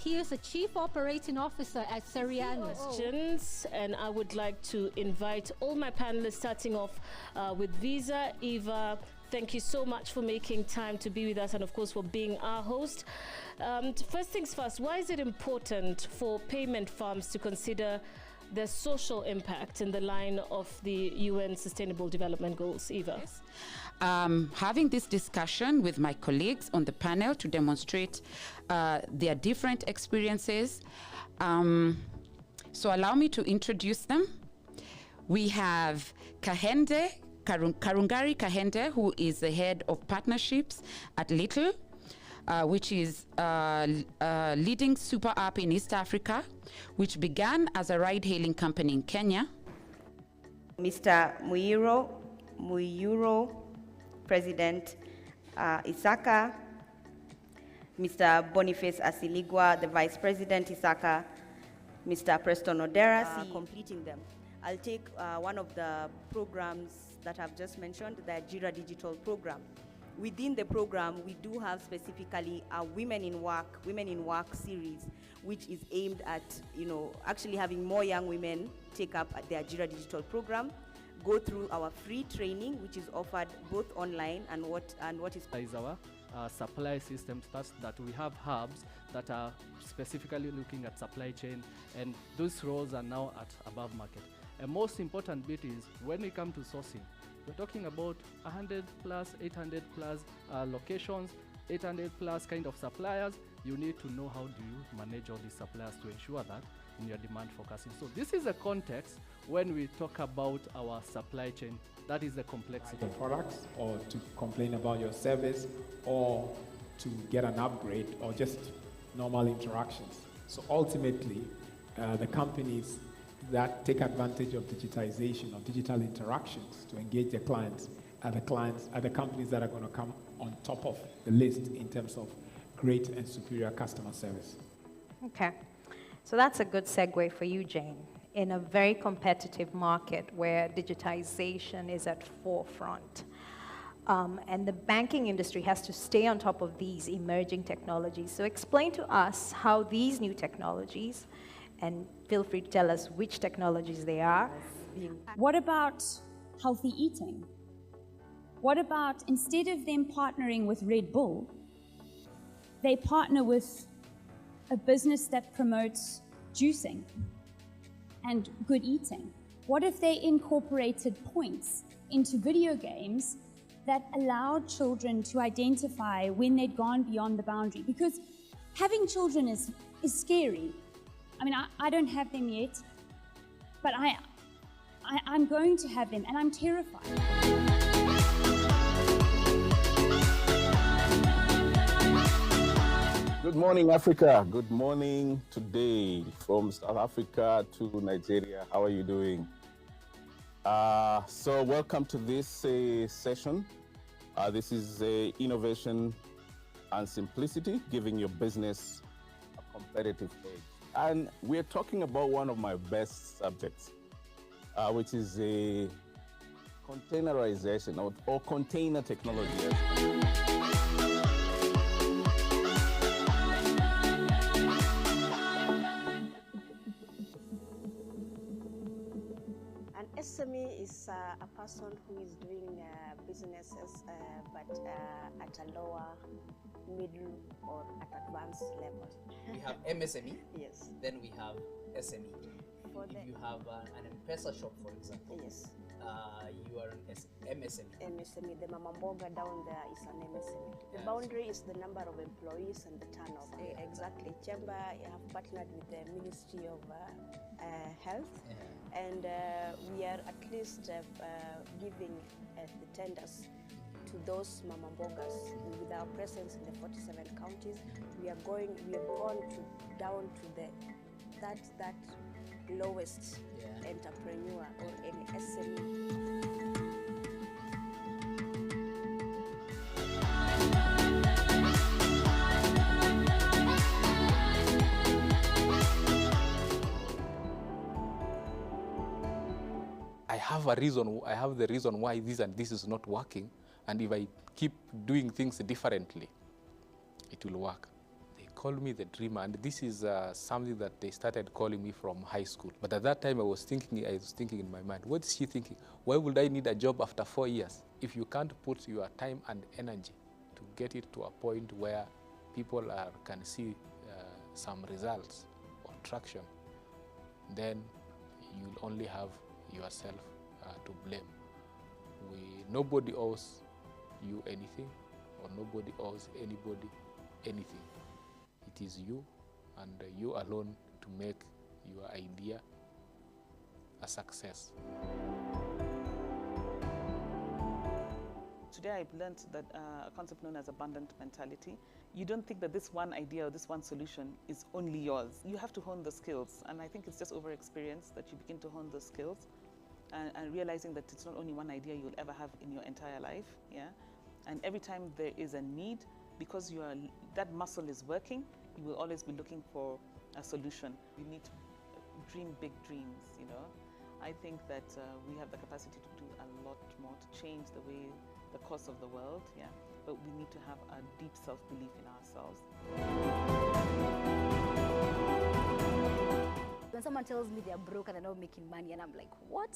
He is the Chief Operating Officer at Serianu. Questions, and I would like to invite all my panelists, starting off with Visa. Eva, thank you so much for making time to be with us and, of course, for being our host. First things first, why is it important for payment firms to consider the social impact in the line of the UN Sustainable Development Goals? Eva? Yes. Having this discussion with my colleagues on the panel to demonstrate their different experiences. So allow me to introduce them. We have Karungari Kahende, who is the head of partnerships at Little, which is a leading super app in East Africa, which began as a ride-hailing company in Kenya. Mr. Muyuro, President Isaka, Mr. Boniface Asiligwa, the Vice President Isaka, Mr. Preston Odera, completing them. I'll take one of the programs that I've just mentioned, the Jira Digital Program. Within the program, we do have specifically a Women in Work series, which is aimed at, actually having more young women take up their Jira Digital Program, go through our free training, which is offered both online and what is our supply systems, that we have hubs that are specifically looking at supply chain, and those roles are now at above market. A most important bit is when we come to sourcing, we're talking about 100 plus, 800 plus locations, 800 plus kind of suppliers. You need to know how do you manage all these suppliers to ensure that in your demand forecasting. So this is a context when we talk about our supply chain. That is the complexity. The products, or to complain about your service, or to get an upgrade, or just normal interactions. So ultimately, the companies that take advantage of digitization, of digital interactions to engage their clients are the companies that are going to come on top of the list in terms of great and superior customer service. Okay, so that's a good segue for you, Jane. In a very competitive market where digitization is at forefront, and the banking industry has to stay on top of these emerging technologies. So explain to us how these new technologies, and feel free to tell us which technologies they are. What about healthy eating? What about, instead of them partnering with Red Bull, they partner with a business that promotes juicing and good eating? What if they incorporated points into video games that allowed children to identify when they'd gone beyond the boundary? Because having children is scary. I mean, I don't have them yet, but I'm going to have them, and I'm terrified. Good morning, Africa. Good morning today from South Africa to Nigeria. How are you doing? So welcome to this session. This is innovation and simplicity, giving your business a competitive edge. And we're talking about one of my best subjects, which is a containerization or container technology. SME is a person who is doing businesses, but at a lower, middle, or at advanced level. We have MSME. Yes. Then we have SME. If you have an M-Pesa shop, for example, yes, you are an MSME. MSME. MSME. The Mama Mboga down there is an MSME. The boundary is the number of employees and the turnover. Exactly. Chamber have partnered with the Ministry of Health, and we are at least giving the tenders to those Mama Mbogas. With our presence in the 47 counties, we have gone down to that lowest entrepreneur or any SME. I have the reason why this and this is not working, and if I keep doing things differently, it will work. They call me the dreamer, and this is something that they started calling me from high school. But at that time, I was thinking in my mind, what is she thinking? Why would I need a job after 4 years? If you can't put your time and energy to get it to a point where people can see some results or traction, then you'll only have yourself to blame. Nobody owes you anything, or nobody owes anybody anything. It is you and you alone to make your idea a success. Today I've learned that a concept known as abundant mentality. You don't think that this one idea or this one solution is only yours. You have to hone the skills, and I think it's just over experience that you begin to hone those skills and realizing that it's not only one idea you'll ever have in your entire life, and every time there is a need, because that muscle is working, you will always be looking for a solution. You need to dream big dreams, I think that we have the capacity to do a lot more to change the course of the world, but we need to have a deep self-belief in ourselves. When someone tells me they're broke and they're not making money, and I'm like, what?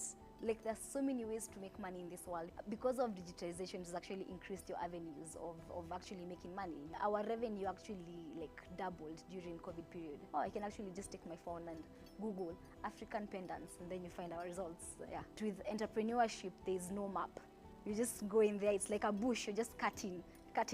Like, there's so many ways to make money in this world. Because of digitization, it's actually increased your avenues of actually making money. Our revenue actually doubled during COVID period. I can actually just take my phone and Google African pendants, and then you find our results. With entrepreneurship, there's no map. You just go in there, it's like a bush, you're just cutting,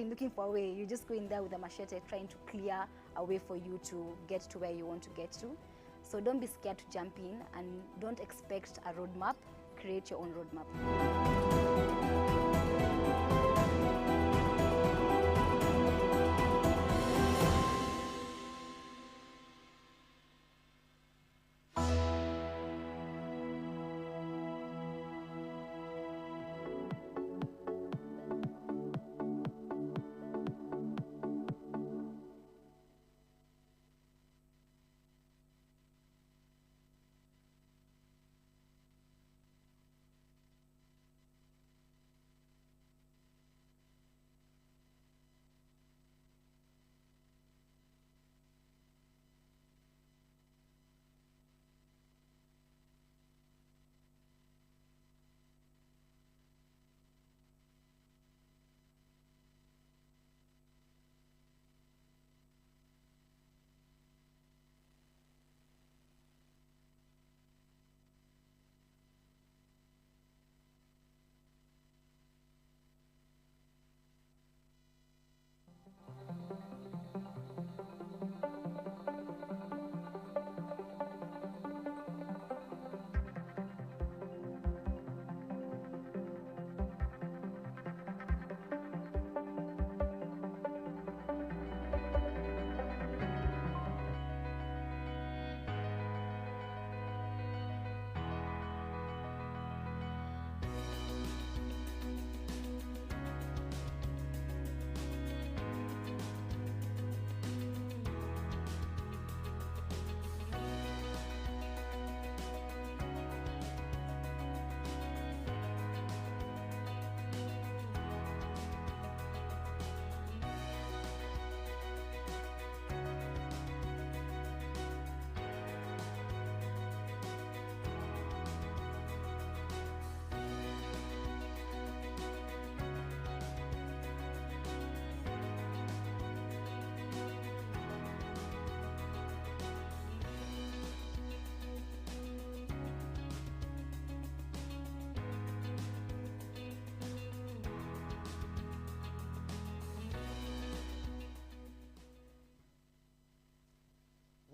looking for a way. You just go in there with a machete trying to clear a way for you to get to where you want to get to. So don't be scared to jump in, and don't expect a roadmap. Create your own roadmap.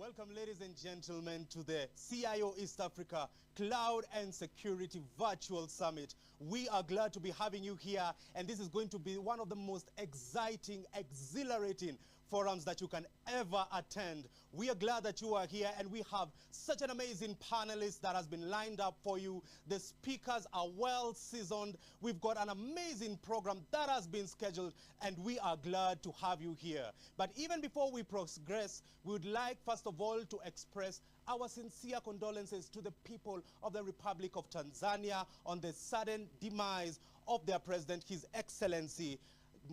Welcome, ladies and gentlemen, to the CIO East Africa Cloud and Security Virtual Summit. We are glad to be having you here, and this is going to be one of the most exciting, exhilarating forums that you can ever attend. We are glad that you are here, and we have such an amazing panelist that has been lined up for you. The speakers are well seasoned. We've got an amazing program that has been scheduled, and we are glad to have you here. But even before we progress, we would like, first of all, to express our sincere condolences to the people of the Republic of Tanzania on the sudden demise of their president, His Excellency,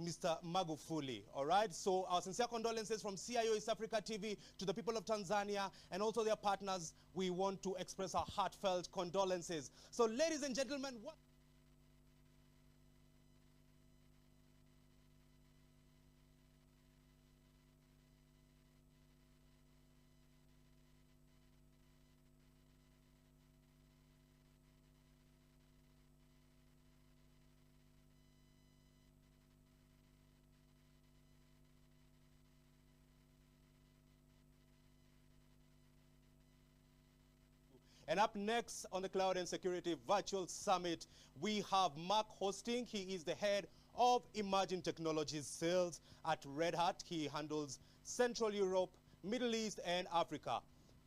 Mr. Magufuli. All right, so our sincere condolences from CIO East Africa TV to the people of Tanzania and also their partners. We want to express our heartfelt condolences. So, ladies and gentlemen, what And up next on the Cloud and Security Virtual Summit, we have Mark Hosking. He is the head of Emerging Technologies Sales at Red Hat. He handles Central Europe, Middle East, and Africa.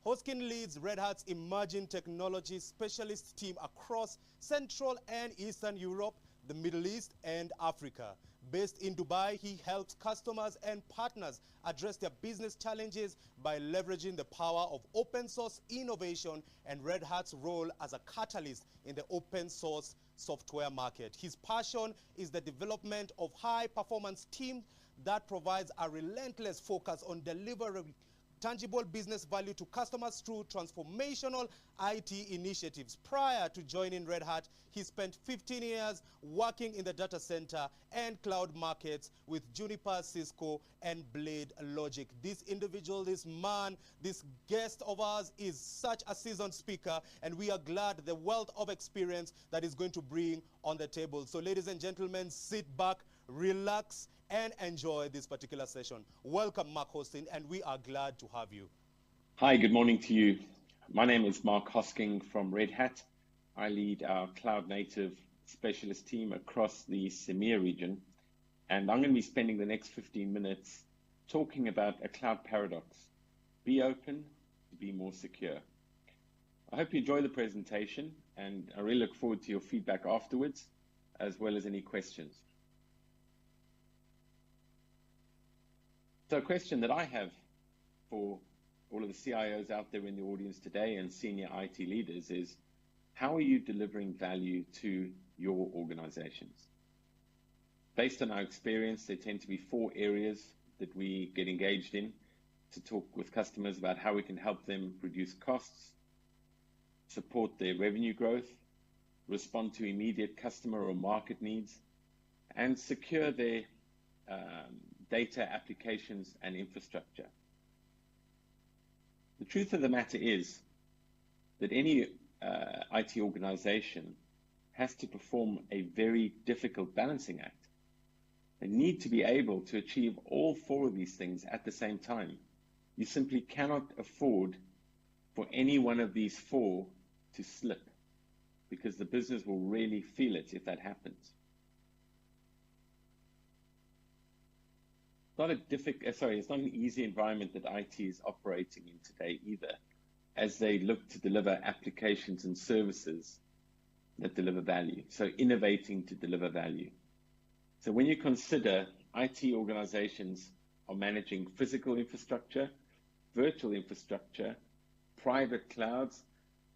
Hosking leads Red Hat's Emerging Technologies Specialist team across Central and Eastern Europe, the Middle East, and Africa. Based in Dubai, he helps customers and partners address their business challenges by leveraging the power of open source innovation and Red Hat's role as a catalyst in the open source software market. His passion is the development of high-performance teams that provides a relentless focus on delivering tangible business value to customers through transformational IT initiatives. Prior to joining Red Hat, he spent 15 years working in the data center and cloud markets with Juniper, Cisco, and Blade Logic. This individual, this man, this guest of ours is such a seasoned speaker, and we are glad the wealth of experience that is going to bring on the table. So, ladies and gentlemen, sit back, relax, and enjoy this particular session. Welcome, Mark Hosking, and we are glad to have you. Hi, good morning to you. My name is Mark Hosking from Red Hat. I lead our cloud native specialist team across the CEMEA region, and I'm going to be spending the next 15 minutes talking about a cloud paradox: be open to be more secure. I hope you enjoy the presentation, and I really look forward to your feedback afterwards, as well as any questions. So a question that I have for all of the CIOs out there in the audience today and senior IT leaders is, how are you delivering value to your organizations? Based on our experience, there tend to be 4 areas that we get engaged in to talk with customers about how we can help them reduce costs, support their revenue growth, respond to immediate customer or market needs, and secure their data, applications, and infrastructure. The truth of the matter is that any IT organization has to perform a very difficult balancing act. They need to be able to achieve all 4 of these things at the same time. You simply cannot afford for any one of these 4 to slip, because the business will really feel it if that happens. It's not an easy environment that IT is operating in today either, as they look to deliver applications and services that deliver value. So innovating to deliver value. So when you consider IT organizations are managing physical infrastructure, virtual infrastructure, private clouds,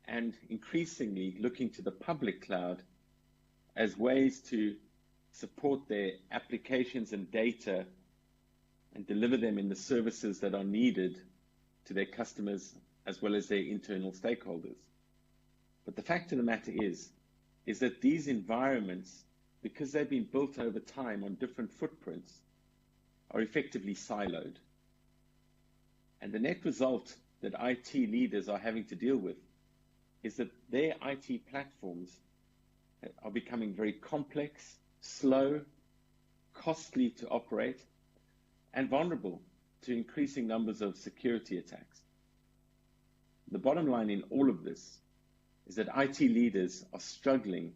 and increasingly looking to the public cloud as ways to support their applications and data and deliver them in the services that are needed to their customers as well as their internal stakeholders. But the fact of the matter is that these environments, because they've been built over time on different footprints, are effectively siloed. And the net result that IT leaders are having to deal with is that their IT platforms are becoming very complex, slow, costly to operate, and vulnerable to increasing numbers of security attacks. the bottom line in all of this is that IT leaders are struggling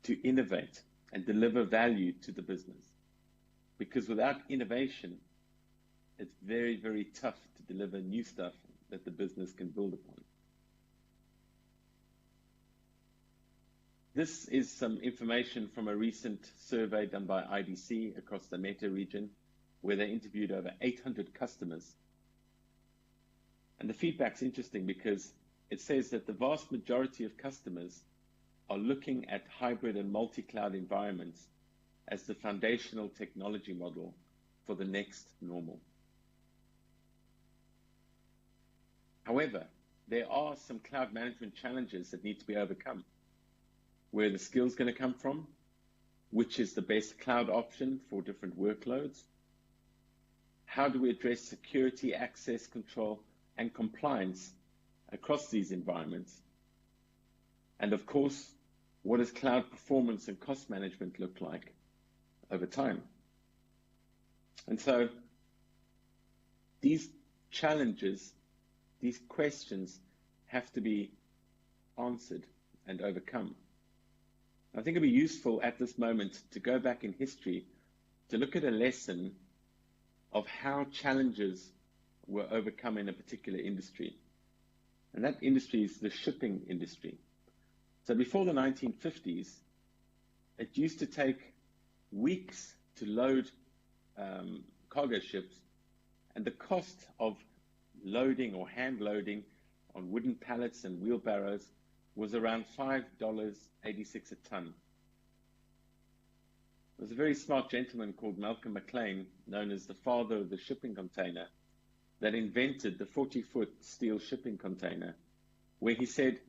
to innovate and deliver value to the business. Because without innovation, it's very, very tough to deliver new stuff that the business can build upon. This is some information from a recent survey done by IDC across the Meta region, where they interviewed over 800 customers. And the feedback's interesting because it says that the vast majority of customers are looking at hybrid and multi-cloud environments as the foundational technology model for the next normal. However, there are some cloud management challenges that need to be overcome. Where are the skills going to come from? Which is the best cloud option for different workloads? How do we address security, access control, and compliance across these environments? And of course, what does cloud performance and cost management look like over time? And so these challenges, these questions have to be answered and overcome. I think it'd be useful at this moment to go back in history to look at a lesson of how challenges were overcome in a particular industry. And that industry is the shipping industry. So before the 1950s, it used to take weeks to load cargo ships, and the cost of loading or hand loading on wooden pallets and wheelbarrows was around $5.86 a ton. There was a very smart gentleman called Malcolm McLean, known as the father of the shipping container, that invented the 40-foot steel shipping container, where he said,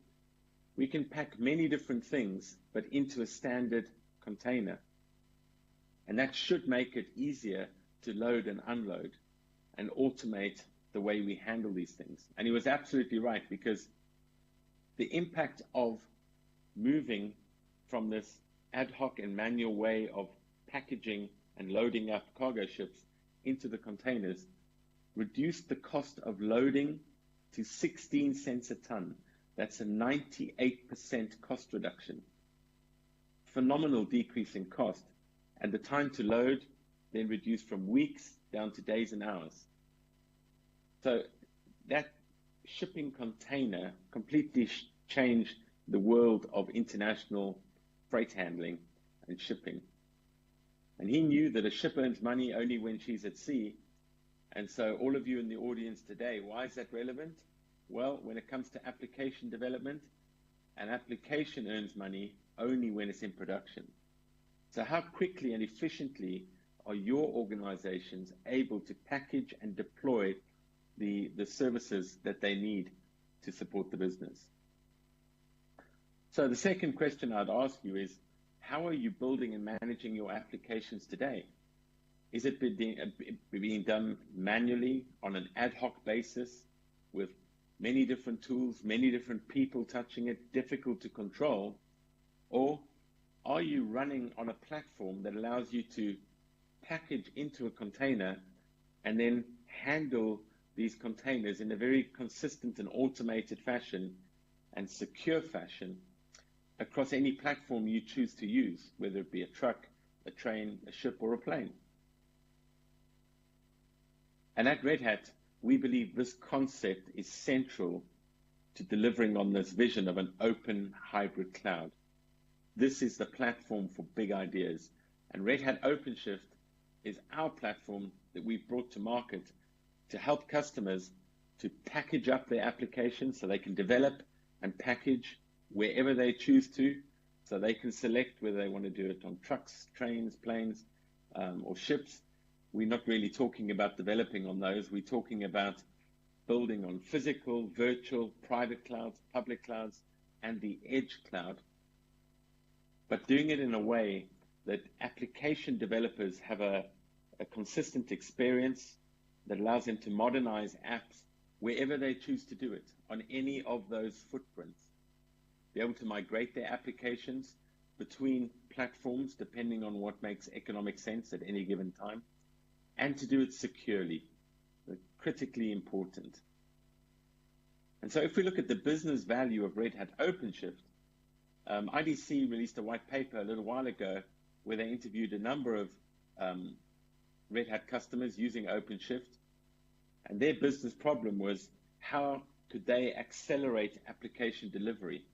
we can pack many different things, but into a standard container. And that should make it easier to load and unload and automate the way we handle these things. And he was absolutely right, because the impact of moving from this ad hoc and manual way of packaging and loading up cargo ships into the containers reduced the cost of loading to 16 cents a ton. That's a 98% cost reduction. Phenomenal decrease in cost. And the time to load then reduced from weeks down to days and hours. So that shipping container completely changed the world of international freight handling and shipping. And he knew that a ship earns money only when she's at sea. And so all of you in the audience today, why is that relevant? Well, when it comes to application development, an application earns money only when it's in production. So how quickly and efficiently are your organizations able to package and deploy the services that they need to support the business? So the second question I'd ask you is, how are you building and managing your applications today? Is it being done manually on an ad hoc basis with many different tools, many different people touching it, difficult to control? Or are you running on a platform that allows you to package into a container and then handle these containers in a very consistent and automated fashion and secure fashion across any platform you choose to use, whether it be a truck, a train, a ship, or a plane? And at Red Hat, we believe this concept is central to delivering on this vision of an open hybrid cloud. This is the platform for big ideas. And Red Hat OpenShift is our platform that we've brought to market to help customers to package up their applications so they can develop and package wherever they choose to, so they can select whether they want to do it on trucks, trains, planes, or ships. We're not really talking about developing on those. We're talking about building on physical, virtual, private clouds, public clouds, and the edge cloud, but doing it in a way that application developers have a consistent experience that allows them to modernize apps wherever they choose to do it, on any of those footprints. Be able to migrate their applications between platforms depending on what makes economic sense at any given time, and to do it securely. Critically important. And so if we look at the business value of Red Hat OpenShift, IDC released a white paper a little while ago where they interviewed a number of Red Hat customers using OpenShift, and their business problem was how could they accelerate application delivery.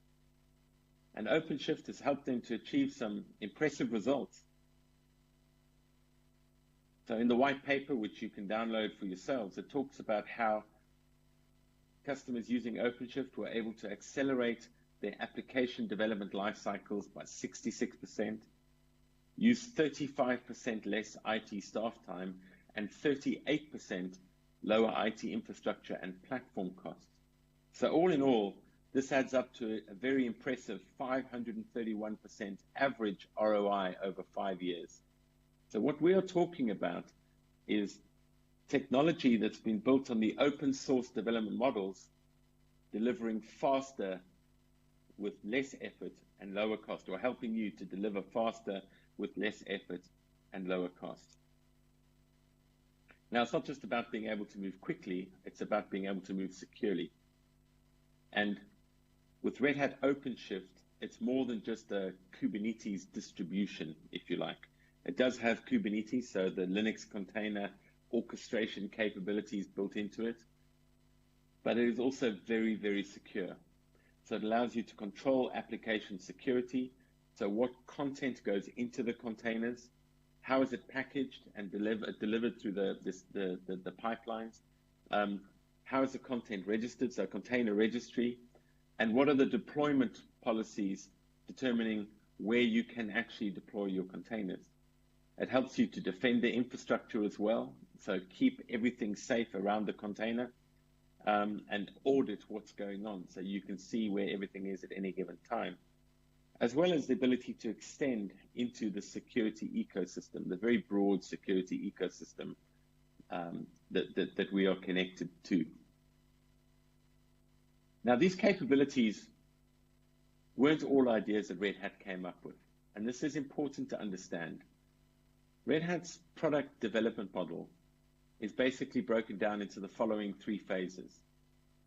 And OpenShift has helped them to achieve some impressive results. So in the white paper, which you can download for yourselves, it talks about how customers using OpenShift were able to accelerate their application development life cycles by 66%, use 35% less IT staff time, and 38% lower IT infrastructure and platform costs. So all in all, this adds up to a very impressive 531% average ROI over 5 years. So what we are talking about is technology that's been built on the open source development models, delivering faster with less effort and lower cost, or helping you to deliver faster with less effort and lower cost. Now, it's not just about being able to move quickly, it's about being able to move securely. And with Red Hat OpenShift, it's more than just a Kubernetes distribution, if you like. It does have Kubernetes, so the Linux container orchestration capabilities built into it, but it is also very, very secure. So it allows you to control application security. So what content goes into the containers, how is it packaged and delivered through the pipelines, how is the content registered, so container registry, and what are the deployment policies determining where you can actually deploy your containers. It helps you to defend the infrastructure as well, so keep everything safe around the container, and audit what's going on so you can see where everything is at any given time, as well as the ability to extend into the security ecosystem, the very broad security ecosystem that we are connected to. Now, these capabilities weren't all ideas that Red Hat came up with, and this is important to understand. Red Hat's product development model is basically broken down into the following 3 phases.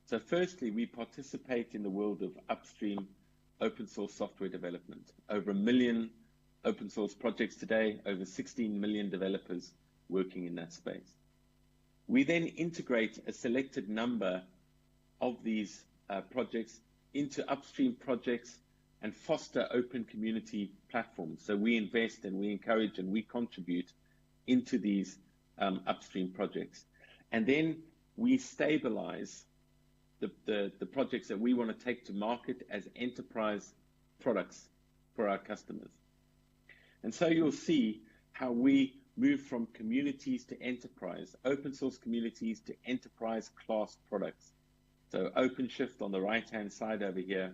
So firstly, we participate in the world of upstream open source software development. Over 1 million open source projects today, over 16 million developers working in that space. We then integrate a selected number of these projects into upstream projects and foster open community platforms. So we invest and we encourage and we contribute into these upstream projects. And then we stabilize the projects that we want to take to market as enterprise products for our customers. And so you'll see how we move from communities to enterprise, open source communities to enterprise class products. So OpenShift on the right-hand side over here,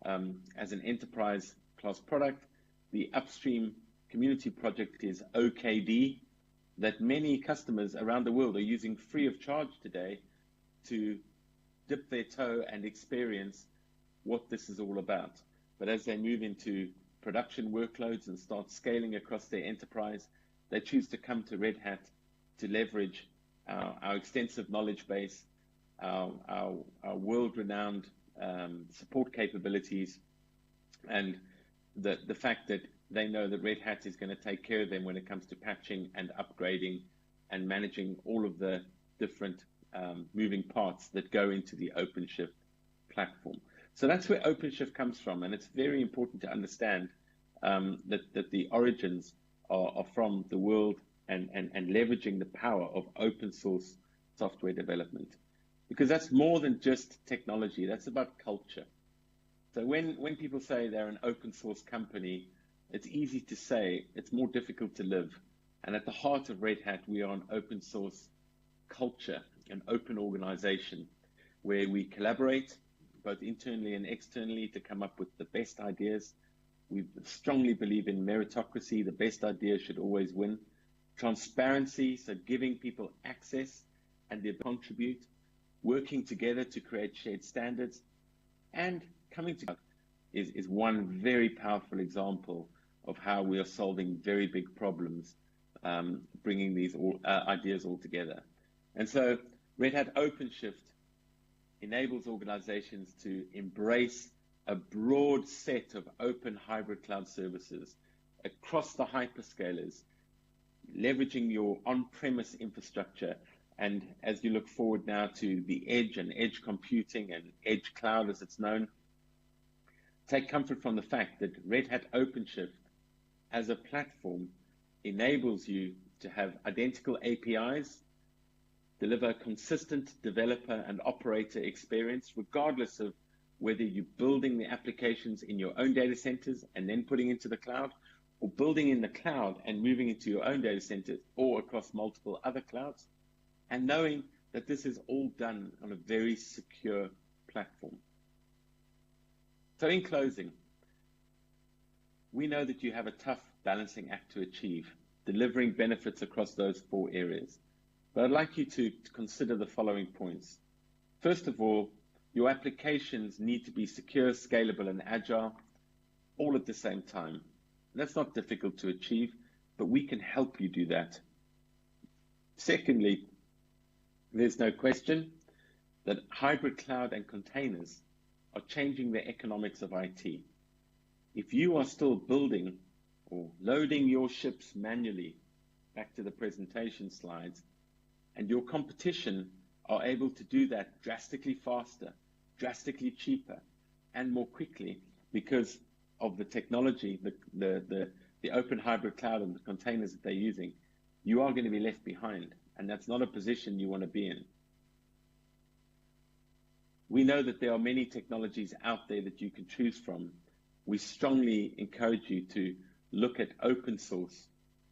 as an enterprise class product. The upstream community project is OKD, that many customers around the world are using free of charge today to dip their toe and experience what this is all about. But as they move into production workloads and start scaling across their enterprise, they choose to come to Red Hat to leverage our extensive knowledge base, our world-renowned support capabilities, and the fact that they know that Red Hat is going to take care of them when it comes to patching and upgrading and managing all of the different moving parts that go into the OpenShift platform. So that's where OpenShift comes from, and it's very important to understand that the origins are from the world and leveraging the power of open source software development. Because that's more than just technology, that's about culture. So when people say they're an open source company, it's easy to say, it's more difficult to live. And at the heart of Red Hat, we are an open source culture, an open organization, where we collaborate both internally and externally to come up with the best ideas. We strongly believe in meritocracy, the best ideas should always win. Transparency, so giving people access and they contribute. Working together to create shared standards, and coming together is one very powerful example of how we are solving very big problems, bringing these ideas all together. And so Red Hat OpenShift enables organizations to embrace a broad set of open hybrid cloud services across the hyperscalers, leveraging your on-premise infrastructure. And as you look forward now to the edge and edge computing and edge cloud as it's known, take comfort from the fact that Red Hat OpenShift as a platform enables you to have identical APIs, deliver a consistent developer and operator experience, regardless of whether you're building the applications in your own data centers and then putting into the cloud, or building in the cloud and moving into your own data centers or across multiple other clouds, and knowing that this is all done on a very secure platform. So in closing, we know that you have a tough balancing act to achieve, delivering benefits across those 4 areas. But I'd like you to consider the following points. First of all, your applications need to be secure, scalable, and agile, all at the same time. That's not difficult to achieve, but we can help you do that. Secondly, there's no question that hybrid cloud and containers are changing the economics of IT. If you are still building or loading your ships manually, back to the presentation slides, and your competition are able to do that drastically faster, drastically cheaper, and more quickly because of the technology, the open hybrid cloud and the containers that they're using, you are going to be left behind, and that's not a position you want to be in. We know that there are many technologies out there that you can choose from. We strongly encourage you to look at open source,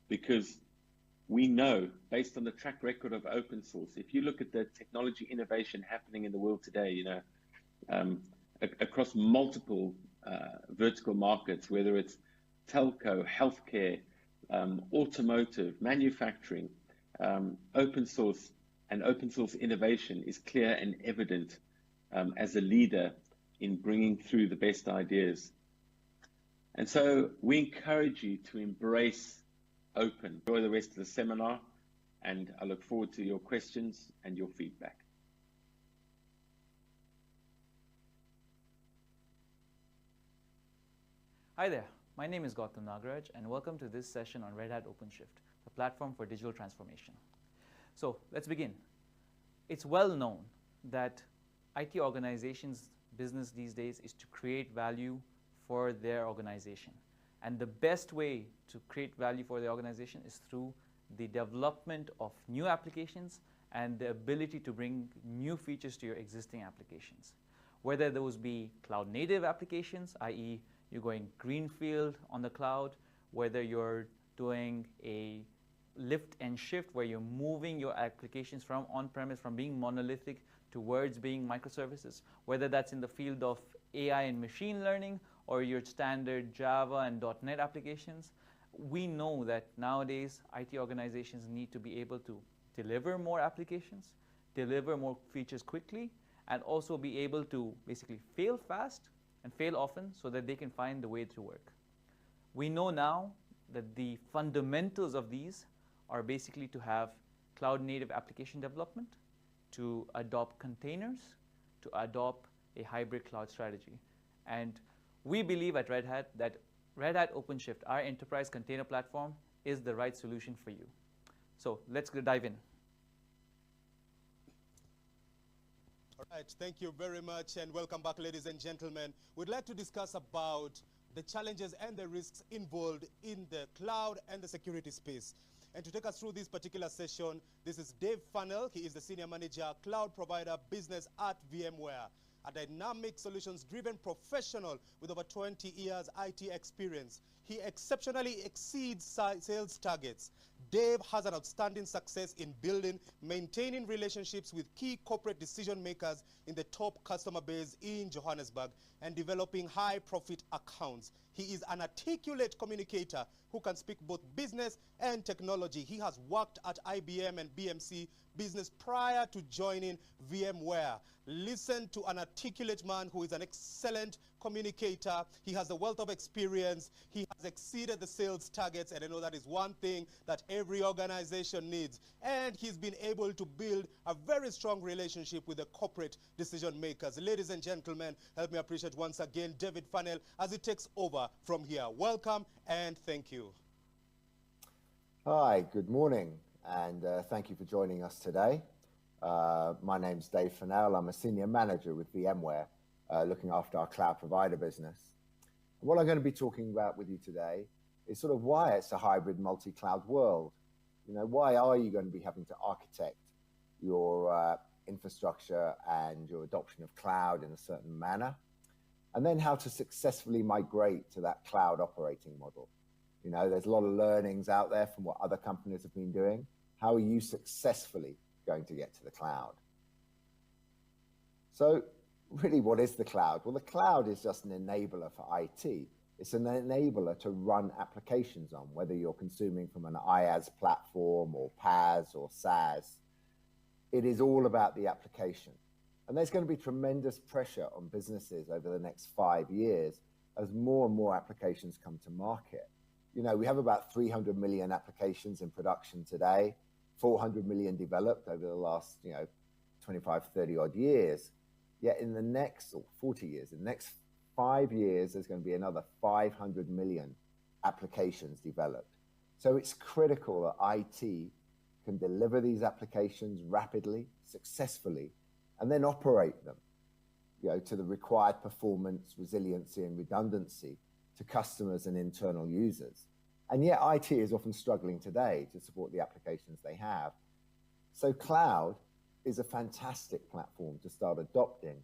because we know, based on the track record of open source, if you look at the technology innovation happening in the world today, across multiple vertical markets, whether it's telco, healthcare, automotive, manufacturing, open source and open source innovation is clear and evident as a leader in bringing through the best ideas. And so we encourage you to embrace open. Enjoy the rest of the seminar, and I look forward to your questions and your feedback. Hi there, my name is Gautam Nagaraj, and welcome to this session on Red Hat OpenShift, the platform for digital transformation. So let's begin. It's well known that IT organizations' business these days is to create value for their organization. And the best way to create value for the organization is through the development of new applications and the ability to bring new features to your existing applications. Whether those be cloud native applications, i.e. you're going greenfield on the cloud, whether you're doing a lift and shift where you're moving your applications from on-premise, from being monolithic towards being microservices, whether that's in the field of AI and machine learning or your standard Java and .NET applications. We know that nowadays IT organizations need to be able to deliver more applications, deliver more features quickly, and also be able to basically fail fast and fail often so that they can find the way to work. We know now that the fundamentals of these are basically to have cloud native application development, to adopt containers, to adopt a hybrid cloud strategy. And we believe at Red Hat that Red Hat OpenShift, our enterprise container platform, is the right solution for you. So let's dive in. All right, thank you very much, and welcome back, ladies and gentlemen. We'd like to discuss about the challenges and the risks involved in the cloud and the security space. And to take us through this particular session, this is Dave Funnell. He is the Senior Manager, Cloud Provider Business at VMware, a dynamic solutions-driven professional with over 20 years IT experience. He exceptionally exceeds sales targets. Dave has an outstanding success in building, maintaining relationships with key corporate decision makers in the top customer base in Johannesburg and developing high-profit accounts. He is an articulate communicator who can speak both business and technology. He has worked at IBM and BMC Business prior to joining VMware. Listen to an articulate man who is an excellent communicator. He has a wealth of experience. He has exceeded the sales targets, and I know that is one thing that every organization needs. And he's been able to build a very strong relationship with the corporate decision makers. Ladies and gentlemen, help me appreciate once again David Farnell as he takes over from here. Welcome and thank you. Hi, good morning, and thank you for joining us today. My name's Dave Farnell. I'm a senior manager with VMware, looking after our cloud provider business. And what I'm going to be talking about with you today is sort of why it's a hybrid multi-cloud world. You know, why are you going to be having to architect your infrastructure and your adoption of cloud in a certain manner? And then how to successfully migrate to that cloud operating model. You know, there's a lot of learnings out there from what other companies have been doing. How are you successfully going to get to the cloud? So really, what is the cloud? Well, the cloud is just an enabler for IT. It's an enabler to run applications on, whether you're consuming from an IaaS platform or PaaS or SaaS. It is all about the application. And there's going to be tremendous pressure on businesses over the next 5 years as more and more applications come to market. You know, we have about 300 million applications in production today, 400 million developed over the last, 25, 30 odd years. Yet in the next, or 40 years, in the next 5 years, there's going to be another 500 million applications developed. So it's critical that IT can deliver these applications rapidly, successfully, and then operate them, to the required performance, resiliency, and redundancy to customers and internal users. And yet IT is often struggling today to support the applications they have. So cloud is a fantastic platform to start adopting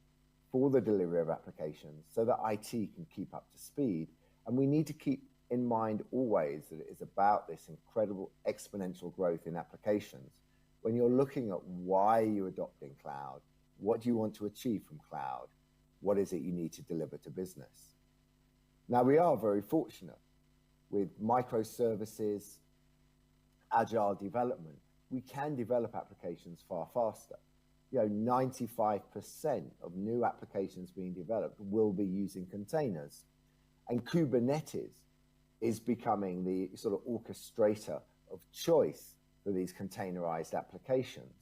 for the delivery of applications so that IT can keep up to speed. And we need to keep in mind always that it is about this incredible exponential growth in applications. When you're looking at why you're adopting cloud, what do you want to achieve from cloud? What is it you need to deliver to business? Now, we are very fortunate with microservices, agile development. We can develop applications far faster. 95% of new applications being developed will be using containers. And Kubernetes is becoming the sort of orchestrator of choice for these containerized applications.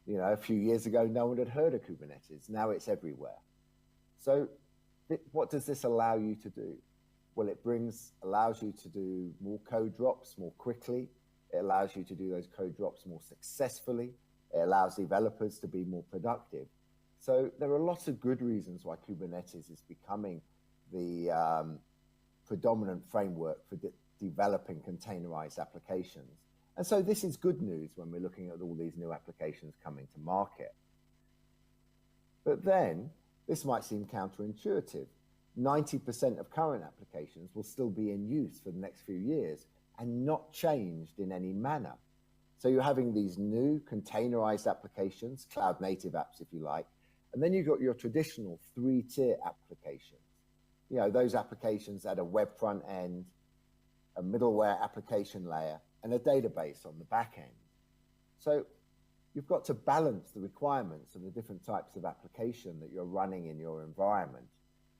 A few years ago, no one had heard of Kubernetes. Now it's everywhere. So what does this allow you to do? Well, it allows you to do more code drops more quickly. It allows you to do those code drops more successfully. It allows developers to be more productive. So there are lots of good reasons why Kubernetes is becoming the predominant framework for developing containerized applications. And so this is good news when we're looking at all these new applications coming to market. But then this might seem counterintuitive. 90% of current applications will still be in use for the next few years and not changed in any manner. So you're having these new containerized applications, cloud native apps, if you like, and then you've got your traditional 3-tier applications. Those applications at a web front end, a middleware application layer, and a database on the back end. So you've got to balance the requirements of the different types of application that you're running in your environment.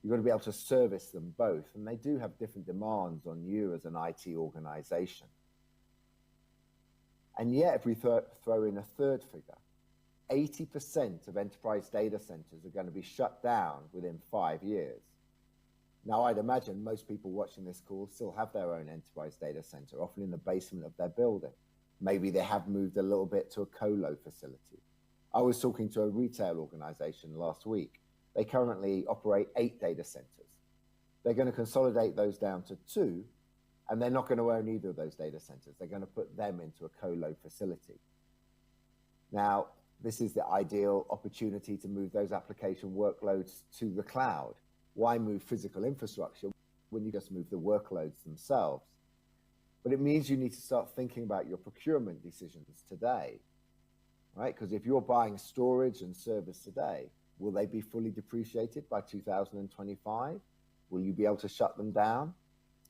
You've got to be able to service them both, and they do have different demands on you as an IT organization. And yet, if we throw in a third figure, 80% of enterprise data centers are going to be shut down within 5 years. Now, I'd imagine most people watching this call still have their own enterprise data center, often in the basement of their building. Maybe they have moved a little bit to a colo facility. I was talking to a retail organization last week. They currently operate 8 data centers. They're going to consolidate those down to 2, and they're not going to own either of those data centers. They're going to put them into a colo facility. Now, this is the ideal opportunity to move those application workloads to the cloud. Why move physical infrastructure when you just move the workloads themselves? But it means you need to start thinking about your procurement decisions today, right? Because if you're buying storage and servers today, will they be fully depreciated by 2025? Will you be able to shut them down?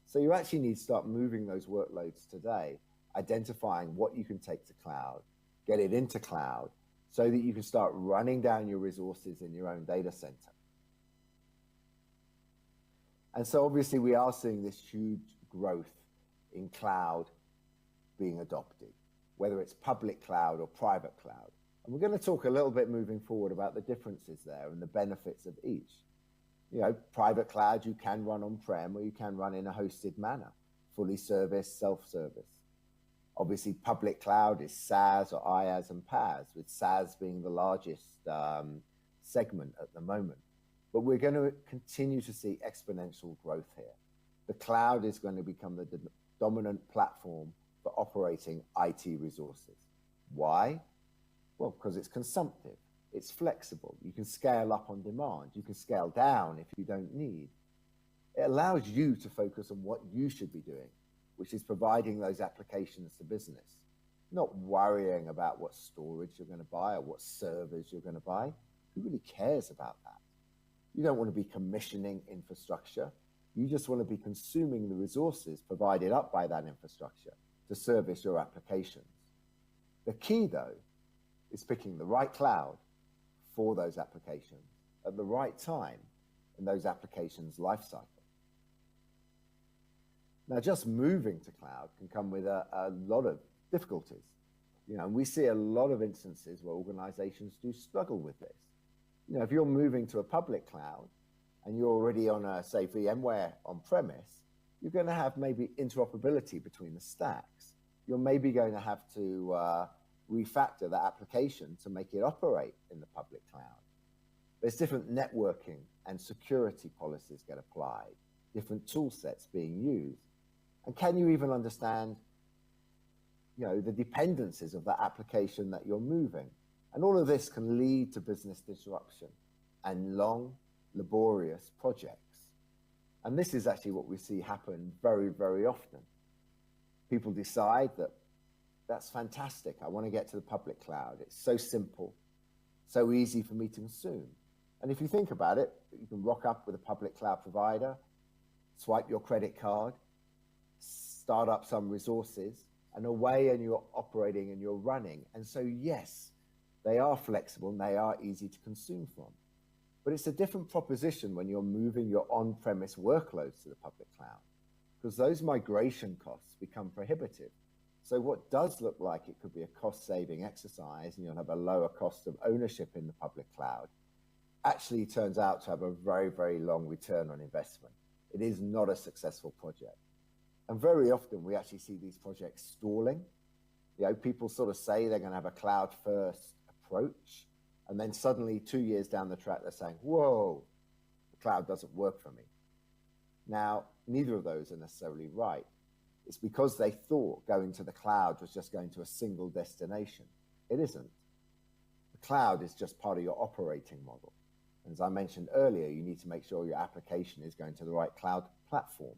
So you actually need to start moving those workloads today, identifying what you can take to cloud, get it into cloud, so that you can start running down your resources in your own data center. And so obviously we are seeing this huge growth in cloud being adopted, whether it's public cloud or private cloud. And we're going to talk a little bit moving forward about the differences there and the benefits of each. You know, private cloud you can run on-prem or you can run in a hosted manner, fully serviced, self-service. Obviously, public cloud is SaaS or IaaS and PaaS, with SaaS being the largest segment at the moment. But we're going to continue to see exponential growth here. The cloud is going to become the dominant platform for operating IT resources. Why? Well, because it's consumptive, it's flexible. You can scale up on demand. You can scale down if you don't need. It allows you to focus on what you should be doing, which is providing those applications to business, not worrying about what storage you're going to buy or what servers you're going to buy. Who really cares about that? You don't want to be commissioning infrastructure. You just want to be consuming the resources provided up by that infrastructure to service your applications. The key, though, is picking the right cloud for those applications at the right time in those applications' lifecycle. Now, just moving to cloud can come with a lot of difficulties. You know, and we see a lot of instances where organizations do struggle with this. You know, if you're moving to a public cloud and you're already on a, say, VMware on-premise, you're going to have maybe interoperability between the stacks. You're maybe going to have to refactor that application to make it operate in the public cloud. There's different networking and security policies get applied, different tool sets being used. And can you even understand, you know, the dependencies of that application that you're moving? And all of this can lead to business disruption and long, laborious projects. And this is actually what we see happen very, very often. People decide that that's fantastic. I want to get to the public cloud. It's so simple, so easy for me to consume. And if you think about it, you can rock up with a public cloud provider, swipe your credit card, start up some resources, and away and you're operating and you're running. And so, yes, they are flexible and they are easy to consume from. But it's a different proposition when you're moving your on-premise workloads to the public cloud, because those migration costs become prohibitive. So what does look like it could be a cost-saving exercise and you'll have a lower cost of ownership in the public cloud actually turns out to have a very, very long return on investment. It is not a successful project. And very often we actually see these projects stalling. You know, people sort of say they're going to have a cloud-first approach, and then suddenly 2 years down the track, they're saying, whoa, the cloud doesn't work for me. Now, neither of those are necessarily right. It's because they thought going to the cloud was just going to a single destination. It isn't. The cloud is just part of your operating model. And as I mentioned earlier, you need to make sure your application is going to the right cloud platform.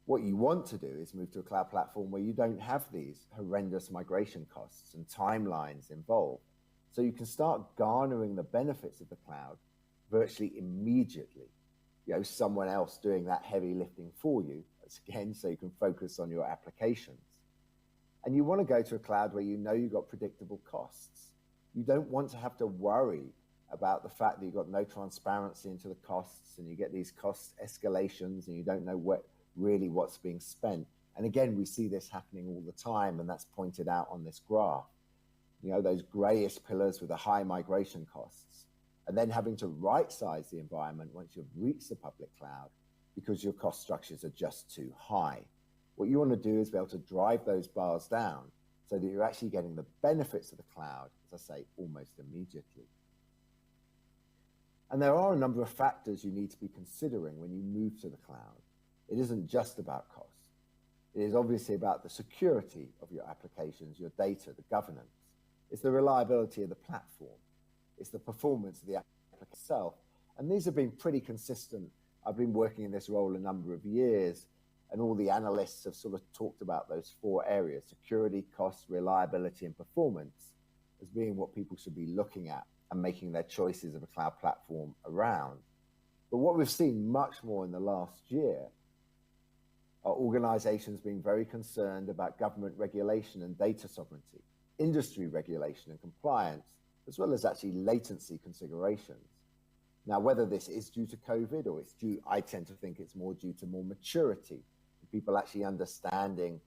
What you want to do is move to a cloud platform where you don't have these horrendous migration costs and timelines involved. So you can start garnering the benefits of the cloud virtually immediately. You know, someone else doing that heavy lifting for you, again, so you can focus on your applications. And you want to go to a cloud where you know you've got predictable costs. You don't want to have to worry about the fact that you've got no transparency into the costs and you get these cost escalations and you don't know really what's being spent. And again, we see this happening all the time, and that's pointed out on this graph. You know, those grayish pillars with the high migration costs, and then having to right-size the environment once you've reached the public cloud because your cost structures are just too high. What you want to do is be able to drive those bars down so that you're actually getting the benefits of the cloud, as I say, almost immediately. And there are a number of factors you need to be considering when you move to the cloud. It isn't just about cost. It is obviously about the security of your applications, your data, the governance. It's the reliability of the platform. It's the performance of the application itself. And these have been pretty consistent. I've been working in this role a number of years, and all the analysts have sort of talked about those four areas: security, cost, reliability, and performance, as being what people should be looking at and making their choices of a cloud platform around. But what we've seen much more in the last year are organizations being very concerned about government regulation and data sovereignty, industry regulation and compliance, as well as actually latency considerations. Now, whether this is due to COVID or it's due, I tend to think it's more due to more maturity, people actually understanding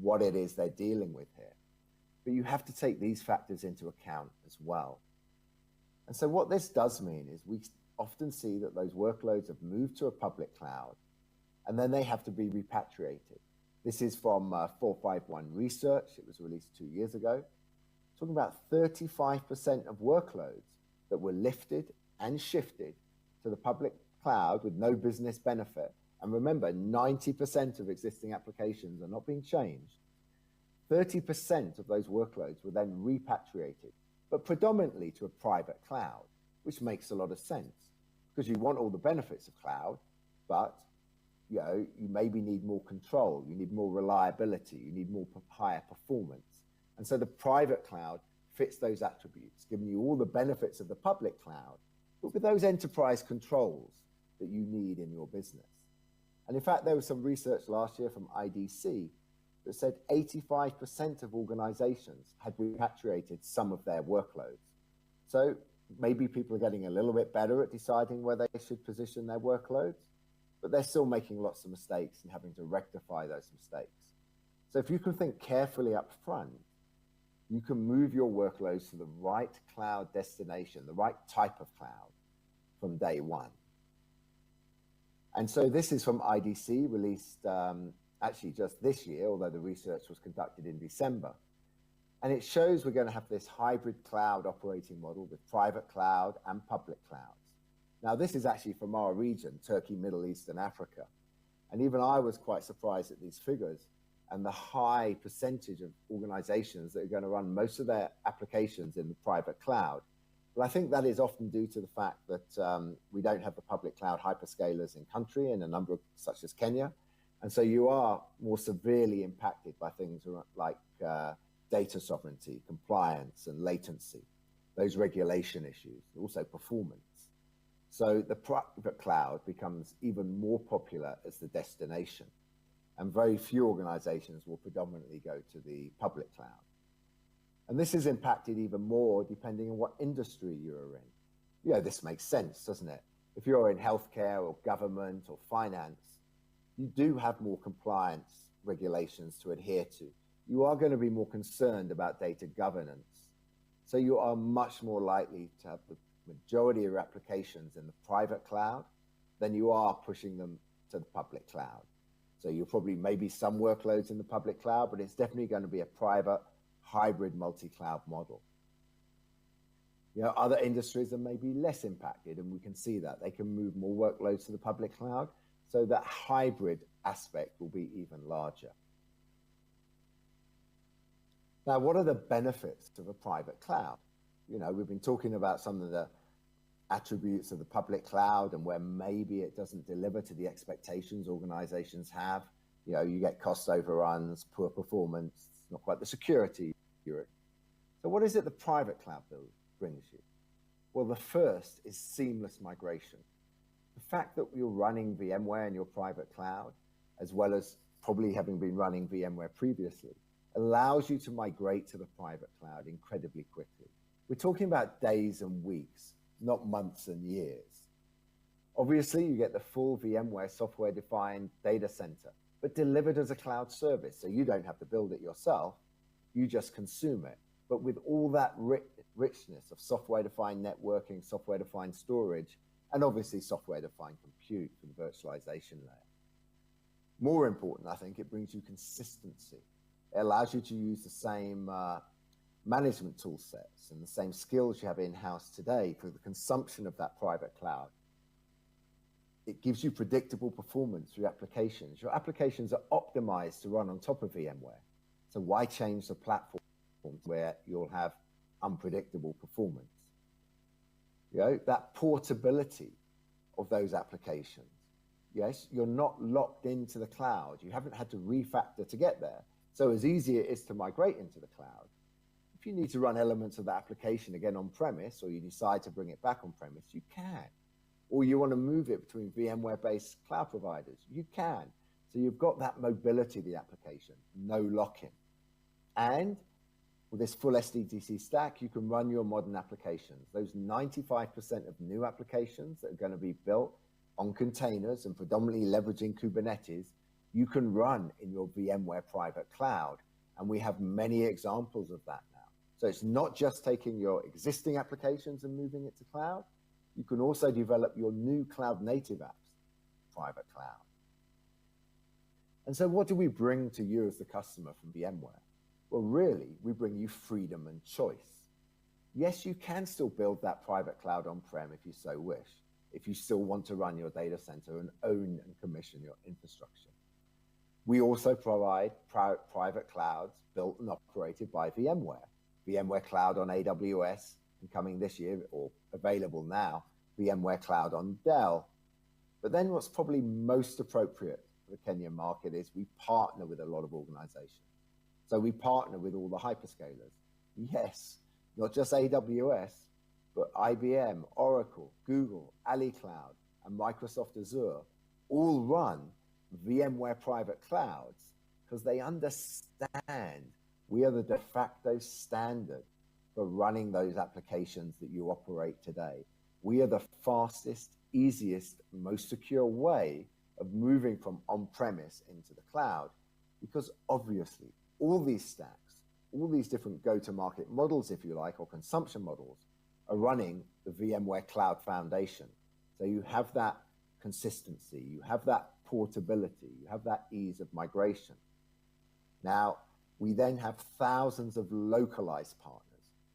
what it is they're dealing with here. But you have to take these factors into account as well. And so what this does mean is we often see that those workloads have moved to a public cloud, and then they have to be repatriated. This is from 451 Research. It was released 2 years ago. Talking about 35% of workloads that were lifted and shifted to the public cloud with no business benefit. And remember, 90% of existing applications are not being changed. 30% of those workloads were then repatriated, but predominantly to a private cloud, which makes a lot of sense because you want all the benefits of cloud, but you maybe need more control, you need more reliability, you need more higher performance. And so the private cloud fits those attributes, giving you all the benefits of the public cloud, but with those enterprise controls that you need in your business. And in fact, there was some research last year from IDC that said 85% of organizations had repatriated some of their workloads. So maybe people are getting a little bit better at deciding where they should position their workloads, but they're still making lots of mistakes and having to rectify those mistakes. So if you can think carefully up front, you can move your workloads to the right cloud destination, the right type of cloud from day one. And so this is from IDC, released actually just this year, although the research was conducted in December. And it shows we're going to have this hybrid cloud operating model with private cloud and public clouds. Now, this is actually from our region, Turkey, Middle East, and Africa. And even I was quite surprised at these figures and the high percentage of organizations that are going to run most of their applications in the private cloud. But I think that is often due to the fact that we don't have the public cloud hyperscalers in country in a number of, such as Kenya. And so you are more severely impacted by things like data sovereignty, compliance, and latency, those regulation issues, also performance. So the private cloud becomes even more popular as the destination. And very few organizations will predominantly go to the public cloud. And this is impacted even more depending on what industry you're in. This makes sense, doesn't it? If you're in healthcare or government or finance, you do have more compliance regulations to adhere to. You are going to be more concerned about data governance. So you are much more likely to have the majority of your applications in the private cloud than you are pushing them to the public cloud. So you'll probably maybe some workloads in the public cloud, but it's definitely going to be a private hybrid multi-cloud model. Other industries are maybe less impacted, and we can see that they can move more workloads to the public cloud. So that hybrid aspect will be even larger. Now, what are the benefits of a private cloud? We've been talking about some of the attributes of the public cloud and where maybe it doesn't deliver to the expectations organizations have. You get cost overruns, poor performance, not quite the security you're in. So what is it the private cloud brings you? Well, the first is seamless migration. The fact that you're running VMware in your private cloud, as well as probably having been running VMware previously, allows you to migrate to the private cloud incredibly quickly. We're talking about days and weeks, not months and years. Obviously, you get the full VMware software-defined data center, but delivered as a cloud service, so you don't have to build it yourself, you just consume it. But with all that richness of software-defined networking, software-defined storage, and obviously software-defined compute for the virtualization layer. More important, I think, it brings you consistency. It allows you to use the same management tool sets and the same skills you have in-house today for the consumption of that private cloud. It gives you predictable performance through applications. Your applications are optimized to run on top of VMware. So why change the platform where you'll have unpredictable performance? That portability of those applications. Yes, you're not locked into the cloud. You haven't had to refactor to get there. So as easy it is to migrate into the cloud, if you need to run elements of the application again on-premise, or you decide to bring it back on-premise, you can. Or you want to move it between VMware-based cloud providers, you can. So you've got that mobility of the application, no lock-in. And With this full SDDC stack, you can run your modern applications. Those 95% of new applications that are going to be built on containers and predominantly leveraging Kubernetes, you can run in your VMware private cloud. And we have many examples of that now. So it's not just taking your existing applications and moving it to cloud. You can also develop your new cloud native apps, private cloud. And so what do we bring to you as the customer from VMware? Well, really, we bring you freedom and choice. Yes, you can still build that private cloud on-prem if you so wish, if you still want to run your data center and own and commission your infrastructure. We also provide private clouds built and operated by VMware. VMware Cloud on AWS, and coming this year, or available now, VMware Cloud on Dell. But then what's probably most appropriate for the Kenyan market is we partner with a lot of organizations. So we partner with all the hyperscalers. Yes, not just AWS, but IBM, Oracle, Google, AliCloud, and Microsoft Azure all run VMware private clouds because they understand we are the de facto standard for running those applications that you operate today. We are the fastest, easiest, most secure way of moving from on-premise into the cloud, because obviously all these stacks, all these different go-to-market models, if you like, or consumption models, are running the VMware Cloud Foundation. So you have that consistency, you have that portability, you have that ease of migration. Now, we then have thousands of localized partners.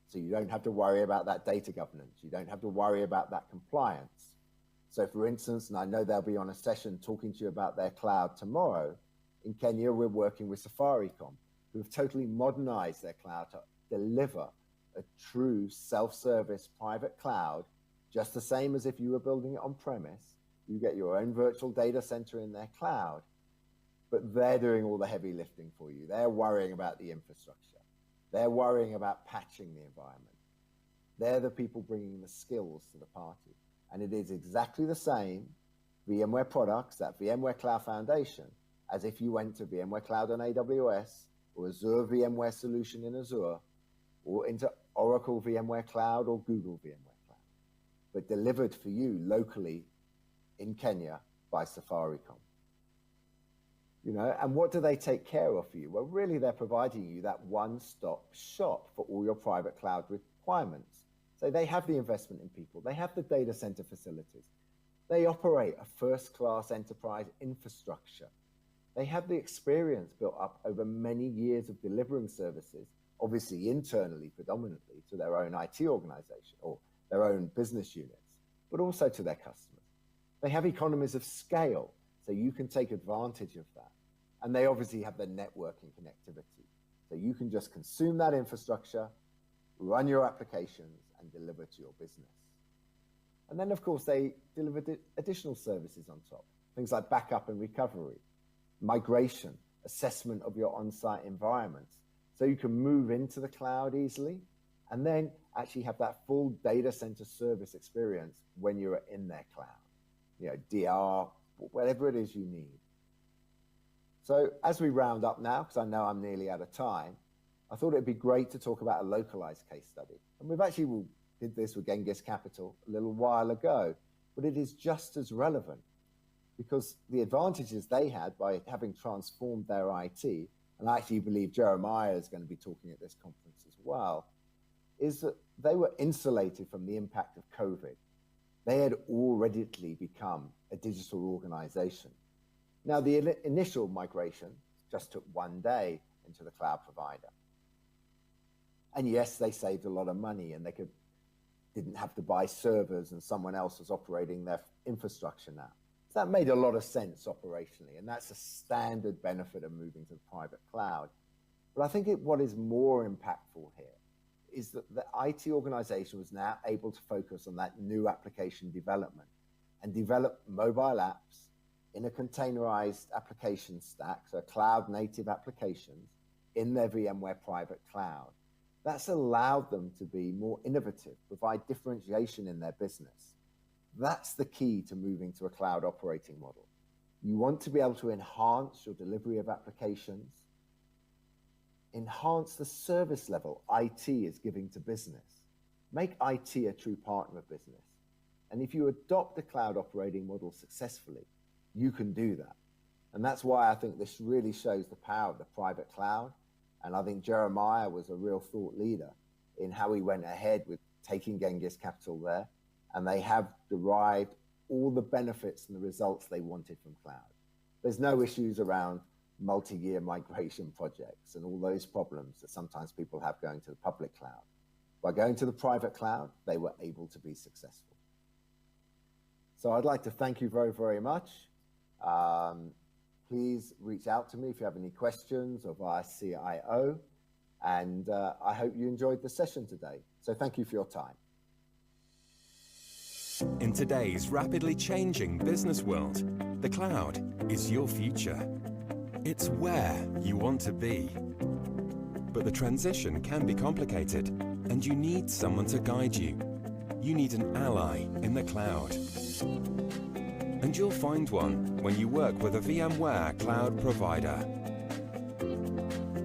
So you don't have to worry about that data governance. You don't have to worry about that compliance. So for instance, and I know they'll be on a session talking to you about their cloud tomorrow, in Kenya, we're working with Safaricom, who have totally modernized their cloud to deliver a true self-service private cloud, just the same as if you were building it on premise. You get your own virtual data center in their cloud, but they're doing all the heavy lifting for you. They're worrying about the infrastructure. They're worrying about patching the environment. They're the people bringing the skills to the party. And it is exactly the same VMware products, that VMware Cloud Foundation, as if you went to VMware Cloud on AWS, or Azure VMware solution in Azure, or into Oracle VMware Cloud or Google VMware Cloud, but delivered for you locally in Kenya by Safaricom. You know, and what do they take care of for you? Well, really, they're providing you that one-stop shop for all your private cloud requirements. So they have the investment in people. They have the data center facilities. They operate a first-class enterprise infrastructure. They have the experience built up over many years of delivering services, obviously internally predominantly to their own IT organization or their own business units, but also to their customers. They have economies of scale, so you can take advantage of that. And they obviously have the networking connectivity. So you can just consume that infrastructure, run your applications, and deliver to your business. And then, of course, they deliver additional services on top, things like backup and recovery, migration, assessment of your on-site environments, so you can move into the cloud easily, and then actually have that full data center service experience when you're in their cloud, you know, DR, whatever it is you need. So as we round up now, because I know I'm nearly out of time, I thought it'd be great to talk about a localized case study. And we've actually did this with Genghis Capital a little while ago, but it is just as relevant because the advantages they had by having transformed their IT, and I actually believe Jeremiah is going to be talking at this conference as well, is that they were insulated from the impact of COVID. They had already become a digital organization. Now, the initial migration just took one day into the cloud provider. And yes, they saved a lot of money and they didn't have to buy servers and someone else was operating their infrastructure now. So that made a lot of sense operationally, and that's a standard benefit of moving to the private cloud. But I think what is more impactful here is that the IT organization was now able to focus on that new application development and develop mobile apps in a containerized application stack, so cloud native applications in their VMware private cloud. That's allowed them to be more innovative, provide differentiation in their business. That's the key to moving to a cloud operating model. You want to be able to enhance your delivery of applications, enhance the service level IT is giving to business. Make IT a true partner of business. And if you adopt the cloud operating model successfully, you can do that. And that's why I think this really shows the power of the private cloud. And I think Jeremiah was a real thought leader in how he went ahead with taking Genghis Capital there. And they have derived all the benefits and the results they wanted from cloud. There's no issues around multi-year migration projects and all those problems that sometimes people have going to the public cloud. By going to the private cloud, they were able to be successful. So I'd like to thank you very, very much. Please reach out to me if you have any questions or via CIO. And I hope you enjoyed the session today. So thank you for your time. In today's rapidly changing business world, the cloud is your future. It's where you want to be. But the transition can be complicated, and you need someone to guide you. You need an ally in the cloud. And you'll find one when you work with a VMware cloud provider.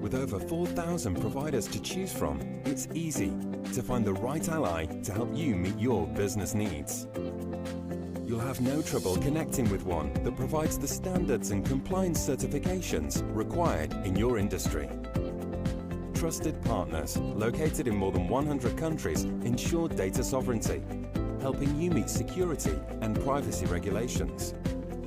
With over 4,000 providers to choose from, it's easy to find the right ally to help you meet your business needs. You'll have no trouble connecting with one that provides the standards and compliance certifications required in your industry. Trusted partners located in more than 100 countries ensure data sovereignty, helping you meet security and privacy regulations.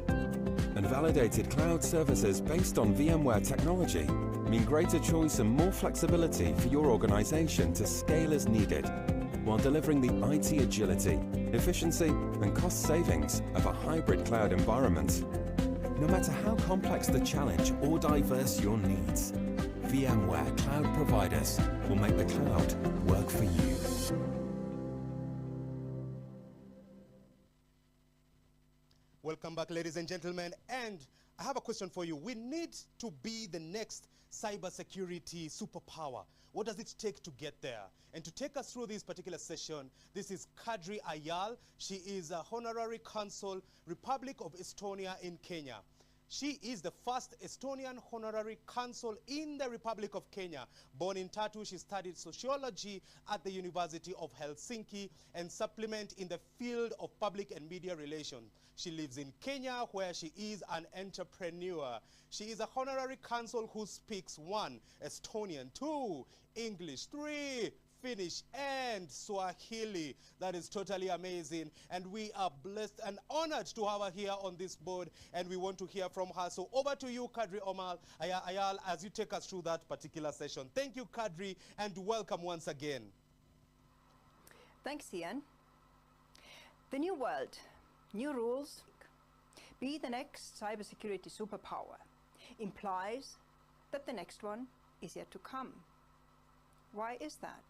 And validated cloud services based on VMware technology mean greater choice and more flexibility for your organization to scale as needed, while delivering the IT agility, efficiency, and cost savings of a hybrid cloud environment. No matter how complex the challenge or diverse your needs, VMware cloud providers will make the cloud work for you. Welcome back, ladies and gentlemen. And I have a question for you. We need to be the next cybersecurity superpower. What does it take to get there? And to take us through this particular session, this is Kadri Ayal. She is a honorary consul, Republic of Estonia in Kenya. She is the first Estonian honorary consul in the Republic of Kenya. Born in Tartu, she studied sociology at the University of Helsinki and supplement in the field of public and media relations. She lives in Kenya, where she is an entrepreneur. She is a honorary consul who speaks 1, Estonian, 2, English, 3, Finnish, and Swahili. That is totally amazing. And we are blessed and honored to have her here on this board, and we want to hear from her. So over to you, Kadri Ayal, as you take us through that particular session. Thank you, Kadri, and welcome once again. Thanks, Ian. The new world, new rules, be the next cybersecurity superpower, implies that the next one is yet to come. Why is that?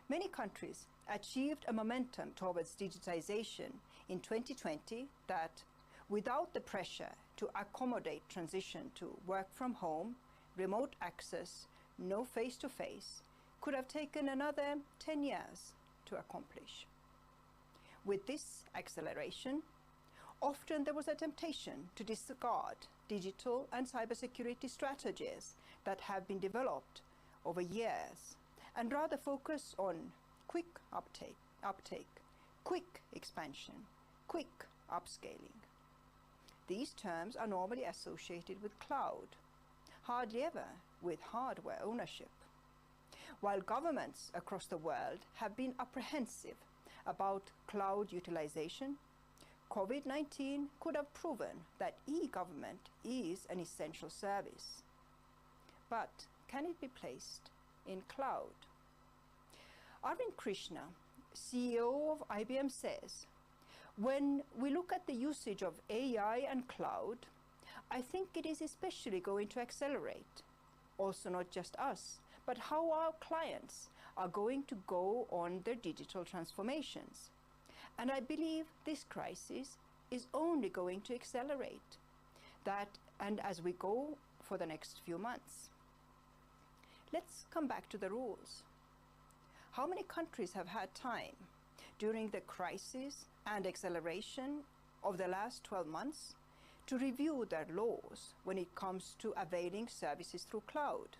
Many countries achieved a momentum towards digitization in 2020 that, without the pressure to accommodate transition to work from home, remote access, no face-to-face, could have taken another 10 years to accomplish. With this acceleration, often there was a temptation to discard digital and cybersecurity strategies that have been developed over years, and rather focus on quick uptake, quick expansion, quick upscaling. These terms are normally associated with cloud, hardly ever with hardware ownership. While governments across the world have been apprehensive about cloud utilization, COVID-19 could have proven that e-government is an essential service. But can it be placed in cloud? Arvind Krishna, CEO of IBM, says, when we look at the usage of AI and cloud, I think it is especially going to accelerate. Also not just us, but how our clients are going to go on their digital transformations. And I believe this crisis is only going to accelerate that, and as we go for the next few months. Let's come back to the rules. How many countries have had time during the crisis and acceleration of the last 12 months to review their laws when it comes to availing services through cloud?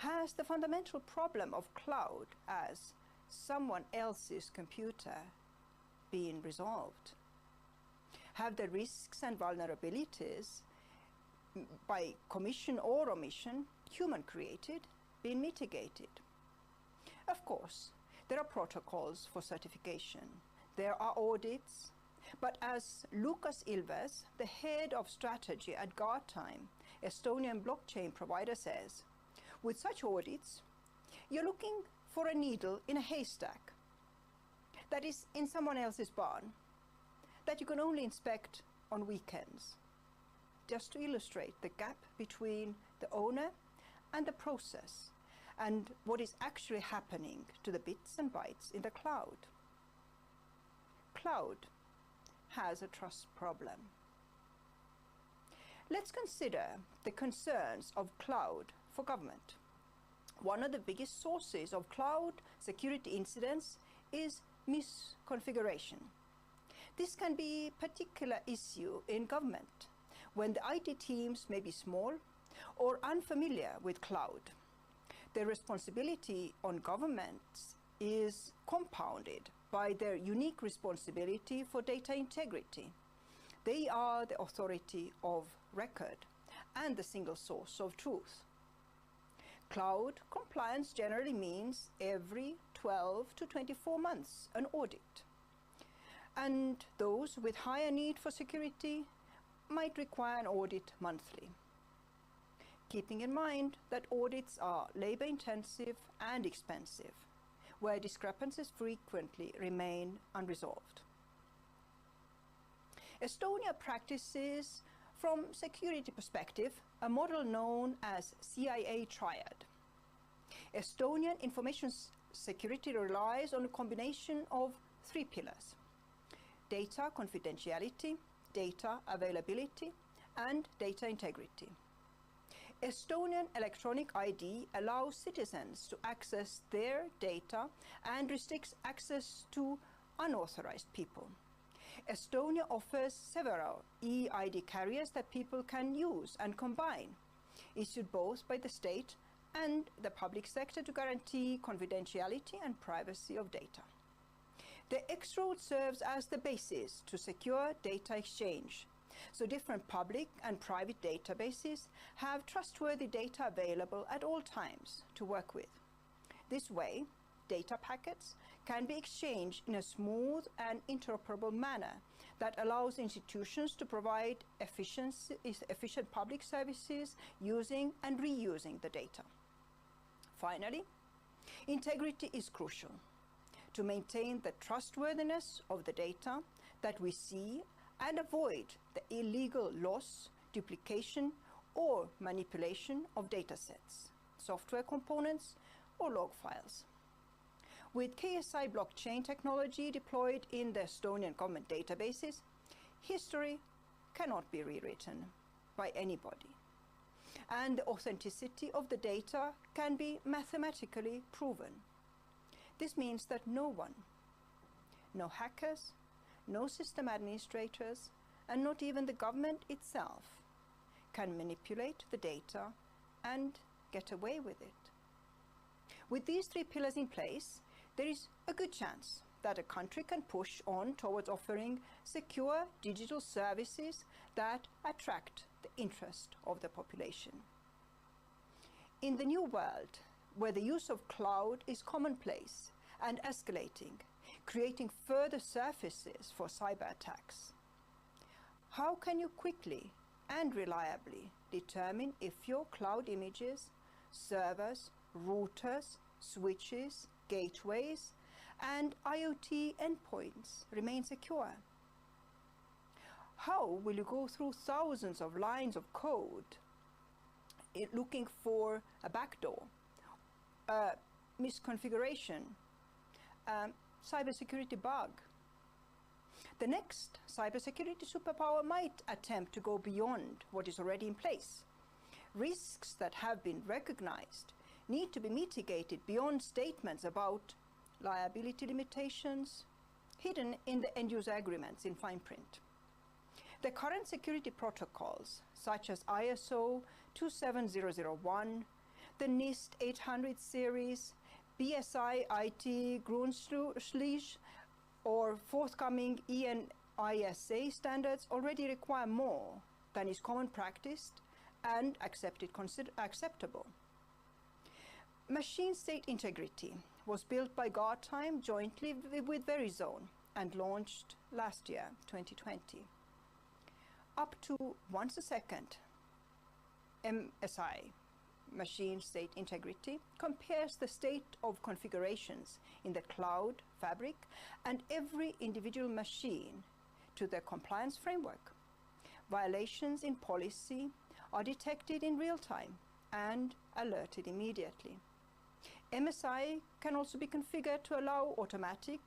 has the fundamental problem of cloud as someone else's computer been resolved? Have the risks and vulnerabilities, by commission or omission, human created, been mitigated? Of course, there are protocols for certification. There are audits. But as Lukas Ilves, the head of strategy at Guardtime, Estonian blockchain provider, says, with such audits, you're looking for a needle in a haystack that is in someone else's barn, that you can only inspect on weekends, just to illustrate the gap between the owner and the process and what is actually happening to the bits and bytes in the cloud. Cloud has a trust problem. Let's consider the concerns of cloud for government. One of the biggest sources of cloud security incidents is misconfiguration. This can be a particular issue in government when the IT teams may be small or unfamiliar with cloud. The responsibility on governments is compounded by their unique responsibility for data integrity. They are the authority of record and the single source of truth. Cloud compliance generally means every 12 to 24 months an audit. And those with higher need for security might require an audit monthly. Keeping in mind that audits are labor intensive and expensive, where discrepancies frequently remain unresolved. Estonia practices, from security perspective, a model known as CIA Triad. Estonian information security relies on a combination of 3 pillars: data confidentiality, data availability, and data integrity. Estonian electronic ID allows citizens to access their data and restricts access to unauthorized people. Estonia offers several e-ID carriers that people can use and combine, issued both by the state and the public sector to guarantee confidentiality and privacy of data. The X-Road serves as the basis to secure data exchange, so different public and private databases have trustworthy data available at all times to work with. This way, data packets can be exchanged in a smooth and interoperable manner that allows institutions to provide efficient public services using and reusing the data. Finally, integrity is crucial to maintain the trustworthiness of the data that we see and avoid the illegal loss, duplication, or manipulation of datasets, software components, or log files. With KSI blockchain technology deployed in the Estonian government databases, history cannot be rewritten by anybody, and the authenticity of the data can be mathematically proven. This means that no one, no hackers, no system administrators, and not even the government itself can manipulate the data and get away with it. With these 3 pillars in place, there is a good chance that a country can push on towards offering secure digital services that attract the interest of the population. In the new world, where the use of cloud is commonplace and escalating, creating further surfaces for cyber attacks, how can you quickly and reliably determine if your cloud images, servers, routers, switches, gateways, and IoT endpoints remain secure? How will you go through thousands of lines of code looking for a backdoor, a misconfiguration, cybersecurity bug? The next cybersecurity superpower might attempt to go beyond what is already in place. Risks that have been recognized need to be mitigated beyond statements about liability limitations hidden in the end-user agreements in fine print. The current security protocols, such as ISO 27001, the NIST 800 series, BSI IT Grundschule, or forthcoming ENISA standards already require more than is common practice and acceptable. Machine state integrity was built by Guardtime jointly with Verizon and launched last year, 2020. Up to once a second, MSI, machine state integrity, compares the state of configurations in the cloud fabric and every individual machine to the compliance framework. Violations in policy are detected in real time and alerted immediately. MSI can also be configured to allow automatic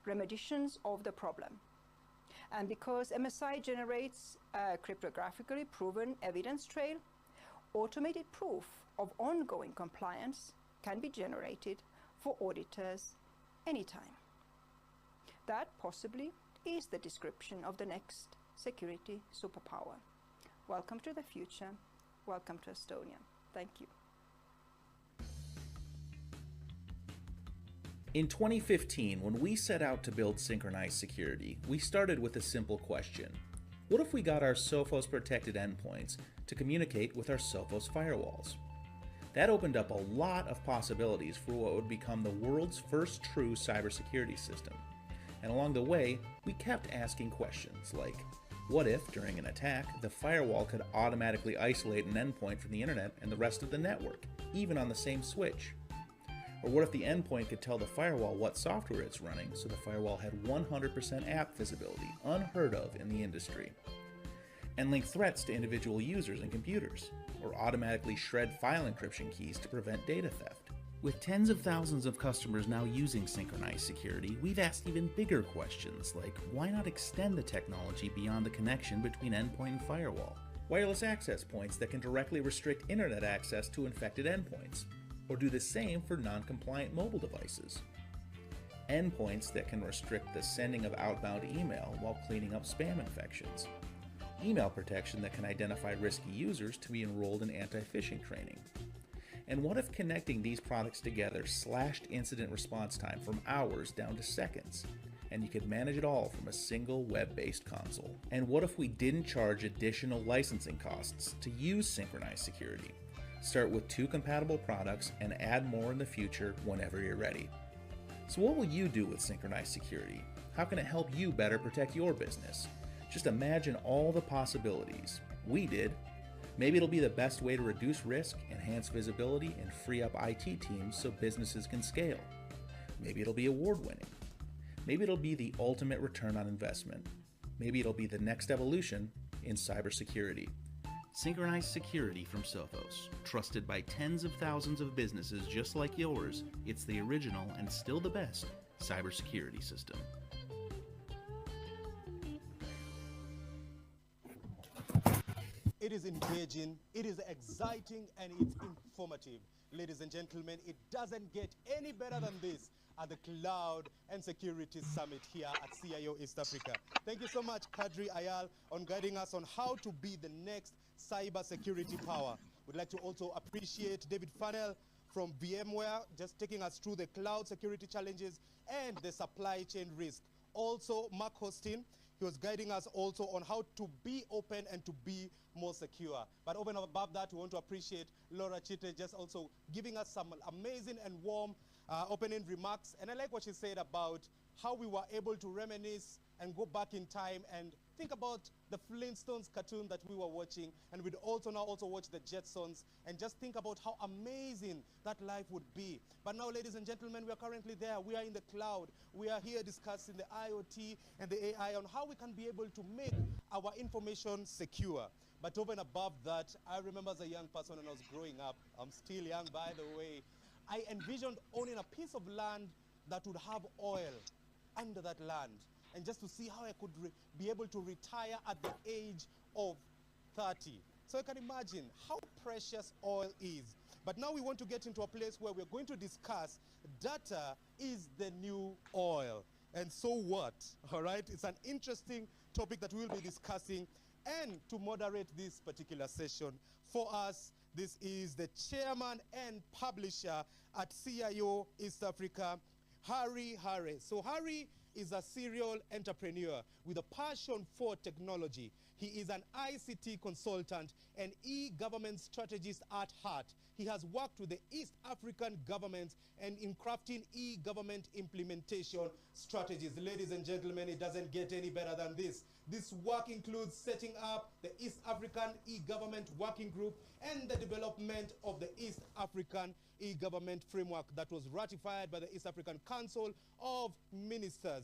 remediations of the problem. And because MSI generates a cryptographically proven evidence trail, automated proof of ongoing compliance can be generated for auditors anytime. That possibly is the description of the next security superpower. Welcome to the future. Welcome to Estonia. Thank you. In 2015, when we set out to build synchronized security, we started with a simple question. What if we got our Sophos protected endpoints to communicate with our Sophos firewalls? That opened up a lot of possibilities for what would become the world's first true cybersecurity system. And along the way, we kept asking questions like, what if, during an attack, the firewall could automatically isolate an endpoint from the internet and the rest of the network, even on the same switch? Or what if the endpoint could tell the firewall what software it's running so the firewall had 100% app visibility, unheard of in the industry? And link threats to individual users and computers, or automatically shred file encryption keys to prevent data theft. With tens of thousands of customers now using synchronized security, we've asked even bigger questions like, why not extend the technology beyond the connection between endpoint and firewall? Wireless access points that can directly restrict internet access to infected endpoints, or do the same for non-compliant mobile devices. Endpoints that can restrict the sending of outbound email while cleaning up spam infections. Email protection that can identify risky users to be enrolled in anti-phishing training. And what if connecting these products together slashed incident response time from hours down to seconds, and you could manage it all from a single web-based console? And what if we didn't charge additional licensing costs to use synchronized security? Start with 2 compatible products and add more in the future whenever you're ready. So what will you do with synchronized security? How can it help you better protect your business? Just imagine all the possibilities. We did. Maybe it'll be the best way to reduce risk, enhance visibility, and free up IT teams so businesses can scale. Maybe it'll be award-winning. Maybe it'll be the ultimate return on investment. Maybe it'll be the next evolution in cybersecurity. Synchronized security from Sophos. Trusted by tens of thousands of businesses just like yours, it's the original and still the best cybersecurity system. It is engaging, it is exciting, and it's informative. Ladies and gentlemen, it doesn't get any better than this at the Cloud and Security Summit here at CIO East Africa. Thank you so much, Kadri Ayal, on guiding us on how to be the next cyber security power. We'd like to also appreciate David Funnell from VMware, just taking us through the cloud security challenges and the supply chain risk. Also, Mark Hostin, he was guiding us also on how to be open and to be more secure. But over and above that, we want to appreciate Laura Chite just also giving us some amazing and warm opening remarks. And I like what she said about how we were able to reminisce and go back in time and think about the Flintstones cartoon that we were watching, and we'd also now watch the Jetsons and just think about how amazing that life would be. But now, ladies and gentlemen, we are currently there. We are in the cloud. We are here discussing the IoT and the AI on how we can be able to make our information secure. But over and above that, I remember as a young person when I was growing up, I'm still young by the way, I envisioned owning a piece of land that would have oil under that land, and just to see how I could be able to retire at the age of 30. So you can imagine how precious oil is. But now we want to get into a place where we're going to discuss data is the new oil. And so what? All right? It's an interesting topic that we'll be discussing. And to moderate this particular session for us, This is the chairman and publisher at CIO East Africa, Harry Harry. So Harry is a serial entrepreneur with a passion for technology. He is an ICT consultant and e-government strategist at heart. He has worked with the East African governments and in crafting e-government implementation strategies. Ladies and gentlemen, it doesn't get any better than this. This work includes setting up the East African e-government working group and the development of the East African e-government framework that was ratified by the East African Council of Ministers.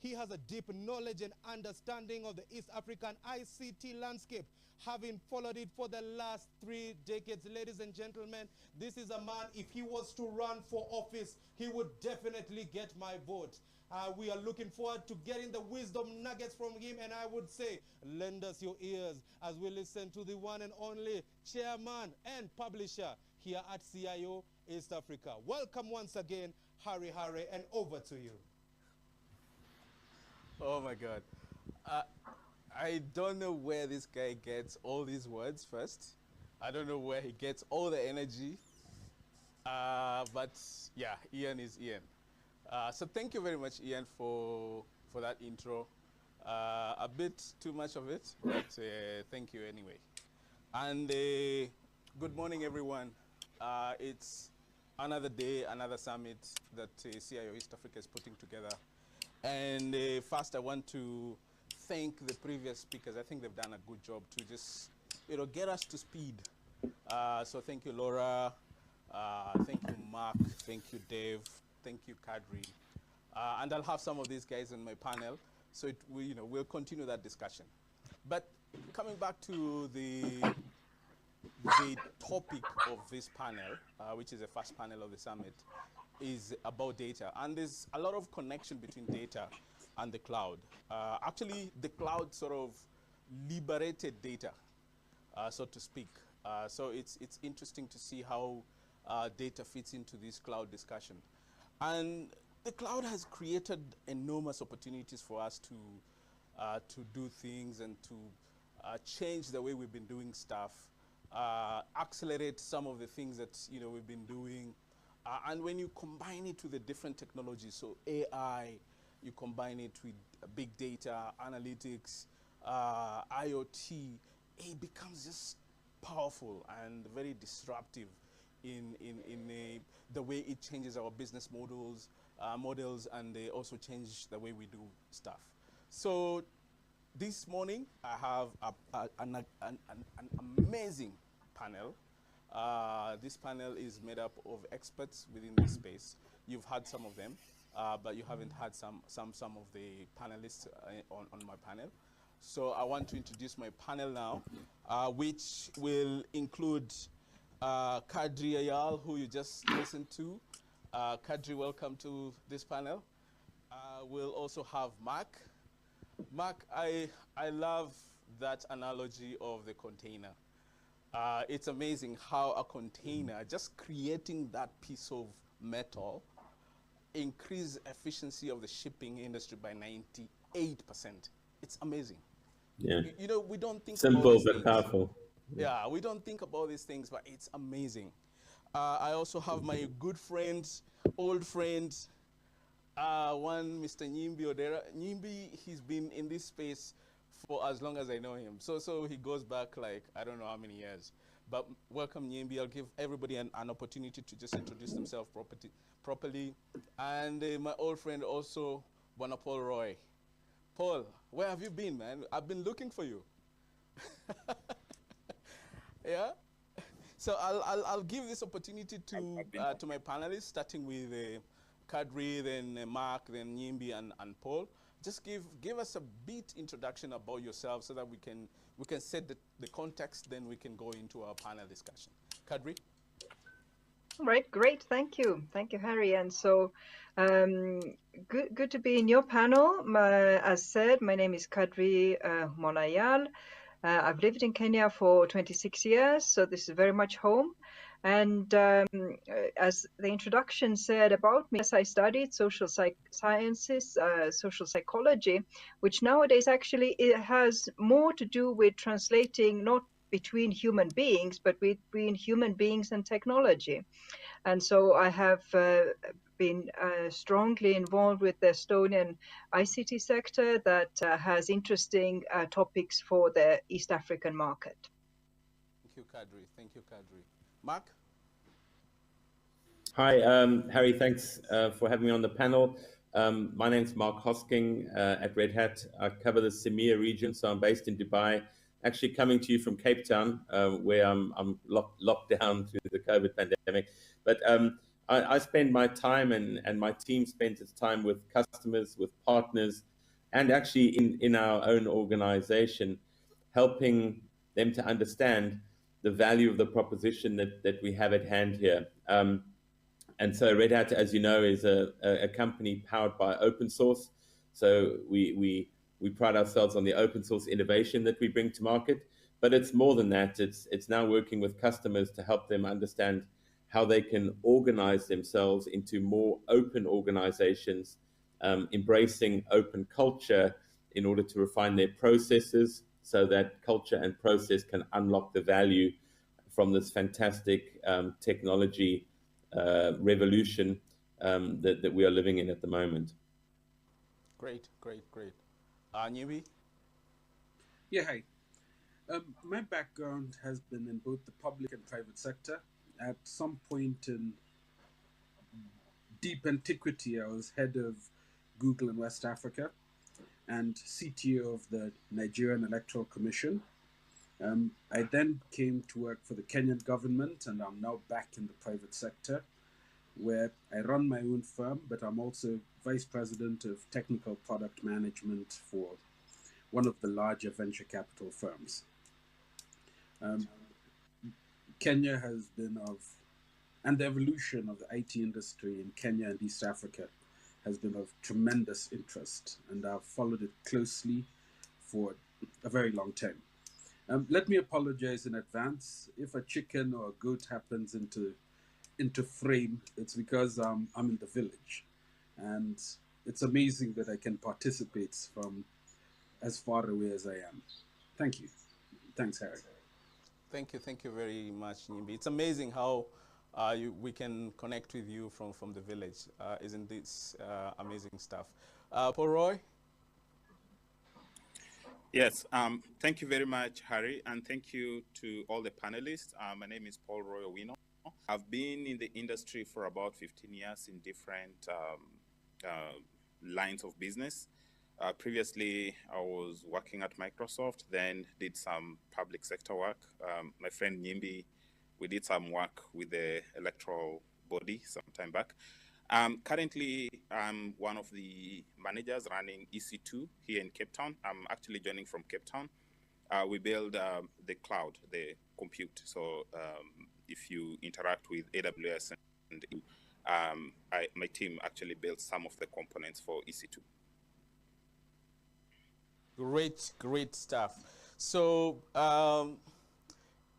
He has a deep knowledge and understanding of the East African ICT landscape, having followed it for the last 3 decades. Ladies and gentlemen, this is a man, if he was to run for office, he would definitely get my vote. We are looking forward to getting the wisdom nuggets from him, and I would say, lend us your ears as we listen to the one and only chairman and publisher here at CIO East Africa. Welcome once again, Harry Harry, and over to you. Oh my God. I don't know where this guy gets all these words first. I don't know where he gets all the energy. But yeah, Ian is Ian. So thank you very much, Ian, for that intro. A bit too much of it, but thank you anyway. And good morning, everyone. It's another day, another summit that CIO East Africa is putting together. And first, I want to thank the previous speakers. I think they've done a good job to just, get us to speed. So thank you, Laura. Thank you, Mark. Thank you, Dave. Thank you, Kadri. And I'll have some of these guys in my panel, so we'll continue that discussion. But coming back to the topic of this panel, which is the first panel of the summit, is about data. And there's a lot of connection between data and the cloud. Actually, the cloud sort of liberated data, so to speak. So it's interesting to see how data fits into this cloud discussion. And the cloud has created enormous opportunities for us to do things and to change the way we've been doing stuff, accelerate some of the things that we've been doing. And when you combine it with the different technologies, so AI, you combine it with big data, analytics, IoT, it becomes just powerful and very disruptive in the way it changes our business models, and they also change the way we do stuff. So this morning, I have an amazing panel. This panel is made up of experts within this space. You've had some of them, but you haven't had some of the panelists on my panel. So I want to introduce my panel now, which will include Kadri Ayal, who you just listened to. Kadri, welcome to this panel. We'll also have Mark. Mark, I love that analogy of the container. It's amazing how a container, just creating that piece of metal, increase efficiency of the shipping industry by 98%. It's amazing. Yeah. We don't think simple about but powerful. Yeah, we don't think about these things, but it's amazing. I also have my good friend, old friend, one Mr. Nyimbi Odera. Nyimbi, he's been in this space for as long as I know him. So he goes back like, I don't know how many years. But welcome, Nyimbi. I'll give everybody an opportunity to just introduce themselves properly. And my old friend also, Bwana Paul Roy. Paul, where have you been, man? I've been looking for you. Yeah? So I'll give this opportunity to my panelists, starting with Kadri, then Mark, then Nyimbi, and Paul. Just give us a bit introduction about yourself so that we can set the context, then we can go into our panel discussion. Kadri? All right, great, thank you, Harry. And so, good to be in your panel. As said, my name is Kadri Monayal. I've lived in Kenya for 26 years, so this is very much home. And as the introduction said about me, I studied social sciences, social psychology, which nowadays actually it has more to do with translating not between human beings, but between human beings and technology. And so I have been strongly involved with the Estonian ICT sector that has interesting topics for the East African market. Thank you, Kadri. Thank you, Kadri. Mark? Hi, Harry, thanks for having me on the panel. My name's Mark Hosking at Red Hat. I cover the CEMEA region, so I'm based in Dubai. Actually coming to you from Cape Town, where I'm locked down due to the COVID pandemic. But I spend my time and my team spends its time with customers, with partners, and actually in our own organization, helping them to understand the value of the proposition that we have at hand here. And so Red Hat, as you know, is a company powered by open source. So we pride ourselves on the open source innovation that we bring to market. But it's more than that. It's now working with customers to help them understand how they can organize themselves into more open organizations, embracing open culture in order to refine their processes so that culture and process can unlock the value from this fantastic technology revolution that we are living in at the moment. Great, great, great. Nyibi? Yeah, hi. My background has been in both the public and private sector. At some point in deep antiquity, I was head of Google in West Africa and CTO of the Nigerian Electoral Commission. I then came to work for the Kenyan government, and I'm now back in the private sector, where I run my own firm, but I'm also vice president of technical product management for one of the larger venture capital firms. Kenya has been and the evolution of the IT industry in Kenya and East Africa has been of tremendous interest, and I've followed it closely for a very long time. Let me apologize in advance. If a chicken or a goat happens into frame, it's because I'm in the village. And it's amazing that I can participate from as far away as I am. Thank you. Thanks, Harry. Thank you very much, Nyimbi. It's amazing how we can connect with you from the village. Isn't this amazing stuff? Paul Roy? Yes, thank you very much, Harry, and thank you to all the panelists. My name is Paul Roy Owino. I've been in the industry for about 15 years in different lines of business. Previously, I was working at Microsoft, then did some public sector work. My friend Nyimbi, we did some work with the electoral body some time back. Currently, I'm one of the managers running EC2 here in Cape Town. I'm actually joining from Cape Town. We build the cloud, the compute. So if you interact with AWS, and my team actually builds some of the components for EC2. Great stuff. So,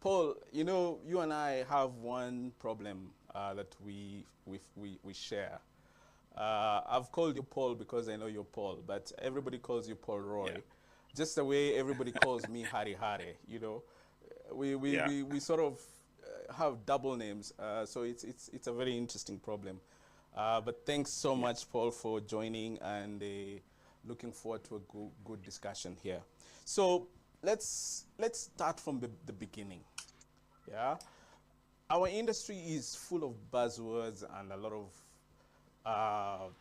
Paul, you and I have one problem that we share. I've called you Paul because I know you're Paul, but everybody calls you Paul Roy. Yeah. Just the way everybody calls me Hari. We sort of have double names, so it's a very interesting problem. But thanks so much, Paul, for joining, and looking forward to a good discussion here. So let's start from the beginning. Yeah. Our industry is full of buzzwords and a lot of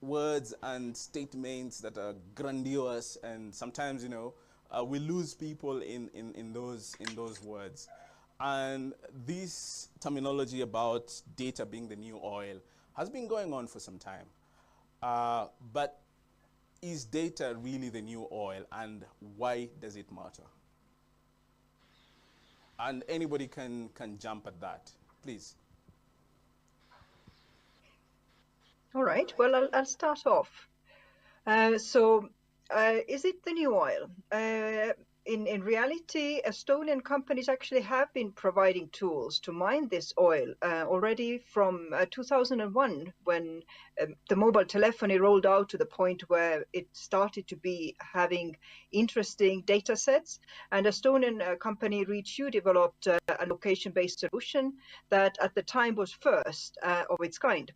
words and statements that are grandiose, and sometimes we lose people in those words. And this terminology about data being the new oil has been going on for some time. But is data really the new oil, and why does it matter? And anybody can jump at that, please. All right, well, I'll start off. Is it the new oil? in reality, Estonian companies actually have been providing tools to mine this oil already from 2001, when the mobile telephony rolled out to the point where it started to be having interesting data sets. And Estonian company Reach-U developed a location-based solution that at the time was first of its kind.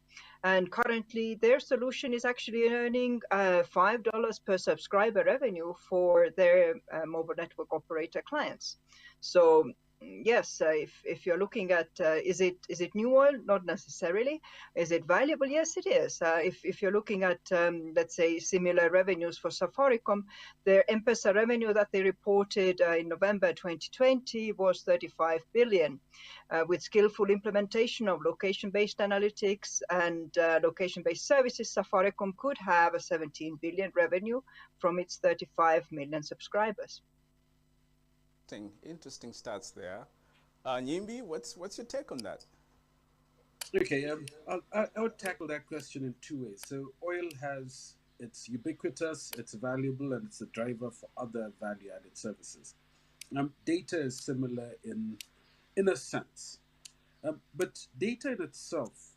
And currently their solution is actually earning $5 per subscriber revenue for their mobile network operator clients. So yes, if you're looking at is it new oil? Not necessarily. Is it valuable? Yes, it is. If you're looking at let's say similar revenues for Safaricom, their M-Pesa revenue that they reported in November 2020 was 35 billion. With skillful implementation of location-based analytics and location-based services, Safaricom could have a 17 billion revenue from its 35 million subscribers. Interesting stats there. Nyimbi, what's your take on that? Okay, I would tackle that question in two ways. So oil it's ubiquitous, it's valuable, and it's a driver for other value-added services. Data is similar in a sense, but data in itself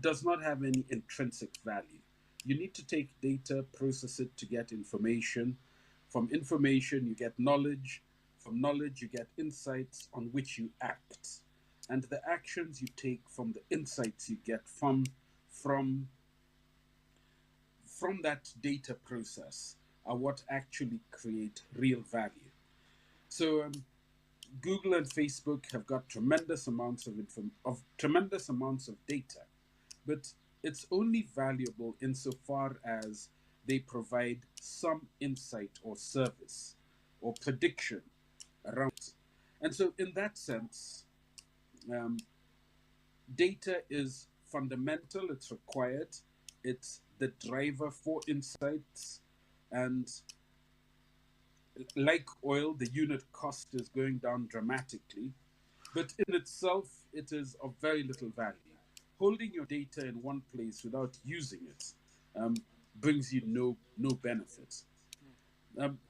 does not have any intrinsic value. You need to take data, process it to get information. From information, you get knowledge. From knowledge, you get insights on which you act. And the actions you take from the insights you get from that data process are what actually create real value. So Google and Facebook have got tremendous amounts of data, but it's only valuable insofar as they provide some insight or service or prediction around it. And so in that sense, data is fundamental, it's required, it's the driver for insights, and like oil, the unit cost is going down dramatically, but in itself, it is of very little value. Holding your data in one place without using it brings you no benefits.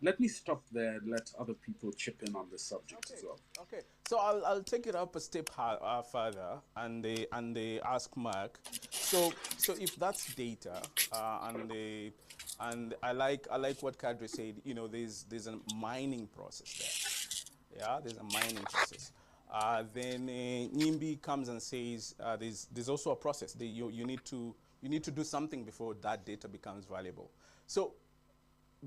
Let me stop there and let other people chip in on this subject as well. Okay, so I'll take it up a step further and ask Mark. So if that's data and I like what Kadri said. You know, there's a mining process there. Yeah, there's a mining process. Then Nyimbi comes and says there's also a process. You need to do something before that data becomes valuable. So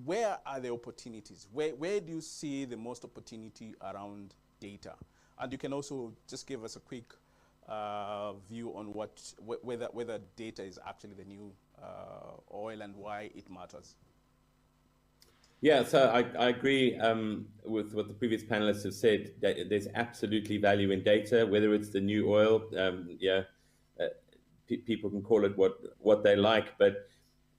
where are the opportunities? Where do you see the most opportunity around data? And you can also just give us a quick view on whether data is actually the new oil and why it matters. Yeah, so I agree with what the previous panelists have said, that there's absolutely value in data, whether it's the new oil. People can call it what they like, but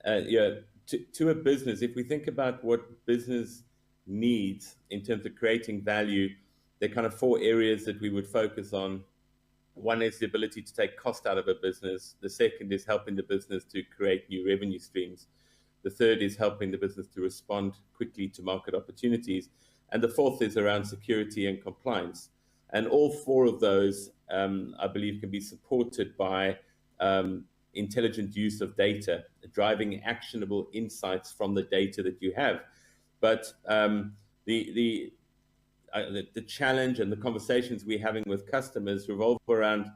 to a business, if we think about what business needs in terms of creating value, there are kind of four areas that we would focus on. One is the ability to take cost out of a business. The second is helping the business to create new revenue streams. The third is helping the business to respond quickly to market opportunities. And the fourth is around security and compliance. And all four of those, I believe, can be supported by intelligent use of data, driving actionable insights from the data that you have. But the challenge and the conversations we're having with customers revolve around,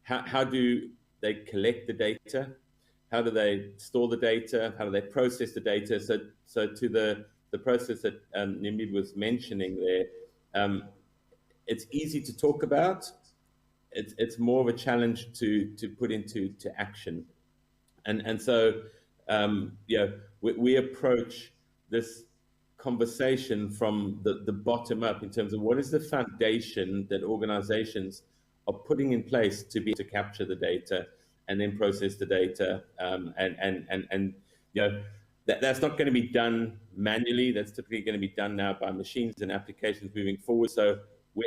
how do they collect the data? How do they store the data? How do they process the data? So to the process that Nyimbi was mentioning there, it's easy to talk about. It's more of a challenge to put into action. And so we approach this conversation from the bottom up in terms of what is the foundation that organizations are putting in place to be able to capture the data and then process the data. That's not going to be done manually. That's typically going to be done now by machines and applications moving forward. So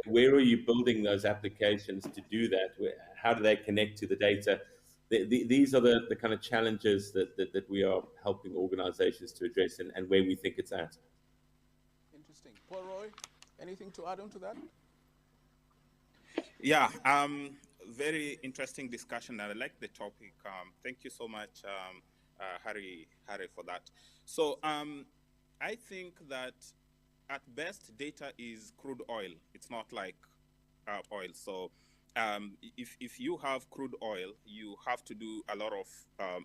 where are you building those applications to do that? How do they connect to the data? These are the kind of challenges that we are helping organizations to address and where we think it's at. Anything to add on to that? Yeah, very interesting discussion, and I like the topic. Thank you so much, Harry, for that. So I think that at best, data is crude oil. It's not like oil. So if you have crude oil, you have to do a lot of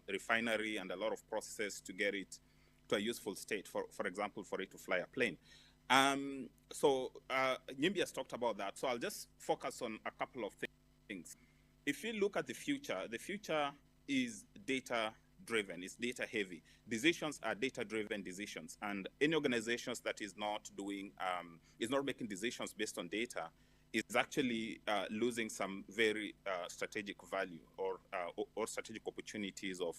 refinery and a lot of processes to get it to a useful state, for example, for it to fly a plane. So Nyimbi has talked about that. So I'll just focus on a couple of things. If you look at the future is data-driven, it's data-heavy. Decisions are data-driven decisions, and any organizations that is not doing, is not making decisions based on data, is actually losing some very strategic value or strategic opportunities of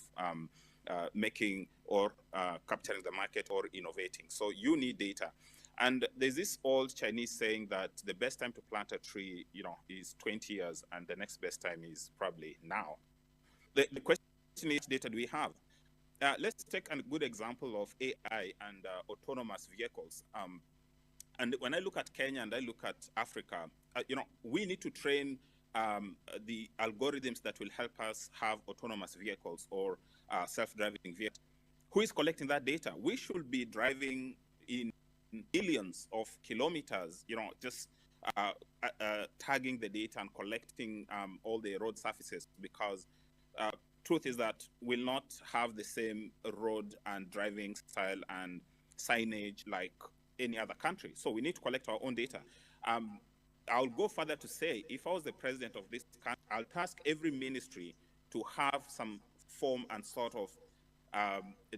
making or capturing the market or innovating. So you need data. And there's this old Chinese saying that the best time to plant a tree, is 20 years, and the next best time is probably now. The question is, which data do we have? Let's take a good example of AI and autonomous vehicles. And when I look at Kenya and I look at Africa, we need to train the algorithms that will help us have autonomous vehicles or self-driving vehicles. Who is collecting that data? We should be driving in billions of kilometers, just tagging the data and collecting all the road surfaces, because truth is that we'll not have the same road and driving style and signage like any other country. So we need to collect our own data. I'll go further to say, if I was the president of this country, I'll task every ministry to have some form and sort of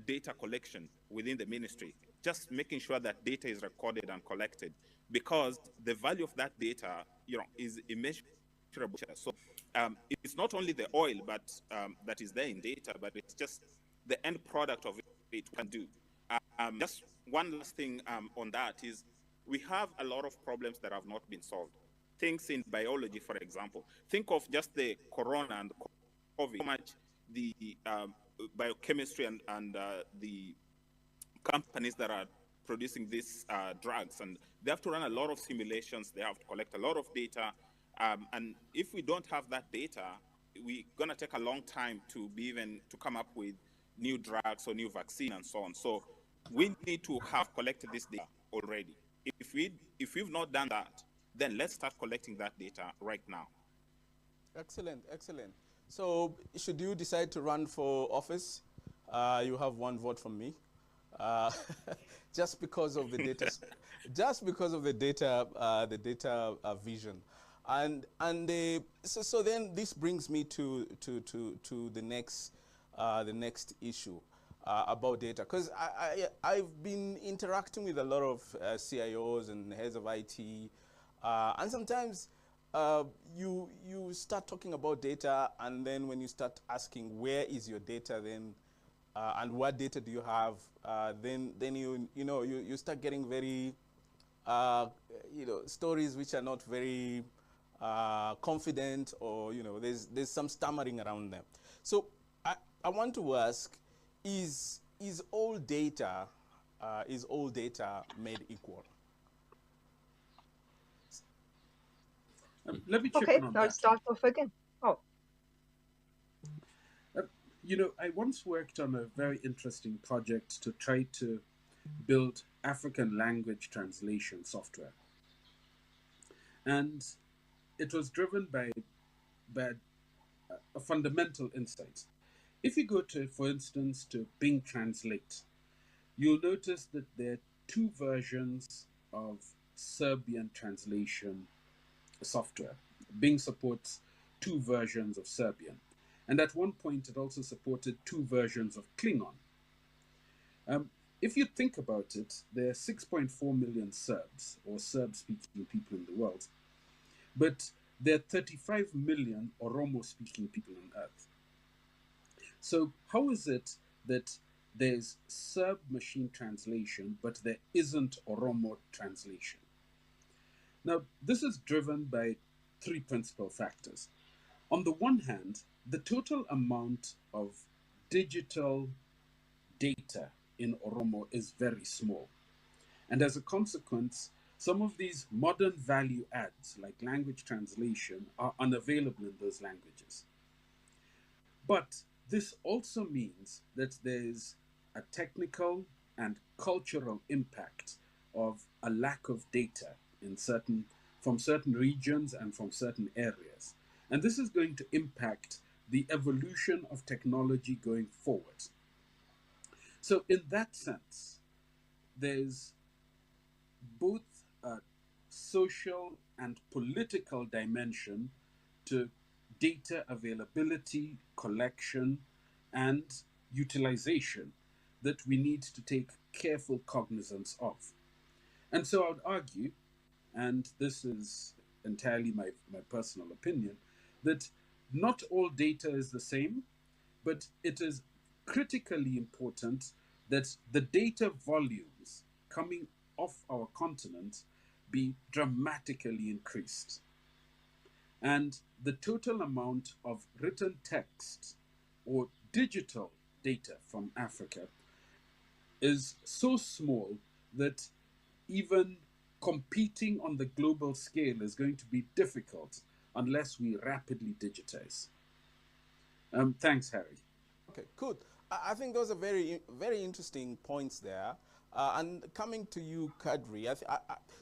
data collection within the ministry, just making sure that data is recorded and collected, because the value of that data, is immeasurable. So it's not only the oil, but that is there in data, but it's just the end product of it can do. Just one last thing on that is, we have a lot of problems that have not been solved. Things in biology, for example. Think of just the corona and COVID, how much the biochemistry and the companies that are producing these drugs, and they have to run a lot of simulations, they have to collect a lot of data, and if we don't have that data, we're going to take a long time to come up with new drugs or new vaccine and so on. So we need to have collected this data already. If we've not done that, then let's start collecting that data right now. Excellent. So should you decide to run for office, you have one vote from me. Just because of the data, the data vision, and so then this brings me to the next issue about data, because I've been interacting with a lot of CIOs and heads of IT, and sometimes you start talking about data, and then when you start asking where is your data, then and what data do you have, then you start getting very stories which are not very confident, or there's some stammering around them. So I want to ask, is all data made equal? Let me chip Okay, in on I'll that. start off again. Oh. I once worked on a very interesting project to try to build African language translation software. And it was driven by a fundamental insight. If you go to, for instance, to Bing Translate, you'll notice that there are two versions of Serbian translation software. Bing supports two versions of Serbian. And at one point, it also supported two versions of Klingon. If you think about it, there are 6.4 million Serbs, or Serb-speaking people in the world, but there are 35 million Oromo-speaking people on Earth. So how is it that there's Serb machine translation, but there isn't Oromo translation? Now, this is driven by three principal factors. On the one hand, the total amount of digital data in Oromo is very small. And as a consequence, some of these modern value adds, like language translation, are unavailable in those languages. But this also means that there's a technical and cultural impact of a lack of data from certain regions and from certain areas. And this is going to impact the evolution of technology going forward. So in that sense, there's both a social and political dimension to data availability, collection, and utilization that we need to take careful cognizance of. And so I would argue, and this is entirely my personal opinion, that not all data is the same, but it is critically important that the data volumes coming off our continent be dramatically increased. And the total amount of written text or digital data from Africa is so small that even competing on the global scale is going to be difficult unless we rapidly digitize. Thanks, Harry. Okay, good. I think those are very, very interesting points there. And coming to you, Kadri,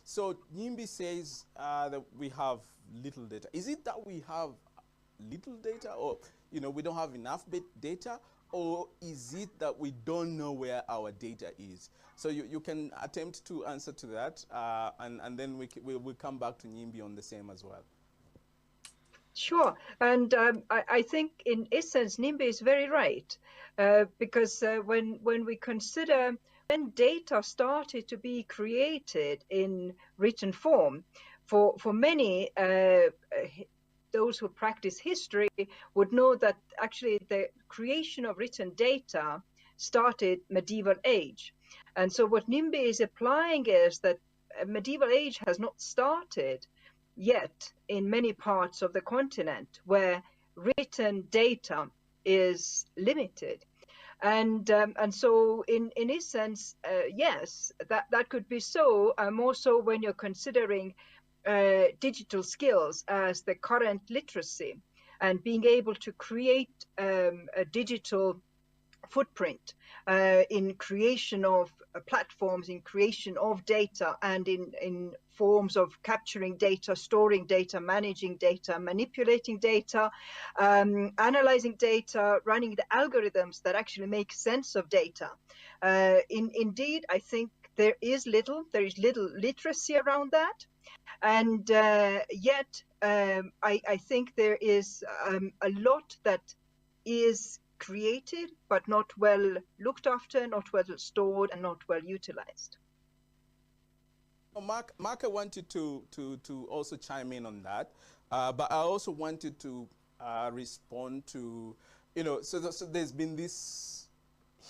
so Nyimbi says that we have little data. Is it that we have little data, or we don't have enough data, or is it that we don't know where our data is? So you can attempt to answer to that, and then we'll come back to Nyimbi on the same as well. Sure, and I think in essence Nyimbi is very right, because when we consider when data started to be created in written form, for many those who practice history would know that actually the creation of written data started medieval age. And so what Nyimbi is applying is that medieval age has not started yet in many parts of the continent where written data is limited. And so in essence, yes, that could be so, more so when you're considering digital skills as the current literacy and being able to create a digital footprint in creation of platforms, in creation of data, and in forms of capturing data, storing data, managing data, manipulating data, analyzing data, running the algorithms that actually make sense of data. Indeed, I think there is little literacy around that. And yet, I think there is a lot that is created, but not well looked after, not well stored, and not well utilized. Mark, I wanted to also chime in on that, but I also wanted to respond to, so there's been this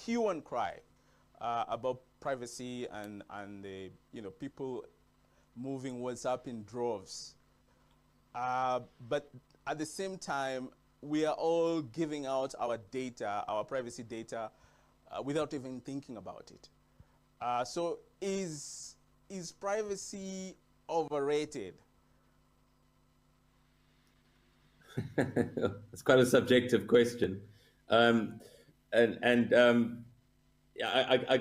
hue and cry about privacy and the, people moving WhatsApp in droves. But at the same time, we are all giving out our data, our privacy data, without even thinking about it. So is privacy overrated? It's quite a subjective question. I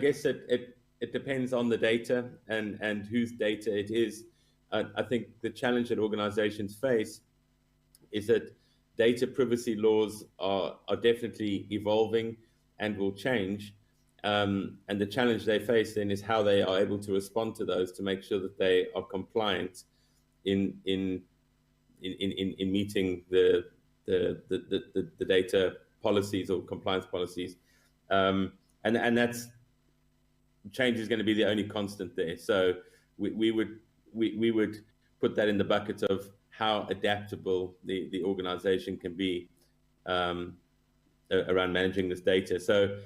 guess it depends on the data and whose data it is. I think the challenge that organizations face is that data privacy laws are definitely evolving and will change. And the challenge they face then is how they are able to respond to those to make sure that they are compliant in meeting the data policies or compliance policies. And that's change is going to be the only constant there. So we would put that in the bucket of how adaptable the organization can be around managing this data. So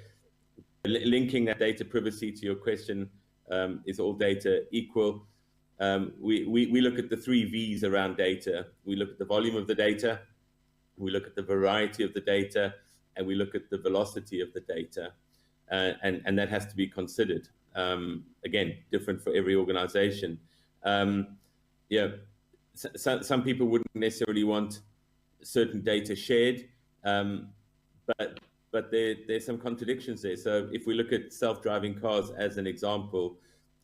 linking that data privacy to your question, is all data equal? We look at the 3 V's around data. We look at the volume of the data, we look at the variety of the data, and we look at the velocity of the data. And that has to be considered. Again, different for every organization. Yeah, some people wouldn't necessarily want certain data shared, but there's some contradictions there. So if we look at self-driving cars as an example,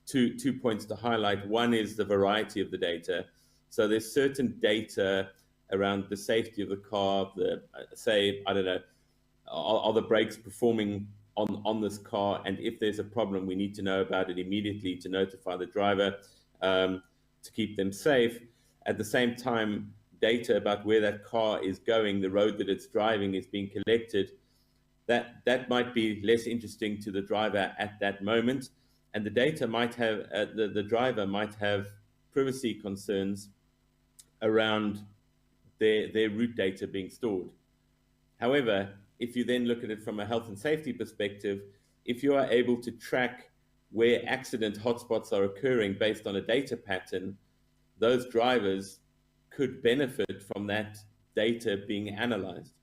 two points to highlight. One is the variety of the data. So there's certain data around the safety of the car, say, I don't know, are the brakes performing on this car? And if there's a problem, we need to know about it immediately to notify the driver to keep them safe. At the same time, data about where that car is going, the road that it's driving is being collected. That might be less interesting to the driver at that moment. And the data might have, the driver might have privacy concerns around their route data being stored. However, if you then look at it from a health and safety perspective, if you are able to track where accident hotspots are occurring based on a data pattern, those drivers could benefit from that data being analyzed.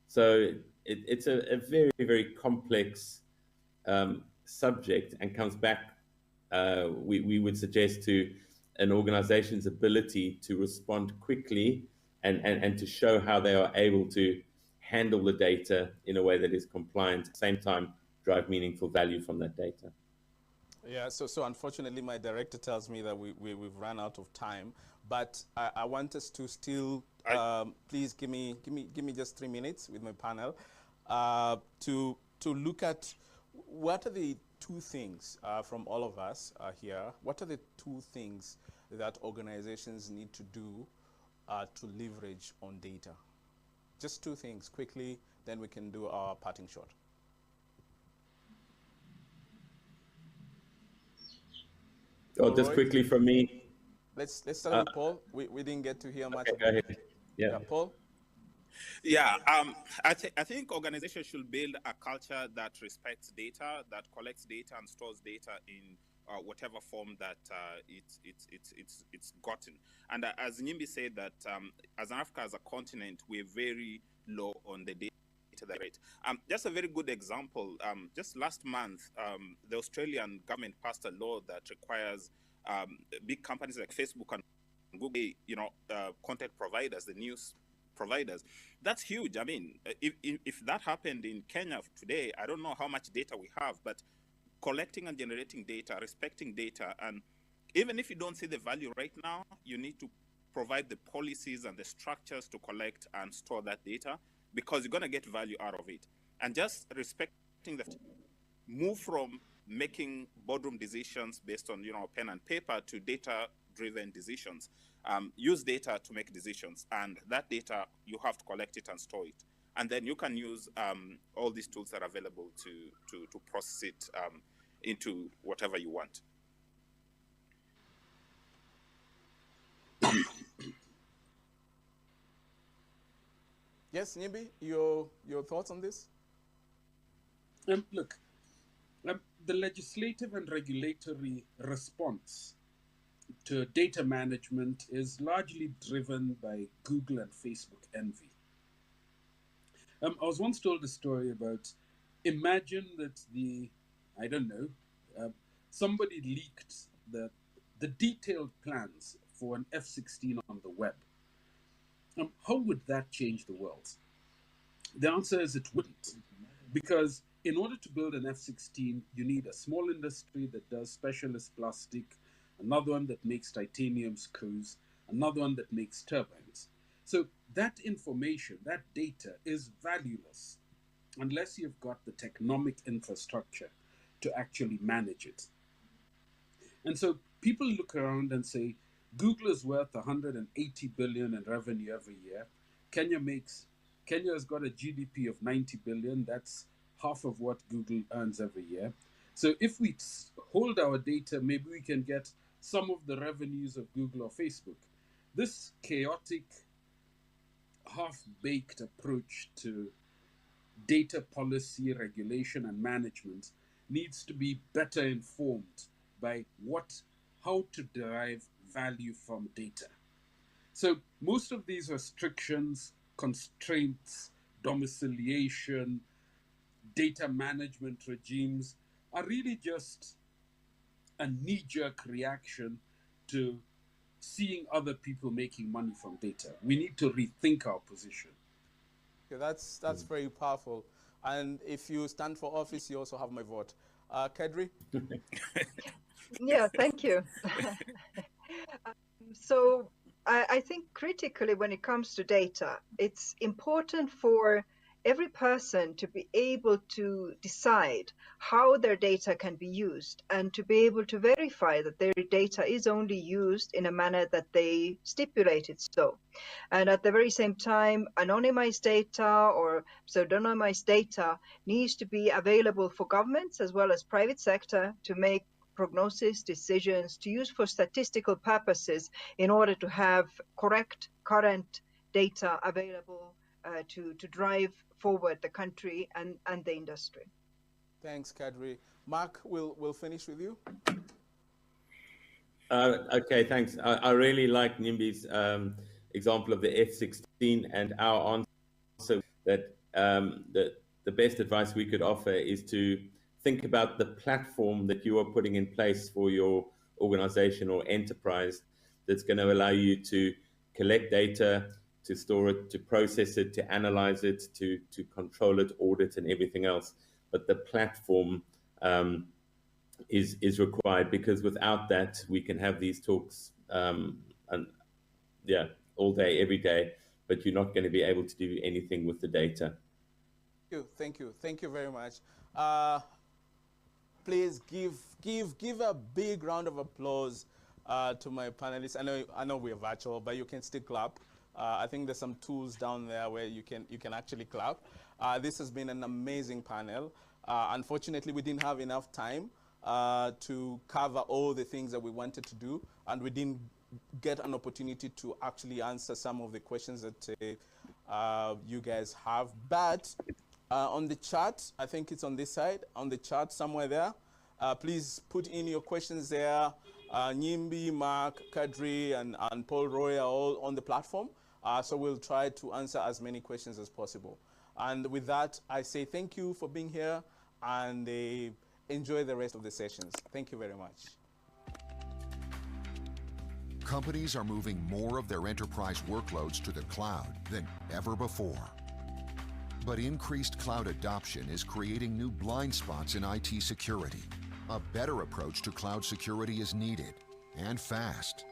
So it's a very, very complex subject, and comes back, we would suggest, to an organization's ability to respond quickly and to show how they are able to handle the data in a way that is compliant, at the same time drive meaningful value from that data. Yeah, so unfortunately my director tells me that we've run out of time, but I want us to still, please give me just 3 minutes with my panel to look at what are the two things from all of us here, what are the two things that organizations need to do to leverage on data? Just two things quickly, then we can do our parting shot. Oh, just quickly from me. Let's start with Paul. We didn't get to hear much. Okay, go ahead. Yeah, Paul. Yeah, I think organizations should build a culture that respects data, that collects data and stores data in whatever form that it's gotten. And as Nyimbi said, that as Africa as a continent, we're very low on the data rate. Just a very good example. Just last month, the Australian government passed a law that requires big companies like Facebook and Google, content providers, the news providers. That's huge. I mean, if that happened in Kenya today, I don't know how much data we have, but collecting and generating data, respecting data, and even if you don't see the value right now, you need to provide the policies and the structures to collect and store that data, because you're going to get value out of it. And just respecting that, move from making boardroom decisions based on pen and paper to data-driven decisions. Use data to make decisions, and that data, you have to collect it and store it. And then you can use all these tools that are available to process it into whatever you want. Yes, Nyimbi, your thoughts on this? Look, the legislative and regulatory response to data management is largely driven by Google and Facebook envy. I was once told a story about, imagine that somebody leaked the detailed plans for an F-16 on the web. How would that change the world? The answer is it wouldn't, because in order to build an F-16, you need a small industry that does specialist plastic, another one that makes titanium screws, another one that makes turbines. So that information, that data is valueless unless you've got the technomic infrastructure to actually manage it. And so people look around and say, Google is worth 180 billion in revenue every year. Kenya has got a GDP of 90 billion. That's half of what Google earns every year. So if we hold our data, maybe we can get some of the revenues of Google or Facebook. This chaotic, half-baked approach to data policy, regulation, and management needs to be better informed by how to derive value from data. So most of these restrictions, constraints, domiciliation, data management regimes are really just a knee-jerk reaction to seeing other people making money from data. We need to rethink our position. Okay, that's very powerful. And if you stand for office, you also have my vote. Kadri? Yeah, thank you. So I think critically when it comes to data, it's important for every person to be able to decide how their data can be used and to be able to verify that their data is only used in a manner that they stipulated so. And at the very same time, anonymized data or pseudonymized data needs to be available for governments as well as private sector to make prognosis decisions, to use for statistical purposes in order to have correct current data available to drive forward the country and the industry. Thanks, Kadri. Mark, we'll finish with you. Okay, thanks. I really like Nyimbi's example of the F-16 and our answer that the best advice we could offer is to think about the platform that you are putting in place for your organization or enterprise that's going to allow you to collect data, to store it, to process it, to analyze it, to control it, audit, and everything else. But the platform is required, because without that, we can have these talks all day, every day, but you're not going to be able to do anything with the data. Thank you very much. Please give a big round of applause to my panelists. I know we're virtual, but you can still clap. I think there's some tools down there where you can actually clap. This has been an amazing panel. Unfortunately, we didn't have enough time to cover all the things that we wanted to do, and we didn't get an opportunity to actually answer some of the questions that you guys have. But on the chat, I think it's on this side, on the chat somewhere there, please put in your questions there. Nyimbi, Mark, Kadri, and Paul Roy are all on the platform. So we'll try to answer as many questions as possible. And with that, I say thank you for being here, and enjoy the rest of the sessions. Thank you very much. Companies are moving more of their enterprise workloads to the cloud than ever before. But increased cloud adoption is creating new blind spots in IT security. A better approach to cloud security is needed, and fast.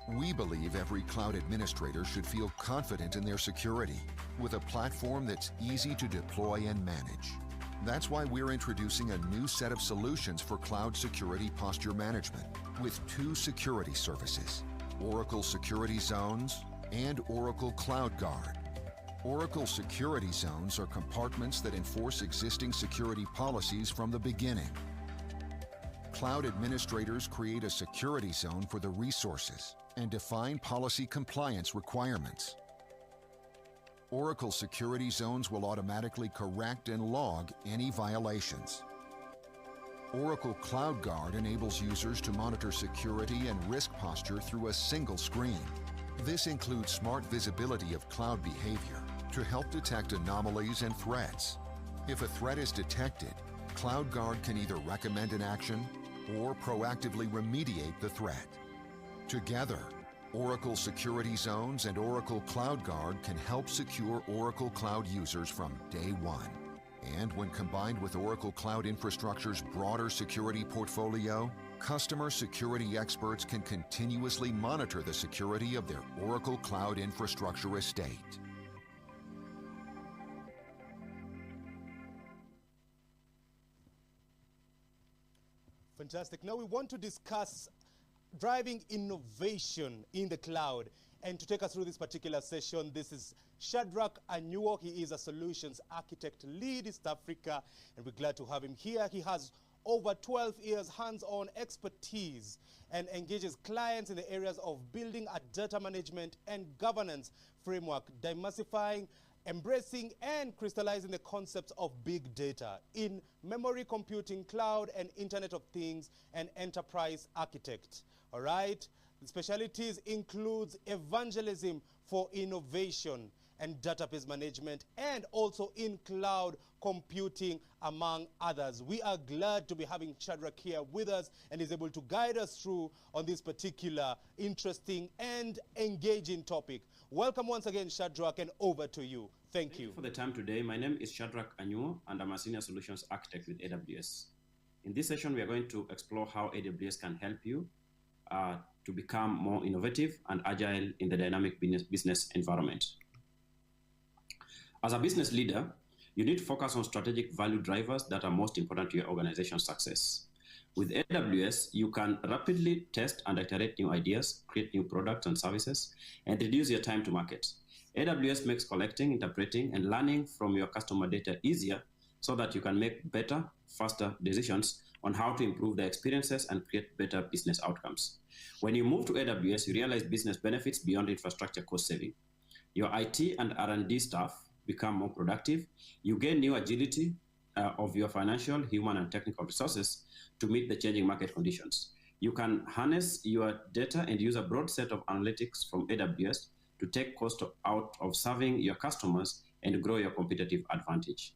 We believe every cloud administrator should feel confident in their security with a platform that's easy to deploy and manage. That's why we're introducing a new set of solutions for cloud security posture management with 2 security services, Oracle Security Zones and Oracle Cloud Guard. Oracle Security Zones are compartments that enforce existing security policies from the beginning. Cloud administrators create a security zone for the resources and define policy compliance requirements. Oracle Security Zones will automatically correct and log any violations. Oracle Cloud Guard enables users to monitor security and risk posture through a single screen. This includes smart visibility of cloud behavior to help detect anomalies and threats. If a threat is detected, Cloud Guard can either recommend an action or proactively remediate the threat. Together, Oracle Security Zones and Oracle Cloud Guard can help secure Oracle Cloud users from day one. And when combined with Oracle Cloud Infrastructure's broader security portfolio, customer security experts can continuously monitor the security of their Oracle Cloud Infrastructure estate. Fantastic. Now we want to discuss driving innovation in the cloud. And to take us through this particular session, this is Shadrach Anyuo. He is a solutions architect lead East Africa, and we're glad to have him here. He has over 12 years hands-on expertise and engages clients in the areas of building a data management and governance framework, demystifying, embracing and crystallizing the concepts of big data in memory computing, cloud and Internet of Things, and enterprise architect. All right. The specialties includes evangelism for innovation and database management, and also in cloud computing, among others. We are glad to be having Shadrach here with us, and is able to guide us through on this particular interesting and engaging topic. Welcome once again, Shadrach, and over to you. Thank you. For the time today, my name is Shadrach Anyuo, and I'm a Senior Solutions Architect with AWS. In this session, we are going to explore how AWS can help you to become more innovative and agile in the dynamic business environment. As a business leader, you need to focus on strategic value drivers that are most important to your organization's success. With AWS, you can rapidly test and iterate new ideas, create new products and services, and reduce your time to market. AWS makes collecting, interpreting, and learning from your customer data easier so that you can make better, faster decisions on how to improve their experiences and create better business outcomes. When you move to AWS, you realize business benefits beyond infrastructure cost saving. Your IT and R&D staff become more productive. You gain new agility of your financial, human, and technical resources to meet the changing market conditions. You can harness your data and use a broad set of analytics from AWS to take cost out of serving your customers and grow your competitive advantage.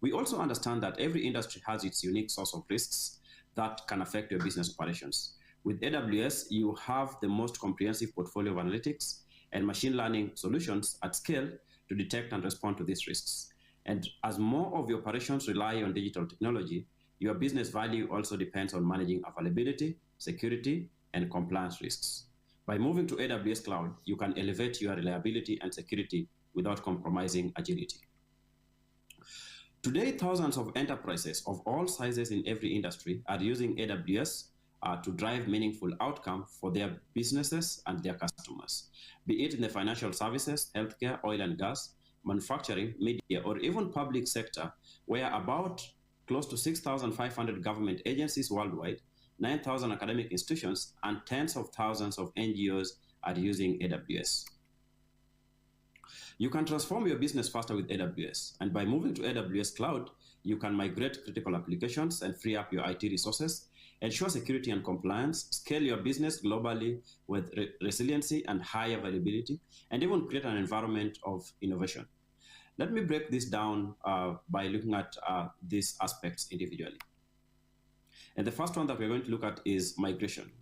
We also understand that every industry has its unique source of risks that can affect your business operations. With AWS, you have the most comprehensive portfolio of analytics and machine learning solutions at scale to detect and respond to these risks. And as more of your operations rely on digital technology, your business value also depends on managing availability, security, and compliance risks. By moving to AWS Cloud, you can elevate your reliability and security without compromising agility. Today, thousands of enterprises of all sizes in every industry are using AWS to drive meaningful outcome for their businesses and their customers, be it in the financial services, healthcare, oil and gas, manufacturing, media, or even public sector, where about close to 6,500 government agencies worldwide, 9,000 academic institutions, and tens of thousands of NGOs are using AWS. You can transform your business faster with AWS, and by moving to AWS Cloud, you can migrate critical applications and free up your IT resources, ensure security and compliance, scale your business globally with resiliency and high availability, and even create an environment of innovation. Let me break this down by looking at these aspects individually. And the first one that we're going to look at is migration.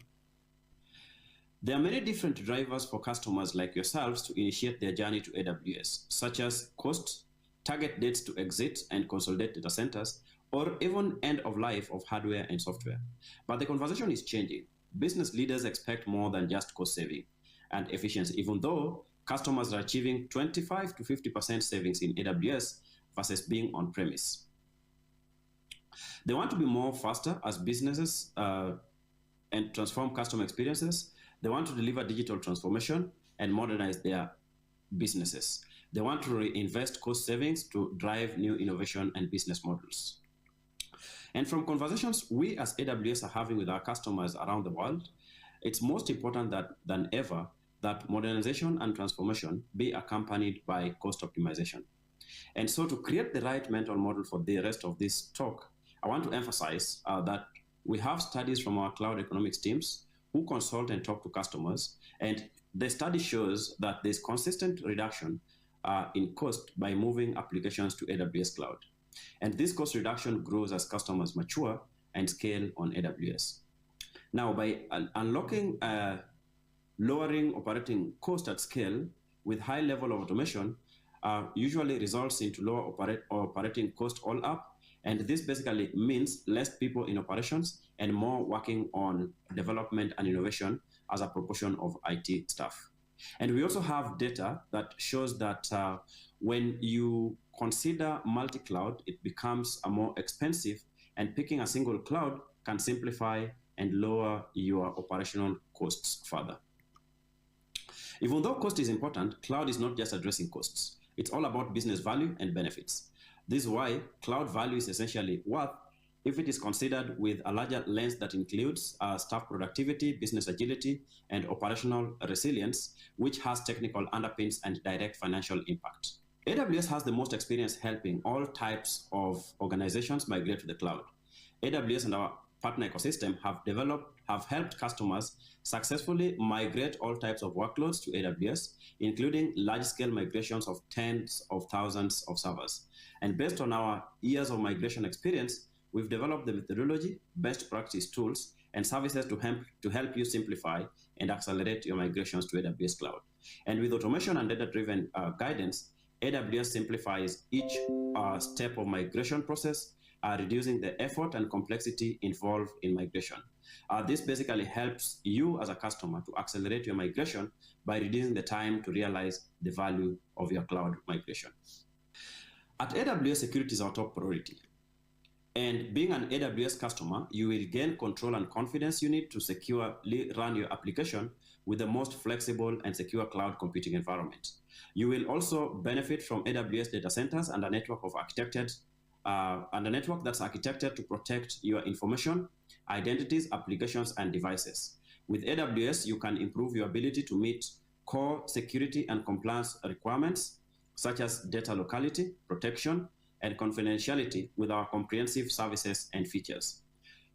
There are many different drivers for customers like yourselves to initiate their journey to AWS, such as cost, target dates to exit and consolidate data centers, or even end of life of hardware and software. But the conversation is changing. Business leaders expect more than just cost saving and efficiency, even though customers are achieving 25 to 50% savings in AWS versus being on-premise. They want to be more faster as businesses and transform customer experiences. They want to deliver digital transformation and modernize their businesses. They want to reinvest cost savings to drive new innovation and business models. And from conversations we as AWS are having with our customers around the world, it's most important than ever that modernization and transformation be accompanied by cost optimization. And so to create the right mental model for the rest of this talk, I want to emphasize that we have studies from our cloud economics teams who consult and talk to customers, and the study shows that there's consistent reduction in cost by moving applications to AWS Cloud. And this cost reduction grows as customers mature and scale on AWS. Now, by unlocking lowering operating cost at scale with high level of automation usually results into lower operating cost all up. And this basically means less people in operations and more working on development and innovation as a proportion of IT staff. And we also have data that shows that when you consider multi-cloud, it becomes more expensive, and picking a single cloud can simplify and lower your operational costs further. Even though cost is important, cloud is not just addressing costs. It's all about business value and benefits. This is why cloud value is essentially worth if it is considered with a larger lens that includes staff productivity, business agility, and operational resilience, which has technical underpins and direct financial impact. AWS has the most experience helping all types of organizations migrate to the cloud. AWS and our partner ecosystem have developed have helped customers successfully migrate all types of workloads to AWS, including large-scale migrations of tens of thousands of servers. And based on our years of migration experience, we've developed the methodology, best practice tools, and services to help you simplify and accelerate your migrations to AWS Cloud. And with automation and data-driven guidance, AWS simplifies each step of migration process, reducing the effort and complexity involved in migration. This basically helps you as a customer to accelerate your migration by reducing the time to realize the value of your cloud migration. At AWS, security is our top priority. And being an AWS customer, you will gain control and confidence you need to securely run your application with the most flexible and secure cloud computing environment. You will also benefit from AWS data centers and a network that's architected to protect your information, identities, applications, and devices. With AWS, you can improve your ability to meet core security and compliance requirements, such as data locality, protection, and confidentiality with our comprehensive services and features.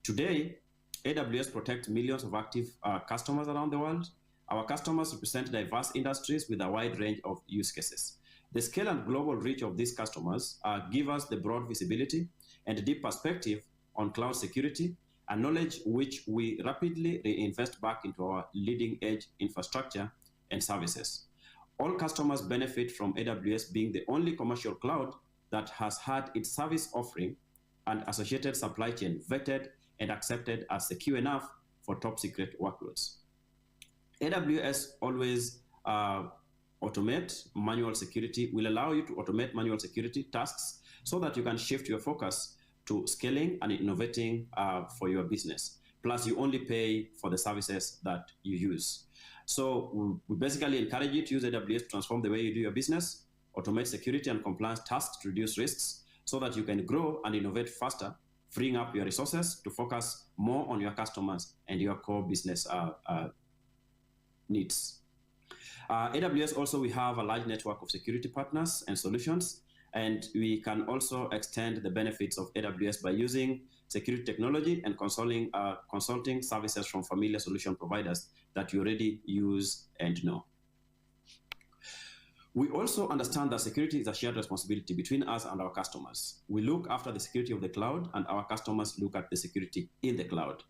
Today, AWS protects millions of active customers around the world. Our customers represent diverse industries with a wide range of use cases. The scale and global reach of these customers give us the broad visibility and deep perspective on cloud security, a knowledge which we rapidly reinvest back into our leading edge infrastructure and services. All customers benefit from AWS being the only commercial cloud that has had its service offering and associated supply chain vetted and accepted as secure enough for top secret workloads. AWS always automate manual security, will allow you to automate manual security tasks so that you can shift your focus to scaling and innovating for your business. Plus, you only pay for the services that you use. So we basically encourage you to use AWS to transform the way you do your business, automate security and compliance tasks to reduce risks so that you can grow and innovate faster, freeing up your resources to focus more on your customers and your core business needs. AWS also, we have a large network of security partners and solutions, and we can also extend the benefits of AWS by using security technology and consulting services from familiar solution providers that you already use and know. We also understand that security is a shared responsibility between us and our customers. We look after the security of the cloud, and our customers look at the security in the cloud.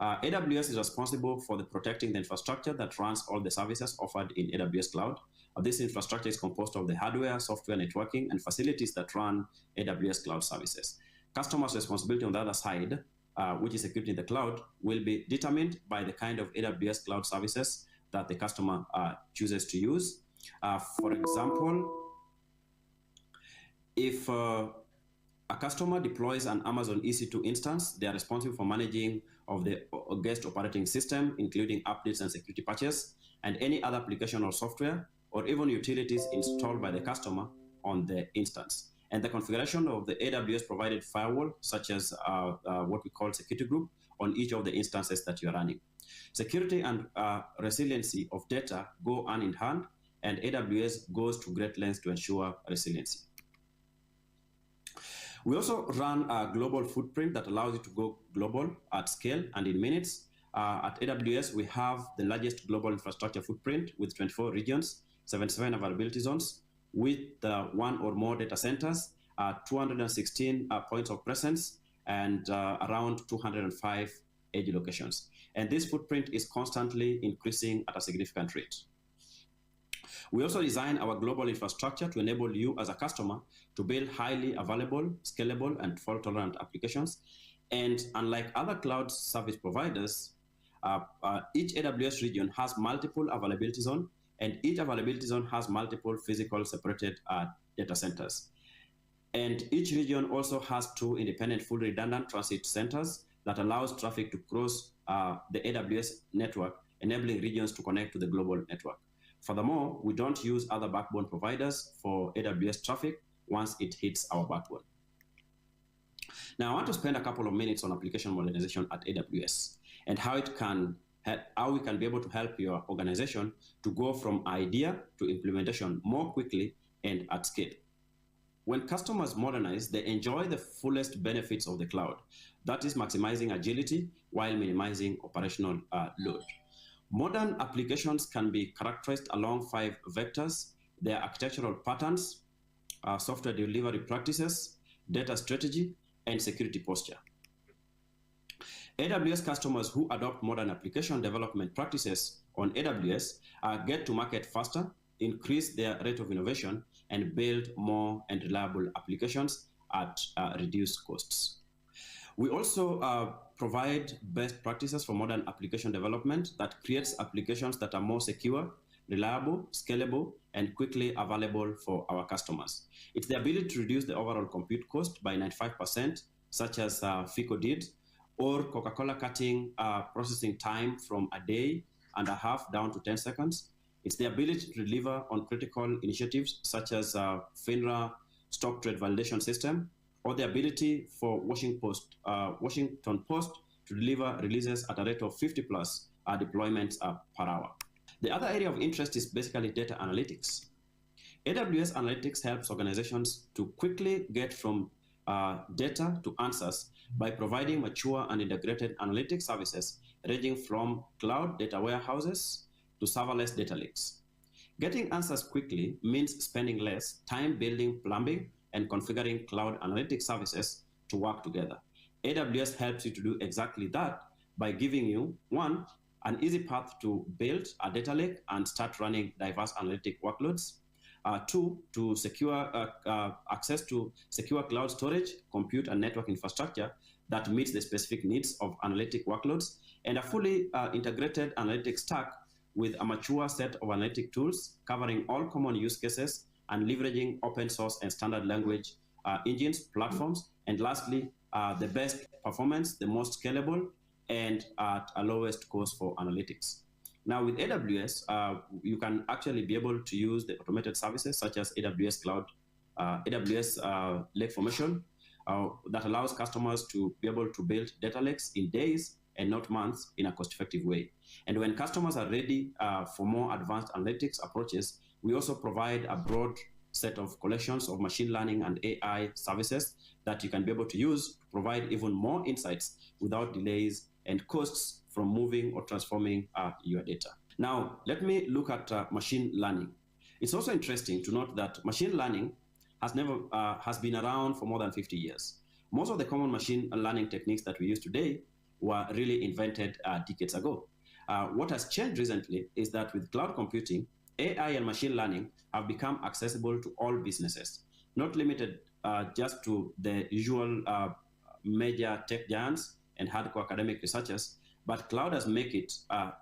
AWS is responsible for protecting the infrastructure that runs all the services offered in AWS Cloud. This infrastructure is composed of the hardware, software, networking, and facilities that run AWS Cloud services. Customers' responsibility on the other side, which is security in the cloud, will be determined by the kind of AWS Cloud services that the customer chooses to use. For example, if a customer deploys an Amazon EC2 instance, they are responsible for managing of the guest operating system, including updates and security patches, and any other application or software, or even utilities installed by the customer on the instance. And the configuration of the AWS provided firewall, such as what we call security group, on each of the instances that you're running. Security and resiliency of data go hand in hand, and AWS goes to great lengths to ensure resiliency. We also run a global footprint that allows you to go global at scale and in minutes. At AWS, we have the largest global infrastructure footprint with 24 regions, 77 availability zones, with one or more data centers, 216 points of presence, and around 205 edge locations. And this footprint is constantly increasing at a significant rate. We also design our global infrastructure to enable you as a customer to build highly available, scalable, and fault-tolerant applications. And unlike other cloud service providers, each AWS region has multiple availability zones, and each availability zone has multiple physical separated data centers. And each region also has 2 independent, fully redundant transit centers that allows traffic to cross the AWS network, enabling regions to connect to the global network. Furthermore, we don't use other backbone providers for AWS traffic once it hits our backbone. Now, I want to spend a couple of minutes on application modernization at AWS and how we can be able to help your organization to go from idea to implementation more quickly and at scale. when customers modernize, they enjoy the fullest benefits of the cloud. That is maximizing agility while minimizing operational load. Modern applications can be characterized along 5 vectors: their architectural patterns, software delivery practices, data strategy, and security posture. AWS customers who adopt modern application development practices on AWS get to market faster, increase their rate of innovation, and build more and reliable applications at reduced costs. We also provide best practices for modern application development that creates applications that are more secure, reliable, scalable, and quickly available for our customers. It's the ability to reduce the overall compute cost by 95%, such as FICO did, or Coca-Cola cutting processing time from a day and a half down to 10 seconds. It's the ability to deliver on critical initiatives such as FINRA stock trade validation system, or the ability for Washington Post to deliver releases at a rate of 50 plus deployments per hour. The other area of interest is basically data analytics. AWS Analytics helps organizations to quickly get from data to answers by providing mature and integrated analytics services ranging from cloud data warehouses to serverless data lakes. Getting answers quickly means spending less time building plumbing and configuring cloud analytics services to work together. AWS helps you to do exactly that by giving you, 1, an easy path to build a data lake and start running diverse analytic workloads. 2, to secure access to secure cloud storage, compute, and network infrastructure that meets the specific needs of analytic workloads, and a fully integrated analytics stack with a mature set of analytic tools covering all common use cases and leveraging open source and standard language engines, platforms, and lastly, the best performance, the most scalable, and at a lowest cost for analytics. Now with AWS, you can actually be able to use the automated services such as AWS Cloud, AWS Lake Formation, that allows customers to be able to build data lakes in days and not months in a cost-effective way. And when customers are ready for more advanced analytics approaches, we also provide a broad set of collections of machine learning and AI services that you can be able to use to provide even more insights without delays and costs from moving or transforming your data. Now, let me look at machine learning. It's also interesting to note that machine learning has been around for more than 50 years. Most of the common machine learning techniques that we use today were really invented decades ago. What has changed recently is that with cloud computing, AI and machine learning have become accessible to all businesses, not limited just to the usual major tech giants and hardcore academic researchers, but cloud has made it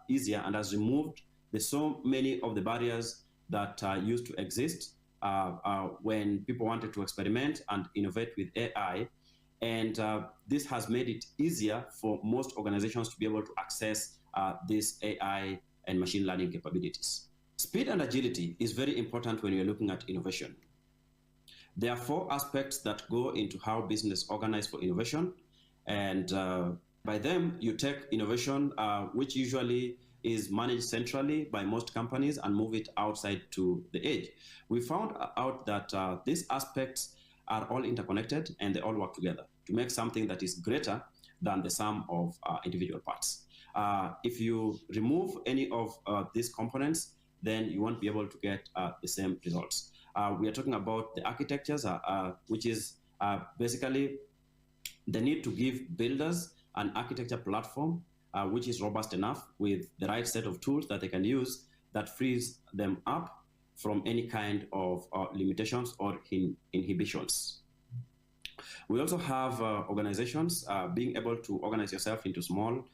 easier and has removed so many of the barriers that used to exist when people wanted to experiment and innovate with AI. And this has made it easier for most organizations to be able to access these AI and machine learning capabilities. Speed and agility is very important when you're looking at innovation. There are 4 aspects that go into how business organize for innovation. And by them, you take innovation, which usually is managed centrally by most companies, and move it outside to the edge. We found out that these aspects are all interconnected and they all work together to make something that is greater than the sum of individual parts. If you remove any of these components, then you won't be able to get the same results. We are talking about the architectures, which is basically the need to give builders an architecture platform which is robust enough with the right set of tools that they can use that frees them up from any kind of limitations or inhibitions. We also have organizations being able to organize yourself into small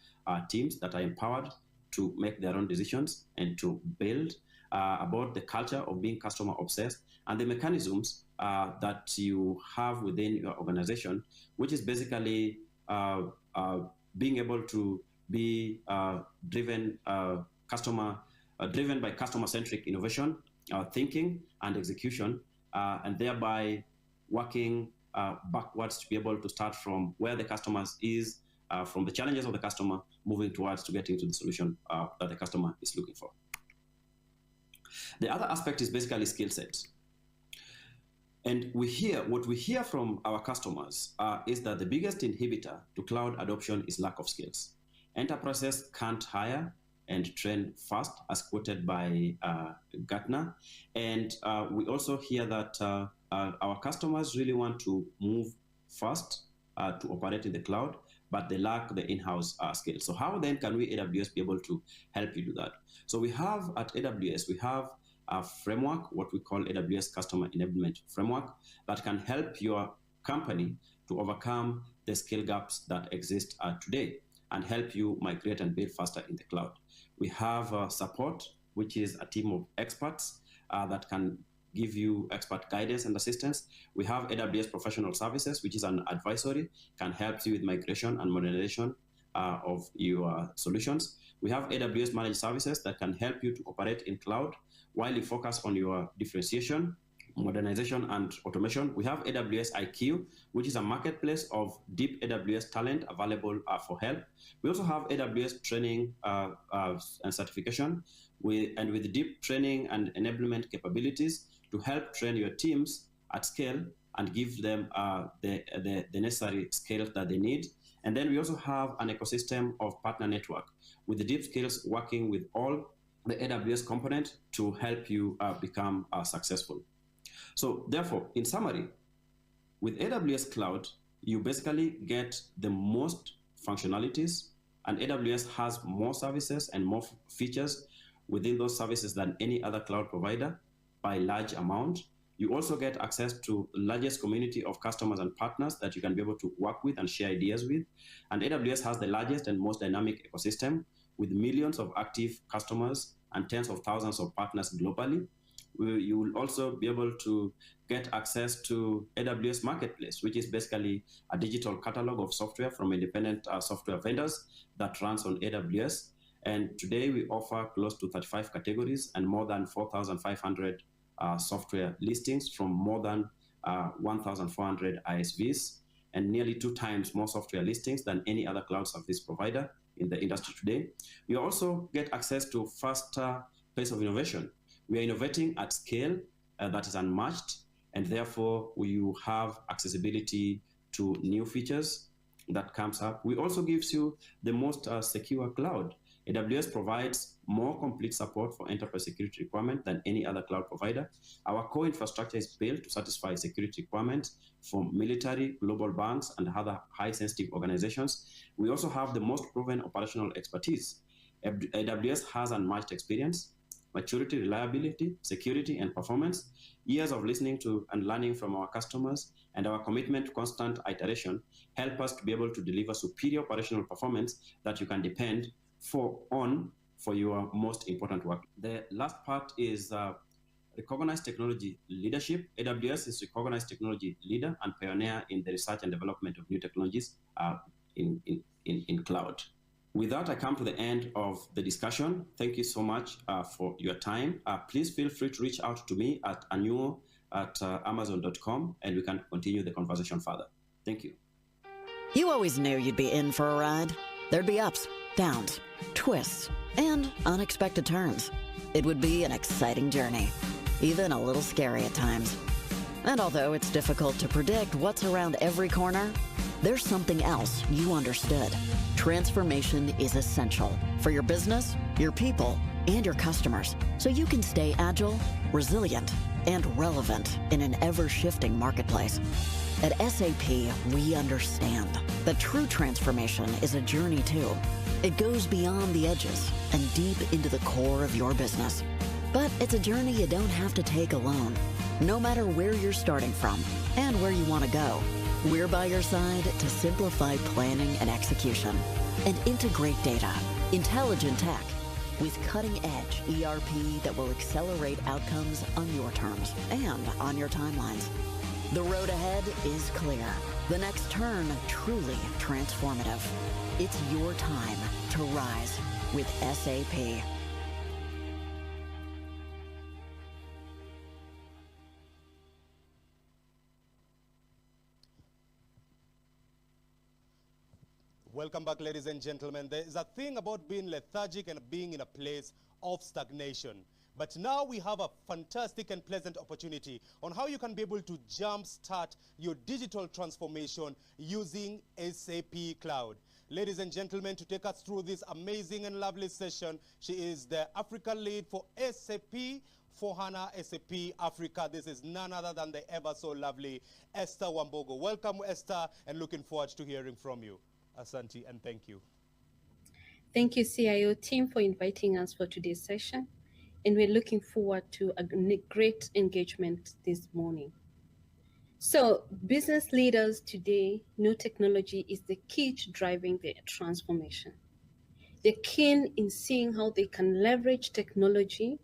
teams that are empowered to make their own decisions and to build about the culture of being customer obsessed and the mechanisms that you have within your organization, which is basically being able to be driven by customer-centric innovation, thinking and execution, and thereby working backwards to be able to start from where the customer is, from the challenges of the customer, moving towards to getting to the solution that the customer is looking for. The other aspect is basically skill sets. And what we hear from our customers is that the biggest inhibitor to cloud adoption is lack of skills. Enterprises can't hire and train fast, as quoted by Gartner. And we also hear that our customers really want to move fast to operate in the cloud, but they lack the in-house skills. So how then can we, AWS, be able to help you do that? So we have at AWS, we have a framework, what we call AWS Customer Enablement Framework, that can help your company to overcome the skill gaps that exist today and help you migrate and build faster in the cloud. We have support, which is a team of experts that can give you expert guidance and assistance. We have AWS Professional Services, which is an advisory, can help you with migration and modernization of your solutions. We have AWS Managed Services that can help you to operate in cloud while you focus on your differentiation, modernization, and automation. We have AWS IQ, which is a marketplace of deep AWS talent available for help. We also have AWS training and certification, with deep training and enablement capabilities to help train your teams at scale and give them the necessary skills that they need. And then we also have an ecosystem of partner network with the deep skills working with all the AWS component to help you become successful. So therefore, in summary, with AWS Cloud, you basically get the most functionalities, and AWS has more services and more features within those services than any other cloud provider by large amount. You also get access to the largest community of customers and partners that you can be able to work with and share ideas with. And AWS has the largest and most dynamic ecosystem with millions of active customers and tens of thousands of partners globally. You will also be able to get access to AWS Marketplace, which is basically a digital catalog of software from independent software vendors that runs on AWS. And today we offer close to 35 categories and more than 4,500 software listings from more than 1,400 ISVs, and nearly 2 times more software listings than any other cloud service provider in the industry today. We also get access to faster pace of innovation. We are innovating at scale that is unmatched, and therefore you have accessibility to new features that comes up. We also gives you the most secure cloud. AWS provides more complete support for enterprise security requirements than any other cloud provider. Our core infrastructure is built to satisfy security requirements for military, global banks, and other high-sensitive organizations. We also have the most proven operational expertise. AWS has unmatched experience, maturity, reliability, security, and performance, years of listening to and learning from our customers, and our commitment to constant iteration help us to be able to deliver superior operational performance that you can depend for your most important work. The last part is recognized technology leadership. AWS is recognized technology leader and pioneer in the research and development of new technologies in cloud. With that, I come to the end of the discussion. Thank you so much for your time. Please feel free to reach out to me at anuo@amazon.com, and we can continue the conversation further. Thank you. You always knew you'd be in for a ride. There'd be ups, downs, twists, and unexpected turns. It would be an exciting journey, even a little scary at times. And although it's difficult to predict what's around every corner, there's something else you understood. Transformation is essential for your business, your people, and your customers, so you can stay agile, resilient, and relevant in an ever-shifting marketplace. At SAP, we understand that true transformation is a journey too. It goes beyond the edges and deep into the core of your business. But it's a journey you don't have to take alone. No matter where you're starting from and where you want to go, we're by your side to simplify planning and execution and integrate data, intelligent tech, with cutting-edge ERP that will accelerate outcomes on your terms and on your timelines. The road ahead is clear. The next turn truly transformative. It's your time to rise with SAP. Welcome back, ladies and gentlemen. There is a thing about being lethargic and being in a place of stagnation. But now we have a fantastic and pleasant opportunity on how you can be able to jumpstart your digital transformation using SAP Cloud. Ladies and gentlemen, to take us through this amazing and lovely session, she is the Africa lead for SAP S/4HANA SAP Africa. This is none other than the ever so lovely Esther Wambogo. Welcome, Esther, and looking forward to hearing from you. Asante, and thank you. Thank you, CIO team, for inviting us for today's session. And we're looking forward to a great engagement this morning. So business leaders today know technology is the key to driving their transformation. They're keen in seeing how they can leverage technology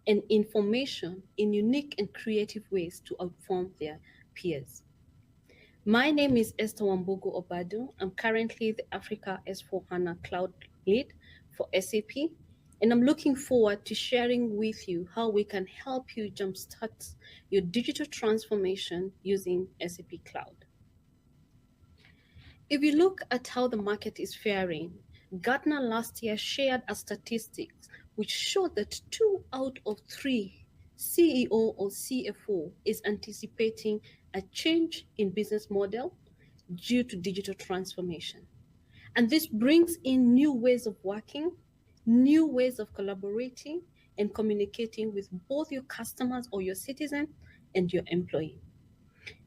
and information in unique and creative ways to outperform their peers. My name is Esther Wambogo Obado. I'm currently the Africa S/4HANA Cloud Lead for SAP, and I'm looking forward to sharing with you how we can help you jumpstart your digital transformation using SAP Cloud. If you look at how the market is faring, Gartner last year shared a statistics which showed that 2 out of 3 CEO or CFO is anticipating a change in business model due to digital transformation. And this brings in new ways of working, new ways of collaborating and communicating with both your customers or your citizen and your employee.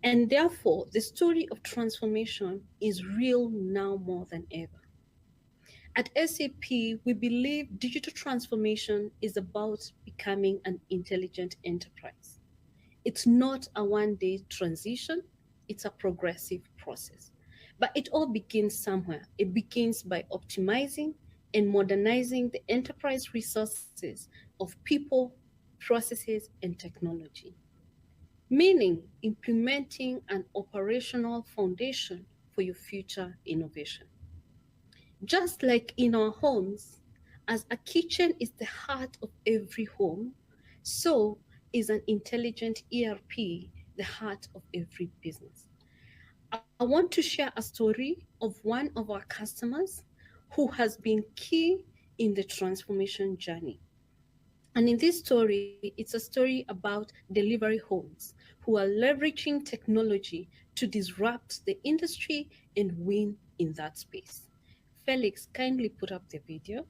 And therefore, the story of transformation is real now more than ever. At SAP, we believe digital transformation is about becoming an intelligent enterprise. It's not a one-day transition, it's a progressive process. But it all begins somewhere. It begins by optimizing and modernizing the enterprise resources of people, processes, and technology, meaning implementing an operational foundation for your future innovation. Just like in our homes, as a kitchen is the heart of every home, so is an intelligent ERP the heart of every business. I want to share a story of one of our customers who has been key in the transformation journey. And in this story, it's a story about delivery homes who are leveraging technology to disrupt the industry and win in that space. Felix, kindly put up the video.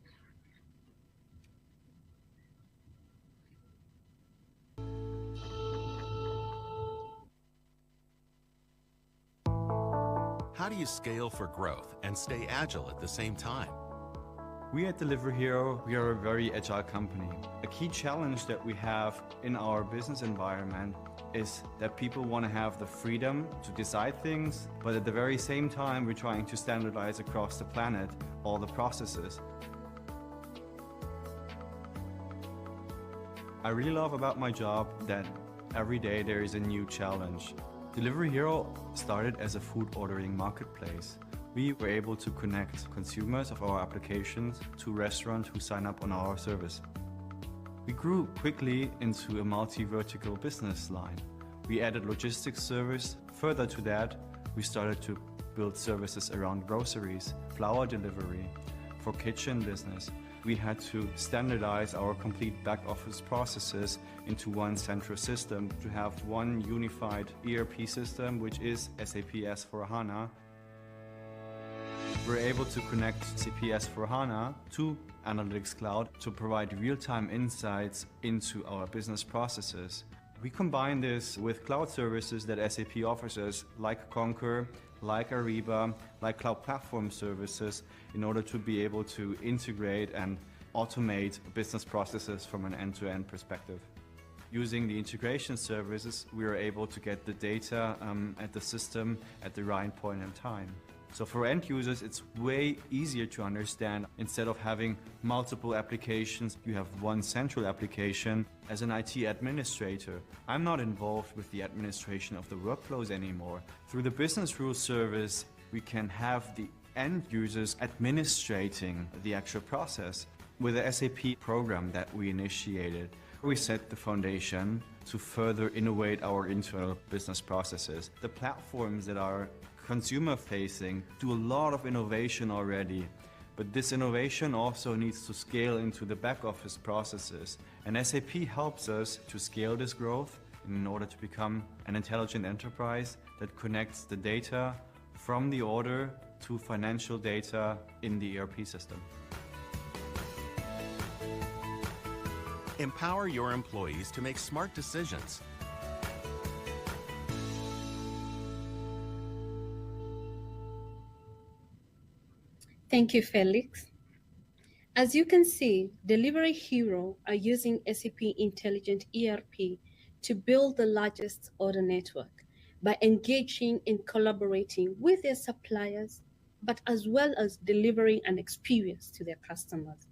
How do you scale for growth and stay agile at the same time? We at Delivery Hero, we are a very agile company. A key challenge that we have in our business environment is that people want to have the freedom to decide things, but at the very same time, we're trying to standardize across the planet all the processes. I really love about my job that every day there is a new challenge. Delivery Hero started as a food ordering marketplace. We were able to connect consumers of our applications to restaurants who sign up on our service. We grew quickly into a multi-vertical business line. We added logistics service. Further to that, we started to build services around groceries, flour delivery, for kitchen business. We had to standardize our complete back office processes into one central system to have one unified ERP system, which is SAP S/4HANA. We're able to connect SAP S/4HANA to Analytics Cloud to provide real-time insights into our business processes. We combine this with cloud services that SAP offers us, like Concur, like Ariba, like Cloud Platform Services, in order to be able to integrate and automate business processes from an end-to-end perspective. Using the integration services, we are able to get the data at the system at the right point in time. So for end users, it's way easier to understand. Instead of having multiple applications, you have one central application. As an IT administrator, I'm not involved with the administration of the workflows anymore. Through the business rules service, we can have the end users administrating the actual process. With the SAP program that we initiated, we set the foundation to further innovate our internal business processes. The platforms that are consumer-facing do a lot of innovation already, but this innovation also needs to scale into the back-office processes. And SAP helps us to scale this growth in order to become an intelligent enterprise that connects the data from the order to financial data in the ERP system. Empower your employees to make smart decisions. Thank you, Felix. As you can see, Delivery Hero are using SAP Intelligent ERP to build the largest order network by engaging and collaborating with their suppliers, but as well as delivering an experience to their customers.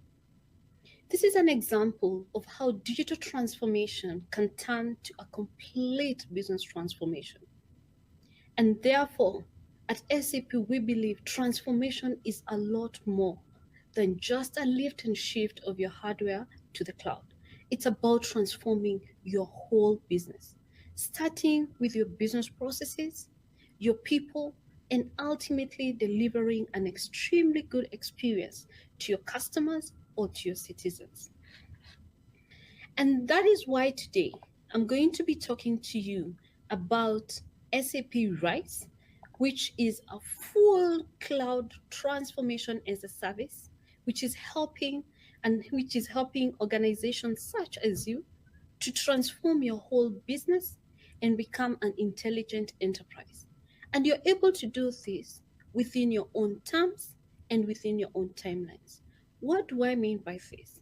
This is an example of how digital transformation can turn to a complete business transformation. And therefore, at SAP, we believe transformation is a lot more than just a lift and shift of your hardware to the cloud. It's about transforming your whole business, starting with your business processes, your people, and ultimately delivering an extremely good experience to your customers or to your citizens. And that is why today I'm going to be talking to you about SAP RISE, which is a full cloud transformation as a service, which is helping organizations such as you to transform your whole business and become an intelligent enterprise. And you're able to do this within your own terms and within your own timelines. What do I mean by this?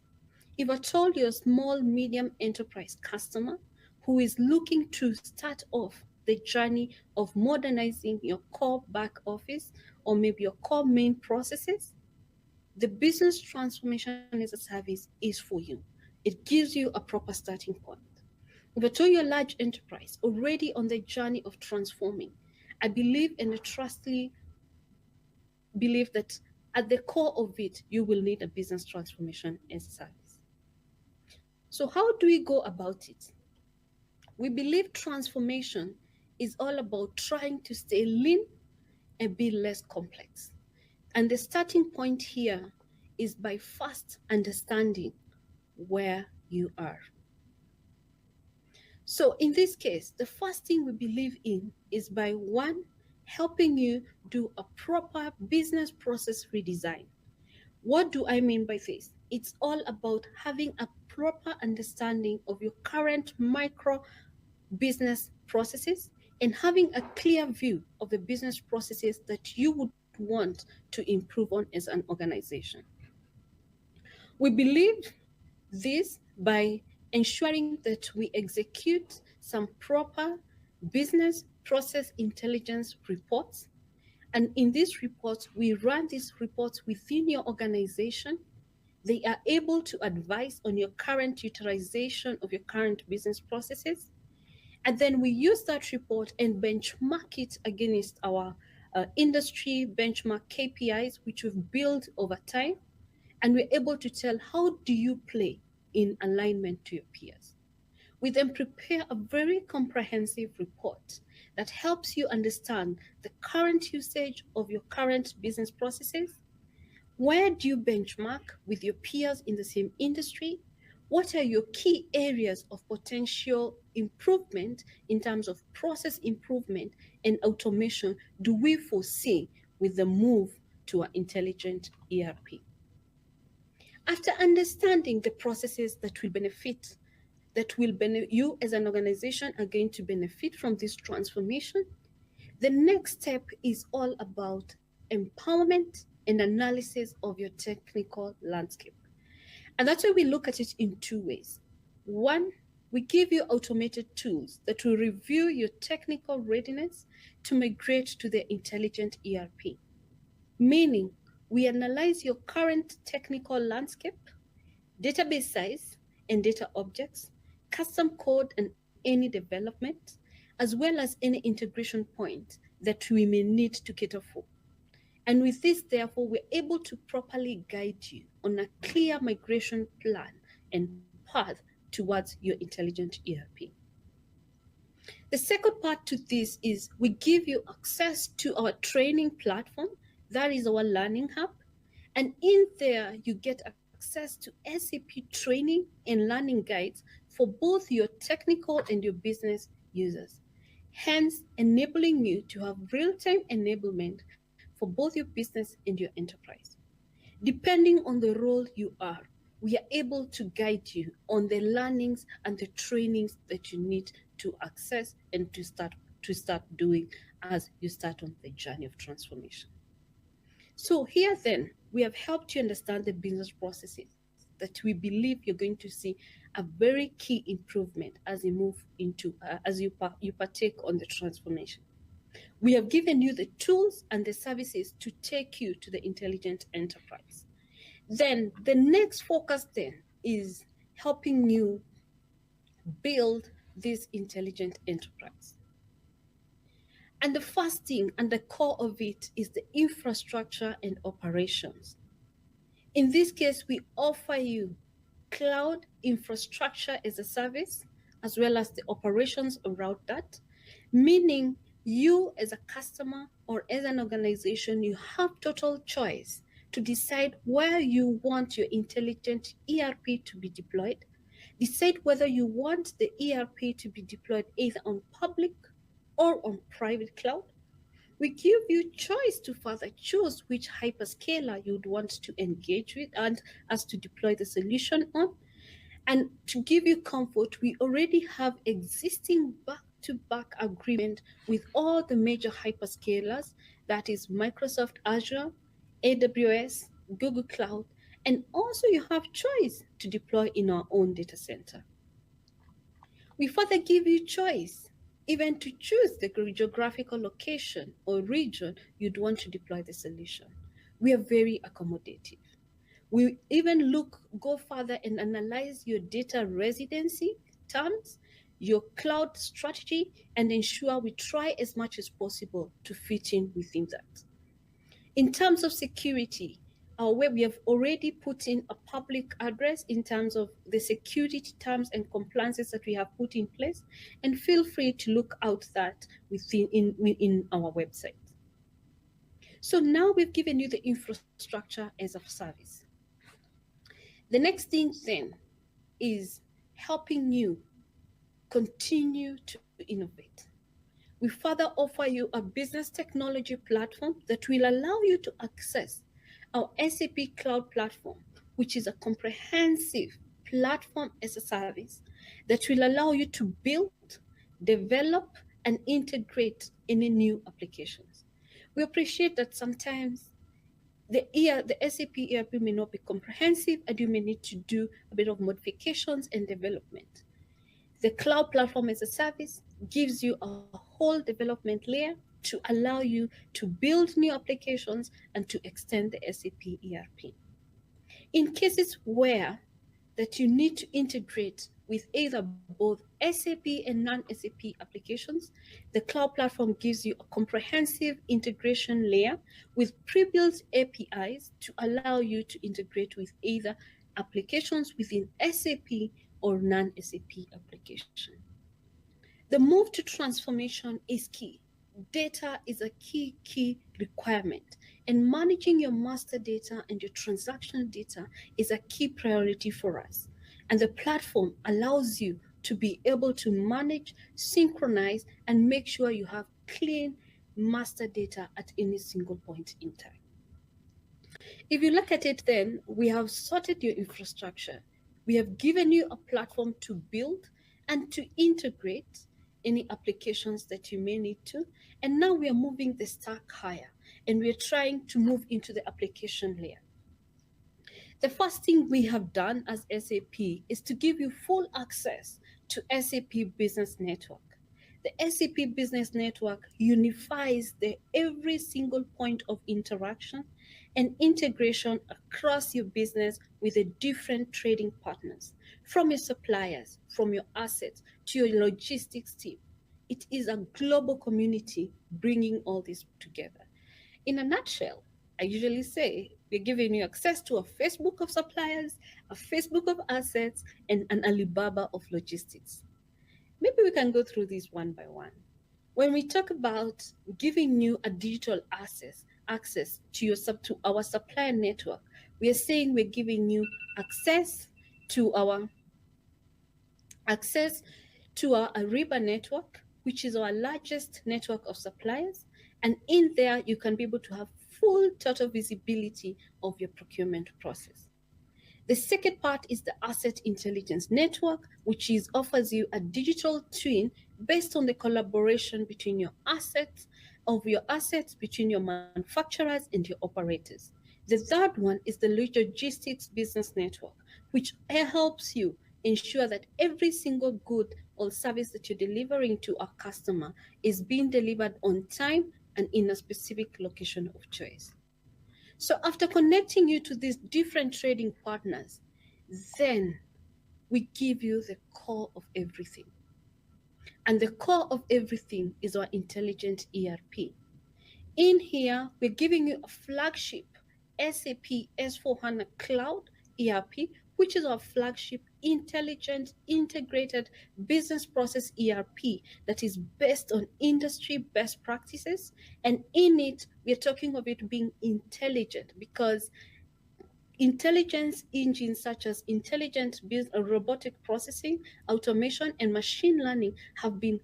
If I told you a small, medium enterprise customer who is looking to start off the journey of modernizing your core back office or maybe your core main processes, the business transformation as a service is for you. It gives you a proper starting point. If I told you a large enterprise already on the journey of transforming, I believe and I trustly believe that at the core of it, you will need a business transformation as a service. So how do we go about it? We believe transformation is all about trying to stay lean and be less complex. And the starting point here is by first understanding where you are. So in this case, the first thing we believe in is by one, helping you do a proper business process redesign. What do I mean by this? It's all about having a proper understanding of your current micro business processes and having a clear view of the business processes that you would want to improve on as an organization. We believe this by ensuring that we execute some proper business process intelligence reports. And in these reports, we run these reports within your organization. They are able to advise on your current utilization of your current business processes. And then we use that report and benchmark it against our industry benchmark KPIs, which we've built over time. And we're able to tell how do you play in alignment to your peers. We then prepare a very comprehensive report that helps you understand the current usage of your current business processes. Where do you benchmark with your peers in the same industry? What are your key areas of potential improvement in terms of process improvement and automation do we foresee with the move to an intelligent ERP? After understanding the processes that will benefit, you as an organization are going to benefit from this transformation, the next step is all about empowerment and analysis of your technical landscape. And that's why we look at it in two ways. One, we give you automated tools that will review your technical readiness to migrate to the intelligent ERP. Meaning, we analyze your current technical landscape, database size and data objects, custom code and any development, as well as any integration point that we may need to cater for. And with this, therefore, we're able to properly guide you on a clear migration plan and path towards your intelligent ERP. The second part to this is we give you access to our training platform. That is our learning hub. And in there, you get access to SAP training and learning guides for both your technical and your business users, hence enabling you to have real-time enablement for both your business and your enterprise. Depending on the role you are, we are able to guide you on the learnings and the trainings that you need to access and to start doing as you start on the journey of transformation. So here then, we have helped you understand the business processes that we believe you're going to see a very key improvement as you move into, as you partake on the transformation. We have given you the tools and the services to take you to the intelligent enterprise. Then the next focus then is helping you build this intelligent enterprise. And the first thing and the core of it is the infrastructure and operations. In this case, we offer you cloud infrastructure as a service, as well as the operations around that, meaning you as a customer or as an organization, you have total choice to decide where you want your intelligent ERP to be deployed, decide whether you want the ERP to be deployed either on public or on private cloud. We give you choice to further choose which hyperscaler you'd want to engage with and as to deploy the solution on. And to give you comfort, we already have existing back-to-back agreement with all the major hyperscalers, that is Microsoft Azure, AWS, Google Cloud, and also you have choice to deploy in our own data center. We further give you choice even to choose the geographical location or region you'd want to deploy the solution. We are very accommodative. We even go further and analyze your data residency terms, your cloud strategy, and ensure we try as much as possible to fit in within that. In terms of security, our web, we have already put in a public address in terms of the security terms and compliances that we have put in place, and feel free to look out that within our website. So now we've given you the infrastructure as a service. The next thing then is helping you continue to innovate. We further offer you a business technology platform that will allow you to access our SAP Cloud Platform, which is a comprehensive platform as a service that will allow you to build, develop, and integrate any new applications. We appreciate that sometimes the SAP ERP may not be comprehensive and you may need to do a bit of modifications and development. The Cloud Platform as a service gives you a whole development layer to allow you to build new applications and to extend the SAP ERP. In cases where that you need to integrate with either both SAP and non-SAP applications, the Cloud Platform gives you a comprehensive integration layer with pre-built APIs to allow you to integrate with either applications within SAP or non-SAP application. The move to transformation is key. Data is a key requirement, and managing your master data and your transactional data is a key priority for us. And the platform allows you to be able to manage, synchronize, and make sure you have clean master data at any single point in time. If you look at it then, we have sorted your infrastructure. We have given you a platform to build and to integrate any applications that you may need to. And now we are moving the stack higher and we're trying to move into the application layer. The first thing we have done as SAP is to give you full access to SAP Business Network. The SAP Business Network unifies every single point of interaction and integration across your business with the different trading partners, from your suppliers, from your assets, to your logistics team. It is a global community bringing all this together. In a nutshell, I usually say we're giving you access to a Facebook of suppliers, a Facebook of assets, and an Alibaba of logistics. Maybe we can go through these one by one. When we talk about giving you a digital access access to to our supplier network. We are saying we're giving you access to our Ariba network, which is our largest network of suppliers. And in there, you can be able to have full total visibility of your procurement process. The second part is the Asset Intelligence Network, which offers you a digital twin based on the collaboration between your assets, between your manufacturers and your operators. The third one is the Logistics Business Network, which helps you ensure that every single good or service that you're delivering to our customer is being delivered on time and in a specific location of choice. So after connecting you to these different trading partners, then we give you the core of everything. And the core of everything is our intelligent ERP. In here, we're giving you a flagship SAP S/4HANA Cloud ERP, which is our flagship intelligent, integrated business process ERP that is based on industry best practices. And in it, we're talking of it being intelligent because intelligence engines such as intelligent robotic processing, automation, and machine learning have been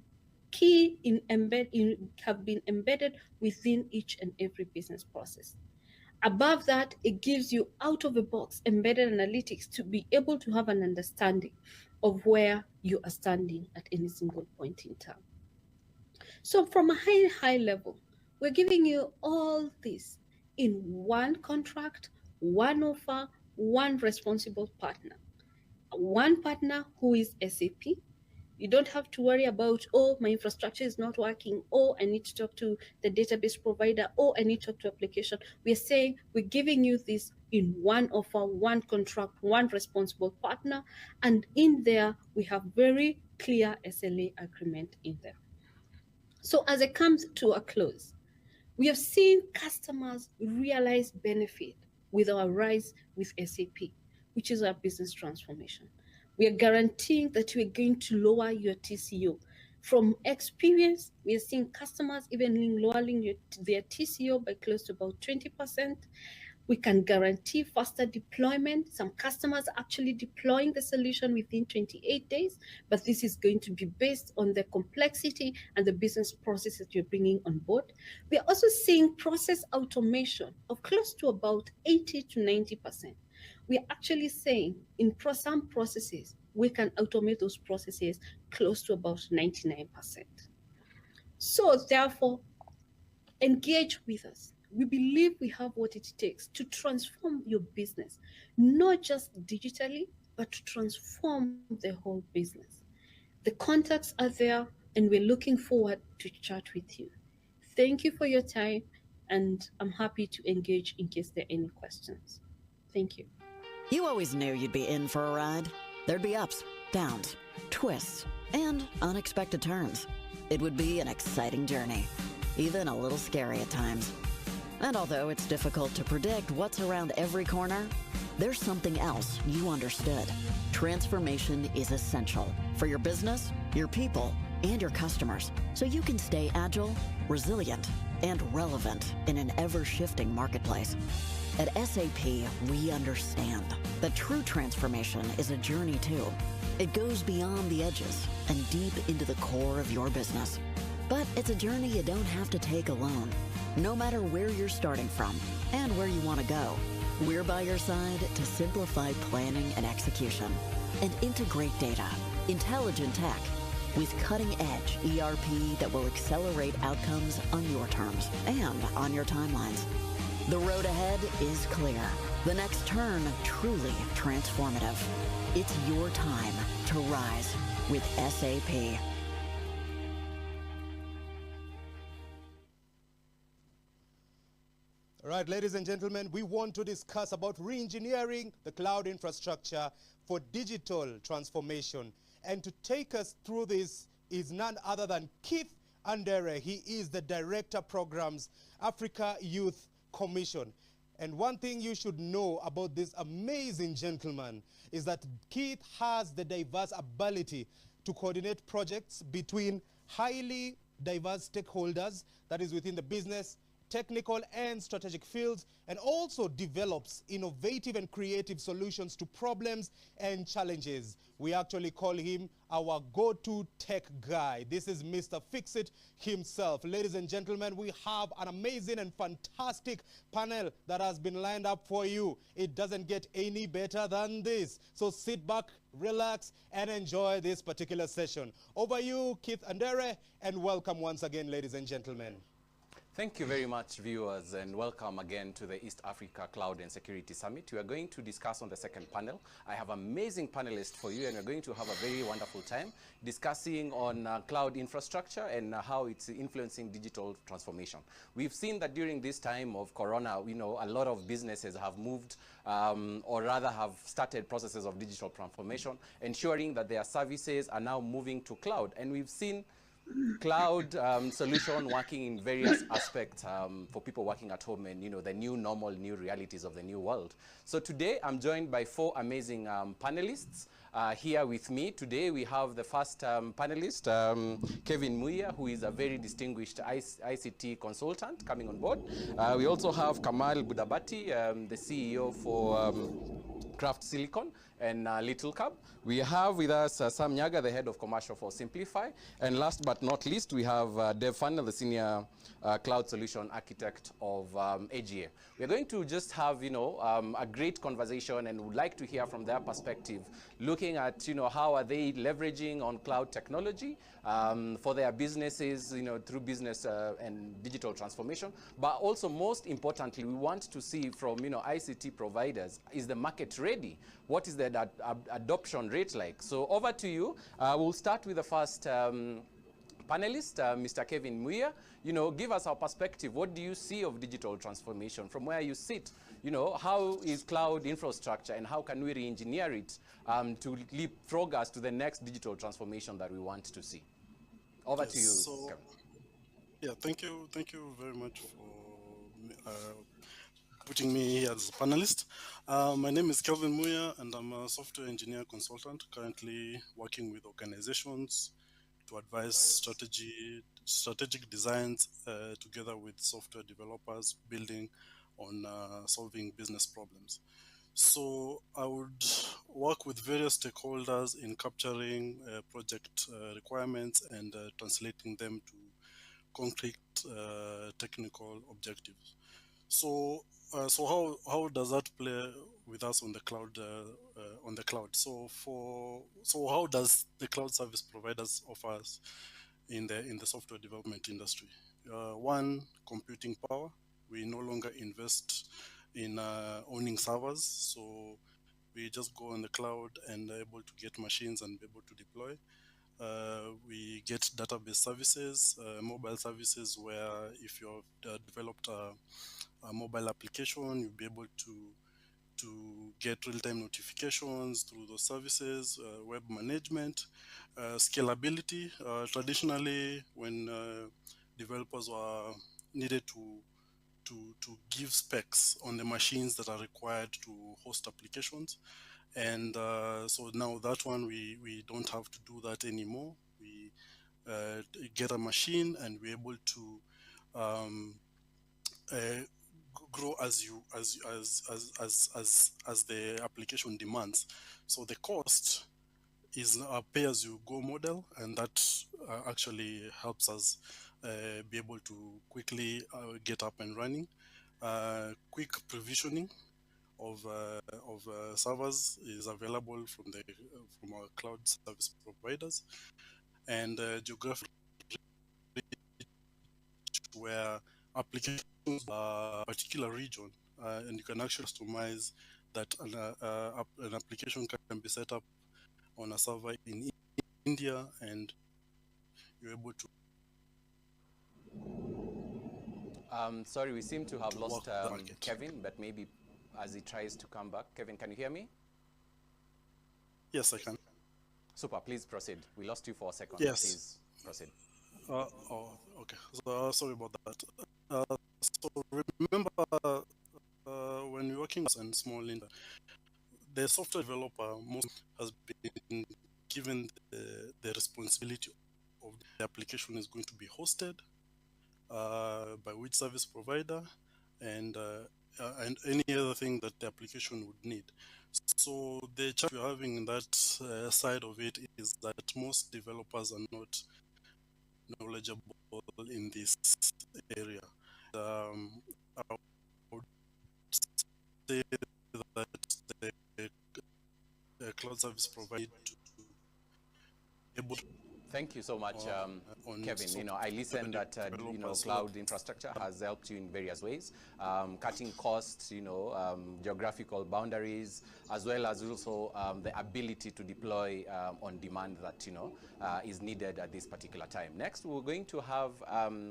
embedded within each and every business process. Above that, it gives you out-of-the-box embedded analytics to be able to have an understanding of where you are standing at any single point in time. So from a high level, we're giving you all this in one contract, one offer, one responsible partner. One partner who is SAP. You don't have to worry about, oh, my infrastructure is not working, oh, I need to talk to the database provider, oh, I need to talk to application. We're saying we're giving you this in one offer, one contract, one responsible partner, and in there we have very clear SLA agreement in there. So as it comes to a close, we have seen customers realize benefit with our RISE with SAP, which is our business transformation. We are guaranteeing that we're going to lower your TCO. From experience, we are seeing customers even lowering their TCO by close to about 20%. We can guarantee faster deployment. Some customers are actually deploying the solution within 28 days, but this is going to be based on the complexity and the business processes you're bringing on board. We are also seeing process automation of close to about 80 to 90%. We are actually saying in some processes, we can automate those processes close to about 99%. So therefore, engage with us. We believe we have what it takes to transform your business, not just digitally, but to transform the whole business. The contacts are there, and we're looking forward to chat with you. Thank you for your time, and I'm happy to engage in case there are any questions. Thank you. You always knew you'd be in for a ride. There'd be ups, downs, twists, and unexpected turns. It would be an exciting journey, even a little scary at times. And although it's difficult to predict what's around every corner, there's something else you understood. Transformation is essential for your business, your people, and your customers, so you can stay agile, resilient, and relevant in an ever-shifting marketplace. At SAP, we understand that true transformation is a journey too. It goes beyond the edges and deep into the core of your business. But it's a journey you don't have to take alone. No matter where you're starting from and where you want to go, we're by your side to simplify planning and execution and integrate data, intelligent tech, with cutting-edge ERP that will accelerate outcomes on your terms and on your timelines. The road ahead is clear. The next turn truly transformative. It's your time to rise with SAP. All right, ladies and gentlemen, we want to discuss about re-engineering the cloud infrastructure for digital transformation. And to take us through this is none other than Keith Andere. He is the Director Programs, Africa Youth Commission. And one thing you should know about this amazing gentleman is that Keith has the diverse ability to coordinate projects between highly diverse stakeholders, that is within the business, technical and strategic fields, and also develops innovative and creative solutions to problems and challenges. We actually call him our go-to tech guy. This is Mr. Fix-It himself. Ladies and gentlemen, we have an amazing and fantastic panel that has been lined up for you. It doesn't get any better than this. So sit back, relax, and enjoy this particular session. Over you, Keith Andere, and welcome once again, ladies and gentlemen. Thank you very much, viewers, and welcome again to the East Africa Cloud and Security Summit. We are going to discuss on the second panel. I have amazing panelists for you, and we're going to have a very wonderful time discussing on cloud infrastructure and how it's influencing digital transformation. We've seen that during this time of Corona, a lot of businesses have moved or rather have started processes of digital transformation, ensuring that their services are now moving to cloud. And we've seen cloud solution working in various aspects for people working at home and the new normal, new realities of the new world. So today I'm joined by 4 amazing panelists. Here with me today we have the first panelist, Kevin Muya, who is a very distinguished ICT consultant coming on board. We also have Kamal Budabati, the CEO for Craft Silicon and Little Cab. We have with us Sam Nyaga, the head of commercial for Simplify. And last but not least, we have Dev Funnel, the senior cloud solution architect of AGA. We're going to just have, a great conversation and would like to hear from their perspective, looking at, how are they leveraging on cloud technology for their businesses, through business and digital transformation. But also, most importantly, we want to see from, ICT providers, is the market ready? What is the adoption rate like? So over to you. We'll start with the first panelist, Mr. Kevin Muya. Give us our perspective. What do you see of digital transformation from where you sit? How is cloud infrastructure and how can we re-engineer it to leapfrog us to the next digital transformation that we want to see? Over to you, Kevin. Yeah, thank you very much for putting me here as a panelist. My name is Kelvin Muya, and I'm a software engineer consultant, currently working with organizations to advise strategic designs together with software developers, building on solving business problems. So I would work with various stakeholders in capturing project requirements and translating them to concrete technical objectives. So how does that play with us on the cloud? So how does the cloud service providers offer us in the software development industry? One, computing power. We no longer invest in owning servers, so we just go on the cloud and are able to get machines and be able to deploy. We get database services, mobile services, where if you have developed a mobile application, you'll be able to get real-time notifications through those services, web management, scalability. Traditionally, when developers were needed to give specs on the machines that are required to host applications, and so now that one we don't have to do that anymore. We get a machine and we're able to grow as the application demands. So the cost is a pay-as-you-go model, and that actually helps us be able to quickly get up and running. Quick provisioning of servers is available from our cloud service providers, and geographic where applications are a particular region, and you can actually customize that an application can be set up on a server in India, and you're able to. Sorry, we seem to have lost Kevin, but maybe as he tries to come back. Kevin, can you hear me? Yes, I can. Super, please proceed. We lost you for a second. Yes. Please proceed. Okay. So, sorry about that. So remember, when you're working on small industry, the software developer has been given the responsibility of the application is going to be hosted, by which service provider, and any other thing that the application would need. So the challenge we're having in that side of it is that most developers are not knowledgeable in this area. I would say that the cloud service provider to able to Thank you so much, Kevin. You know, I listened that you know, cloud infrastructure has helped you in various ways, cutting costs, you know, geographical boundaries, as well as also the ability to deploy on demand that, you know, is needed at this particular time. Next, we're going to have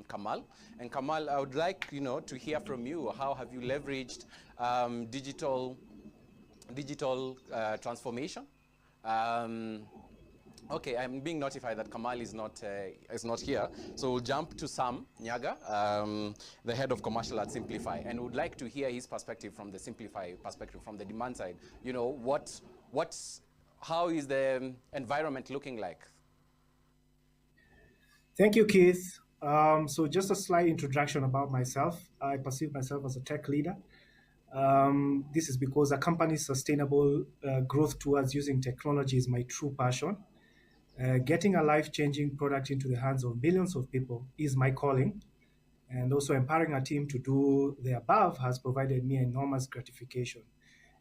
Kamal. And Kamal, I would like, you know, to hear from you. How have you leveraged digital transformation? Okay, I'm being notified that Kamal is not here. So we'll jump to Sam Nyaga, the head of commercial at Simplify, and would like to hear his perspective from the Simplify perspective, from the demand side. You know, how is the environment looking like? Thank you, Keith. So just a slight introduction about myself. I perceive myself as a tech leader. This is because a company's sustainable growth towards using technology is my true passion. Getting a life-changing product into the hands of millions of people is my calling, and also empowering a team to do the above has provided me enormous gratification.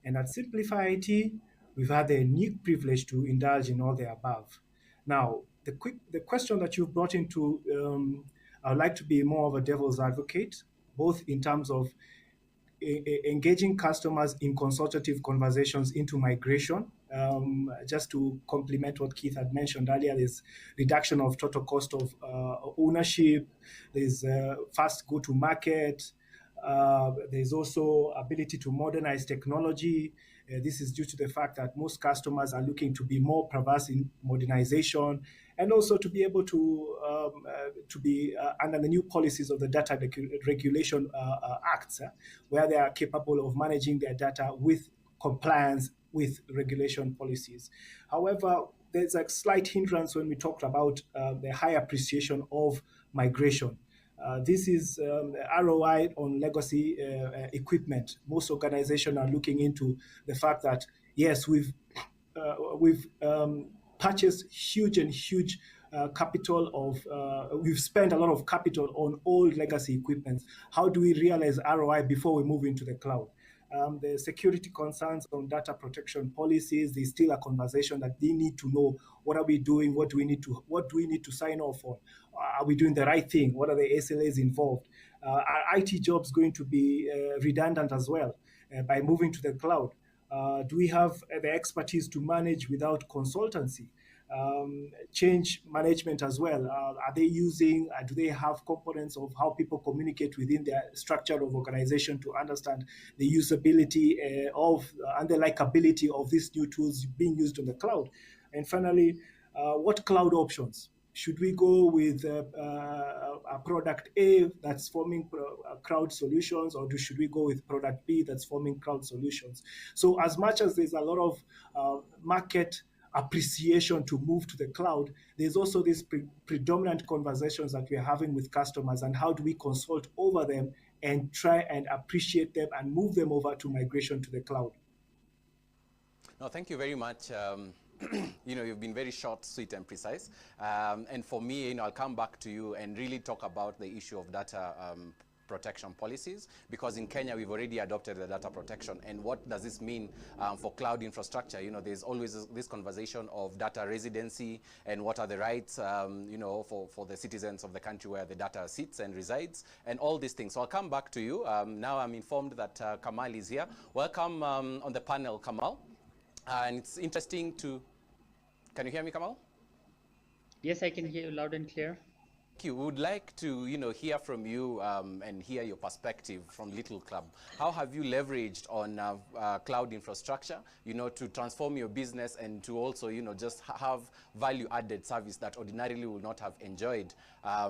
And at Simplify IT, we've had the unique privilege to indulge in all the above. Now, the question that you've brought into, I would like to be more of a devil's advocate, both in terms of engaging customers in consultative conversations into migration. Just to complement what Keith had mentioned earlier, there's reduction of total cost of ownership, there's fast go-to-market, there's also ability to modernize technology. This is due to the fact that most customers are looking to be more perverse in modernization, and also to be able to be under the new policies of the Data Regulation Acts, where they are capable of managing their data with compliance with regulation policies. However, there's a slight hindrance when we talked about the high appreciation of migration. This is ROI on legacy equipment. Most organizations are looking into the fact that, yes, we've purchased huge capital of, we've spent a lot of capital on old legacy equipment. How do we realize ROI before we move into the cloud? The security concerns on data protection policies, there's still a conversation that they need to know, what are we doing? What do we need to sign off on? Are we doing the right thing? What are the SLAs involved? Are IT jobs going to be redundant as well by moving to the cloud? Do we have the expertise to manage without consultancy? Change management as well. Are they using, do they have components of how people communicate within their structure of organization to understand the usability and the likability of these new tools being used on the cloud? And finally, what cloud options? Should we go with a product A that's forming crowd solutions, or should we go with product B that's forming crowd solutions? So as much as there's a lot of market appreciation to move to the cloud, there's also these predominant conversations that we're having with customers, and how do we consult over them and try and appreciate them and move them over to migration to the cloud. No, thank you very much. You know, you've been very short, sweet, and precise. And for me, you know, I'll come back to you and really talk about the issue of data protection policies, because in Kenya we've already adopted the data protection. And what does this mean for cloud infrastructure? You know, there's always this conversation of data residency and what are the rights, you know, for the citizens of the country where the data sits and resides, and all these things. So I'll come back to you. Now I'm informed that Kamal is here. Welcome on the panel, Kamal. And it's interesting to... Can you hear me, Kamal? Yes, I can hear you loud and clear. We would like to, you know, hear from you and hear your perspective from Little Club. How have you leveraged on cloud infrastructure, you know, to transform your business and to also, you know, just have value-added service that ordinarily would not have enjoyed,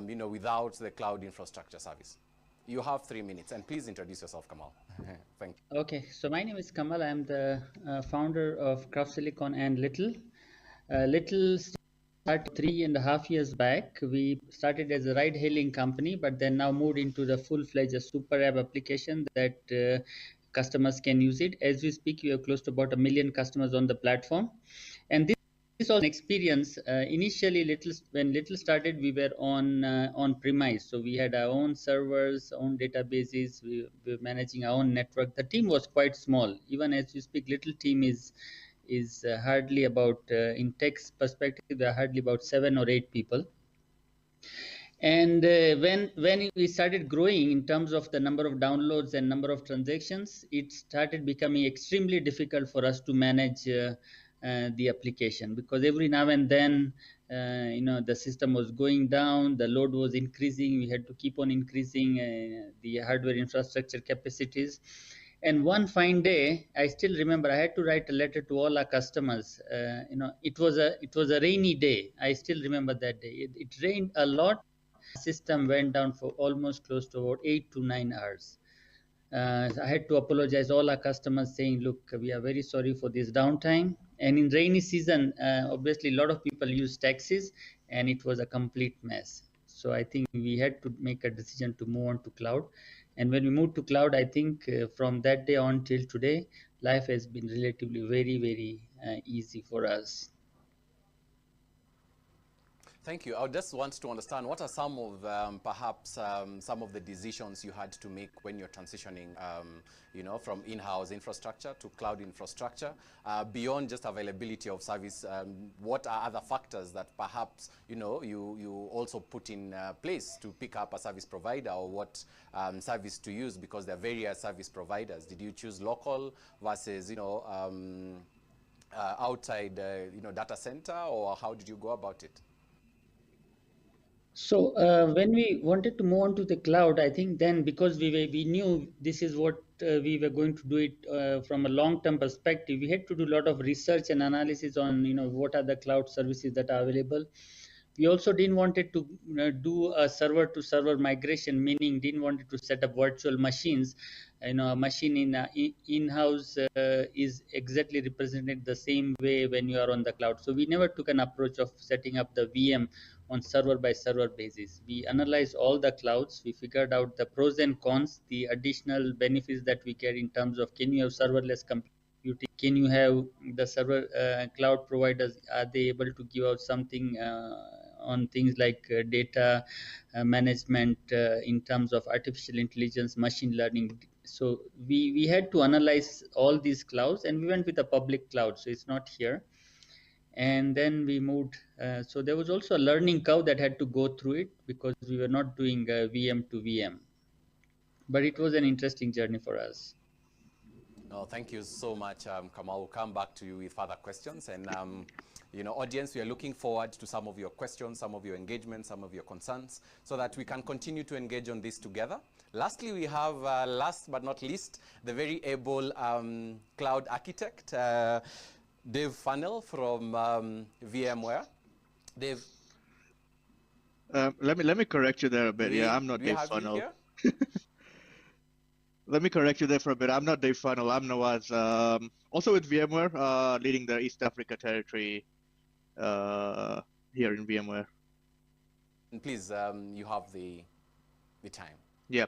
you know, without the cloud infrastructure service? You have 3 minutes, and please introduce yourself, Kamal. Thank you. Okay, so my name is Kamal. I'm the founder of Craft Silicon and Little. Little started 3.5 years back. We started as a ride-hailing company, but then now moved into the full-fledged super app application that customers can use it. As we speak, we have close to about 1 million customers on the platform, and this is also an experience. Initially, when Little started, we were on premise, so we had our own servers, own databases. We were managing our own network. The team was quite small. Even as we speak, Little team is hardly about, in tech's perspective, there are hardly about 7 or 8 people. And when we started growing in terms of the number of downloads and number of transactions, it started becoming extremely difficult for us to manage the application, because every now and then the system was going down, the load was increasing, we had to keep on increasing the hardware infrastructure capacities. And one fine day, I still remember, I had to write a letter to all our customers. It was a rainy day. I still remember that day. It rained a lot. The system went down for almost close to about 8 to 9 hours. I had to apologize to all our customers, saying, look, we are very sorry for this downtime. And in rainy season, obviously a lot of people use taxis, and it was a complete mess. So I think we had to make a decision to move on to cloud. And when we moved to cloud, I think from that day on till today, life has been relatively very, very easy for us. Thank you. I just want to understand, what are some of perhaps some of the decisions you had to make when you're transitioning, from in-house infrastructure to cloud infrastructure, beyond just availability of service? What are other factors that perhaps you also put in place to pick up a service provider, or what service to use? Because there are various service providers. Did you choose local versus outside data center, or how did you go about it? So when we wanted to move on to the cloud, I think then, because we knew this is what we were going to do it from a long-term perspective, we had to do a lot of research and analysis on what are the cloud services that are available. We also didn't want it to do a server-to-server migration, meaning didn't want it to set up virtual machines. A machine in-house is exactly represented the same way when you are on the cloud. So we never took an approach of setting up the VM on server-by-server basis. We analyzed all the clouds. We figured out the pros and cons, the additional benefits that we get in terms of, can you have serverless computing? Can you have the server cloud providers? Are they able to give out something on things like data management in terms of artificial intelligence, machine learning? So we had to analyze all these clouds, and we went with a public cloud. So it's not here. And then we moved. So there was also a learning curve that had to go through it, because we were not doing VM to VM. But it was an interesting journey for us. No, thank you so much, Kamal. We'll come back to you with further questions. And, audience, we are looking forward to some of your questions, some of your engagement, some of your concerns, so that we can continue to engage on this together. Lastly, we have, last but not least, the very able cloud architect, Dave Funnell from VMware. Dave. Let me correct you there a bit. I'm not Dave Funnell. Let me correct you there for a bit. I'm not Dave Funnell. I'm Nawaz. Also with VMware, leading the East Africa territory here in VMware. And please, you have the time. Yeah.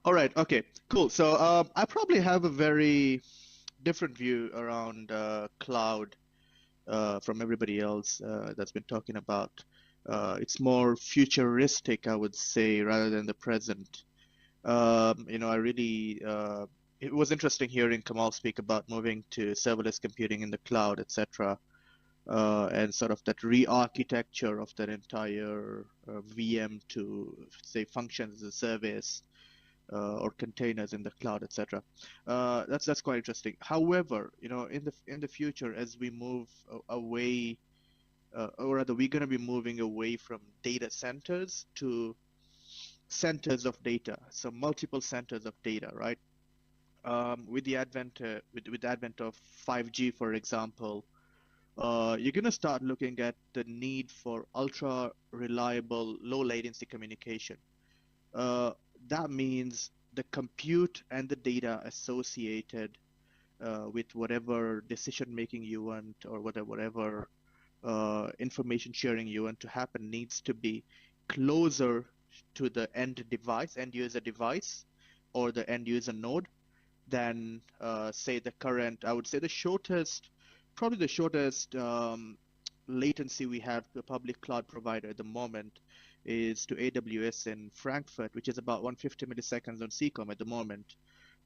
All right. Okay. Cool. So I probably have a very different view around cloud from everybody else that's been talking about. It's more futuristic, I would say, rather than the present. I really, it was interesting hearing Kamal speak about moving to serverless computing in the cloud, etc., and sort of that re-architecture of that entire VM to, say, functions as a service or containers in the cloud, etc. That's quite interesting. However, in the future, as we move away, or rather, we're going to be moving away from data centers to centers of data, so multiple centers of data, right? With the advent of 5G, for example, you're going to start looking at the need for ultra reliable, low latency communication. That means the compute and the data associated with whatever decision making you want, or whatever information sharing you want to happen needs to be closer to the end device, end user device, or the end user node than say the current. I would say probably the shortest latency we have to a public cloud provider at the moment is to AWS in Frankfurt, which is about 150 milliseconds on Seacom at the moment.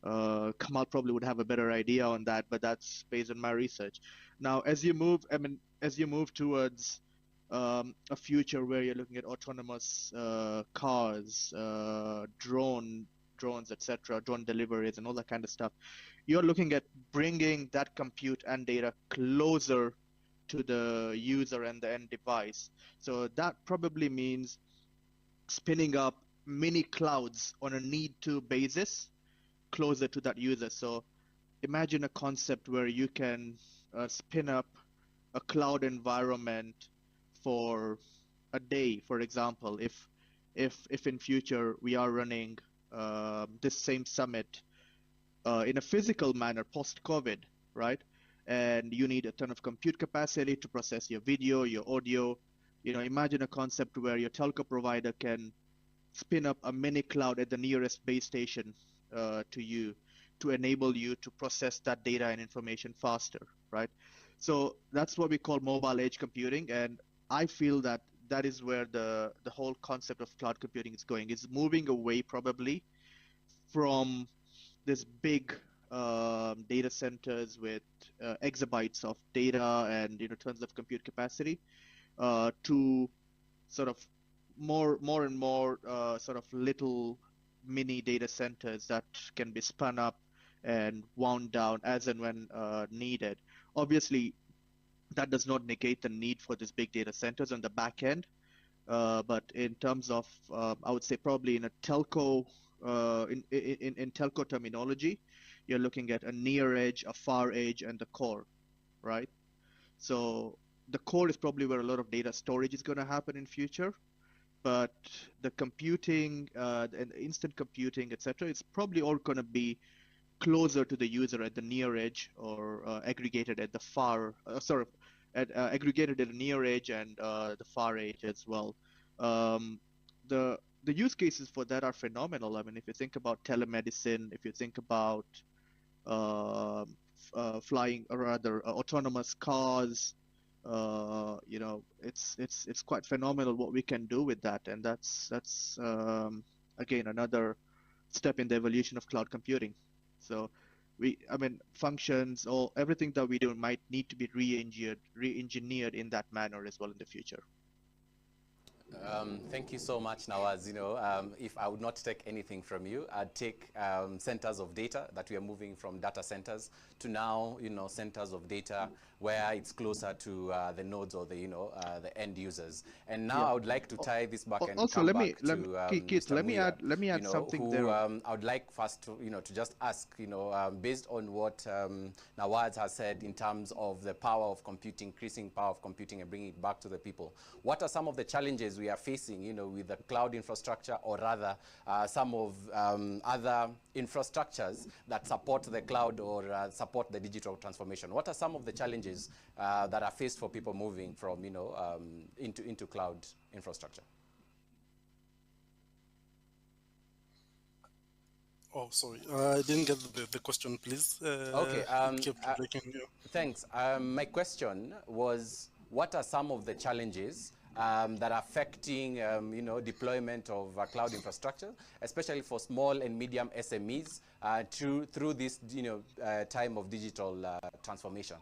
Kamal probably would have a better idea on that, but that's based on my research. Now, as you move towards a future where you're looking at autonomous cars, drones, etc., drone deliveries, and all that kind of stuff, you're looking at bringing that compute and data closer to the user and the end device. So that probably means spinning up mini clouds on a need-to basis closer to that user. So imagine a concept where you can spin up a cloud environment for a day, for example. If in future we are running this same summit in a physical manner post-COVID, right? And you need a ton of compute capacity to process your video, your audio. Imagine a concept where your telco provider can spin up a mini cloud at the nearest base station to you to enable you to process that data and information faster, right? So that's what we call mobile edge computing, and I feel that that is where the whole concept of cloud computing is going. It's moving away probably from this big data centers with exabytes of data and tons of compute capacity to sort of more and more sort of little mini data centers that can be spun up and wound down as and when needed. Obviously, that does not negate the need for these big data centers on the back end, but in terms of, I would say probably in a telco, in telco terminology, you're looking at a near edge, a far edge, and the core, right? So the core is probably where a lot of data storage is going to happen in future, but the computing and instant computing, etc., it's probably all going to be closer to the user at the near edge, or aggregated at the far, aggregated at the near edge and the far edge as well. The use cases for that are phenomenal. I mean, if you think about telemedicine, if you think about flying, or rather autonomous cars, it's quite phenomenal what we can do with that, and that's again another step in the evolution of cloud computing. So functions or everything that we do might need to be re-engineered in that manner as well in the future. Thank you so much, Nawaz. If I would not take anything from you, I'd take centers of data that we are moving from data centers to now, centers of data where it's closer to the nodes or the end users. And now I would like to tie this back and also come let back me Keith, let me add something there. I would like first to just ask, based on what Nawaz has said in terms of the power of computing, increasing power of computing and bringing it back to the people. What are some of the challenges we are facing, with the cloud infrastructure, or rather some of other infrastructures that support the cloud or support the digital transformation? What are some of the challenges that are faced for people moving from, into cloud infrastructure? Oh, sorry, I didn't get the question, please. Okay, kept breaking, yeah. Thanks. My question was, what are some of the challenges that are affecting, deployment of cloud infrastructure, especially for small and medium SMEs through this, time of digital transformation?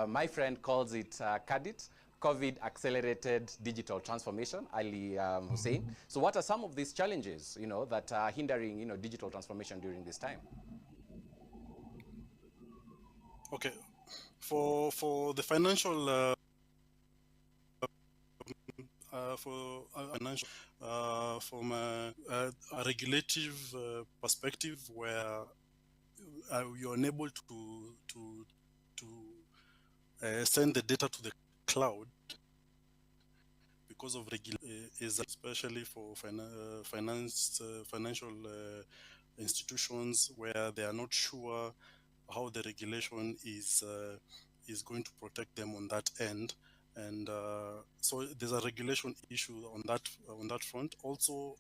My friend calls it CADIT, COVID Accelerated Digital Transformation, Ali Hussein. So what are some of these challenges, that are hindering, digital transformation during this time? Okay, for the financial from a regulative perspective, where you're unable to send the data to the cloud because of is especially for financial institutions where they are not sure how the regulation is going to protect them on that end. and so there's a regulation issue on that front. Also,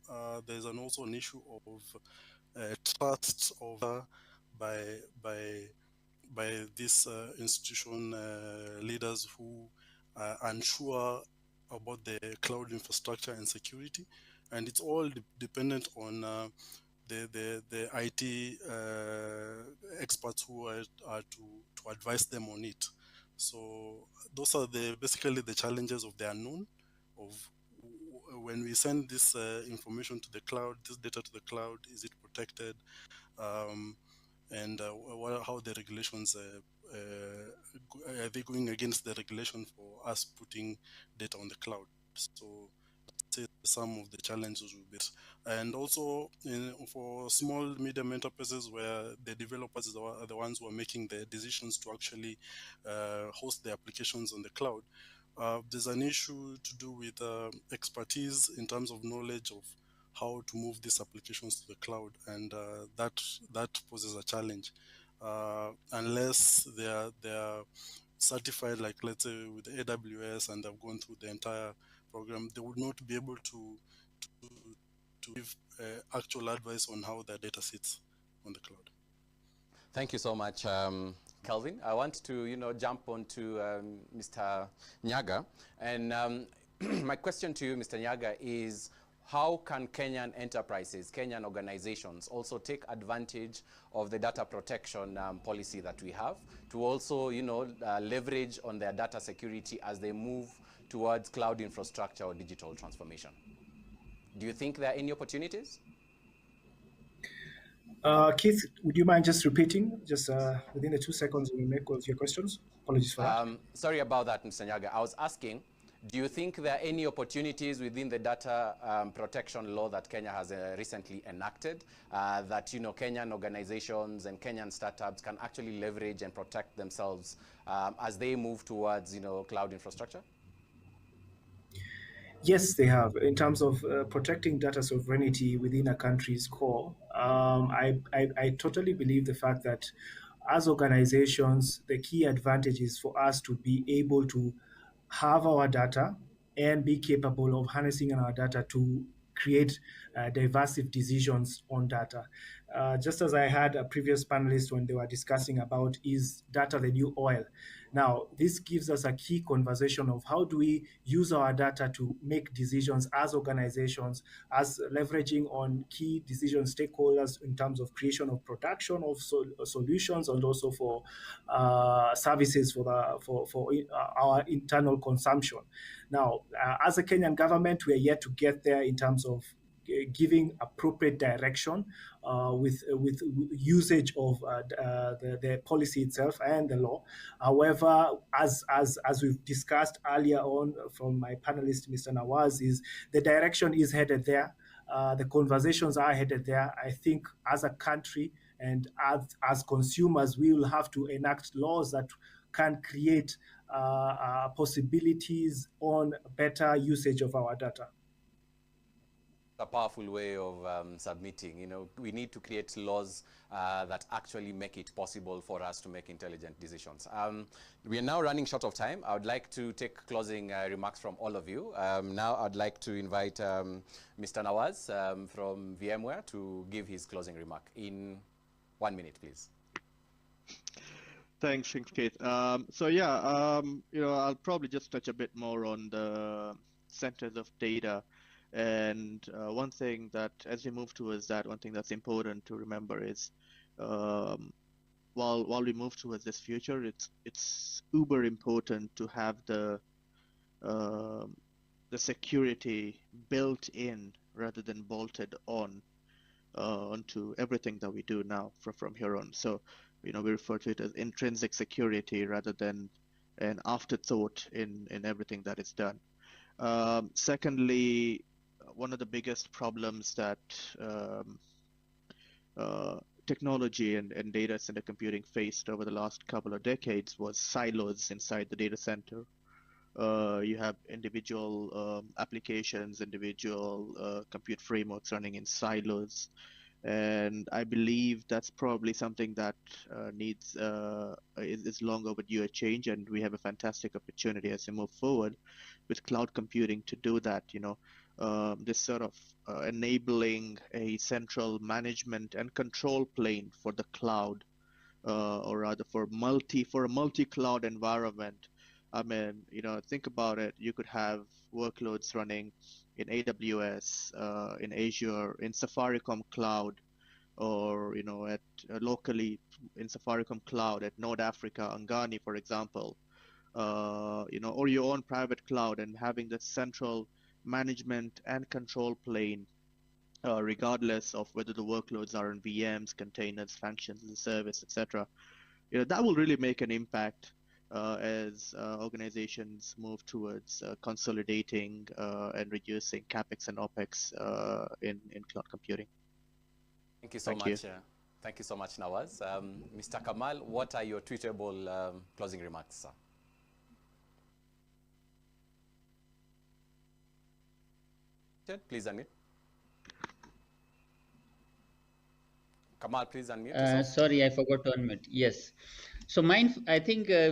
there's also an issue of trust over by these institution leaders who are unsure about the cloud infrastructure and security, and it's all dependent on the IT experts who are to advise them on it. So those are basically the challenges of the unknown, of when we send this information to the cloud, this data to the cloud, is it protected, and how the regulations are they going against the regulation for us putting data on the cloud? So some of the challenges will be, and also for small medium enterprises where the developers are the ones who are making the decisions to actually host their applications on the cloud. There's an issue to do with expertise in terms of knowledge of how to move these applications to the cloud, and that poses a challenge unless they are certified, like let's say with AWS, and they've gone through the entire program. They would not be able to give actual advice on how their data sits on the cloud. Thank you so much, Kelvin. I want to jump onto Mr. Nyaga, and my question to you, Mr. Nyaga, is how can Kenyan enterprises, Kenyan organizations also take advantage of the data protection policy that we have to also, leverage on their data security as they move towards cloud infrastructure or digital transformation? Do you think there are any opportunities? Keith, would you mind just repeating, within the 2 seconds we make all of your questions? Apologies for that. Sorry about that, Mr. Nyaga. I was asking, do you think there are any opportunities within the data protection law that Kenya has recently enacted that Kenyan organizations and Kenyan startups can actually leverage and protect themselves as they move towards cloud infrastructure? Yes, they have. In terms of protecting data sovereignty within a country's core, I totally believe the fact that as organizations, the key advantage is for us to be able to have our data and be capable of harnessing our data to create divisive decisions on data. Just as I had a previous panelist when they were discussing about, is data the new oil? Now, this gives us a key conversation of how do we use our data to make decisions as organizations, as leveraging on key decision stakeholders in terms of creation of production of solutions, and also for services for our internal consumption. Now, as a Kenyan government, we are yet to get there in terms of giving appropriate direction with usage of the policy itself and the law. However, as we've discussed earlier on from my panelist, Mr. Nawaz, is the direction is headed there. The conversations are headed there. I think as a country and as consumers, we will have to enact laws that can create possibilities on better usage of our data. A powerful way of submitting. We need to create laws that actually make it possible for us to make intelligent decisions. We are now running short of time. I would like to take closing remarks from all of you. Now I'd like to invite Mr. Nawaz from VMware to give his closing remark in 1 minute, please. Thanks, Keith. So yeah, I'll probably just touch a bit more on the centers of data. And one thing that, as we move towards that, one thing that's important to remember is, while we move towards this future, it's uber important to have the security built in rather than bolted on onto everything that we do now from here on. So, we refer to it as intrinsic security rather than an afterthought in everything that is done. Secondly, one of the biggest problems that technology and data center computing faced over the last couple of decades was silos inside the data center. You have individual applications, individual compute frameworks running in silos. And I believe that's probably something that needs is long overdue a change, and we have a fantastic opportunity as we move forward with cloud computing to do that. This sort of enabling a central management and control plane for the cloud, or rather for a multi-cloud environment. I mean, think about it. You could have workloads running in AWS, in Azure, in Safaricom Cloud, or at locally in Safaricom Cloud at Node Africa, Angani, for example, or your own private cloud, and having the central management and control plane, regardless of whether the workloads are in VMs, containers, functions as a service, etc. That will really make an impact as organizations move towards consolidating and reducing capex and opex in cloud computing. Thank you so much. Thank you so much, Nawaz. Mr. Kamal, what are your tweetable closing remarks, sir? Please unmute. Kamal, please unmute. Sorry, I forgot to unmute. Yes. So mine, I think I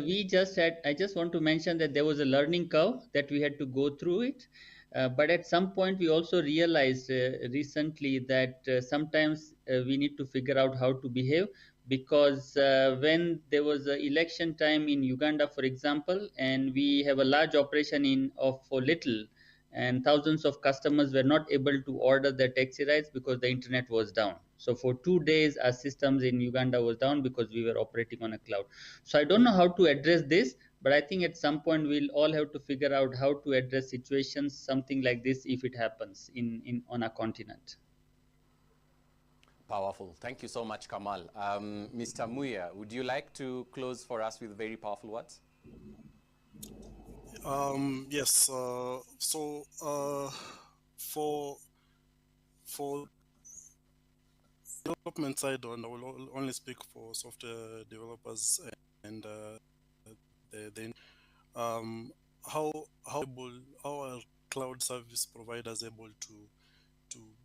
just want to mention that there was a learning curve that we had to go through it. But at some point, we also realized recently that sometimes we need to figure out how to behave, because when there was an election time in Uganda, for example, and we have a large operation for Little, and thousands of customers were not able to order their taxi rides because the internet was down. So for 2 days, our systems in Uganda was down because we were operating on a cloud. So I don't know how to address this, but I think at some point we'll all have to figure out how to address situations, something like this, if it happens on our continent. Powerful. Thank you so much, Kamal. Mr. Muya, would you like to close for us with very powerful words? Yes. So for development side, and I will only speak for software developers and how are cloud service providers able to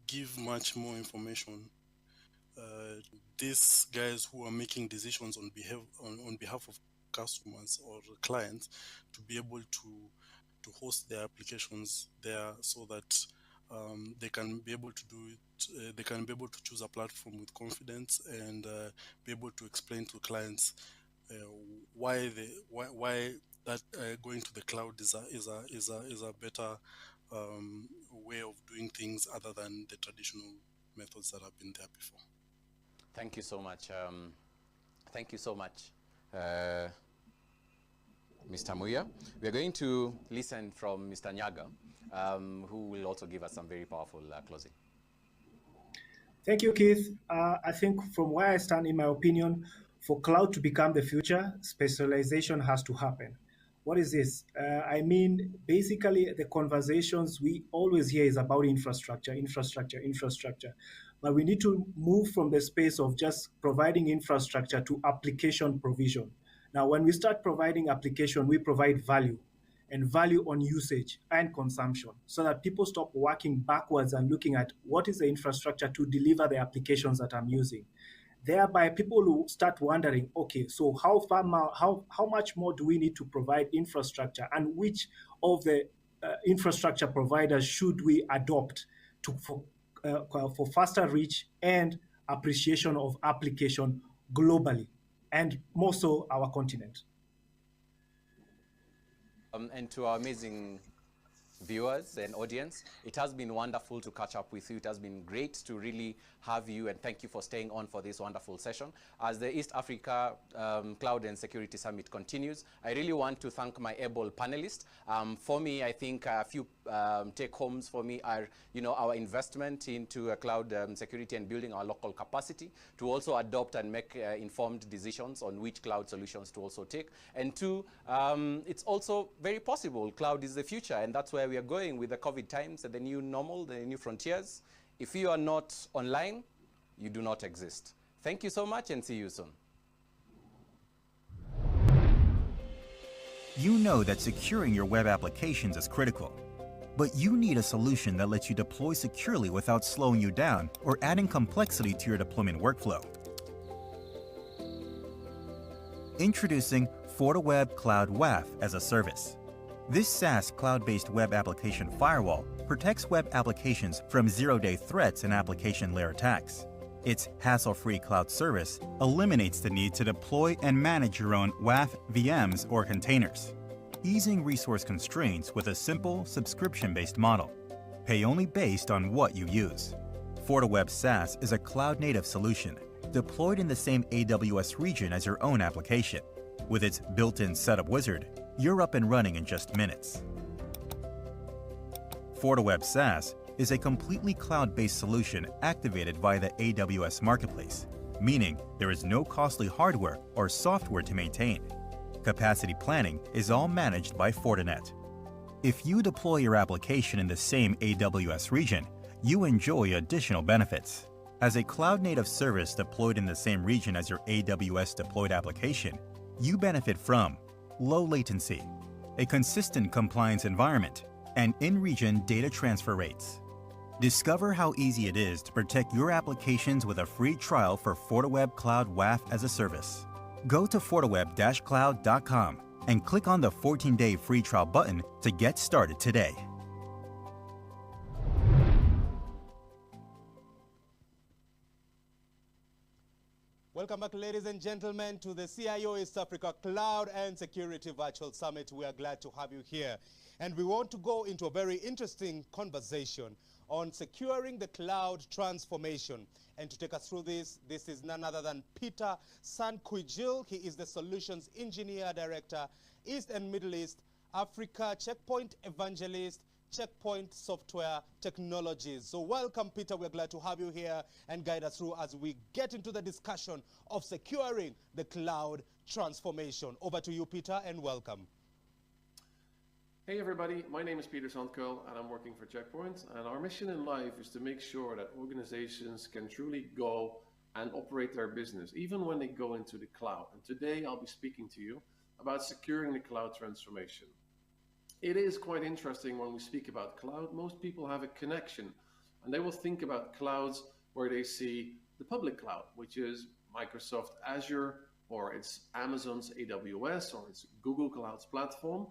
give much more information these guys who are making decisions on behalf of customers or clients, to be able to host their applications there, so that they can be able to do it. They can be able to choose a platform with confidence and be able to explain to clients why that going to the cloud is a better way of doing things other than the traditional methods that have been there before. Thank you so much. Thank you so much, Mr. Muya. We are going to listen from Mr. Nyaga, who will also give us some very powerful closing. Thank you, Keith. I think from where I stand, in my opinion, for cloud to become the future, specialization has to happen. What is this? I mean, basically, the conversations we always hear is about infrastructure. But we need to move from the space of just providing infrastructure to application provision. Now, when we start providing application, we provide value, and value on usage and consumption, so that people stop working backwards and looking at what is the infrastructure to deliver the applications that I'm using. Thereby, people will start wondering, okay, so how much more do we need to provide infrastructure, and which of the infrastructure providers should we adopt for faster reach and appreciation of application globally, and more so our continent. And to our amazing viewers and audience, it has been wonderful to catch up with you. It has been great to really have you, and thank you for staying on for this wonderful session. As the East Africa Cloud and Security Summit continues, I really want to thank my able panelists. For me, I think a few take-homes for me are, our investment into cloud security and building our local capacity to also adopt and make informed decisions on which cloud solutions to also take. And two, it's also very possible. Cloud is the future, and that's where we are going with the COVID times and the new normal, the new frontiers. If you are not online, you do not exist. Thank you so much, and see you soon. You know that securing your web applications is critical. But you need a solution that lets you deploy securely without slowing you down or adding complexity to your deployment workflow. Introducing FortiWeb Cloud WAF as a service. This SaaS cloud-based web application firewall protects web applications from zero-day threats and application layer attacks. Its hassle-free cloud service eliminates the need to deploy and manage your own WAF VMs or containers, easing resource constraints with a simple subscription-based model. Pay only based on what you use. FortiWeb SaaS is a cloud-native solution deployed in the same AWS region as your own application. With its built-in setup wizard, you're up and running in just minutes. FortiWeb SaaS is a completely cloud-based solution activated via the AWS Marketplace, meaning there is no costly hardware or software to maintain. Capacity planning is all managed by Fortinet. If you deploy your application in the same AWS region, you enjoy additional benefits. As a cloud-native service deployed in the same region as your AWS deployed application, you benefit from low latency, a consistent compliance environment, and in-region data transfer rates. Discover how easy it is to protect your applications with a free trial for FortiWeb Cloud WAF as a service. Go to fortiweb-cloud.com and click on the 14-day free trial button to get started today. Welcome back, ladies and gentlemen, to the CIO East Africa Cloud and Security Virtual Summit. We are glad to have you here. And we want to go into a very interesting conversation on securing the cloud transformation. And to take us through this is none other than Peter Sankwijil. He is the Solutions Engineer Director, East and Middle East, Africa, Checkpoint Evangelist, Checkpoint Software Technologies. So welcome, Peter. We're glad to have you here and guide us through as we get into the discussion of securing the cloud transformation. Over to you, Peter, and welcome. Hey everybody, my name is Peter Sankwijil and I'm working for Checkpoint, and our mission in life is to make sure that organizations can truly go and operate their business even when they go into the cloud. And today I'll be speaking to you about securing the cloud transformation. It is quite interesting when we speak about cloud. Most people have a connection and they will think about clouds where they see the public cloud, which is Microsoft Azure, or it's Amazon's AWS, or it's Google Cloud's platform.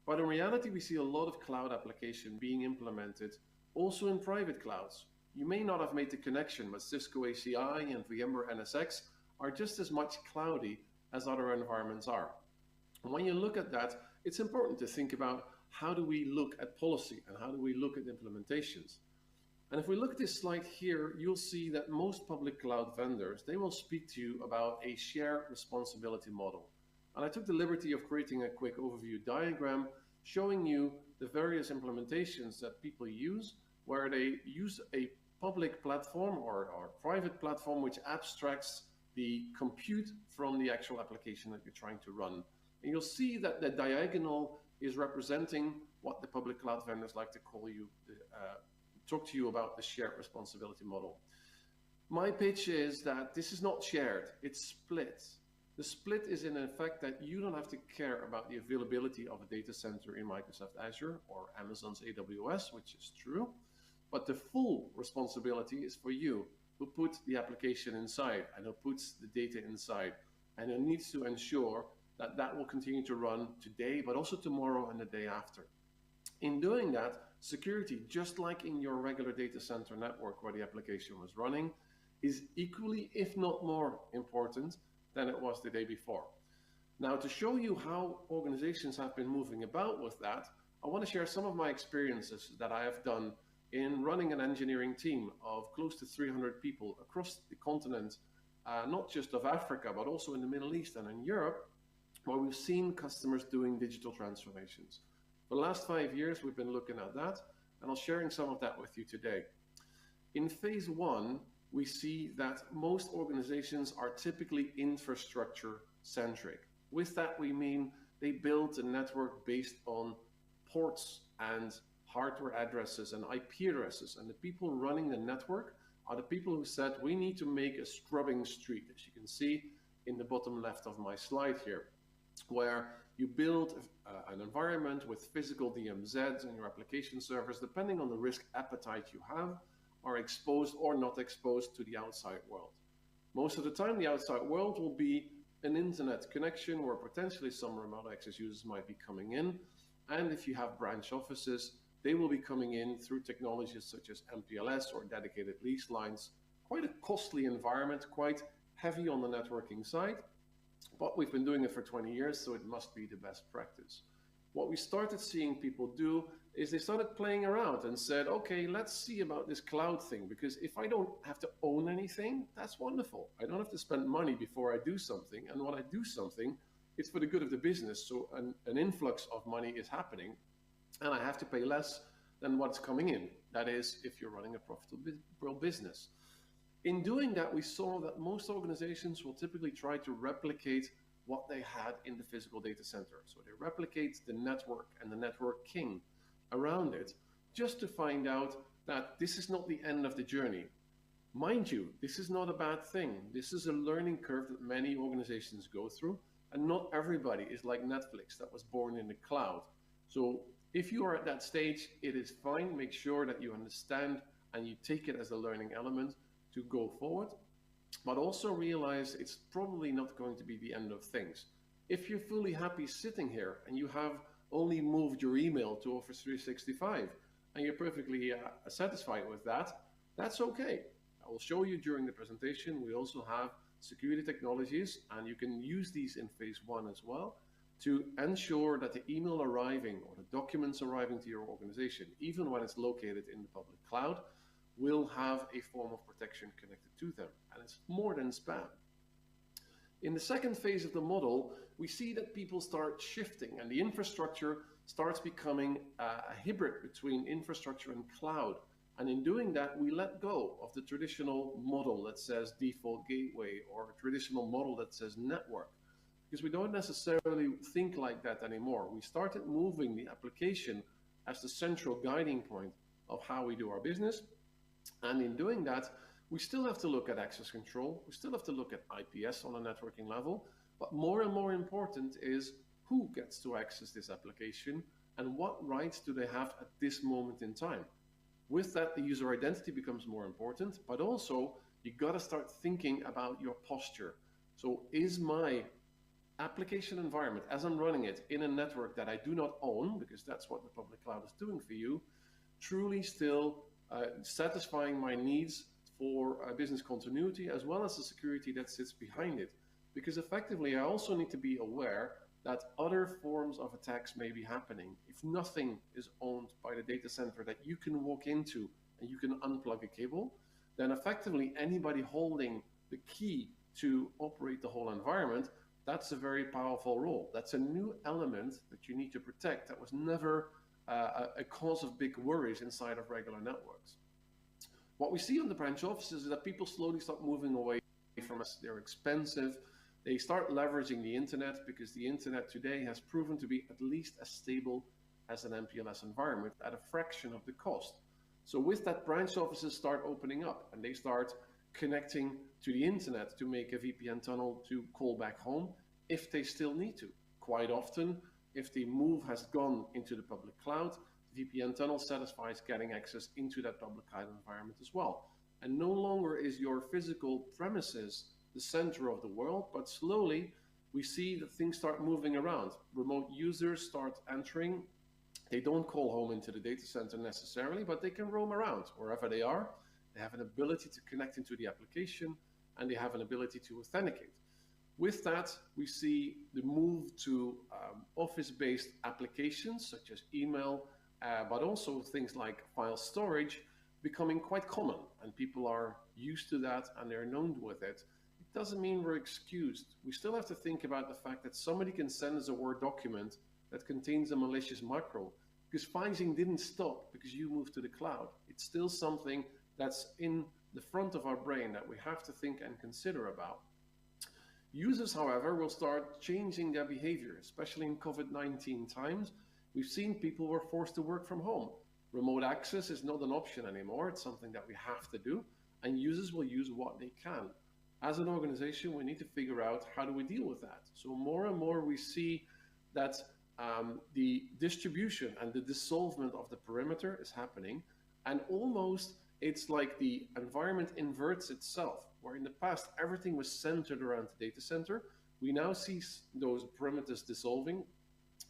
But in reality, we see a lot of cloud application being implemented also in private clouds. You may not have made the connection, but Cisco ACI and VMware NSX are just as much cloudy as other environments are. And when you look at that, it's important to think about how do we look at policy and how do we look at implementations. And if we look at this slide here, you'll see that most public cloud vendors, they will speak to you about a shared responsibility model. And I took the liberty of creating a quick overview diagram showing you the various implementations that people use, where they use a public platform or private platform which abstracts the compute from the actual application that you're trying to run. And you'll see that the diagonal is representing what the public cloud vendors like to call you, talk to you about the shared responsibility model. My pitch is that this is not shared, it's split. The split is in effect that you don't have to care about the availability of a data center in Microsoft Azure or Amazon's AWS, which is true, but the full responsibility is for you, who put the application inside and who puts the data inside, and who needs to ensure that that will continue to run today, but also tomorrow and the day after. In doing that, security, just like in your regular data center network where the application was running, is equally, if not more important than it was the day before. Now, to show you how organizations have been moving about with that, I want to share some of my experiences that I have done in running an engineering team of close to 300 people across the continent, not just of Africa, but also in the Middle East and in Europe, where we've seen customers doing digital transformations. For the last 5 years, we've been looking at that, and I'll sharing some of that with you today. In phase one, we see that most organizations are typically infrastructure centric. With that, we mean they build a network based on ports and hardware addresses and IP addresses. And the people running the network are the people who said, we need to make a scrubbing street, as you can see in the bottom left of my slide here. where you build an environment with physical DMZs and your application servers, depending on the risk appetite you have, are exposed or not exposed to the outside world. Most of the time, the outside world will be an internet connection where potentially some remote access users might be coming in. And if you have branch offices, they will be coming in through technologies such as MPLS or dedicated lease lines. Quite a costly environment, quite heavy on the networking side. But we've been doing it for 20 years, so it must be the best practice. What we started seeing people do is they started playing around and said, okay, let's see about this cloud thing, because if I don't have to own anything, that's wonderful. I don't have to spend money before I do something. And when I do something, it's for the good of the business. So an influx of money is happening, and I have to pay less than what's coming in. That is, if you're running a profitable business. In doing that, we saw that most organizations will typically try to replicate what they had in the physical data center. So they replicate the network and the networking around it, just to find out that this is not the end of the journey. Mind you, this is not a bad thing. This is a learning curve that many organizations go through, and not everybody is like Netflix that was born in the cloud. So if you are at that stage, it is fine. Make sure that you understand and you take it as a learning element to go forward, but also realize it's probably not going to be the end of things. If you're fully happy sitting here and you have only moved your email to Office 365 and you're perfectly satisfied with that, that's okay. I will show you during the presentation. We also have security technologies, and you can use these in phase one as well to ensure that the email arriving or the documents arriving to your organization, even when it's located in the public cloud, will have a form of protection connected to them, and it's more than spam. In the second phase of the model, we see that people start shifting, and the infrastructure starts becoming a hybrid between infrastructure and cloud. And in doing that, we let go of the traditional model that says default gateway or a traditional model that says network, because we don't necessarily think like that anymore. We started moving the application as the central guiding point of how we do our business. And in doing that, we still have to look at access control. We still have to look at IPS on a networking level. But more and more important is who gets to access this application and what rights do they have at this moment in time. With that, the user identity becomes more important, but also you got to start thinking about your posture. So is my application environment, as I'm running it in a network that I do not own, because that's what the public cloud is doing for you, truly still satisfying my needs for business continuity, as well as the security that sits behind it? Because effectively, I also need to be aware that other forms of attacks may be happening. If nothing is owned by the data center that you can walk into and you can unplug a cable, then effectively anybody holding the key to operate the whole environment, that's a very powerful role. That's a new element that you need to protect that was never a cause of big worries inside of regular networks. What we see on the branch offices is that people slowly start moving away from us. They're expensive. They start leveraging the internet, because the internet today has proven to be at least as stable as an MPLS environment at a fraction of the cost. So with that, branch offices start opening up and they start connecting to the internet to make a VPN tunnel to call back home if they still need to. Quite often, if the move has gone into the public cloud, the VPN tunnel satisfies getting access into that public cloud environment as well. And no longer is your physical premises the center of the world, but slowly we see that things start moving around. Remote users start entering. They don't call home into the data center necessarily, but they can roam around wherever they are. They have an ability to connect into the application, and they have an ability to authenticate. With that, we see the move to office-based applications such as email, but also things like file storage becoming quite common, and people are used to that and they're known with it. It doesn't mean we're excused. We still have to think about the fact that somebody can send us a Word document that contains a malicious macro, because phishing didn't stop because you moved to the cloud. It's still something that's in the front of our brain that we have to think and consider about. Users, however, will start changing their behavior, especially in COVID-19 times. We've seen people were forced to work from home. Remote access is not an option anymore. It's something that we have to do, and users will use what they can. as an organization, we need to figure out how do we deal with that. So more and more we see that the distribution and the dissolvement of the perimeter is happening, and almost it's like the environment inverts itself, where in the past everything was centered around the data center. We now see those perimeters dissolving,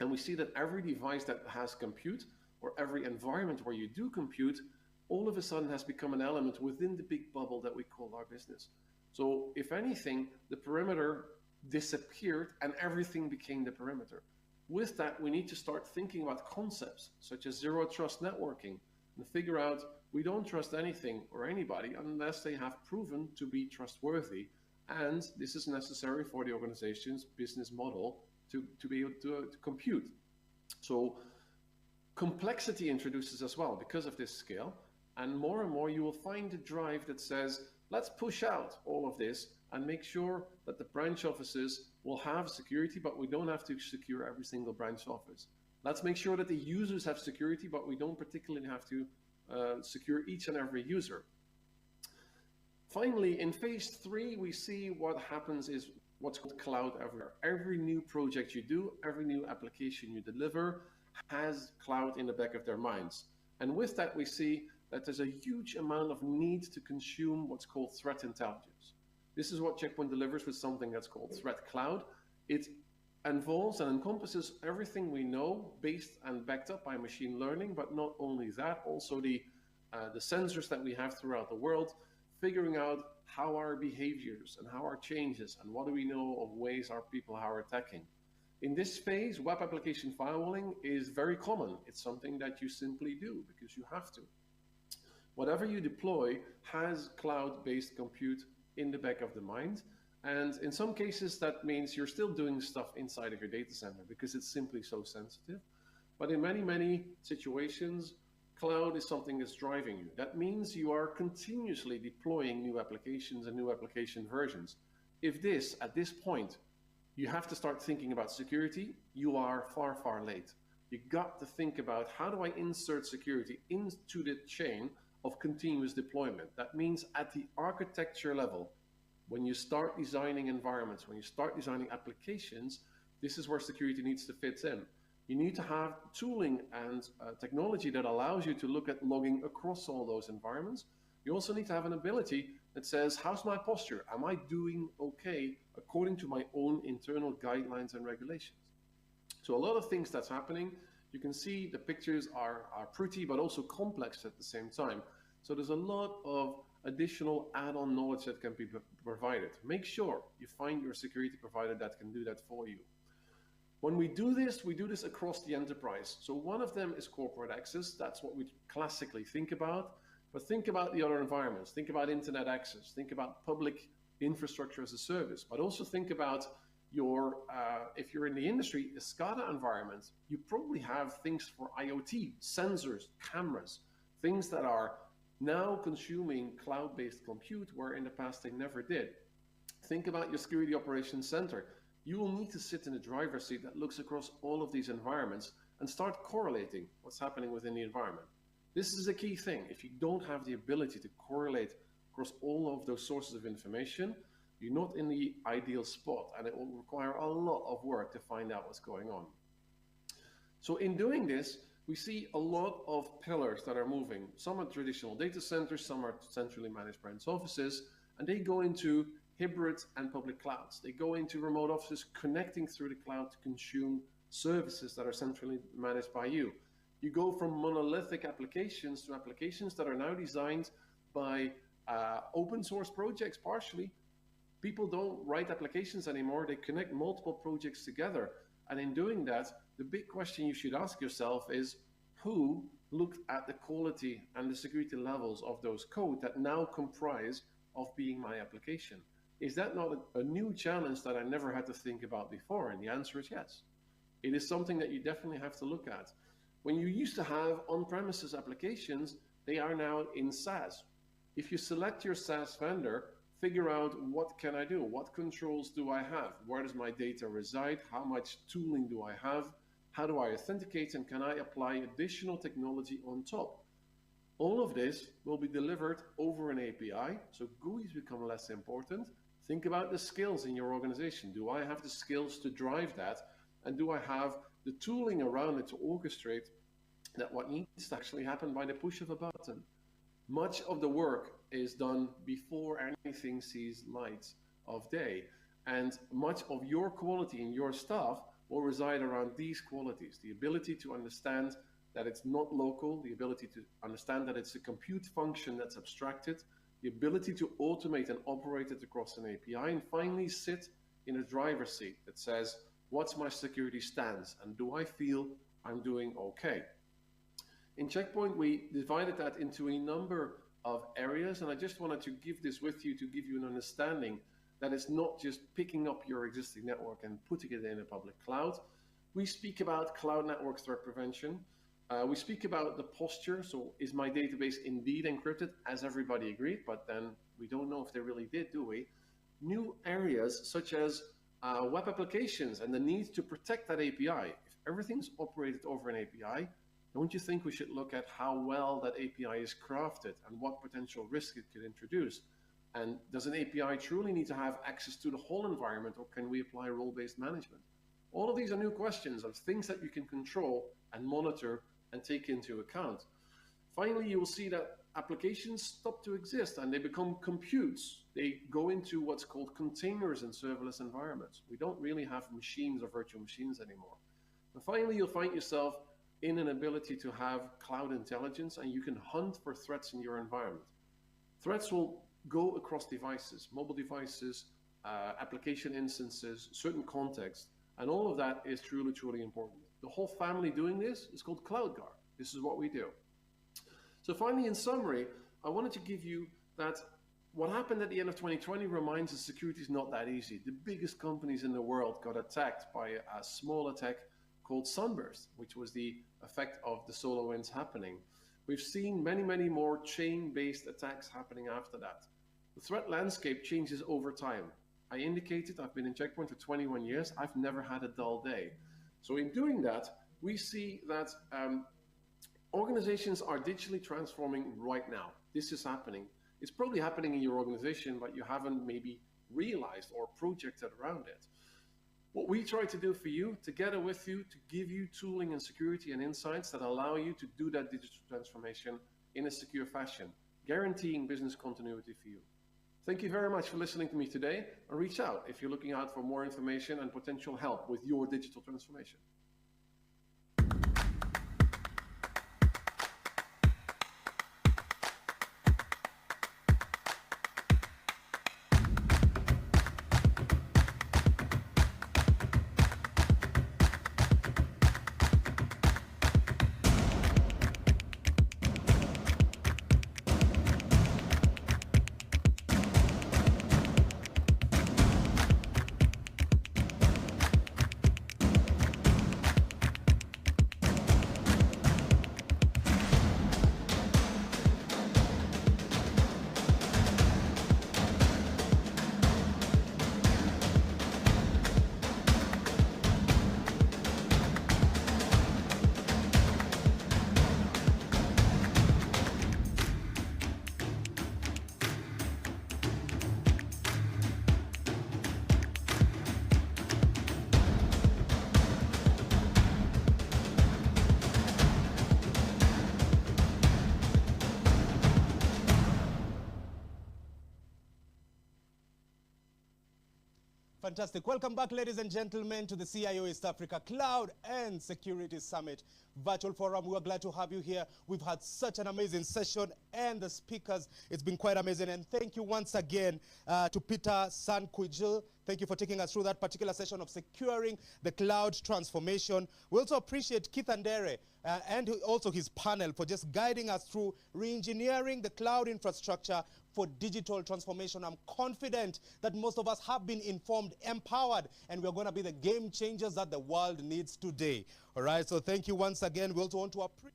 and we see that every device that has compute, or every environment where you do compute, all of a sudden has become an element within the big bubble that we call our business. So if anything, the perimeter disappeared and everything became the perimeter. With that, we need to start thinking about concepts such as zero trust networking and figure out we don't trust anything or anybody unless they have proven to be trustworthy. And this is necessary for the organization's business model to be able to compute. So complexity introduces as well because of this scale. And more you will find a drive that says, let's push out all of this and make sure that the branch offices will have security, but we don't have to secure every single branch office. Let's make sure that the users have security, but we don't particularly have to secure each and every user. Finally, in phase 3, we see what happens is what's called cloud everywhere. Every new project you do, every new application you deliver has cloud in the back of their minds. And with that, we see that there's a huge amount of need to consume what's called threat intelligence. This is what Check Point delivers with something that's called Threat Cloud. It involves and encompasses everything we know based and backed up by machine learning, but not only that, also the sensors that we have throughout the world, figuring out how our behaviors and how our changes and what do we know of ways our people are attacking. In this phase, web application firewalling is very common. It's something that you simply do because you have to. Whatever you deploy has cloud-based compute in the back of the mind. And in some cases, that means you're still doing stuff inside of your data center because it's simply so sensitive. But in many situations, cloud is something that's driving you. That means you are continuously deploying new applications and new application versions. If this, at this point, you have to start thinking about security, you are far late. You got to think about how do I insert security into the chain of continuous deployment. That means at the architecture level, when you start designing environments, when you start designing applications, this is where security needs to fit in. You need to have tooling and technology that allows you to look at logging across all those environments. You also need to have an ability that says, how's my posture? Am I doing okay according to my own internal guidelines and regulations? So a lot of things that's happening. You can see the pictures are pretty, but also complex at the same time. So there's a lot of additional add-on knowledge that can be provided. Make sure you find your security provider that can do that for you. When we do this across the enterprise. So one of them is corporate access. That's what we classically think about. But think about the other environments. Think about internet access. Think about public infrastructure as a service. But also think about your, if you're in the industry, a SCADA environment, you probably have things for IoT, sensors, cameras, things that are now consuming cloud-based compute where in the past they never did. Think about your security operations center. You will need to sit in the driver's seat that looks across all of these environments and start correlating what's happening within the environment. This is a key thing. If you don't have the ability to correlate across all of those sources of information, you're not in the ideal spot, and it will require a lot of work to find out what's going on. So in doing this, we see a lot of pillars that are moving. Some are traditional data centers, some are centrally managed branch offices, and they go into hybrid and public clouds. They go into remote offices connecting through the cloud to consume services that are centrally managed by you. You go from monolithic applications to applications that are now designed by open source projects partially. People don't write applications anymore. They connect multiple projects together. And in doing that, the big question you should ask yourself is, who looked at the quality and the security levels of those code that now comprise of being my application? Is that not a new challenge that I never had to think about before? And the answer is yes. It is something that you definitely have to look at. When you used to have on-premises applications, they are now in SaaS. If you select your SaaS vendor, figure out what can I do? What controls do I have? Where does my data reside? How much tooling do I have? How do I authenticate? And can I apply additional technology on top? All of this will be delivered over an API, so GUIs become less important. Think about the skills in your organization. Do I have the skills to drive that? And do I have the tooling around it to orchestrate that what needs to actually happen by the push of a button? Much of the work is done before anything sees light of day. And much of your quality in your staff will reside around these qualities: the ability to understand that it's not local, the ability to understand that it's a compute function that's abstracted, the ability to automate and operate it across an API, and finally sit in a driver's seat that says, what's my security stance, and do I feel I'm doing okay? In Checkpoint, we divided that into a number of areas, and I just wanted to give this with you to give you an understanding that it's not just picking up your existing network and putting it in a public cloud. We speak about cloud network threat prevention. We speak about the posture. So is my database indeed encrypted, as everybody agreed, but then we don't know if they really did, do we? New areas such as web applications and the need to protect that API. If everything's operated over an API, don't you think we should look at how well that API is crafted and what potential risk it could introduce? And does an API truly need to have access to the whole environment, or can we apply role-based management? All of these are new questions of things that you can control and monitor and take into account. Finally, you will see that applications stop to exist and they become computes. They go into what's called containers in serverless environments. We don't really have machines or virtual machines anymore. And finally, you'll find yourself in an ability to have cloud intelligence, and you can hunt for threats in your environment. Threats will go across devices, mobile devices, application instances, certain contexts, and all of that is truly, truly important. The whole family doing this is called CloudGuard. This is what we do. So finally, in summary, I wanted to give you that what happened at the end of 2020 reminds us security is not that easy. The biggest companies in the world got attacked by a small attack called Sunburst, which was the effect of the SolarWinds happening. We've seen many, many more chain-based attacks happening after that. The threat landscape changes over time. I indicated I've been in Checkpoint for 21 years. I've never had a dull day. So in doing that, we see that organizations are digitally transforming right now. This is happening. It's probably happening in your organization, but you haven't maybe realized or projected around it. What we try to do for you, together with you, to give you tooling and security and insights that allow you to do that digital transformation in a secure fashion, guaranteeing business continuity for you. Thank you very much for listening to me today, and reach out if you're looking out for more information and potential help with your digital transformation. Fantastic. Welcome back, ladies and gentlemen, to the CIO East Africa Cloud and Security Summit Virtual Forum. We are glad to have you here. We've had such an amazing session, and the speakers, it's been quite amazing. And thank you once again to Peter Sankwijil. Thank you for taking us through that particular session of securing the cloud transformation. We also appreciate Keith Andere and also his panel for just guiding us through re-engineering the cloud infrastructure for digital transformation. I'm confident that most of us have been informed, empowered, and we're going to be the game changers that the world needs today. All right, so thank you once again. We also want to appreciate